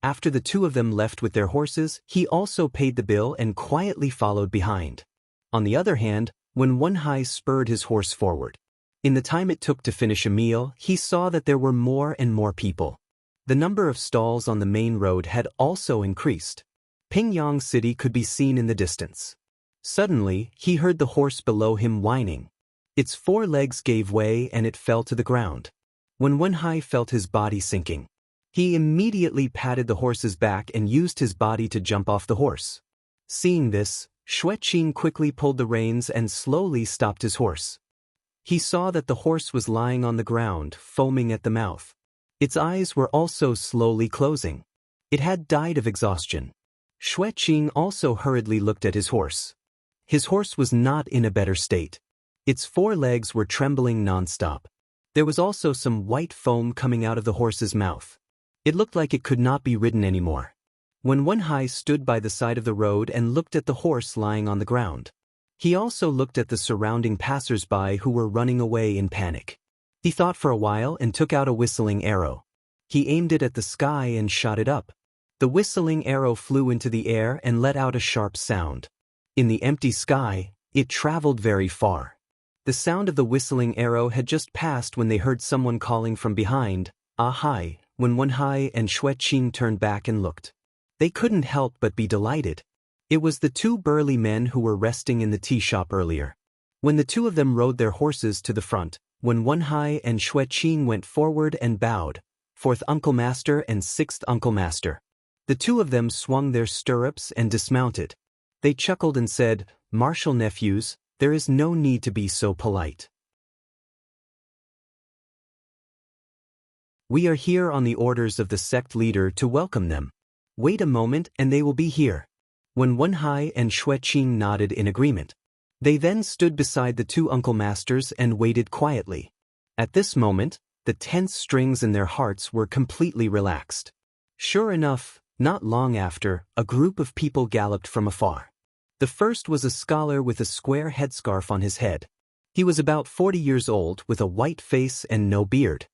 After the two of them left with their horses, he also paid the bill and quietly followed behind. On the other hand, when Wenhai spurred his horse forward, in the time it took to finish a meal, he saw that there were more and more people. The number of stalls on the main road had also increased. Pingyang City could be seen in the distance. Suddenly, he heard the horse below him whining. Its 4 legs gave way and it fell to the ground. When Wenhai felt his body sinking, he immediately patted the horse's back and used his body to jump off the horse. Seeing this, Xueqing quickly pulled the reins and slowly stopped his horse. He saw that the horse was lying on the ground, foaming at the mouth. Its eyes were also slowly closing. It had died of exhaustion. Xueqing also hurriedly looked at his horse. His horse was not in a better state. Its 4 legs were trembling non-stop. There was also some white foam coming out of the horse's mouth. It looked like it could not be ridden anymore. When Wenhai stood by the side of the road and looked at the horse lying on the ground, he also looked at the surrounding passers-by who were running away in panic. He thought for a while and took out a whistling arrow. He aimed it at the sky and shot it up. The whistling arrow flew into the air and let out a sharp sound. In the empty sky, it traveled very far. The sound of the whistling arrow had just passed when they heard someone calling from behind, "Ah, hi, when Wenhai and Xueqing turned back and looked. They couldn't help but be delighted. It was the two burly men who were resting in the tea shop earlier. When the two of them rode their horses to the front, when Wenhai and Xueqing went forward and bowed, fourth Uncle Master and sixth Uncle Master. The two of them swung their stirrups and dismounted. They chuckled and said, "Martial nephews, there is no need to be so polite. We are here on the orders of the sect leader to welcome them. Wait a moment and they will be here." When Wenhai and Xueqing nodded in agreement. They then stood beside the two Uncle Masters and waited quietly. At this moment, the tense strings in their hearts were completely relaxed. Sure enough, not long after, a group of people galloped from afar. The first was a scholar with a square headscarf on his head. He was about 40 years old with a white face and no beard.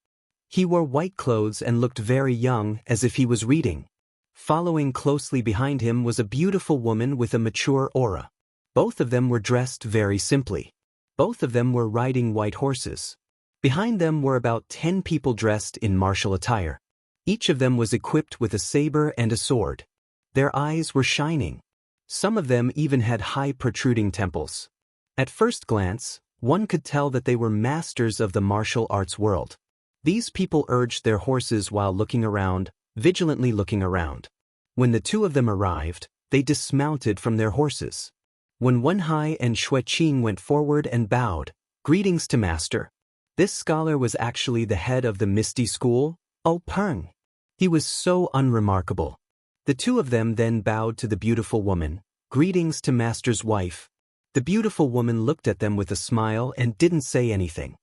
He wore white clothes and looked very young, as if he was reading. Following closely behind him was a beautiful woman with a mature aura. Both of them were dressed very simply. Both of them were riding white horses. Behind them were about 10 people dressed in martial attire. Each of them was equipped with a saber and a sword. Their eyes were shining. Some of them even had high protruding temples. At first glance, one could tell that they were masters of the martial arts world. These people urged their horses while looking around, vigilantly looking around. When the two of them arrived, they dismounted from their horses. When Wenhai and Xueqing went forward and bowed, "Greetings to Master." This scholar was actually the head of the Misty School, Peng. He was so unremarkable. The two of them then bowed to the beautiful woman, "Greetings to Master's wife." The beautiful woman looked at them with a smile and didn't say anything.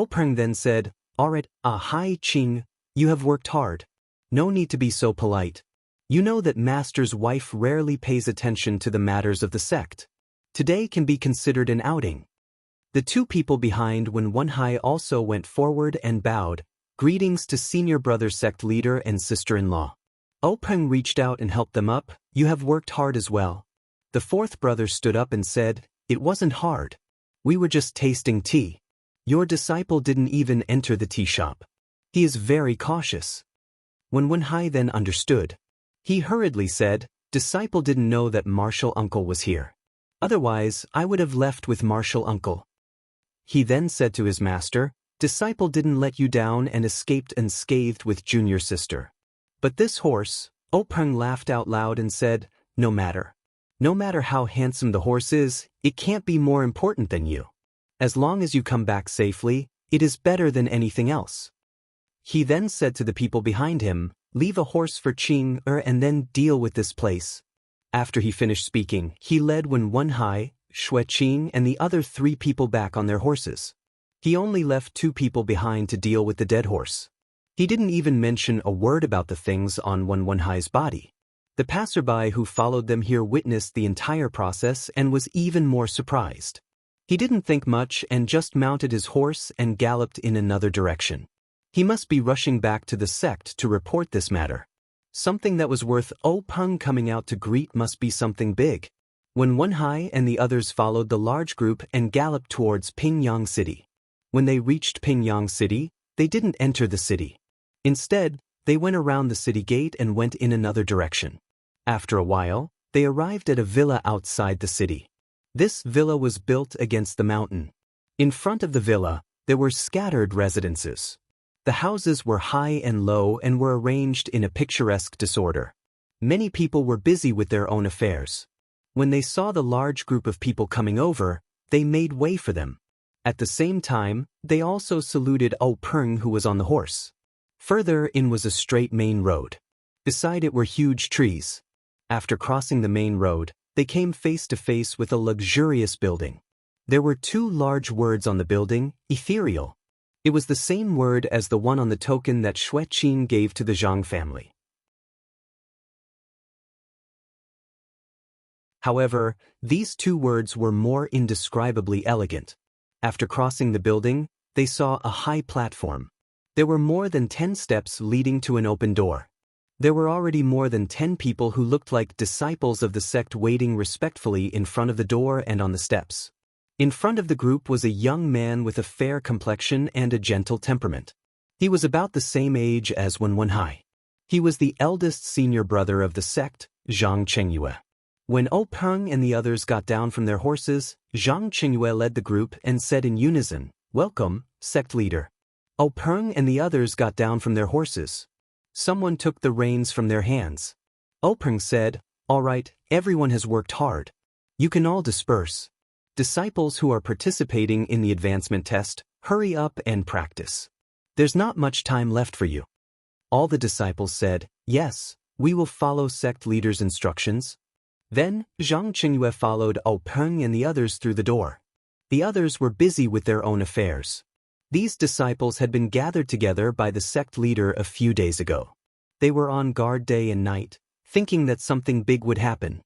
Peng then said, "Alright, Hai Qing, you have worked hard. No need to be so polite. You know that Master's wife rarely pays attention to the matters of the sect. Today can be considered an outing." The two people behind when Wenhai also went forward and bowed, "Greetings to senior brother sect leader and sister-in-law." Peng reached out and helped them up, "You have worked hard as well." The fourth brother stood up and said, "It wasn't hard. We were just tasting tea. Your disciple didn't even enter the tea shop. He is very cautious." When Wenhai then understood, he hurriedly said, "Disciple didn't know that Martial Uncle was here. Otherwise, I would have left with Martial Uncle." He then said to his master, "Disciple didn't let you down and escaped unscathed with junior sister. But this horse," Peng laughed out loud and said, "No matter. No matter how handsome the horse is, it can't be more important than you. As long as you come back safely, it is better than anything else." He then said to the people behind him, "Leave a horse for Qing and then deal with this place." After he finished speaking, he led Wenhai, Xueqing and the other 3 people back on their horses. He only left 2 people behind to deal with the dead horse. He didn't even mention a word about the things on Wenhai's body. The passerby who followed them here witnessed the entire process and was even more surprised. He didn't think much and just mounted his horse and galloped in another direction. He must be rushing back to the sect to report this matter. Something that was worth Peng coming out to greet must be something big. When Wenhai and the others followed the large group and galloped towards Pingyang City. When they reached Pingyang City, they didn't enter the city. Instead, they went around the city gate and went in another direction. After a while, they arrived at a villa outside the city. This villa was built against the mountain. In front of the villa, there were scattered residences. The houses were high and low and were arranged in a picturesque disorder. Many people were busy with their own affairs. When they saw the large group of people coming over, they made way for them. At the same time, they also saluted Peng who was on the horse. Further in was a straight main road. Beside it were huge trees. After crossing the main road, they came face to face with a luxurious building. There were 2 large words on the building, ethereal. It was the same word as the one on the token that Xueqing gave to the Zhang family. However, these 2 words were more indescribably elegant. After crossing the building, they saw a high platform. There were more than 10 steps leading to an open door. There were already more than 10 people who looked like disciples of the sect waiting respectfully in front of the door and on the steps. In front of the group was a young man with a fair complexion and a gentle temperament. He was about the same age as Wen Wenhai. He was the eldest senior brother of the sect, Zhang Chengyue. When Peng and the others got down from their horses, Zhang Chengyue led the group and said in unison, "Welcome, sect leader." Peng and the others got down from their horses. Someone took the reins from their hands. Peng said, "All right, everyone has worked hard. You can all disperse. Disciples who are participating in the advancement test, hurry up and practice. There's not much time left for you." All the disciples said, "Yes, we will follow sect leader's instructions." Then, Zhang Chengyue followed Peng and the others through the door. The others were busy with their own affairs. These disciples had been gathered together by the sect leader a few days ago. They were on guard day and night, thinking that something big would happen.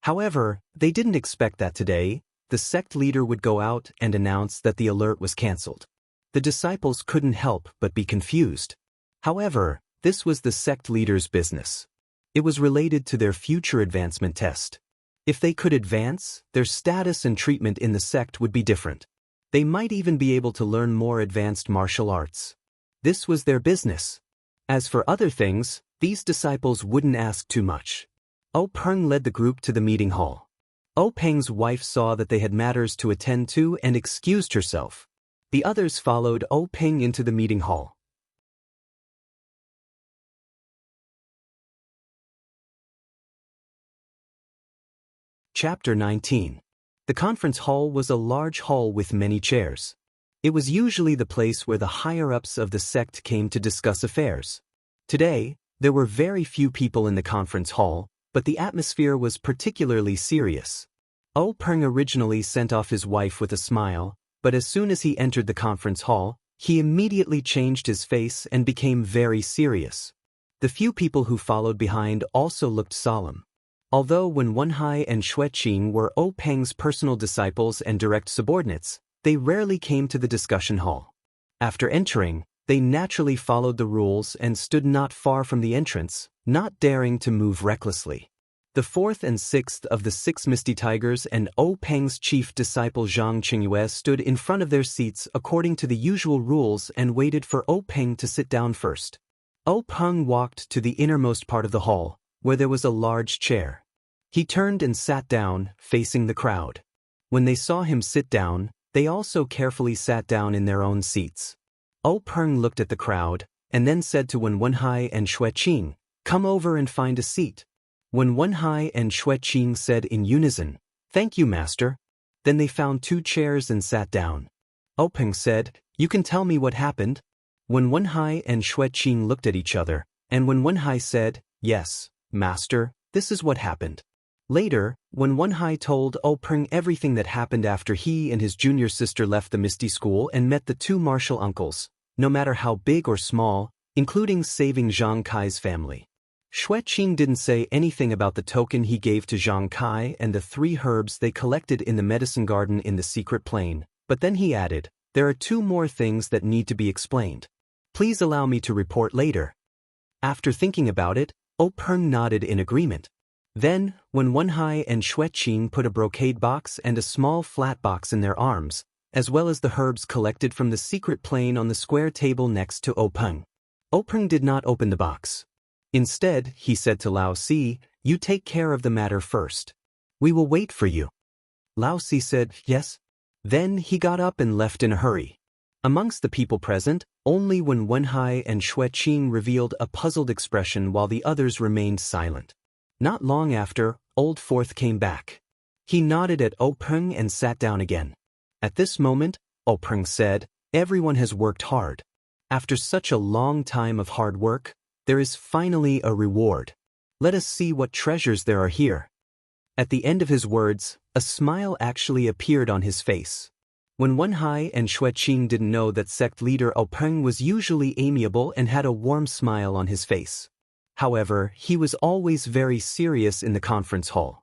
However, they didn't expect that today, the sect leader would go out and announce that the alert was cancelled. The disciples couldn't help but be confused. However, this was the sect leader's business. It was related to their future advancement test. If they could advance, their status and treatment in the sect would be different. They might even be able to learn more advanced martial arts. This was their business. As for other things, these disciples wouldn't ask too much. Peng led the group to the meeting hall. Peng's wife saw that they had matters to attend to and excused herself. The others followed Peng into the meeting hall. Chapter 19. The conference hall was a large hall with many chairs. It was usually the place where the higher-ups of the sect came to discuss affairs. Today, there were very few people in the conference hall, but the atmosphere was particularly serious. Peng originally sent off his wife with a smile, but as soon as he entered the conference hall, he immediately changed his face and became very serious. The few people who followed behind also looked solemn. Although Wen Wenhai and Xueqing were Peng's personal disciples and direct subordinates, they rarely came to the discussion hall. After entering, they naturally followed the rules and stood not far from the entrance, not daring to move recklessly. The fourth and sixth of the 6 Misty Tigers and Peng's chief disciple Zhang Chengyue stood in front of their seats according to the usual rules and waited for Peng to sit down first. Peng walked to the innermost part of the hall, where there was a large chair. He turned and sat down, facing the crowd. When they saw him sit down, they also carefully sat down in their own seats. Peng looked at the crowd, and then said to Wen Wenhai and Xueqing, "Come over and find a seat." Wen Wenhai and Xueqing said in unison, "Thank you, master." Then they found 2 chairs and sat down. Peng said, "You can tell me what happened?" Wen Wenhai and Xueqing looked at each other, and Wen Wenhai said, "Yes, master, this is what happened." Later, Wen Wenhai told Peng everything that happened after he and his junior sister left the Misty School and met the 2 martial uncles, no matter how big or small, including saving Zhang Kai's family. Xueqing didn't say anything about the token he gave to Zhang Kai and the 3 herbs they collected in the medicine garden in the secret plane, but then he added, "There are 2 more things that need to be explained. Please allow me to report later." After thinking about it, Peng nodded in agreement. Then, when Wenhai and Xueqing put a brocade box and a small flat box in their arms, as well as the herbs collected from the secret plane on the square table next to Peng. Peng did not open the box. Instead, he said to Lao Si, "You take care of the matter first. We will wait for you." Lao Si said, "Yes." Then he got up and left in a hurry. Amongst the people present, only Wen Wenhai and Xueqing revealed a puzzled expression while the others remained silent. Not long after, Old Fourth came back. He nodded at Peng and sat down again. At this moment, Peng said, "Everyone has worked hard. After such a long time of hard work, there is finally a reward. Let us see what treasures there are here." At the end of his words, a smile actually appeared on his face. When Wenhai and Xueqing didn't know that sect leader Peng was usually amiable and had a warm smile on his face. However, he was always very serious in the conference hall.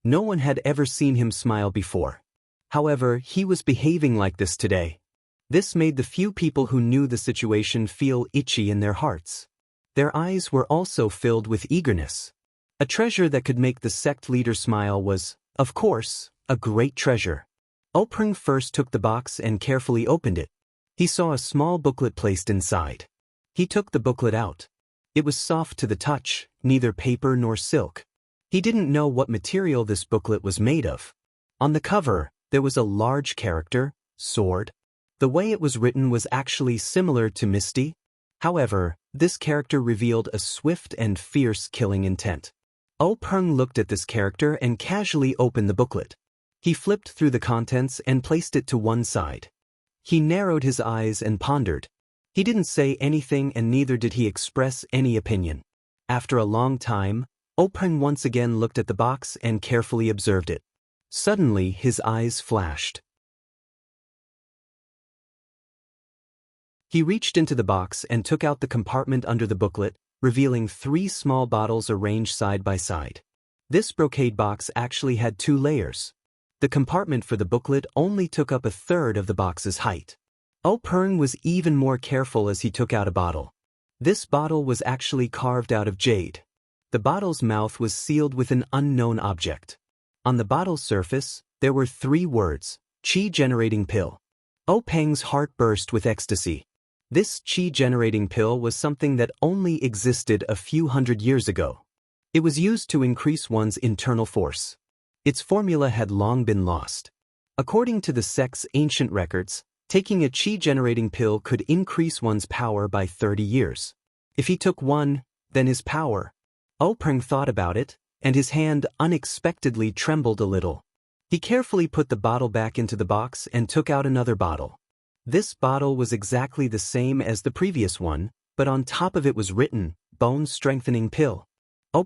No one had ever seen him smile before. However, he was behaving like this today. This made the few people who knew the situation feel itchy in their hearts. Their eyes were also filled with eagerness. A treasure that could make the sect leader smile was, of course, a great treasure. Peng first took the box and carefully opened it. He saw a small booklet placed inside. He took the booklet out. It was soft to the touch, neither paper nor silk. He didn't know what material this booklet was made of. On the cover, there was a large character, sword. The way it was written was actually similar to Misty. However, this character revealed a swift and fierce killing intent. Peng looked at this character and casually opened the booklet. He flipped through the contents and placed it to one side. He narrowed his eyes and pondered. He didn't say anything and neither did he express any opinion. After a long time, Peng once again looked at the box and carefully observed it. Suddenly, his eyes flashed. He reached into the box and took out the compartment under the booklet, revealing 3 small bottles arranged side by side. This brocade box actually had 2 layers. The compartment for the booklet only took up a third of the box's height. Peng was even more careful as he took out a bottle. This bottle was actually carved out of jade. The bottle's mouth was sealed with an unknown object. On the bottle's surface, there were 3 words, Qi-generating pill. Peng's heart burst with ecstasy. This Qi-generating pill was something that only existed a few hundred years ago. It was used to increase one's internal force. Its formula had long been lost. According to the sect's ancient records, taking a Qi-generating pill could increase one's power by 30 years. If he took one, then his power. Peng thought about it, and his hand unexpectedly trembled a little. He carefully put the bottle back into the box and took out another bottle. This bottle was exactly the same as the previous one, but on top of it was written, Bone Strengthening Pill.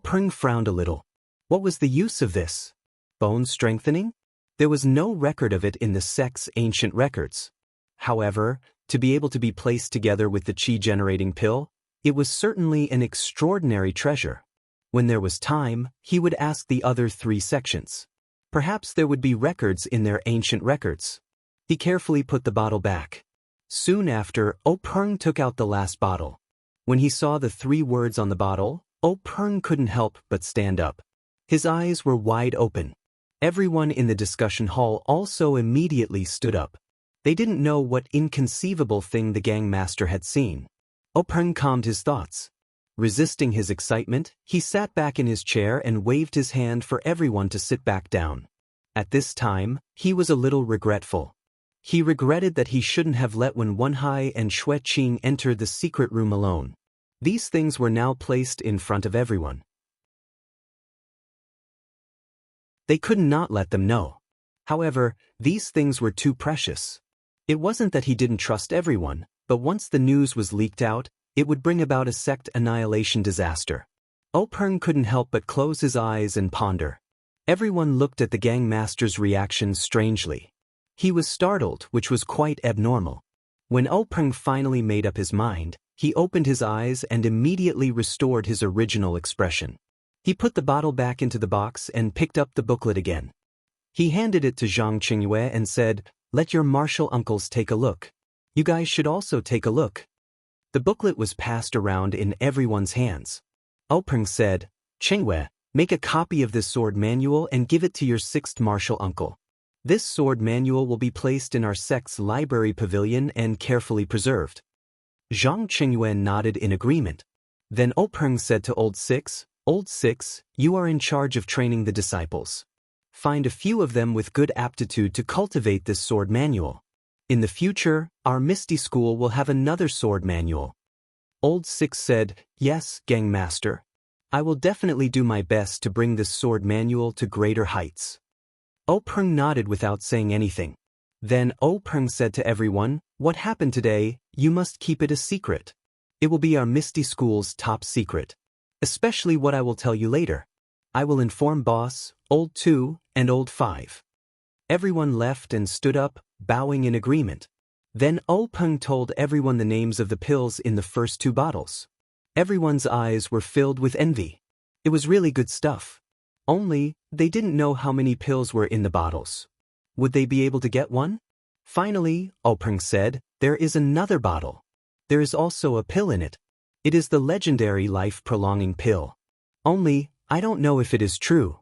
Peng frowned a little. What was the use of this? Bone strengthening? There was no record of it in the sect's ancient records. However, to be able to be placed together with the Qi-generating pill, it was certainly an extraordinary treasure. When there was time, he would ask the other 3 sections. Perhaps there would be records in their ancient records. He carefully put the bottle back. Soon after, Peng took out the last bottle. When he saw the 3 words on the bottle, Peng couldn't help but stand up. His eyes were wide open. Everyone in the discussion hall also immediately stood up. They didn't know what inconceivable thing the gang master had seen. Peng calmed his thoughts. Resisting his excitement, he sat back in his chair and waved his hand for everyone to sit back down. At this time, he was a little regretful. He regretted that he shouldn't have let Wen Wenhai and Xue Qing enter the secret room alone. These things were now placed in front of everyone. They could not let them know. However, these things were too precious. It wasn't that he didn't trust everyone, but once the news was leaked out, it would bring about a sect annihilation disaster. Peng couldn't help but close his eyes and ponder. Everyone looked at the gang master's reaction strangely. He was startled, which was quite abnormal. When Peng finally made up his mind, he opened his eyes and immediately restored his original expression. He put the bottle back into the box and picked up the booklet again. He handed it to Zhang Qingyue and said, "Let your martial uncles take a look. You guys should also take a look." The booklet was passed around in everyone's hands. Peng said, "Qingyue, make a copy of this sword manual and give it to your 6th martial uncle. This sword manual will be placed in our sect's library pavilion and carefully preserved." Zhang Qingyue nodded in agreement. Then Peng said to Old Six, "Old Six, you are in charge of training the disciples. Find a few of them with good aptitude to cultivate this sword manual. In the future, our Misty School will have another sword manual." Old Six said, "Yes, gang master. I will definitely do my best to bring this sword manual to greater heights." Peng nodded without saying anything. Then Peng said to everyone, "What happened today, you must keep it a secret. It will be our Misty School's top secret. Especially what I will tell you later. I will inform Boss, Old 2, and Old 5. Everyone left and stood up, bowing in agreement. Then Peng told everyone the names of the pills in the first 2 bottles. Everyone's eyes were filled with envy. It was really good stuff. Only, they didn't know how many pills were in the bottles. Would they be able to get one? Finally, Peng said, "There is another bottle. There is also a pill in it. It is the legendary life-prolonging pill. Only, I don't know if it is true."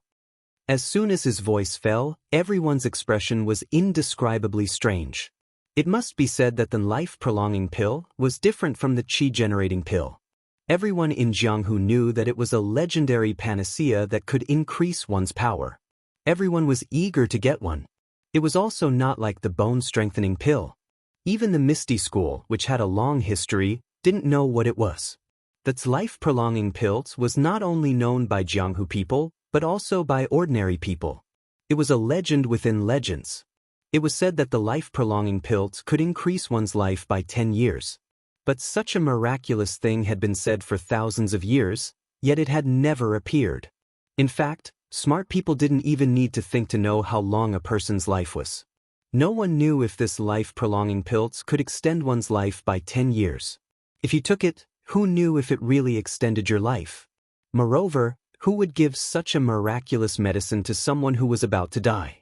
As soon as his voice fell, everyone's expression was indescribably strange. It must be said that the life-prolonging pill was different from the qi-generating pill. Everyone in Jianghu knew that it was a legendary panacea that could increase one's power. Everyone was eager to get one. It was also not like the bone-strengthening pill. Even the Misty School, which had a long history, didn't know what it was. That life-prolonging pills was not only known by Jianghu people, but also by ordinary people. It was a legend within legends. It was said that the life-prolonging pills could increase one's life by 10 years. But such a miraculous thing had been said for thousands of years, yet it had never appeared. In fact, smart people didn't even need to think to know how long a person's life was. No one knew if this life-prolonging pills could extend one's life by 10 years. If you took it, who knew if it really extended your life? Moreover, who would give such a miraculous medicine to someone who was about to die?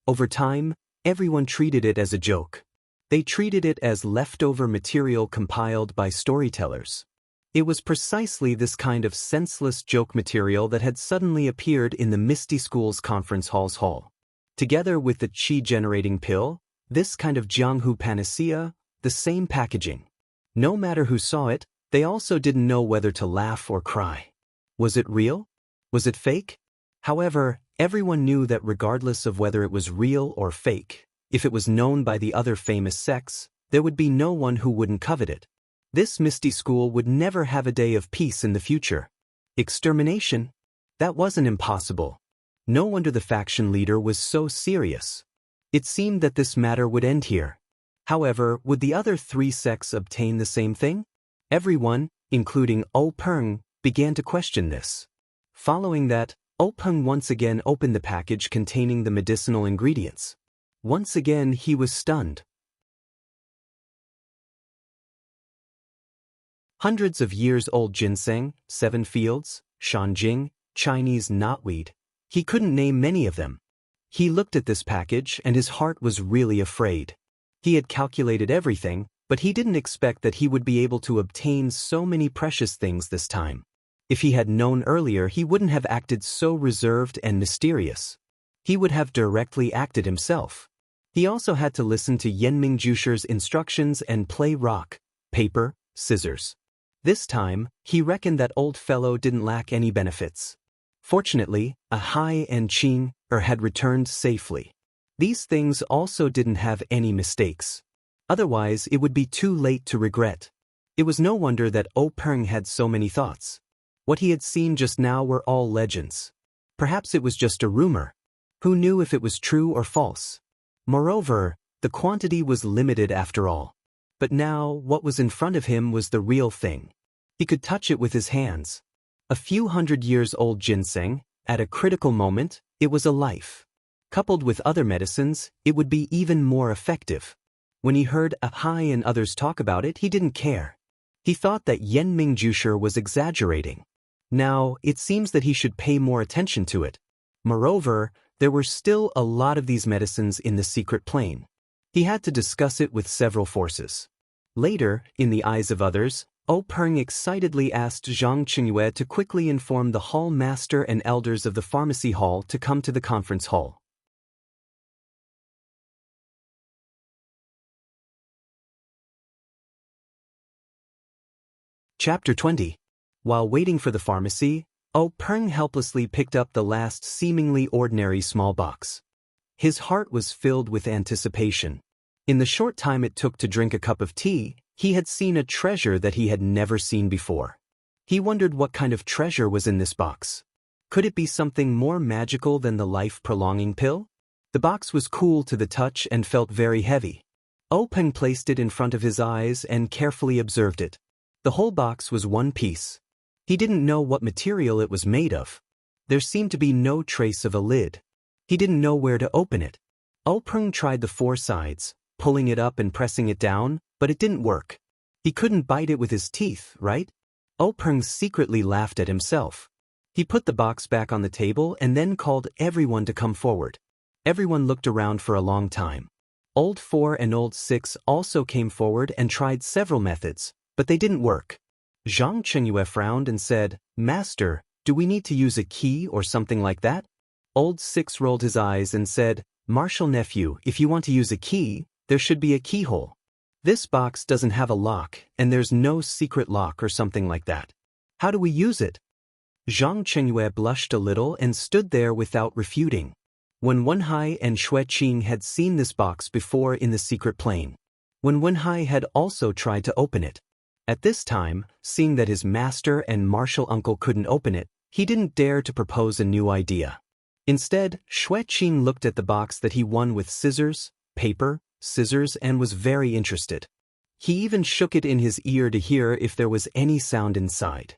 Over time, everyone treated it as a joke. They treated it as leftover material compiled by storytellers. It was precisely this kind of senseless joke material that had suddenly appeared in the Misty School's conference hall's hall. Together with the qi-generating pill, this kind of Jianghu panacea, the same packaging. No matter who saw it, they also didn't know whether to laugh or cry. Was it real? Was it fake? However, everyone knew that regardless of whether it was real or fake, if it was known by the other famous sects, there would be no one who wouldn't covet it. This Misty School would never have a day of peace in the future. Extermination? That wasn't impossible. No wonder the faction leader was so serious. It seemed that this matter would end here. However, would the other three sects obtain the same thing? Everyone, including O Peng, began to question this. Following that, O Peng once again opened the package containing the medicinal ingredients. Once again he was stunned. Hundreds of years old ginseng, 7 fields, shanjing, Chinese knotweed. He couldn't name many of them. He looked at this package and his heart was really afraid. He had calculated everything, but he didn't expect that he would be able to obtain so many precious things this time. If he had known earlier, he wouldn't have acted so reserved and mysterious. He would have directly acted himself. He also had to listen to Yenming Jusher's instructions and play rock, paper, scissors. This time, he reckoned that old fellow didn't lack any benefits. Fortunately, a Hai and Qing had returned safely. These things also didn't have any mistakes. Otherwise, it would be too late to regret. It was no wonder that O Peng had so many thoughts. What he had seen just now were all legends. Perhaps it was just a rumor. Who knew if it was true or false? Moreover, the quantity was limited after all. But now, what was in front of him was the real thing. He could touch it with his hands. A few hundred years old ginseng, at a critical moment, it was a life. Coupled with other medicines, it would be even more effective. When he heard Hai and others talk about it, he didn't care. He thought that Yenming Jusher was exaggerating. Now, it seems that he should pay more attention to it. Moreover, there were still a lot of these medicines in the secret plane. He had to discuss it with several forces. Later, in the eyes of others, O Peng excitedly asked Zhang Qingyue to quickly inform the hall master and elders of the pharmacy hall to come to the conference hall. Chapter 20. While waiting for the pharmacy, O Peng helplessly picked up the last seemingly ordinary small box. His heart was filled with anticipation. In the short time it took to drink a cup of tea, he had seen a treasure that he had never seen before. He wondered what kind of treasure was in this box. Could it be something more magical than the life-prolonging pill? The box was cool to the touch and felt very heavy. O Peng placed it in front of his eyes and carefully observed it. The whole box was one piece. He didn't know what material it was made of. There seemed to be no trace of a lid. He didn't know where to open it. O Peng tried the 4 sides, pulling it up and pressing it down, but it didn't work. He couldn't bite it with his teeth, right? O Peng secretly laughed at himself. He put the box back on the table and then called everyone to come forward. Everyone looked around for a long time. Old 4 and Old 6 also came forward and tried several methods, but they didn't work. Zhang Qingyue frowned and said, "Master, do we need to use a key or something like that?" Old 6 rolled his eyes and said, "Martial nephew, if you want to use a key, There should be a keyhole. This box doesn't have a lock, and there's no secret lock or something like that. How do we use it? Zhang Qingyue blushed a little and stood there without refuting. When Wenhai and Xueqing had seen this box before in the secret plane. When Wenhai had also tried to open it. At this time, seeing that his master and martial uncle couldn't open it, he didn't dare to propose a new idea. Instead, Xueqing looked at the box that he won with scissors, paper, scissors, and was very interested. He even shook it in his ear to hear if there was any sound inside.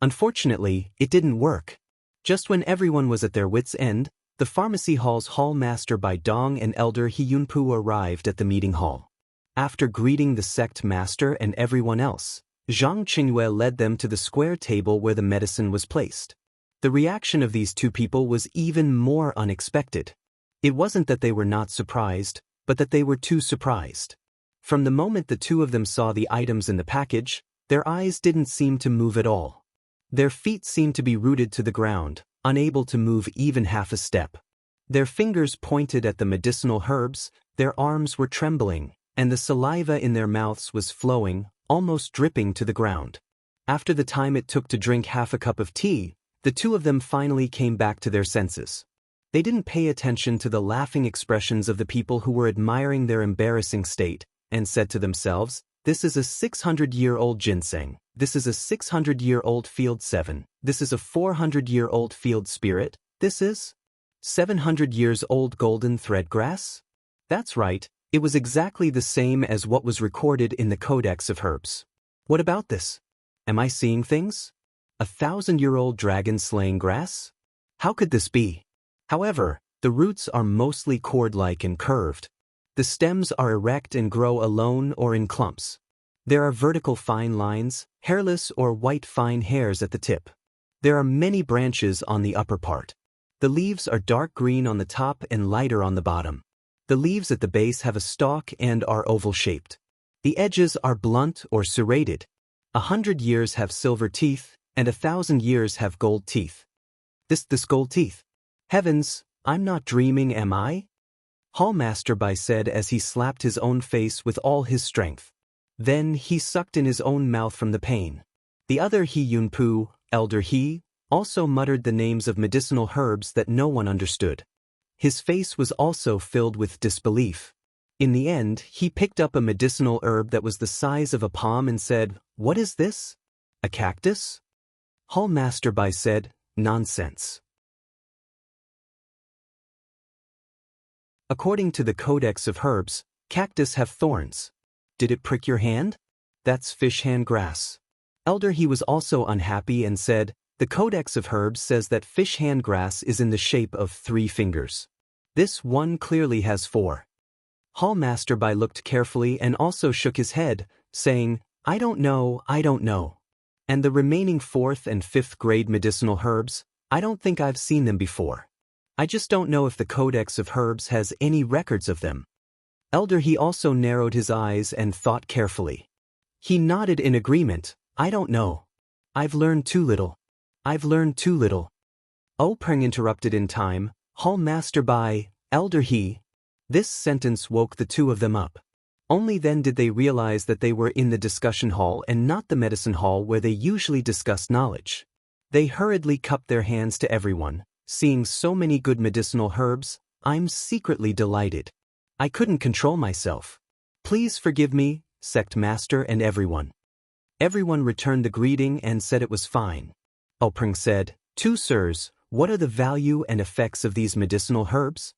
Unfortunately, it didn't work. Just when everyone was at their wits' end, the pharmacy hall's hall master Bai Dong and Elder He Yunpu arrived at the meeting hall. After greeting the sect master and everyone else, Zhang Qingyue led them to the square table where the medicine was placed. The reaction of these two people was even more unexpected. It wasn't that they were not surprised, but that they were too surprised. From the moment the two of them saw the items in the package, their eyes didn't seem to move at all. Their feet seemed to be rooted to the ground, unable to move even half a step. Their fingers pointed at the medicinal herbs, their arms were trembling, and the saliva in their mouths was flowing, almost dripping to the ground. After the time it took to drink half a cup of tea, the two of them finally came back to their senses. They didn't pay attention to the laughing expressions of the people who were admiring their embarrassing state, and said to themselves, "This is a 600-year-old ginseng, this is a 600-year-old field 7, this is a 400-year-old field spirit, this is 700 years old golden thread grass?" That's right, it was exactly the same as what was recorded in the Codex of Herbs. What about this? Am I seeing things? 1,000-year-old dragon-slaying grass? How could this be? However, the roots are mostly cord-like and curved. The stems are erect and grow alone or in clumps. There are vertical fine lines, hairless or white fine hairs at the tip. There are many branches on the upper part. The leaves are dark green on the top and lighter on the bottom. The leaves at the base have a stalk and are oval-shaped. The edges are blunt or serrated. 100 years have silver teeth, and 1,000 years have gold teeth. This gold teeth. Heavens, I'm not dreaming, am I? Hallmaster Bai said as he slapped his own face with all his strength. Then he sucked in his own mouth from the pain. The other He Yunpu, Elder He, also muttered the names of medicinal herbs that no one understood. His face was also filled with disbelief. In the end, he picked up a medicinal herb that was the size of a palm and said, "What is this? A cactus?" Hallmaster Bai said, "Nonsense." According to the Codex of Herbs, cactus have thorns. Did it prick your hand? That's fish hand grass. Elder He was also unhappy and said, "The Codex of Herbs says that fish hand grass is in the shape of 3 fingers. This one clearly has 4. Hallmaster Bai looked carefully and also shook his head, saying, I don't know. And the remaining 4th and 5th grade medicinal herbs, I don't think I've seen them before. I just don't know if the Codex of Herbs has any records of them." Elder He also narrowed his eyes and thought carefully. He nodded in agreement. "I don't know. I've learned too little. Peng interrupted in time. Hallmaster Bai, Elder He. This sentence woke the two of them up. Only then did they realize that they were in the discussion hall and not the medicine hall where they usually discussed knowledge. They hurriedly cupped their hands to everyone. "Seeing so many good medicinal herbs, I'm secretly delighted. I couldn't control myself. Please forgive me, sect master and everyone." Everyone returned the greeting and said it was fine. Peng said, "Two sirs, what are the value and effects of these medicinal herbs?"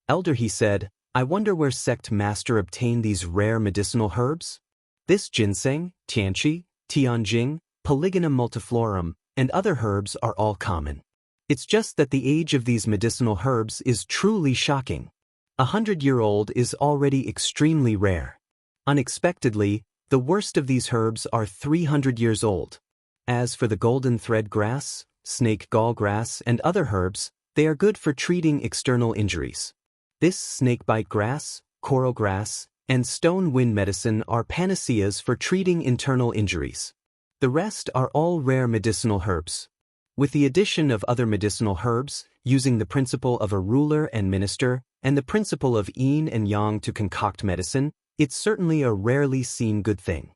Elder He said, "I wonder where sect master obtained these rare medicinal herbs? This ginseng, tianqi, tianjing, Polygonum multiflorum, and other herbs are all common. It's just that the age of these medicinal herbs is truly shocking. 100-year-old is already extremely rare. Unexpectedly, the worst of these herbs are 300 years old. As for the golden thread grass, snake gall grass, and other herbs, they are good for treating external injuries. This snakebite grass, coral grass, and stone wind medicine are panaceas for treating internal injuries. The rest are all rare medicinal herbs. With the addition of other medicinal herbs, using the principle of a ruler and minister, and the principle of yin and yang to concoct medicine, it's certainly a rarely seen good thing.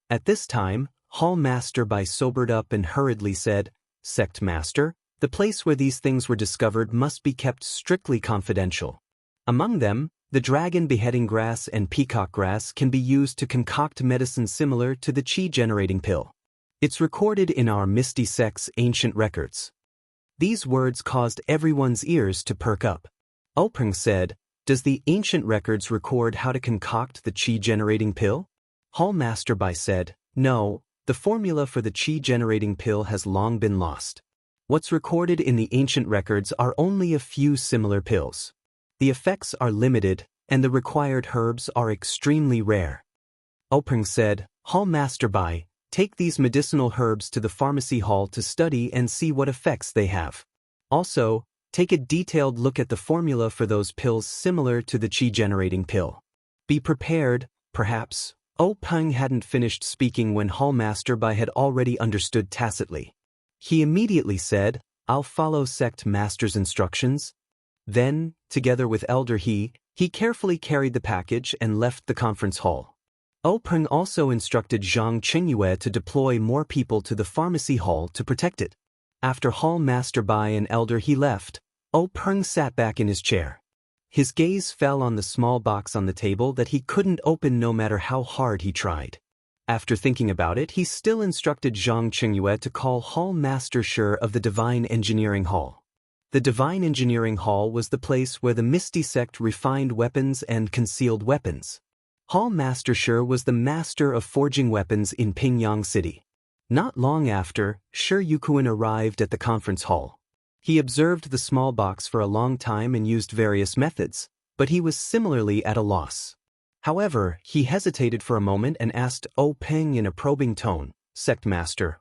At this time, Hall Master Bai sobered up and hurriedly said, "Sect Master, the place where these things were discovered must be kept strictly confidential. Among them, the dragon beheading grass and peacock grass can be used to concoct medicine similar to the qi-generating pill. It's recorded in our Misty Sect's ancient records." These words caused everyone's ears to perk up. Openg said, "Does the ancient records record how to concoct the qi-generating pill?" Hall Master Bai said, "No, the formula for the qi-generating pill has long been lost. What's recorded in the ancient records are only a few similar pills. The effects are limited, and the required herbs are extremely rare." Openg said, "Hall Master Bai, take these medicinal herbs to the pharmacy hall to study and see what effects they have. Also, take a detailed look at the formula for those pills similar to the qi-generating pill. Be prepared, perhaps." Openg hadn't finished speaking when Hall Master Bai had already understood tacitly. He immediately said, "I'll follow Sect Master's instructions." Then, together with Elder He carefully carried the package and left the conference hall. Openg also instructed Zhang Qingyue to deploy more people to the pharmacy hall to protect it. After Hall Master Bai and Elder He left, Openg sat back in his chair. His gaze fell on the small box on the table that he couldn't open no matter how hard he tried. After thinking about it, he still instructed Zhang Qingyue to call Hall Master Shi of the Divine Engineering Hall. The Divine Engineering Hall was the place where the Misty Sect refined weapons and concealed weapons. Hall Master Shi was the master of forging weapons in Pingyang City. Not long after, Shi Yukuan arrived at the conference hall. He observed the small box for a long time and used various methods, but he was similarly at a loss. However, he hesitated for a moment and asked Openg in a probing tone, "Sect Master,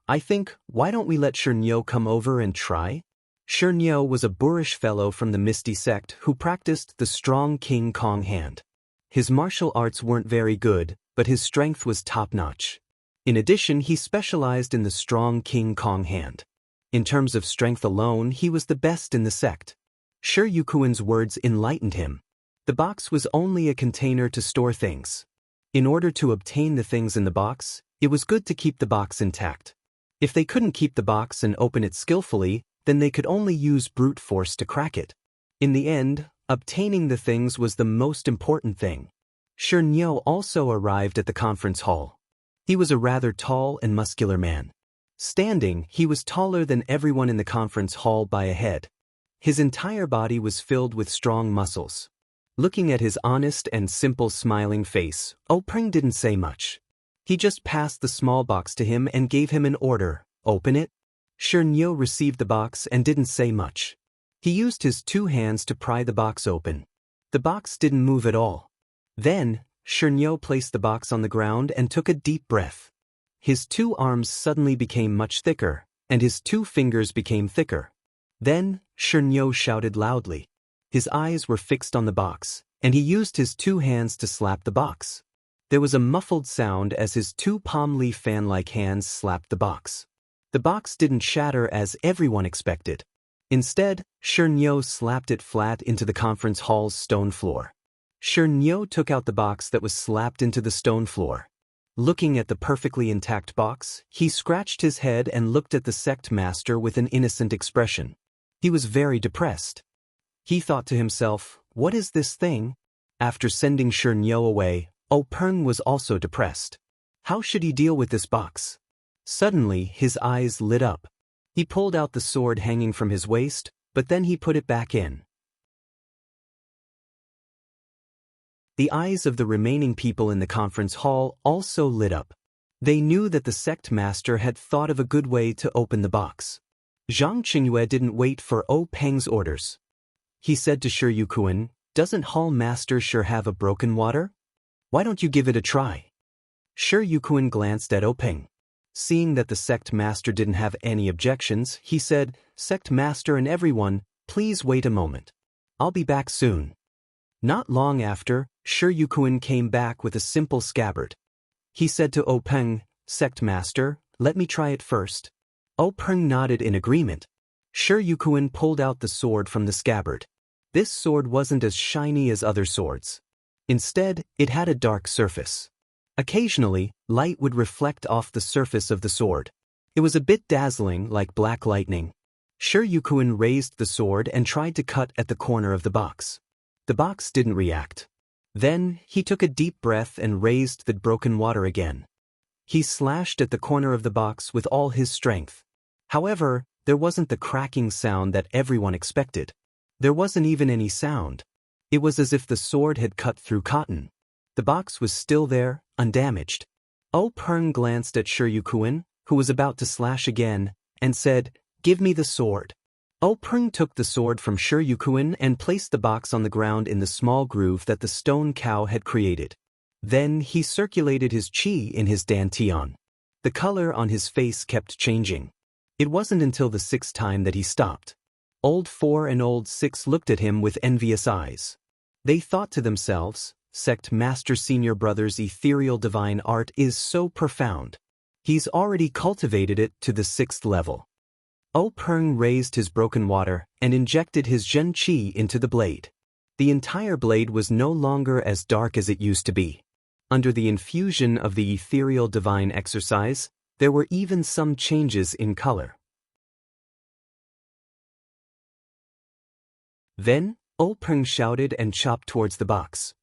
why don't we let Shi Niu come over and try?" Shi Niu was a boorish fellow from the Misty Sect who practiced the strong King Kong hand. His martial arts weren't very good, but his strength was top-notch. In addition, he specialized in the strong King Kong hand. In terms of strength alone, he was the best in the sect. Shi Yukuan's words enlightened him. The box was only a container to store things. In order to obtain the things in the box, it was good to keep the box intact. If they couldn't keep the box and open it skillfully, then they could only use brute force to crack it. In the end, obtaining the things was the most important thing. Shi Niu also arrived at the conference hall. He was a rather tall and muscular man. Standing, he was taller than everyone in the conference hall by a head. His entire body was filled with strong muscles. Looking at his honest and simple smiling face, Openg didn't say much. He just passed the small box to him and gave him an order, "Open it." Shi Niu received the box and didn't say much. He used his 2 hands to pry the box open. The box didn't move at all. Then, Shi Niu placed the box on the ground and took a deep breath. His 2 arms suddenly became much thicker, and his 2 fingers became thicker. Then, Shi Niu shouted loudly. His eyes were fixed on the box, and he used his 2 hands to slap the box. There was a muffled sound as his 2 palm leaf fan-like hands slapped the box. The box didn't shatter as everyone expected. Instead, Shi Niu slapped it flat into the conference hall's stone floor. Shi Niu took out the box that was slapped into the stone floor. Looking at the perfectly intact box, he scratched his head and looked at the sect master with an innocent expression. He was very depressed. He thought to himself, "What is this thing?" After sending Shi Niu away, Openg was also depressed. How should he deal with this box? Suddenly, his eyes lit up. He pulled out the sword hanging from his waist, but then he put it back in. The eyes of the remaining people in the conference hall also lit up. They knew that the sect master had thought of a good way to open the box. Zhang Qingyue didn't wait for Openg's orders. He said to Shi Yukuan, "Doesn't Hall Master Shi have a broken water? Why don't you give it a try?" Shi Yukuan glanced at Openg. Seeing that the sect master didn't have any objections, he said, "Sect master and everyone, please wait a moment. I'll be back soon." Not long after, Shi Yukuan came back with a simple scabbard. He said to Openg, Sect Master, let me try it first. Peng nodded in agreement. Shi Yukuan pulled out the sword from the scabbard. This sword wasn't as shiny as other swords. Instead, it had a dark surface. Occasionally, light would reflect off the surface of the sword. It was a bit dazzling, like black lightning. Shi Yukuan raised the sword and tried to cut at the corner of the box. The box didn't react. Then, he took a deep breath and raised the broken water again. He slashed at the corner of the box with all his strength. However, there wasn't the cracking sound that everyone expected. There wasn't even any sound. It was as if the sword had cut through cotton. The box was still there, undamaged. Peng glanced at Shi Yukuan, who was about to slash again, and said, "Give me the sword." Peng took the sword from Shi Yukuan and placed the box on the ground in the small groove that the stone cow had created. Then he circulated his qi in his dantian. The color on his face kept changing. It wasn't until the sixth time that he stopped. Old 4 and Old 6 looked at him with envious eyes. They thought to themselves, Sect Master Senior Brother's ethereal divine art is so profound. He's already cultivated it to the 6th level. Peng raised his broken water and injected his Zhen Qi into the blade. The entire blade was no longer as dark as it used to be. Under the infusion of the ethereal divine exercise, there were even some changes in color. Then, Peng shouted and chopped towards the box.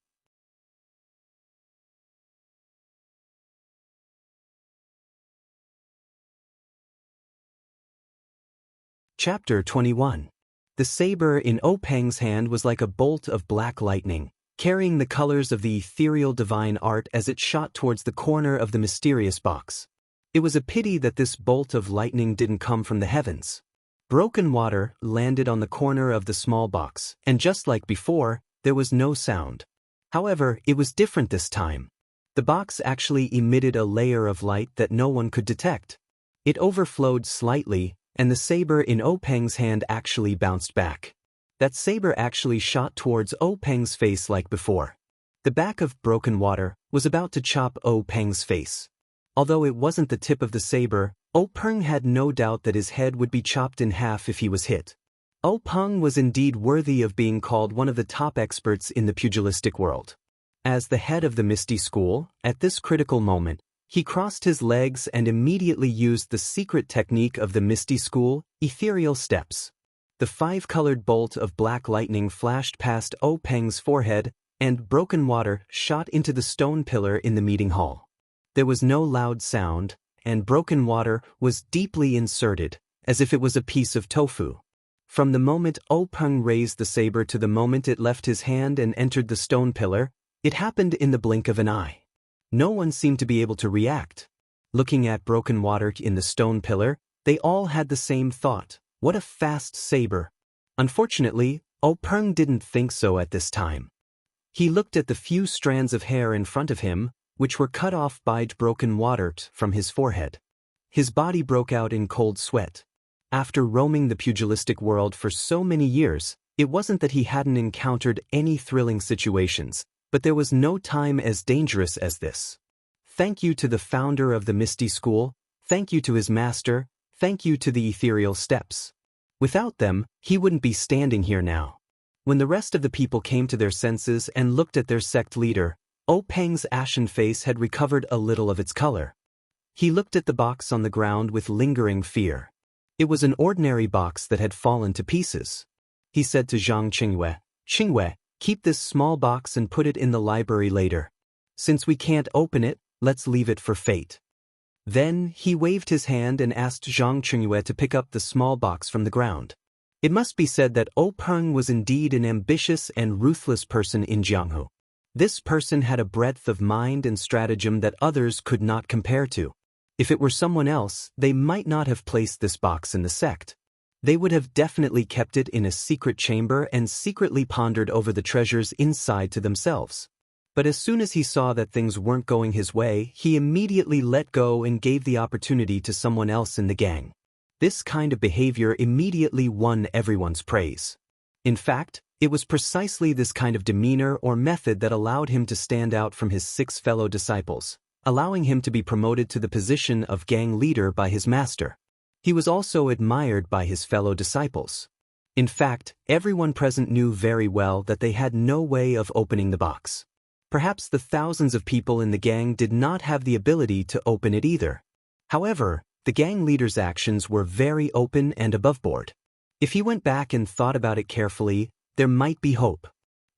Chapter 21. The saber in Peng's hand was like a bolt of black lightning, carrying the colors of the ethereal divine art as it shot towards the corner of the mysterious box. It was a pity that this bolt of lightning didn't come from the heavens. Broken water landed on the corner of the small box, and just like before, there was no sound. However, it was different this time. The box actually emitted a layer of light that no one could detect. It overflowed slightly, and the saber in Peng's hand actually bounced back. That saber actually shot towards Peng's face like before. The back of broken water was about to chop Peng's face. Although it wasn't the tip of the saber, Peng had no doubt that his head would be chopped in half if he was hit. Peng was indeed worthy of being called one of the top experts in the pugilistic world. As the head of the Misty School, at this critical moment, he crossed his legs and immediately used the secret technique of the Misty School, ethereal steps. The 5-colored bolt of black lightning flashed past Peng's forehead, and broken water shot into the stone pillar in the meeting hall. There was no loud sound, and broken water was deeply inserted, as if it was a piece of tofu. From the moment Peng raised the saber to the moment it left his hand and entered the stone pillar, it happened in the blink of an eye. No one seemed to be able to react. Looking at broken water in the stone pillar, they all had the same thought, what a fast saber. Unfortunately, Peng didn't think so at this time. He looked at the few strands of hair in front of him, which were cut off by broken water from his forehead. His body broke out in cold sweat. After roaming the pugilistic world for so many years, it wasn't that he hadn't encountered any thrilling situations, but there was no time as dangerous as this. Thank you to the founder of the Misty School, thank you to his master, thank you to the ethereal steps. Without them, he wouldn't be standing here now. When the rest of the people came to their senses and looked at their sect leader, Peng's ashen face had recovered a little of its color. He looked at the box on the ground with lingering fear. It was an ordinary box that had fallen to pieces. He said to Zhang Qingyue, "Qingyue, keep this small box and put it in the library later. Since we can't open it, let's leave it for fate." Then he waved his hand and asked Zhang Qingyue to pick up the small box from the ground. It must be said that Peng was indeed an ambitious and ruthless person in Jianghu. This person had a breadth of mind and stratagem that others could not compare to. If it were someone else, they might not have placed this box in the sect. They would have definitely kept it in a secret chamber and secretly pondered over the treasures inside to themselves. But as soon as he saw that things weren't going his way, he immediately let go and gave the opportunity to someone else in the gang. This kind of behavior immediately won everyone's praise. In fact, it was precisely this kind of demeanor or method that allowed him to stand out from his 6 fellow disciples. allowing him to be promoted to the position of gang leader by his master. He was also admired by his fellow disciples. In fact, everyone present knew very well that they had no way of opening the box. Perhaps the thousands of people in the gang did not have the ability to open it either. However, the gang leader's actions were very open and aboveboard. If he went back and thought about it carefully, there might be hope.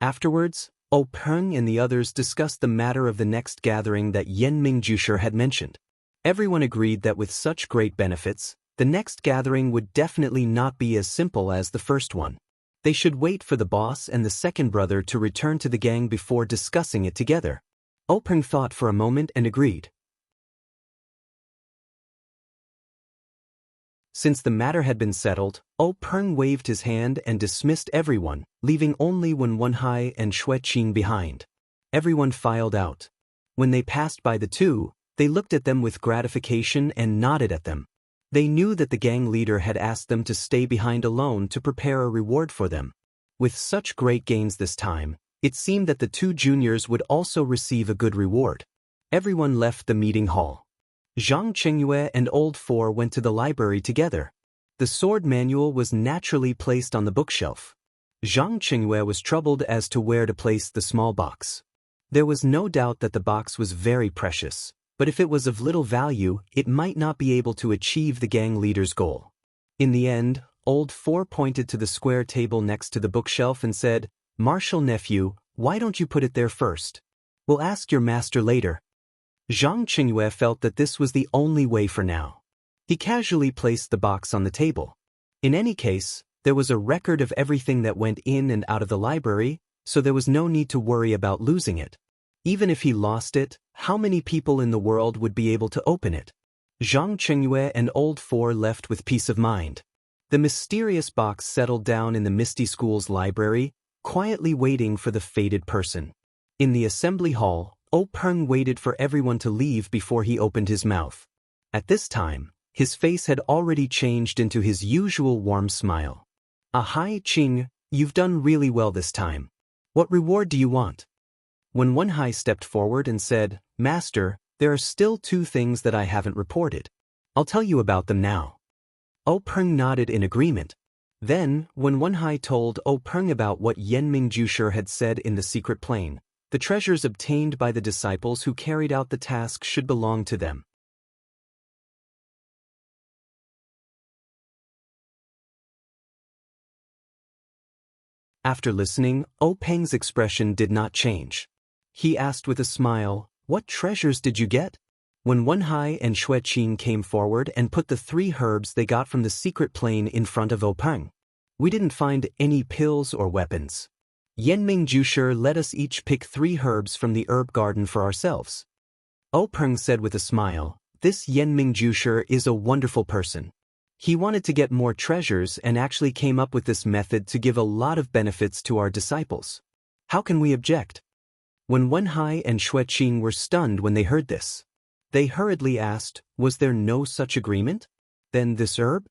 Afterwards, Peng and the others discussed the matter of the next gathering that Yanming Jusher had mentioned. Everyone agreed that with such great benefits, the next gathering would definitely not be as simple as the first one. They should wait for the boss and the second brother to return to the gang before discussing it together. Peng thought for a moment and agreed. Since the matter had been settled, Peng waved his hand and dismissed everyone, leaving only Wen Wenhai and Xueqing behind. Everyone filed out. When they passed by the two, they looked at them with gratification and nodded at them. They knew that the gang leader had asked them to stay behind alone to prepare a reward for them. With such great gains this time, it seemed that the two juniors would also receive a good reward. Everyone left the meeting hall. Zhang Qingyue and Old Four went to the library together. The sword manual was naturally placed on the bookshelf. Zhang Qingyue was troubled as to where to place the small box. There was no doubt that the box was very precious, but if it was of little value, it might not be able to achieve the gang leader's goal. In the end, Old Four pointed to the square table next to the bookshelf and said, "Martial nephew, why don't you put it there first? We'll ask your master later." Zhang Qingyue felt that this was the only way for now. He casually placed the box on the table. In any case, there was a record of everything that went in and out of the library, so there was no need to worry about losing it. Even if he lost it, how many people in the world would be able to open it? Zhang Qingyue and Old Four left with peace of mind. The mysterious box settled down in the Misty School's library, quietly waiting for the fated person. In the assembly hall, Peng waited for everyone to leave before he opened his mouth. At this time, his face had already changed into his usual warm smile. "Ahai, Qing, you've done really well this time. What reward do you want?" When Wenhai stepped forward and said, "Master, there are still two things that I haven't reported. I'll tell you about them now." Peng nodded in agreement. Then, when Wenhai told Peng about what Yanming Jusher had said in the secret plane, the treasures obtained by the disciples who carried out the task should belong to them. After listening, Peng's expression did not change. He asked with a smile, "What treasures did you get?" When Wenhai and Xueqing came forward and put the 3 herbs they got from the secret plane in front of Peng. "We didn't find any pills or weapons. Yanming Jusher let us each pick 3 herbs from the herb garden for ourselves." Peng said with a smile, "This Yanming Jusher is a wonderful person. He wanted to get more treasures and actually came up with this method to give a lot of benefits to our disciples. How can we object?" When Wenhai and Xueqing were stunned when they heard this. They hurriedly asked, "Was there no such agreement? Then this herb?"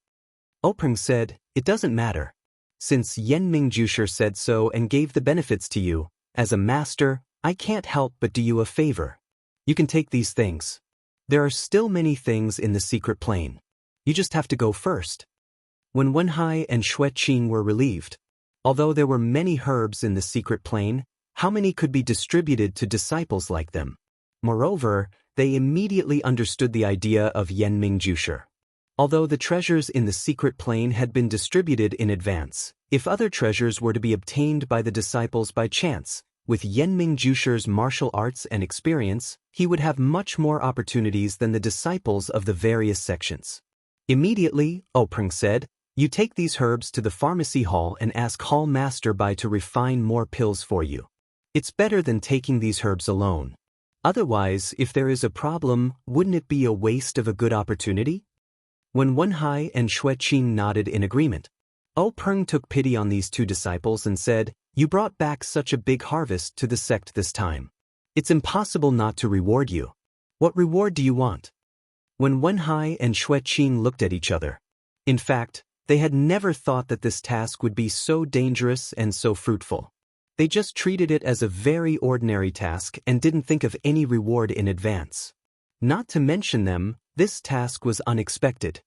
Peng said, "It doesn't matter. Since Yanming Jusher said so and gave the benefits to you, as a master, I can't help but do you a favor. You can take these things. There are still many things in the secret plane. You just have to go first." When Wenhai and Xueqing were relieved. Although there were many herbs in the secret plane, how many could be distributed to disciples like them? Moreover, they immediately understood the idea of Yanming Jusher. Although the treasures in the secret plane had been distributed in advance, if other treasures were to be obtained by the disciples by chance, with Yanming Jusher's martial arts and experience, he would have much more opportunities than the disciples of the various sections. Immediately, Peng said, "You take these herbs to the pharmacy hall and ask Hall Master Bai to refine more pills for you. It's better than taking these herbs alone. Otherwise, if there is a problem, wouldn't it be a waste of a good opportunity?" When Wenhai and Xueqing nodded in agreement, Peng took pity on these 2 disciples and said, "You brought back such a big harvest to the sect this time. It's impossible not to reward you. What reward do you want?" When Wenhai and Xueqing looked at each other. In fact, they had never thought that this task would be so dangerous and so fruitful. They just treated it as a very ordinary task and didn't think of any reward in advance. Not to mention them, this task was unexpected.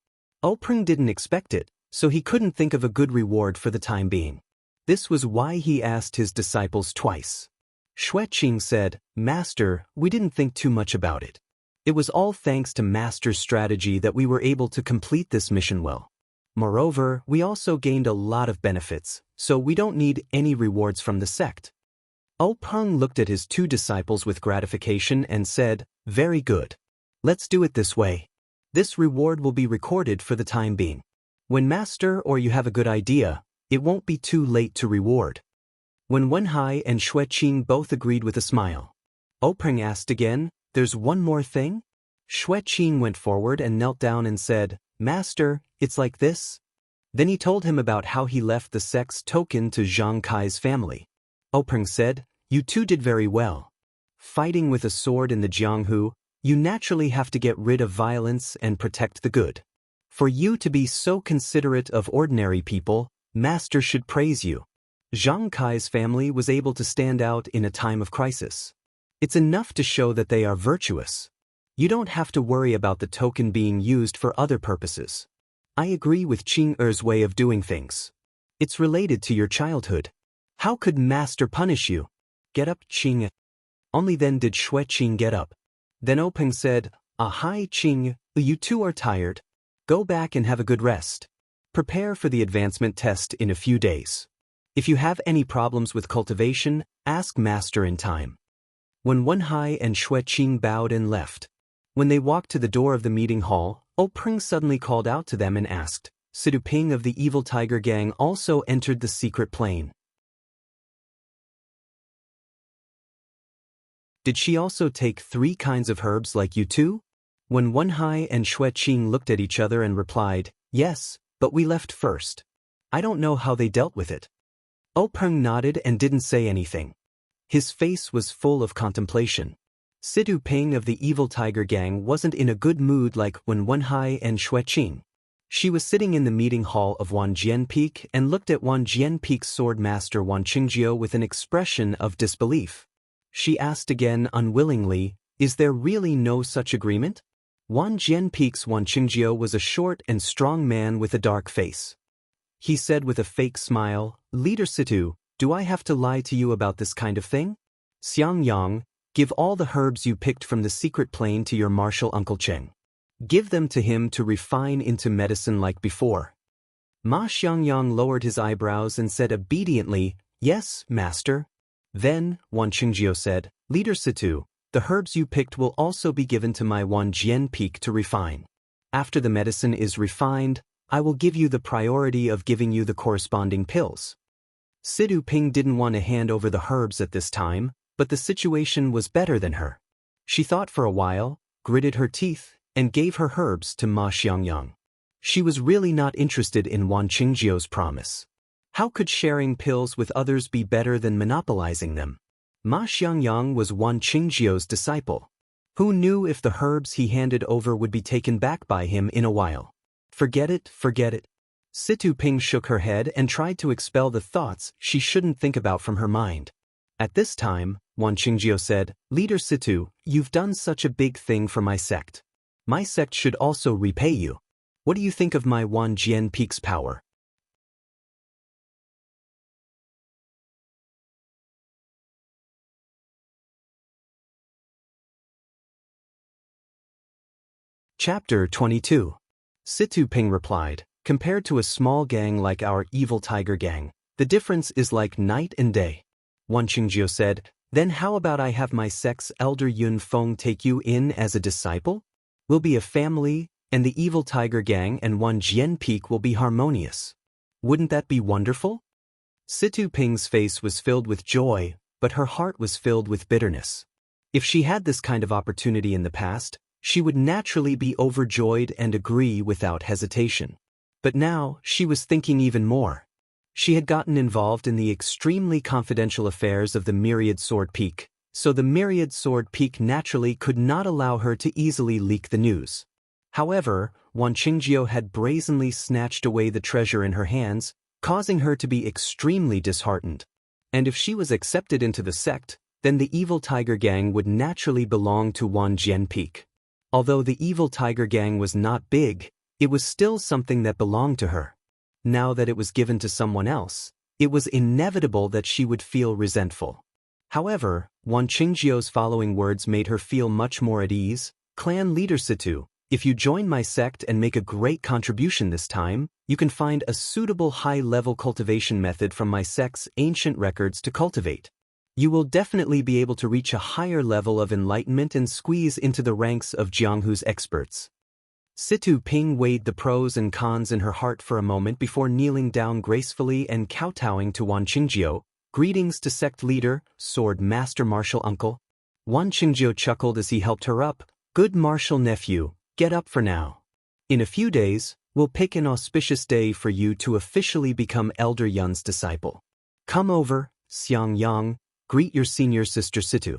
Openg didn't expect it, so he couldn't think of a good reward for the time being. This was why he asked his disciples twice. Xueqing said, "Master, we didn't think too much about it. It was all thanks to Master's strategy that we were able to complete this mission well. Moreover, we also gained a lot of benefits, so we don't need any rewards from the sect." Openg looked at his two disciples with gratification and said, "Very good. Let's do it this way. This reward will be recorded for the time being. When Master or you have a good idea, it won't be too late to reward." When Wenhai and Xueqing both agreed with a smile. Openg asked again, "There's one more thing?" Xueqing went forward and knelt down and said, "Master, it's like this." Then he told him about how he left the sect's token to Zhang Kai's family. Openg said, "You two did very well. Fighting with a sword in the Jianghu, you naturally have to get rid of violence and protect the good. For you to be so considerate of ordinary people, Master should praise you. Zhang Kai's family was able to stand out in a time of crisis. It's enough to show that they are virtuous. You don't have to worry about the token being used for other purposes. I agree with Qing Er's way of doing things. It's related to your childhood. How could Master punish you? Get up, Qing." Only then did Xueqing get up. Then Openg said, "Ahai, Qing, you two are tired. Go back and have a good rest. Prepare for the advancement test in a few days. If you have any problems with cultivation, ask Master in time." When Wenhai and Xueqing bowed and left. When they walked to the door of the meeting hall, Openg suddenly called out to them and asked, "Sidu Ping of the Evil Tiger Gang also entered the secret plane. Did she also take 3 kinds of herbs like you two?" When Wenhai and Xueqing looked at each other and replied, "Yes, but we left first. I don't know how they dealt with it." Openg nodded and didn't say anything. His face was full of contemplation. Sidu Ping of the Evil Tiger Gang wasn't in a good mood like when Wenhai and Xueqing. She was sitting in the meeting hall of Wan Jianpeak and looked at Wan Jianpeak's sword master Wan Qingjiu with an expression of disbelief. She asked again unwillingly, "Is there really no such agreement?" Wan Jianpeak's Wan Qingjiu was a short and strong man with a dark face. He said with a fake smile, "Leader Situ, do I have to lie to you about this kind of thing? Xiangyang, give all the herbs you picked from the secret plane to your martial Uncle Cheng. Give them to him to refine into medicine like before." Ma Xiangyang lowered his eyebrows and said obediently, "Yes, Master." Then, Wan Qingjiu said, "Leader Situ, the herbs you picked will also be given to my Wan Jianpeak to refine. After the medicine is refined, I will give you the priority of giving you the corresponding pills." Sidu Ping didn't want to hand over the herbs at this time, but the situation was better than her. She thought for a while, gritted her teeth, and gave her herbs to Ma Xiangyang. She was really not interested in Wan Qingjiu's promise. How could sharing pills with others be better than monopolizing them? Ma Xiangyang was Wan Qingjiu's disciple. Who knew if the herbs he handed over would be taken back by him in a while? Forget it, forget it. Situ Ping shook her head and tried to expel the thoughts she shouldn't think about from her mind. At this time, Wan Qingjiu said, "Leader Situ, you've done such a big thing for my sect. My sect should also repay you. What do you think of my Wan Jianpeak's power?" Chapter 22. Situ Ping replied, "Compared to a small gang like our Evil Tiger Gang, the difference is like night and day." Wan Qingjiu said, "Then how about I have my sect's elder Yun Feng take you in as a disciple? We'll be a family, and the Evil Tiger Gang and Wan Jianpeak will be harmonious. Wouldn't that be wonderful?" Situ Ping's face was filled with joy, but her heart was filled with bitterness. If she had this kind of opportunity in the past, she would naturally be overjoyed and agree without hesitation. But now, she was thinking even more. She had gotten involved in the extremely confidential affairs of the Myriad Sword Peak, so the Myriad Sword Peak naturally could not allow her to easily leak the news. However, Wan Qingjiu had brazenly snatched away the treasure in her hands, causing her to be extremely disheartened. And if she was accepted into the sect, then the Evil Tiger Gang would naturally belong to Wan Jianpeak. Although the evil tiger gang was not big, it was still something that belonged to her. Now that it was given to someone else, it was inevitable that she would feel resentful. However, Wan Qingjiu's following words made her feel much more at ease. Clan leader Situ, if you join my sect and make a great contribution this time, you can find a suitable high-level cultivation method from my sect's ancient records to cultivate. You will definitely be able to reach a higher level of enlightenment and squeeze into the ranks of Jianghu's experts. Situ Ping weighed the pros and cons in her heart for a moment before kneeling down gracefully and kowtowing to Wan Qingjiu. Greetings to sect leader, sword master martial uncle. Wan Qingjiu chuckled as he helped her up. Good martial nephew, get up for now. In a few days, we'll pick an auspicious day for you to officially become Elder Yun's disciple. Come over, Xiangyang, greet your senior sister Situ.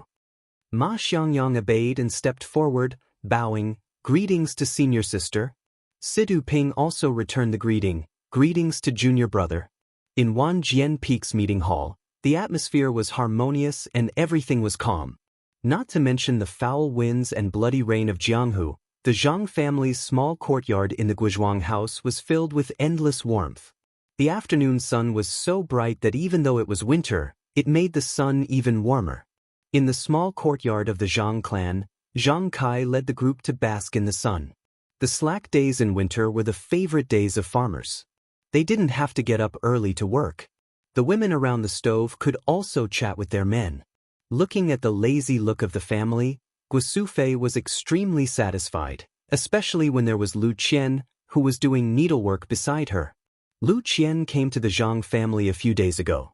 Ma Xiangyang obeyed and stepped forward, bowing. Greetings to senior sister. Situ Ping also returned the greeting. Greetings to junior brother. In Wan Jian Peak's meeting hall, the atmosphere was harmonious and everything was calm. Not to mention the foul winds and bloody rain of Jianghu, the Zhang family's small courtyard in the Guizhuang house was filled with endless warmth. The afternoon sun was so bright that even though it was winter, it made the sun even warmer. In the small courtyard of the Zhang clan, Zhang Kai led the group to bask in the sun. The slack days in winter were the favorite days of farmers. They didn't have to get up early to work. The women around the stove could also chat with their men. Looking at the lazy look of the family, Guosufei was extremely satisfied, especially when there was Lu Qian, who was doing needlework beside her. Lu Qian came to the Zhang family a few days ago.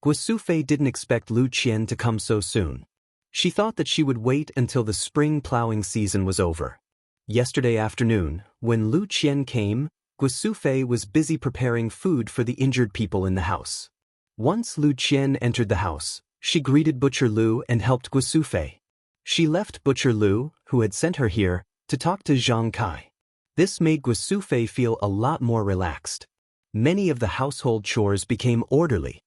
Guosufei didn't expect Lu Qian to come so soon. She thought that she would wait until the spring plowing season was over. Yesterday afternoon, when Lu Qian came, Guosufei was busy preparing food for the injured people in the house. Once Lu Qian entered the house, she greeted Butcher Lu and helped Guosufei. She left Butcher Lu, who had sent her here, to talk to Zhang Kai. This made Guosufei feel a lot more relaxed. Many of the household chores became orderly.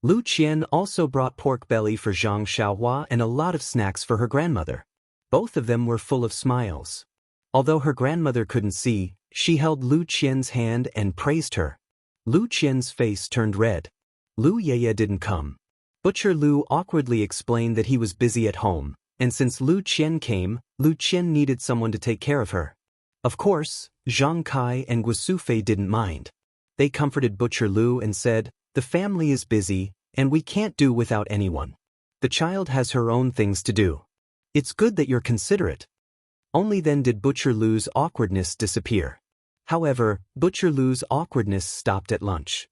Lu Qian also brought pork belly for Zhang Xiaohua and a lot of snacks for her grandmother. Both of them were full of smiles. Although her grandmother couldn't see, she held Lu Qian's hand and praised her. Lu Qian's face turned red. Lu Yeye didn't come. Butcher Lu awkwardly explained that he was busy at home, and since Lu Qian came, Lu Qian needed someone to take care of her. Of course, Zhang Kai and Guosufei didn't mind. They comforted Butcher Lu and said, "The family is busy, and we can't do without anyone. The child has her own things to do. It's good that you're considerate." Only then did Butcher Lu's awkwardness disappear. However, Butcher Lu's awkwardness stopped at lunch.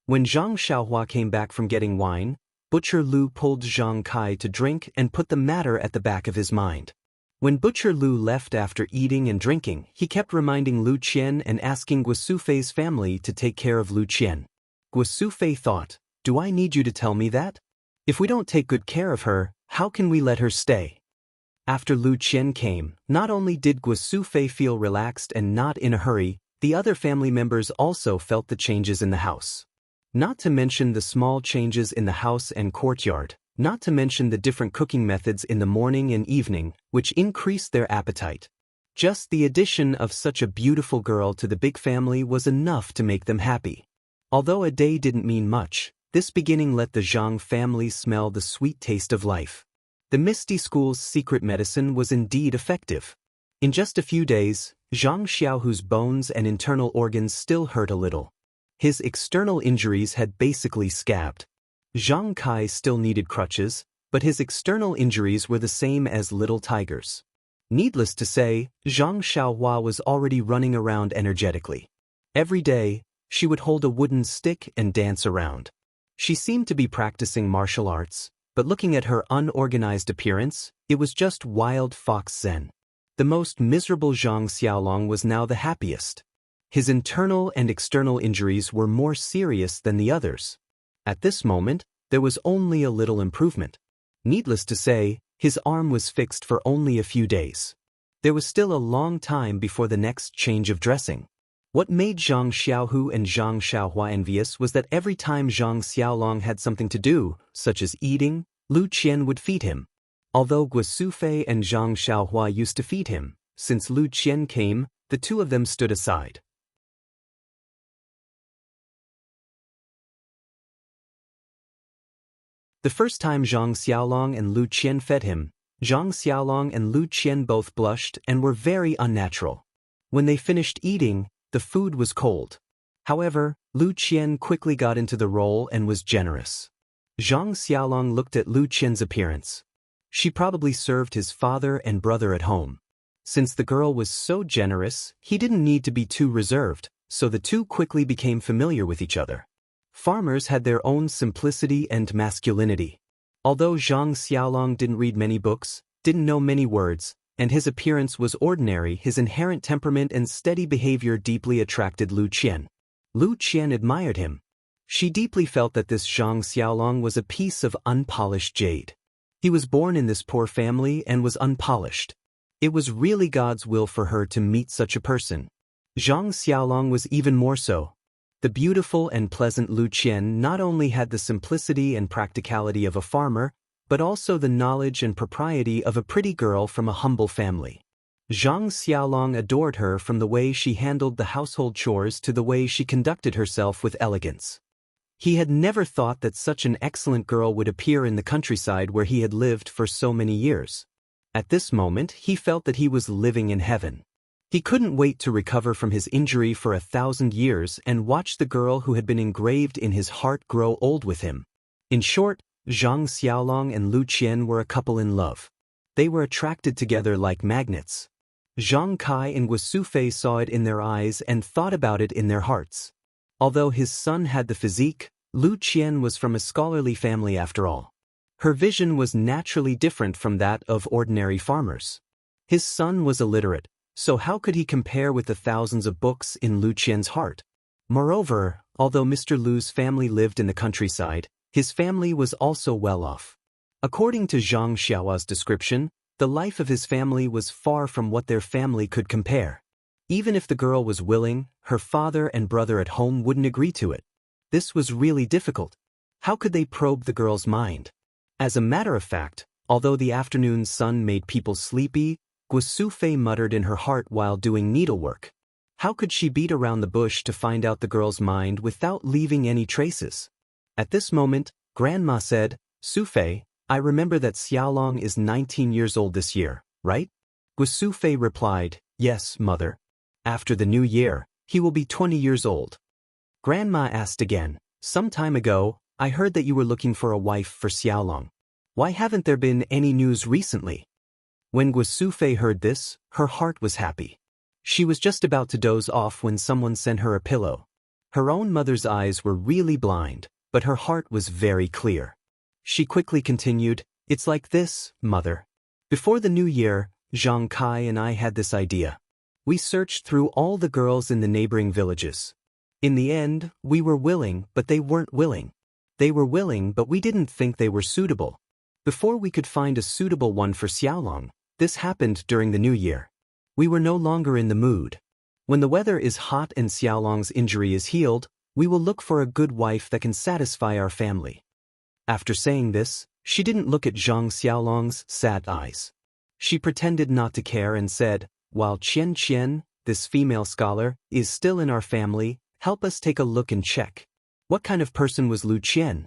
When Zhang Xiaohua came back from getting wine, Butcher Lu pulled Zhang Kai to drink and put the matter at the back of his mind. When Butcher Lu left after eating and drinking, he kept reminding Lu Qian and asking Guosufei's family to take care of Lu Qian. Guosufei thought, "Do I need you to tell me that? If we don't take good care of her, how can we let her stay?" After Lu Qian came, not only did Guosufei feel relaxed and not in a hurry, the other family members also felt the changes in the house. Not to mention the small changes in the house and courtyard, not to mention the different cooking methods in the morning and evening, which increased their appetite. Just the addition of such a beautiful girl to the big family was enough to make them happy. Although a day didn't mean much, this beginning let the Zhang family smell the sweet taste of life. The Misty School's secret medicine was indeed effective. In just a few days, Zhang Xiaohu's bones and internal organs still hurt a little. His external injuries had basically scabbed. Zhang Kai still needed crutches, but his external injuries were the same as little tigers. Needless to say, Zhang Xiaohua was already running around energetically. Every day, she would hold a wooden stick and dance around. She seemed to be practicing martial arts, but looking at her unorganized appearance, it was just wild fox zen. The most miserable Zhang Xiaolong was now the happiest. His internal and external injuries were more serious than the others. At this moment, there was only a little improvement. Needless to say, his arm was fixed for only a few days. There was still a long time before the next change of dressing. What made Zhang Xiaohu and Zhang Xiaohua envious was that every time Zhang Xiaolong had something to do, such as eating, Lu Qian would feed him. Although Guosufei and Zhang Xiaohua used to feed him, since Lu Qian came, the two of them stood aside. The first time Zhang Xiaolong and Lu Qian fed him, Zhang Xiaolong and Lu Qian both blushed and were very unnatural. When they finished eating, the food was cold. However, Lu Qian quickly got into the role and was generous. Zhang Xiaolong looked at Lu Qian's appearance. She probably served his father and brother at home. Since the girl was so generous, he didn't need to be too reserved, so the two quickly became familiar with each other. Farmers had their own simplicity and masculinity. Although Zhang Xiaolong didn't read many books, didn't know many words, and his appearance was ordinary, his inherent temperament and steady behavior deeply attracted Lu Qian. Lu Qian admired him. She deeply felt that this Zhang Xiaolong was a piece of unpolished jade. He was born in this poor family and was unpolished. It was really God's will for her to meet such a person. Zhang Xiaolong was even more so. The beautiful and pleasant Lu Qian not only had the simplicity and practicality of a farmer, but also the knowledge and propriety of a pretty girl from a humble family. Zhang Xiaolong adored her from the way she handled the household chores to the way she conducted herself with elegance. He had never thought that such an excellent girl would appear in the countryside where he had lived for so many years. At this moment, he felt that he was living in heaven. He couldn't wait to recover from his injury for 1,000 years and watch the girl who had been engraved in his heart grow old with him. In short, Zhang Xiaolong and Lu Qian were a couple in love. They were attracted together like magnets. Zhang Kai and Guosufei saw it in their eyes and thought about it in their hearts. Although his son had the physique, Lu Qian was from a scholarly family after all. Her vision was naturally different from that of ordinary farmers. His son was illiterate, so how could he compare with the thousands of books in Lu Qian's heart? Moreover, although Mr. Lu's family lived in the countryside, his family was also well off. According to Zhang Xiaohua's description, the life of his family was far from what their family could compare. Even if the girl was willing, her father and brother at home wouldn't agree to it. This was really difficult. How could they probe the girl's mind? As a matter of fact, although the afternoon sun made people sleepy, Guosufei muttered in her heart while doing needlework. How could she beat around the bush to find out the girl's mind without leaving any traces? At this moment, Grandma said, "Sufei, I remember that Xiaolong is 19 years old this year, right?" Guosufei replied, "Yes, mother. After the new year, he will be 20 years old." Grandma asked again, "Some time ago, I heard that you were looking for a wife for Xiaolong. Why haven't there been any news recently?" When Guosufei heard this, her heart was happy. She was just about to doze off when someone sent her a pillow. Her own mother's eyes were really blind, but her heart was very clear. She quickly continued, "It's like this, mother. Before the new year, Zhang Kai and I had this idea. We searched through all the girls in the neighboring villages. In the end, we were willing, but they weren't willing. They were willing, but we didn't think they were suitable. Before we could find a suitable one for Xiaolong, this happened during the new year. We were no longer in the mood. When the weather is hot and Xiaolong's injury is healed, we will look for a good wife that can satisfy our family." After saying this, she didn't look at Zhang Xiaolong's sad eyes. She pretended not to care and said, "While Qian Qian, this female scholar, is still in our family, help us take a look and check. What kind of person was Lu Qian?"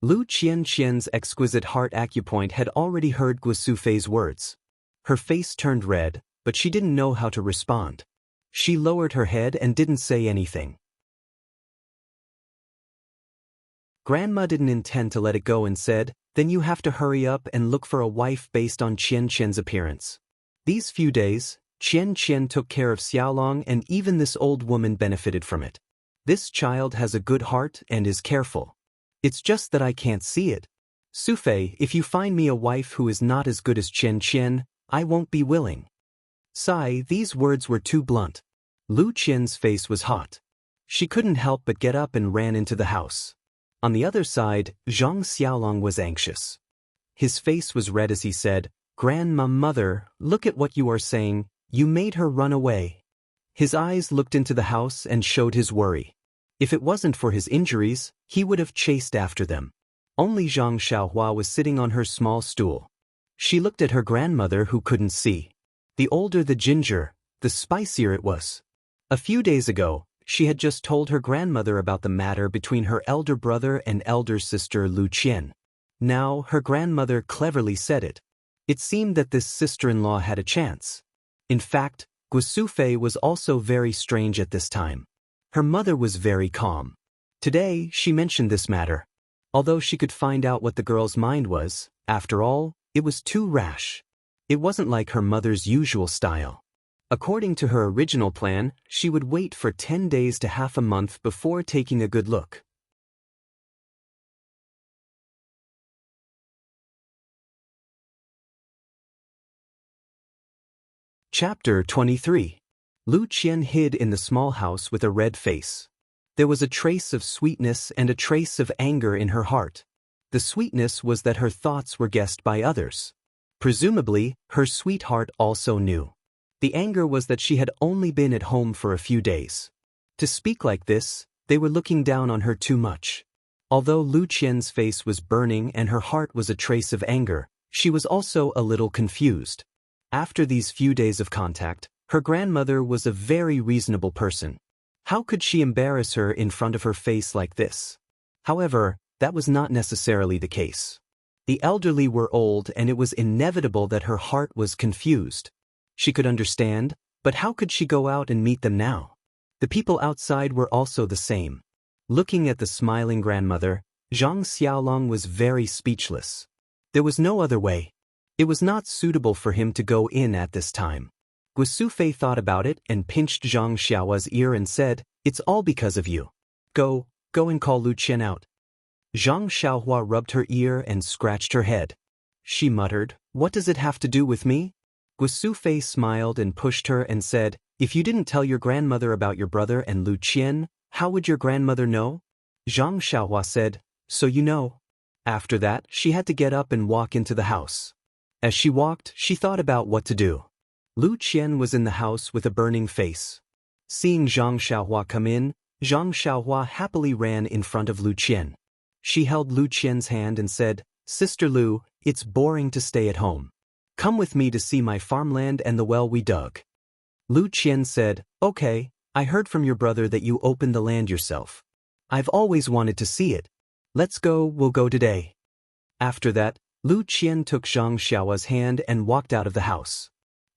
Lu Qian's exquisite heart acupoint had already heard Guosufei's words. Her face turned red, but she didn't know how to respond. She lowered her head and didn't say anything. Grandma didn't intend to let it go and said, "Then you have to hurry up and look for a wife based on Qian's appearance." These few days, Qian took care of Xiaolong and even this old woman benefited from it. This child has a good heart and is careful. It's just that I can't see it. Sufei, if you find me a wife who is not as good as Qian, I won't be willing. Sigh, these words were too blunt. Lu Qian's face was hot. She couldn't help but get up and ran into the house. On the other side, Zhang Xiaolong was anxious. His face was red as he said, "Grandma, mother, look at what you are saying, you made her run away." His eyes looked into the house and showed his worry. If it wasn't for his injuries, he would have chased after them. Only Zhang Xiaohua was sitting on her small stool. She looked at her grandmother who couldn't see. The older the ginger, the spicier it was. A few days ago, she had just told her grandmother about the matter between her elder brother and elder sister Lu Qian. Now, her grandmother cleverly said it. It seemed that this sister-in-law had a chance. In fact, Guosufei was also very strange at this time. Her mother was very calm. Today, she mentioned this matter. Although she could find out what the girl's mind was, after all, it was too rash. It wasn't like her mother's usual style. According to her original plan, she would wait for 10 days to half a month before taking a good look. Chapter 23. Lu Qian hid in the small house with a red face. There was a trace of sweetness and a trace of anger in her heart. The sweetness was that her thoughts were guessed by others. Presumably, her sweetheart also knew. The anger was that she had only been at home for a few days. To speak like this, they were looking down on her too much. Although Lu Qian's face was burning and her heart was a trace of anger, she was also a little confused. After these few days of contact, her grandmother was a very reasonable person. How could she embarrass her in front of her face like this? However, that was not necessarily the case. The elderly were old and it was inevitable that her heart was confused. She could understand, but how could she go out and meet them now? The people outside were also the same. Looking at the smiling grandmother, Zhang Xiaolong was very speechless. There was no other way. It was not suitable for him to go in at this time. Guosufei thought about it and pinched Zhang Xiaohua's ear and said, "It's all because of you. Go and call Lu Qian out." Zhang Xiaohua rubbed her ear and scratched her head. She muttered, "What does it have to do with me?" Guosufei smiled and pushed her and said, "If you didn't tell your grandmother about your brother and Lu Qian, how would your grandmother know?" Zhang Xiaohua said, "So you know." After that, she had to get up and walk into the house. As she walked, she thought about what to do. Lu Qian was in the house with a burning face. Seeing Zhang Xiaohua come in, Zhang Xiaohua happily ran in front of Lu Qian. She held Lu Qian's hand and said, "Sister Lu, it's boring to stay at home. Come with me to see my farmland and the well we dug." Lu Qian said, "Okay, I heard from your brother that you opened the land yourself. I've always wanted to see it. We'll go today." After that, Lu Qian took Zhang Xiaohua's hand and walked out of the house.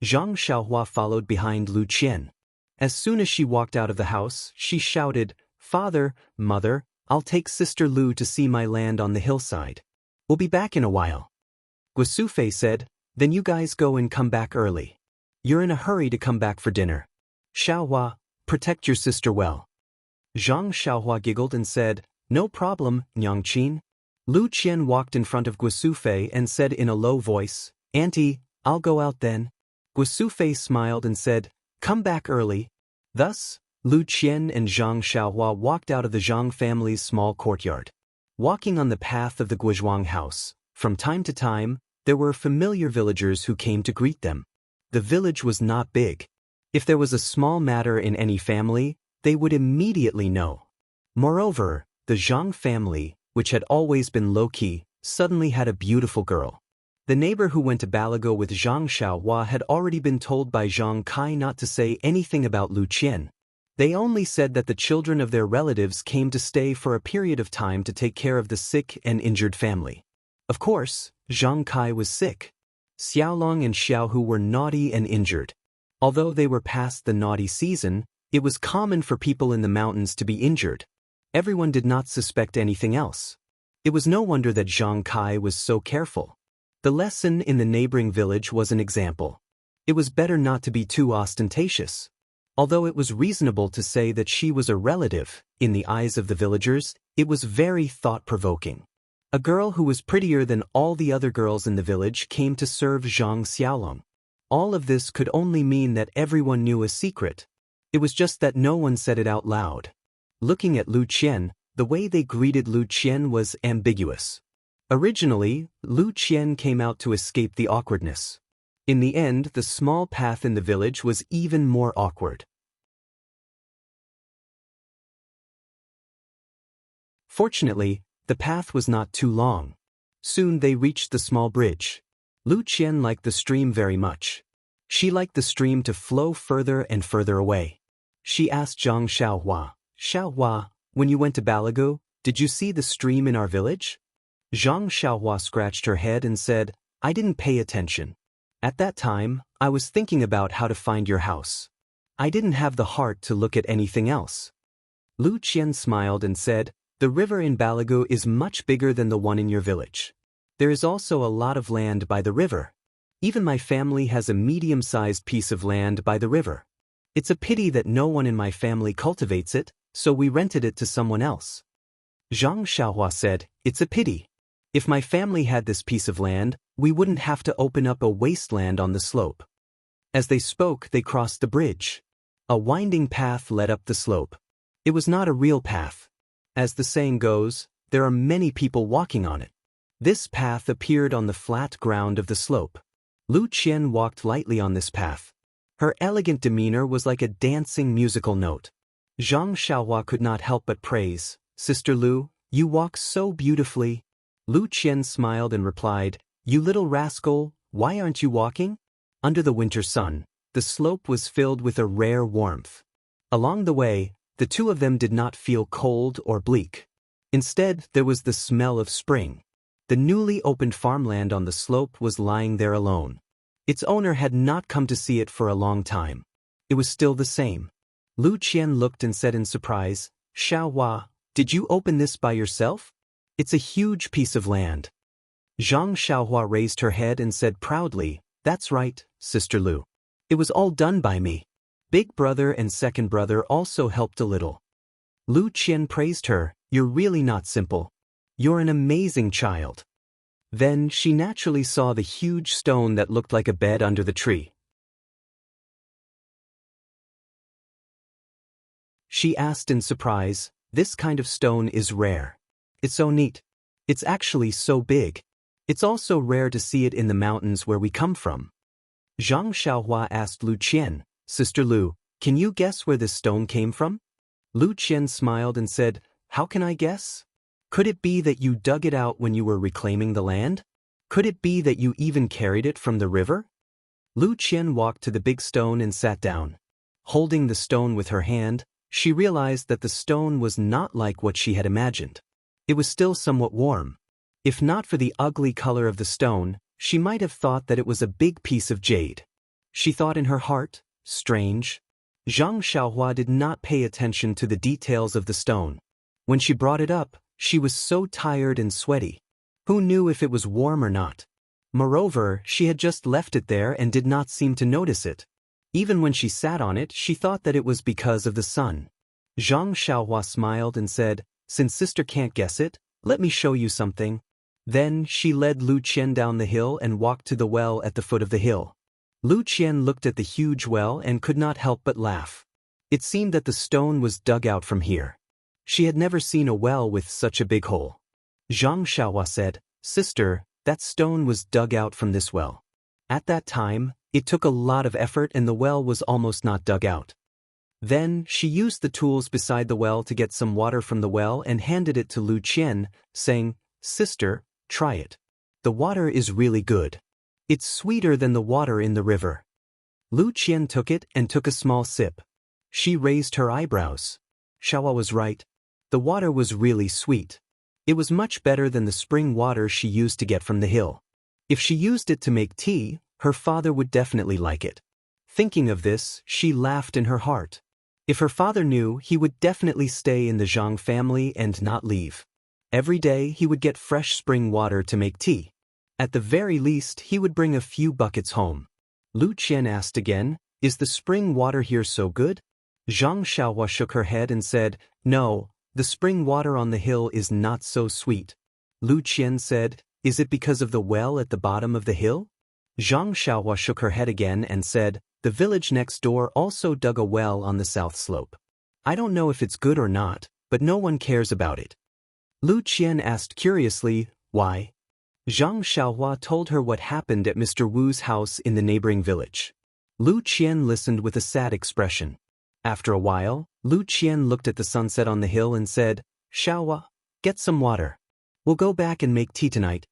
Zhang Xiaohua followed behind Lu Qian. As soon as she walked out of the house, she shouted, "Father, Mother, I'll take Sister Lu to see my land on the hillside. We'll be back in a while." Guosufei said, "Then you guys go and come back early. You're in a hurry to come back for dinner. Xiaohua, protect your sister well." Zhang Xiaohua giggled and said, "No problem, Nyangqin." Lu Qian walked in front of Guosufei and said in a low voice, "Auntie, I'll go out then." Guosufei smiled and said, "Come back early." Thus, Lu Qian and Zhang Xiaohua walked out of the Zhang family's small courtyard. Walking on the path of the Guozhuang house, from time to time, there were familiar villagers who came to greet them. The village was not big. If there was a small matter in any family, they would immediately know. Moreover, the Zhang family, which had always been low-key, suddenly had a beautiful girl. The neighbor who went to Balago with Zhang Xiaohua had already been told by Zhang Kai not to say anything about Lu Qian. They only said that the children of their relatives came to stay for a period of time to take care of the sick and injured family. Of course, Zhang Kai was sick. Xiaolong and Xiaohu were naughty and injured. Although they were past the naughty season, it was common for people in the mountains to be injured. Everyone did not suspect anything else. It was no wonder that Zhang Kai was so careful. The lesson in the neighboring village was an example. It was better not to be too ostentatious. Although it was reasonable to say that she was a relative, in the eyes of the villagers, it was very thought-provoking. A girl who was prettier than all the other girls in the village came to serve Zhang Xiaolong. All of this could only mean that everyone knew a secret. It was just that no one said it out loud. Looking at Lu Qian, the way they greeted Lu Qian was ambiguous. Originally, Lu Qian came out to escape the awkwardness. In the end, the small path in the village was even more awkward. Fortunately, the path was not too long. Soon they reached the small bridge. Lu Qian liked the stream very much. She liked the stream to flow further and further away. She asked Zhang Xiaohua, "Xiaohua, when you went to Balagu, did you see the stream in our village?" Zhang Xiaohua scratched her head and said, "I didn't pay attention. At that time, I was thinking about how to find your house. I didn't have the heart to look at anything else." Lu Qian smiled and said, "The river in Balagu is much bigger than the one in your village. There is also a lot of land by the river. Even my family has a medium-sized piece of land by the river. It's a pity that no one in my family cultivates it, so we rented it to someone else." Zhang Xiaohua said, "It's a pity. If my family had this piece of land, we wouldn't have to open up a wasteland on the slope." As they spoke, they crossed the bridge. A winding path led up the slope. It was not a real path. As the saying goes, there are many people walking on it. This path appeared on the flat ground of the slope. Lu Qian walked lightly on this path. Her elegant demeanor was like a dancing musical note. Zhang Xiaohua could not help but praise, "Sister Lu, you walk so beautifully." Lu Qian smiled and replied, "You little rascal, why aren't you walking?" Under the winter sun, the slope was filled with a rare warmth. Along the way, the two of them did not feel cold or bleak. Instead, there was the smell of spring. The newly opened farmland on the slope was lying there alone. Its owner had not come to see it for a long time. It was still the same. Lu Qian looked and said in surprise, "Xiaohua, did you open this by yourself? It's a huge piece of land." Zhang Xiaohua raised her head and said proudly, "That's right, Sister Lu. It was all done by me. Big brother and second brother also helped a little." Lu Qian praised her, "You're really not simple. You're an amazing child." Then she naturally saw the huge stone that looked like a bed under the tree. She asked in surprise, "This kind of stone is rare. It's so neat. It's actually so big. It's also rare to see it in the mountains where we come from." Zhang Xiaohua asked Lu Qian, "Sister Lu, can you guess where this stone came from?" Lu Qian smiled and said, "How can I guess? Could it be that you dug it out when you were reclaiming the land? Could it be that you even carried it from the river?" Lu Qian walked to the big stone and sat down. Holding the stone with her hand, she realized that the stone was not like what she had imagined. It was still somewhat warm. If not for the ugly color of the stone, she might have thought that it was a big piece of jade. She thought in her heart, "Strange." Zhang Xiaohua did not pay attention to the details of the stone. When she brought it up, she was so tired and sweaty. Who knew if it was warm or not? Moreover, she had just left it there and did not seem to notice it. Even when she sat on it, she thought that it was because of the sun. Zhang Xiaohua smiled and said, "Since sister can't guess it, let me show you something." Then she led Lu Qian down the hill and walked to the well at the foot of the hill. Lu Qian looked at the huge well and could not help but laugh. It seemed that the stone was dug out from here. She had never seen a well with such a big hole. Zhang Xiaohua said, "Sister, that stone was dug out from this well. At that time, it took a lot of effort and the well was almost not dug out." Then, she used the tools beside the well to get some water from the well and handed it to Lu Qian, saying, "Sister, try it. The water is really good. It's sweeter than the water in the river." Lu Qian took it and took a small sip. She raised her eyebrows. Xiaohua was right. The water was really sweet. It was much better than the spring water she used to get from the hill. If she used it to make tea, her father would definitely like it. Thinking of this, she laughed in her heart. If her father knew, he would definitely stay in the Zhang family and not leave. Every day he would get fresh spring water to make tea. At the very least, he would bring a few buckets home. Lu Qian asked again, "Is the spring water here so good?" Zhang Xiaohua shook her head and said, "No, the spring water on the hill is not so sweet." Lu Qian said, "Is it because of the well at the bottom of the hill?" Zhang Xiaohua shook her head again and said, "The village next door also dug a well on the south slope. I don't know if it's good or not, but no one cares about it." Lu Qian asked curiously, "Why?" Zhang Xiaohua told her what happened at Mr. Wu's house in the neighboring village. Lu Qian listened with a sad expression. After a while, Lu Qian looked at the sunset on the hill and said, "Xiaohua, get some water. We'll go back and make tea tonight."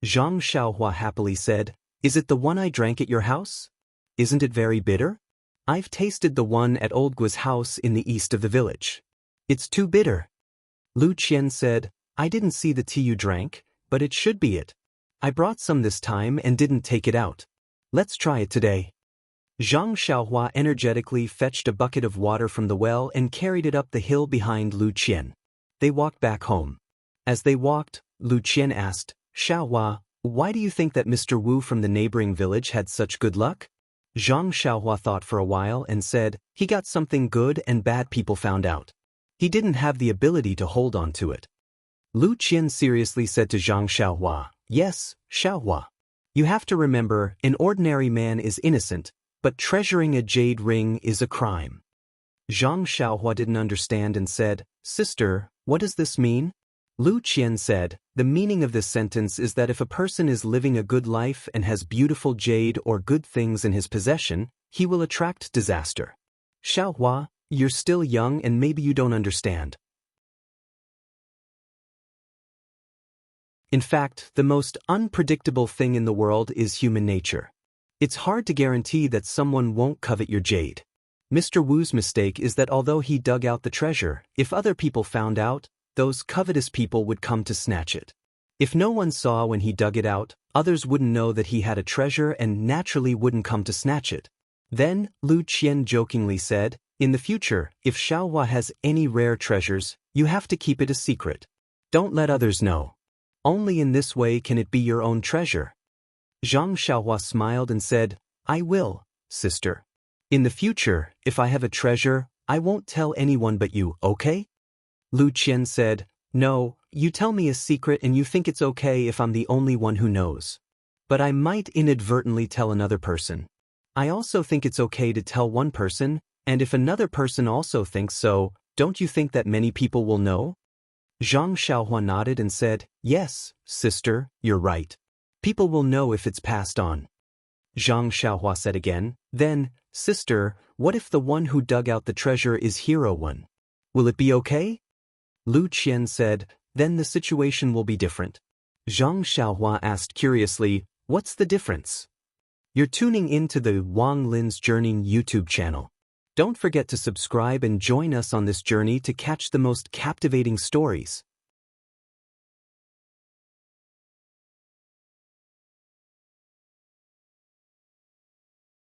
Zhang Xiaohua happily said, Is it the one I drank at your house? Isn't it very bitter? I've tasted the one at Old Gua's house in the east of the village. It's too bitter. Lu Qian said, I didn't see the tea you drank, but it should be it. I brought some this time and didn't take it out. Let's try it today. Zhang Xiaohua energetically fetched a bucket of water from the well and carried it up the hill behind Lu Qian. They walked back home. As they walked, Lu Qian asked, Xiaohua, why do you think that Mr. Wu from the neighboring village had such good luck? Zhang Xiaohua thought for a while and said, he got something good and bad people found out. He didn't have the ability to hold on to it. Lu Qian seriously said to Zhang Xiaohua, yes, Xiaohua. You have to remember, an ordinary man is innocent, but treasuring a jade ring is a crime. Zhang Xiaohua didn't understand and said, Sister, what does this mean? Lu Qian said, the meaning of this sentence is that if a person is living a good life and has beautiful jade or good things in his possession, he will attract disaster. Xiaohua, you're still young and maybe you don't understand. In fact, the most unpredictable thing in the world is human nature. It's hard to guarantee that someone won't covet your jade. Mr. Wu's mistake is that although he dug out the treasure, if other people found out, those covetous people would come to snatch it. If no one saw when he dug it out, others wouldn't know that he had a treasure and naturally wouldn't come to snatch it. Then, Lu Qian jokingly said, in the future, if Xiaohua has any rare treasures, you have to keep it a secret. Don't let others know. Only in this way can it be your own treasure. Zhang Xiaohua smiled and said, I will, sister. In the future, if I have a treasure, I won't tell anyone but you, okay? Lu Qian said, no, you tell me a secret and you think it's okay if I'm the only one who knows. But I might inadvertently tell another person. I also think it's okay to tell one person, and if another person also thinks so, don't you think that many people will know? Zhang Xiaohua nodded and said, yes, sister, you're right. People will know if it's passed on. Zhang Xiaohua said again, then, sister, what if the one who dug out the treasure is Hero One? Will it be okay? Lu Qian said, then the situation will be different. Zhang Xiaohua asked curiously, what's the difference? You're tuning into the Wang Lin's Journey YouTube channel. Don't forget to subscribe and join us on this journey to catch the most captivating stories.